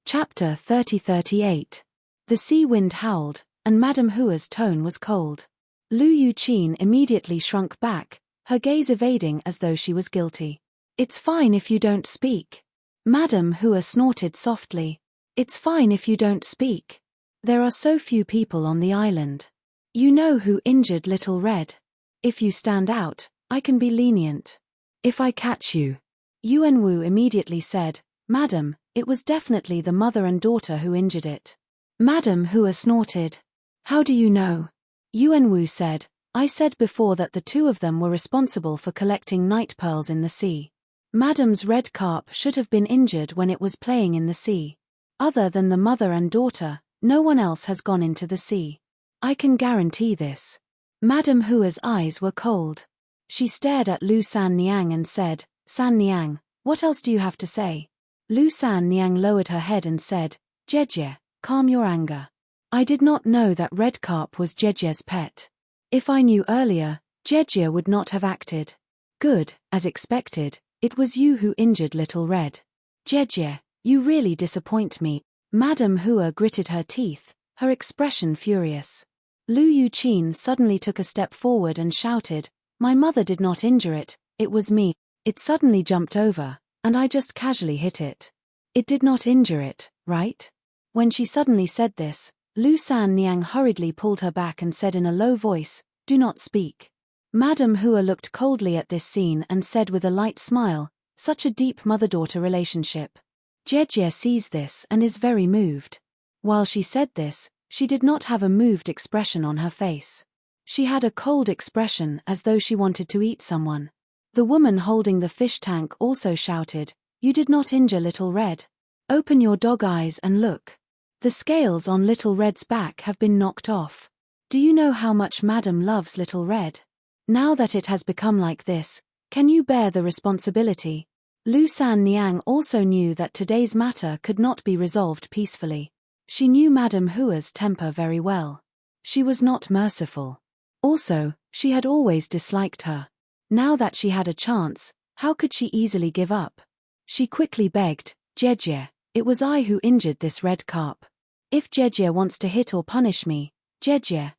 Chapter 30-38. The sea wind howled, and Madame Hua's tone was cold. Lu Yuqin immediately shrunk back, her gaze evading as though she was guilty. "It's fine if you don't speak." Madame Hua snorted softly. "It's fine if you don't speak. There are so few people on the island. You know who injured Little Red. If you stand out, I can be lenient. If I catch you." Yuan Wu immediately said, "Madam, it was definitely the mother and daughter who injured it." Madame Hua snorted. "How do you know?" Yuan Wu said, "I said before that the two of them were responsible for collecting night pearls in the sea. Madame's red carp should have been injured when it was playing in the sea. Other than the mother and daughter, no one else has gone into the sea. I can guarantee this." Madame Hua's eyes were cold. She stared at Lu Sanniang and said, "Sanniang, what else do you have to say?" Lu Sanniang lowered her head and said, "Jejie, calm your anger. I did not know that red carp was Jejie's pet. If I knew earlier, Jejie would not have acted. Good, as expected, it was you who injured Little Red. Jejie, you really disappoint me." Madame Hua gritted her teeth, her expression furious. Lu Yuqin suddenly took a step forward and shouted, "My mother did not injure it, it was me. It suddenly jumped over, and I just casually hit it. It did not injure it, right?" When she suddenly said this, Lu Sanniang hurriedly pulled her back and said in a low voice, "Do not speak." Madame Hua looked coldly at this scene and said with a light smile, "Such a deep mother-daughter relationship. Jejie sees this and is very moved." While she said this, she did not have a moved expression on her face. She had a cold expression as though she wanted to eat someone. The woman holding the fish tank also shouted, "You did not injure Little Red. Open your dog eyes and look. The scales on Little Red's back have been knocked off. Do you know how much Madame loves Little Red? Now that it has become like this, can you bear the responsibility?" Lu Sanniang also knew that today's matter could not be resolved peacefully. She knew Madame Hua's temper very well. She was not merciful. Also, she had always disliked her. Now that she had a chance, how could she easily give up? She quickly begged, Jejie, it was I who injured this red carp. If Jejie wants to hit or punish me, Jejie,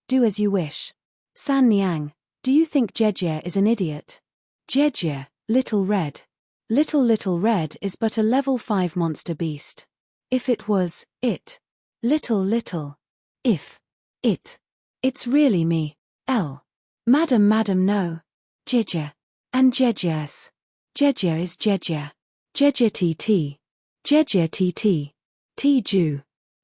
do as you wish. San Niang, do you think Jejie is an idiot? Jejie, Little Red. Little Red is but a level 5 monster beast. If it was, it. Little. If. It. It's really me. L. Madam, no. Jejie. And Jejie's. Jejie is Jejie. Jejie TT. Jejie TT. T-Ju.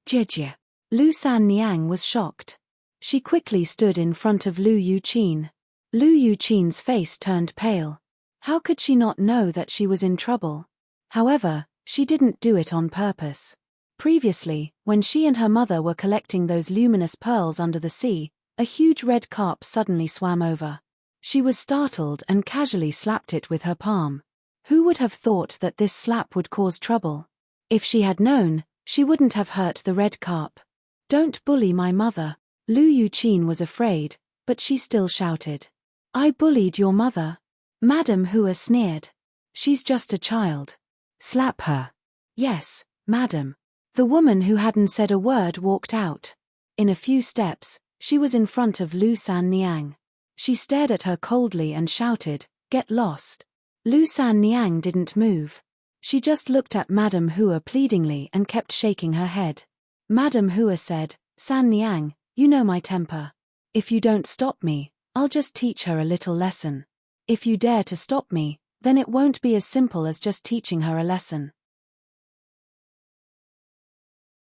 Jejie. Lu San Niang was shocked. She quickly stood in front of Lu Yuqin. Lu Yuqin's face turned pale. How could she not know that she was in trouble? However, she didn't do it on purpose. Previously, when she and her mother were collecting those luminous pearls under the sea, a huge red carp suddenly swam over. She was startled and casually slapped it with her palm. Who would have thought that this slap would cause trouble? If she had known, she wouldn't have hurt the red carp. Don't bully my mother. Lu Yuqin was afraid, but she still shouted. I bullied your mother? Madam Hua sneered. She's just a child. Slap her. Yes, madam. The woman who hadn't said a word walked out. In a few steps, she was in front of Lu San Niang. She stared at her coldly and shouted, Get lost. Lu San Niang didn't move. She just looked at Madam Hua pleadingly and kept shaking her head. Madam Hua said, San Niang, you know my temper. If you don't stop me, I'll just teach her a little lesson. If you dare to stop me, then it won't be as simple as just teaching her a lesson.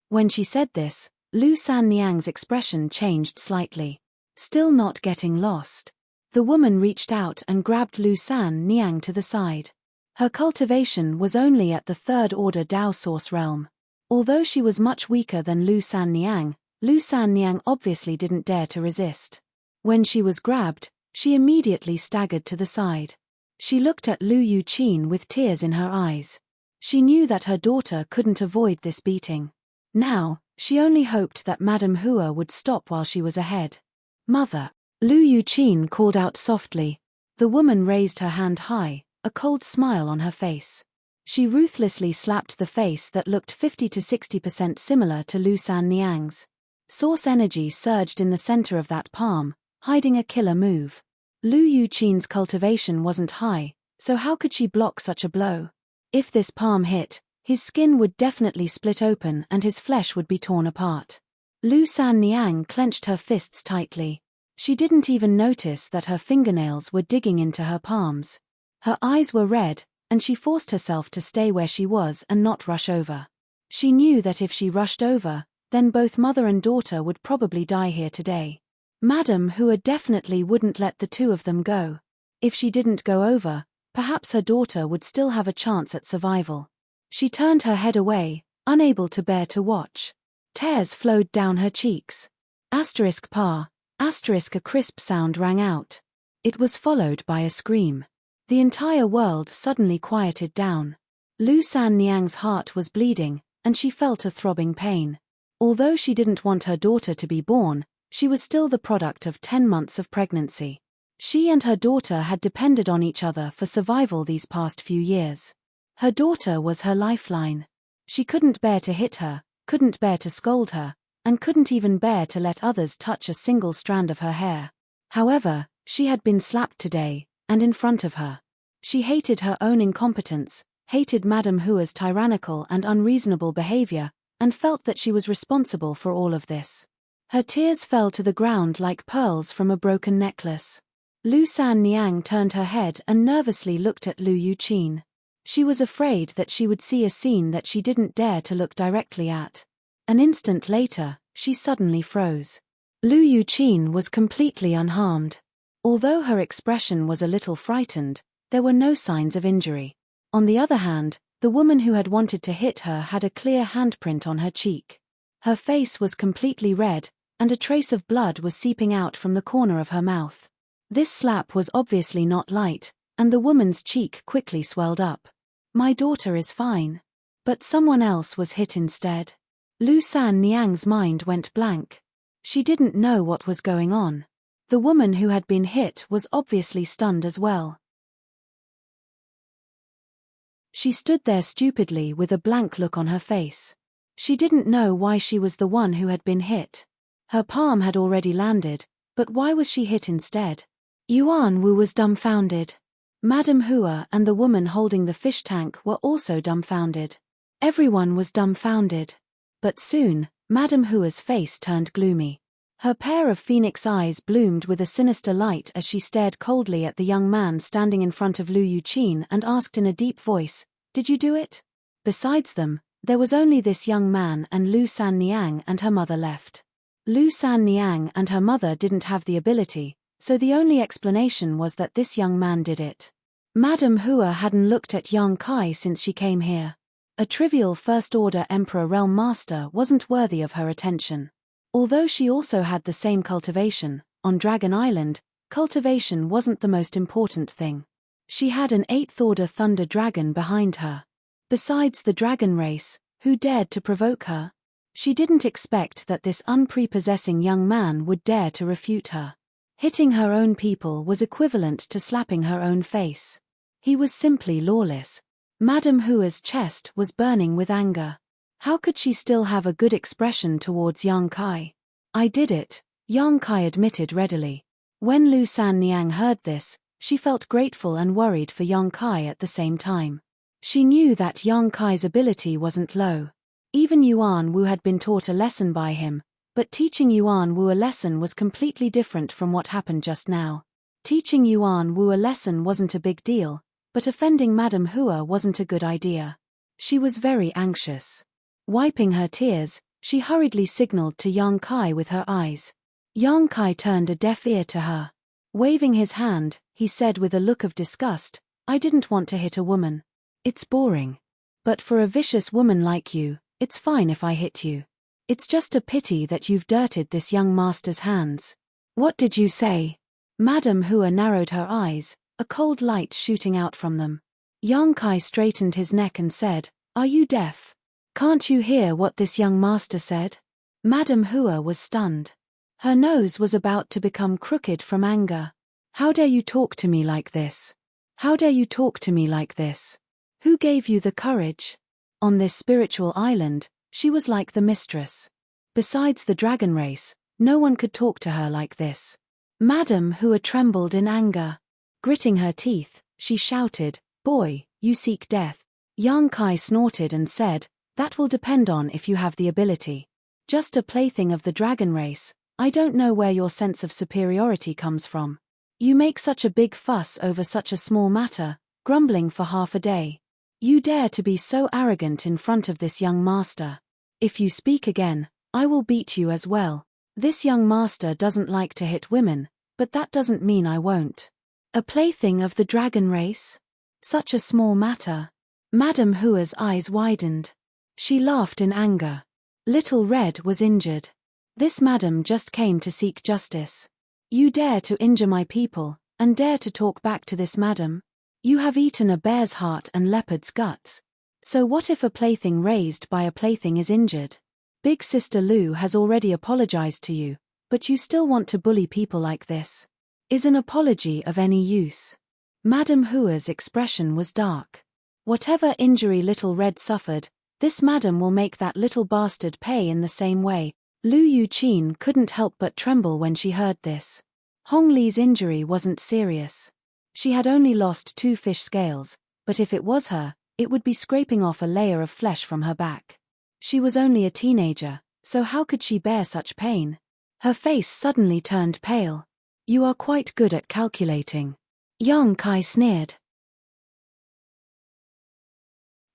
When she said this, Lu San Niang's expression changed slightly. Still not getting lost. The woman reached out and grabbed Lu San Niang to the side. Her cultivation was only at the 3rd order Dao source realm. Although she was much weaker than Lu San Niang obviously didn't dare to resist. When she was grabbed, she immediately staggered to the side. She looked at Lu Yuqin with tears in her eyes. She knew that her daughter couldn't avoid this beating. Now, she only hoped that Madam Hua would stop while she was ahead. Mother. Lu Yuqin called out softly. The woman raised her hand high, a cold smile on her face. She ruthlessly slapped the face that looked 50 to 60% similar to Lu San Niang's. Source energy surged in the center of that palm, hiding a killer move. Lu Yuqin's cultivation wasn't high, so how could she block such a blow? If this palm hit, his skin would definitely split open and his flesh would be torn apart. Lu San Niang clenched her fists tightly. She didn't even notice that her fingernails were digging into her palms. Her eyes were red, and she forced herself to stay where she was and not rush over. She knew that if she rushed over, then both mother and daughter would probably die here today. Madam Hua definitely wouldn't let the two of them go. If she didn't go over, perhaps her daughter would still have a chance at survival. She turned her head away, unable to bear to watch. Tears flowed down her cheeks. *pa*, a crisp sound rang out. It was followed by a scream. The entire world suddenly quieted down. Lu San Niang's heart was bleeding, and she felt a throbbing pain. Although she didn't want her daughter to be born, she was still the product of 10 months of pregnancy. She and her daughter had depended on each other for survival these past few years. Her daughter was her lifeline. She couldn't bear to hit her, couldn't bear to scold her, and couldn't even bear to let others touch a single strand of her hair. However, she had been slapped today, and in front of her. She hated her own incompetence, hated Madam Hua's tyrannical and unreasonable behavior, and felt that she was responsible for all of this. Her tears fell to the ground like pearls from a broken necklace. Lu San Niang turned her head and nervously looked at Lu Yuqin. She was afraid that she would see a scene that she didn't dare to look directly at. An instant later, she suddenly froze. Lu Yuqin was completely unharmed. Although her expression was a little frightened, there were no signs of injury. On the other hand, the woman who had wanted to hit her had a clear handprint on her cheek. Her face was completely red, and a trace of blood was seeping out from the corner of her mouth. This slap was obviously not light, and the woman's cheek quickly swelled up. My daughter is fine. But someone else was hit instead. Lu San Niang's mind went blank. She didn't know what was going on. The woman who had been hit was obviously stunned as well. She stood there stupidly with a blank look on her face. She didn't know why she was the one who had been hit. Her palm had already landed, but why was she hit instead? Yuan Wu was dumbfounded. Madame Hua and the woman holding the fish tank were also dumbfounded. Everyone was dumbfounded. But soon, Madame Hua's face turned gloomy. Her pair of phoenix eyes bloomed with a sinister light as she stared coldly at the young man standing in front of Lu Yuqin and asked in a deep voice, "Did you do it?" Besides them, there was only this young man and Lu Sanniang and her mother left. Lu Sanniang and her mother didn't have the ability, so the only explanation was that this young man did it. Madame Hua hadn't looked at Yang Kai since she came here. A trivial First-Order Emperor Realm Master wasn't worthy of her attention. Although she also had the same cultivation, on Dragon Island, cultivation wasn't the most important thing. She had an 8th-order Thunder Dragon behind her. Besides the dragon race, who dared to provoke her? She didn't expect that this unprepossessing young man would dare to refute her. Hitting her own people was equivalent to slapping her own face. He was simply lawless. Madame Hua's chest was burning with anger. How could she still have a good expression towards Yang Kai? "I did it," Yang Kai admitted readily. When Lu Sanniang heard this, she felt grateful and worried for Yang Kai at the same time. She knew that Yang Kai's ability wasn't low. Even Yuan Wu had been taught a lesson by him, but teaching Yuan Wu a lesson was completely different from what happened just now. Teaching Yuan Wu a lesson wasn't a big deal, but offending Madame Hua wasn't a good idea. She was very anxious. Wiping her tears, she hurriedly signaled to Yang Kai with her eyes. Yang Kai turned a deaf ear to her. Waving his hand, he said with a look of disgust, "I didn't want to hit a woman. It's boring. But for a vicious woman like you, it's fine if I hit you. It's just a pity that you've dirtied this young master's hands." "What did you say?" Madame Hua narrowed her eyes, a cold light shooting out from them. Yang Kai straightened his neck and said, "Are you deaf? Can't you hear what this young master said?" Madame Hua was stunned. Her nose was about to become crooked from anger. "How dare you talk to me like this? How dare you talk to me like this? Who gave you the courage?" On this spiritual island, she was like the mistress. Besides the dragon race, no one could talk to her like this. Madame Hua trembled in anger. Gritting her teeth, she shouted, "Boy, you seek death." Yang Kai snorted and said, "That will depend on if you have the ability. Just a plaything of the dragon race, I don't know where your sense of superiority comes from. You make such a big fuss over such a small matter, grumbling for half a day. You dare to be so arrogant in front of this young master. If you speak again, I will beat you as well. This young master doesn't like to hit women, but that doesn't mean I won't." A plaything of the dragon race? Such a small matter. Madame Hua's eyes widened. She laughed in anger. Little Red was injured. This madam just came to seek justice. You dare to injure my people, and dare to talk back to this madam? You have eaten a bear's heart and leopard's guts. So what if a plaything raised by a plaything is injured? Big Sister Lu has already apologized to you, but you still want to bully people like this? Is an apology of any use? Madame Hua's expression was dark. Whatever injury Little Red suffered, this madam will make that little bastard pay in the same way. Lu Yuqin couldn't help but tremble when she heard this. Hong Li's injury wasn't serious. She had only lost 2 fish scales, but if it was her, it would be scraping off a layer of flesh from her back. She was only a teenager, so how could she bear such pain? Her face suddenly turned pale. "You are quite good at calculating." Yang Kai sneered.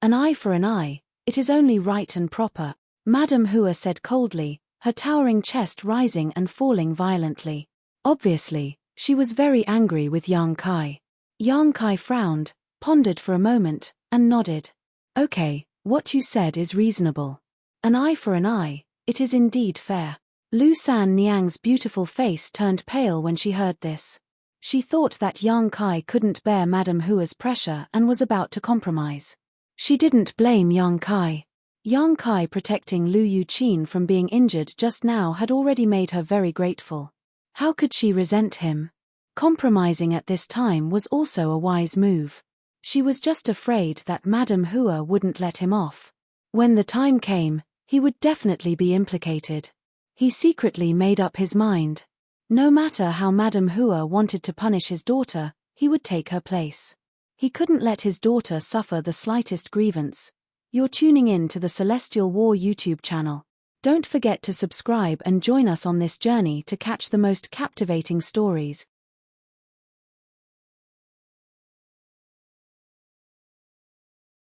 "An eye for an eye, it is only right and proper," Madame Hua said coldly, her towering chest rising and falling violently. Obviously, she was very angry with Yang Kai. Yang Kai frowned, pondered for a moment, and nodded. "Okay, what you said is reasonable. An eye for an eye, it is indeed fair." Lu Sanniang's beautiful face turned pale when she heard this. She thought that Yang Kai couldn't bear Madame Hua's pressure and was about to compromise. She didn't blame Yang Kai. Yang Kai protecting Lu Yuqin from being injured just now had already made her very grateful. How could she resent him? Compromising at this time was also a wise move. She was just afraid that Madame Hua wouldn't let him off. When the time came, he would definitely be implicated. He secretly made up his mind. No matter how Madame Hua wanted to punish his daughter, he would take her place. He couldn't let his daughter suffer the slightest grievance. You're tuning in to the Celestial War YouTube channel. Don't forget to subscribe and join us on this journey to catch the most captivating stories.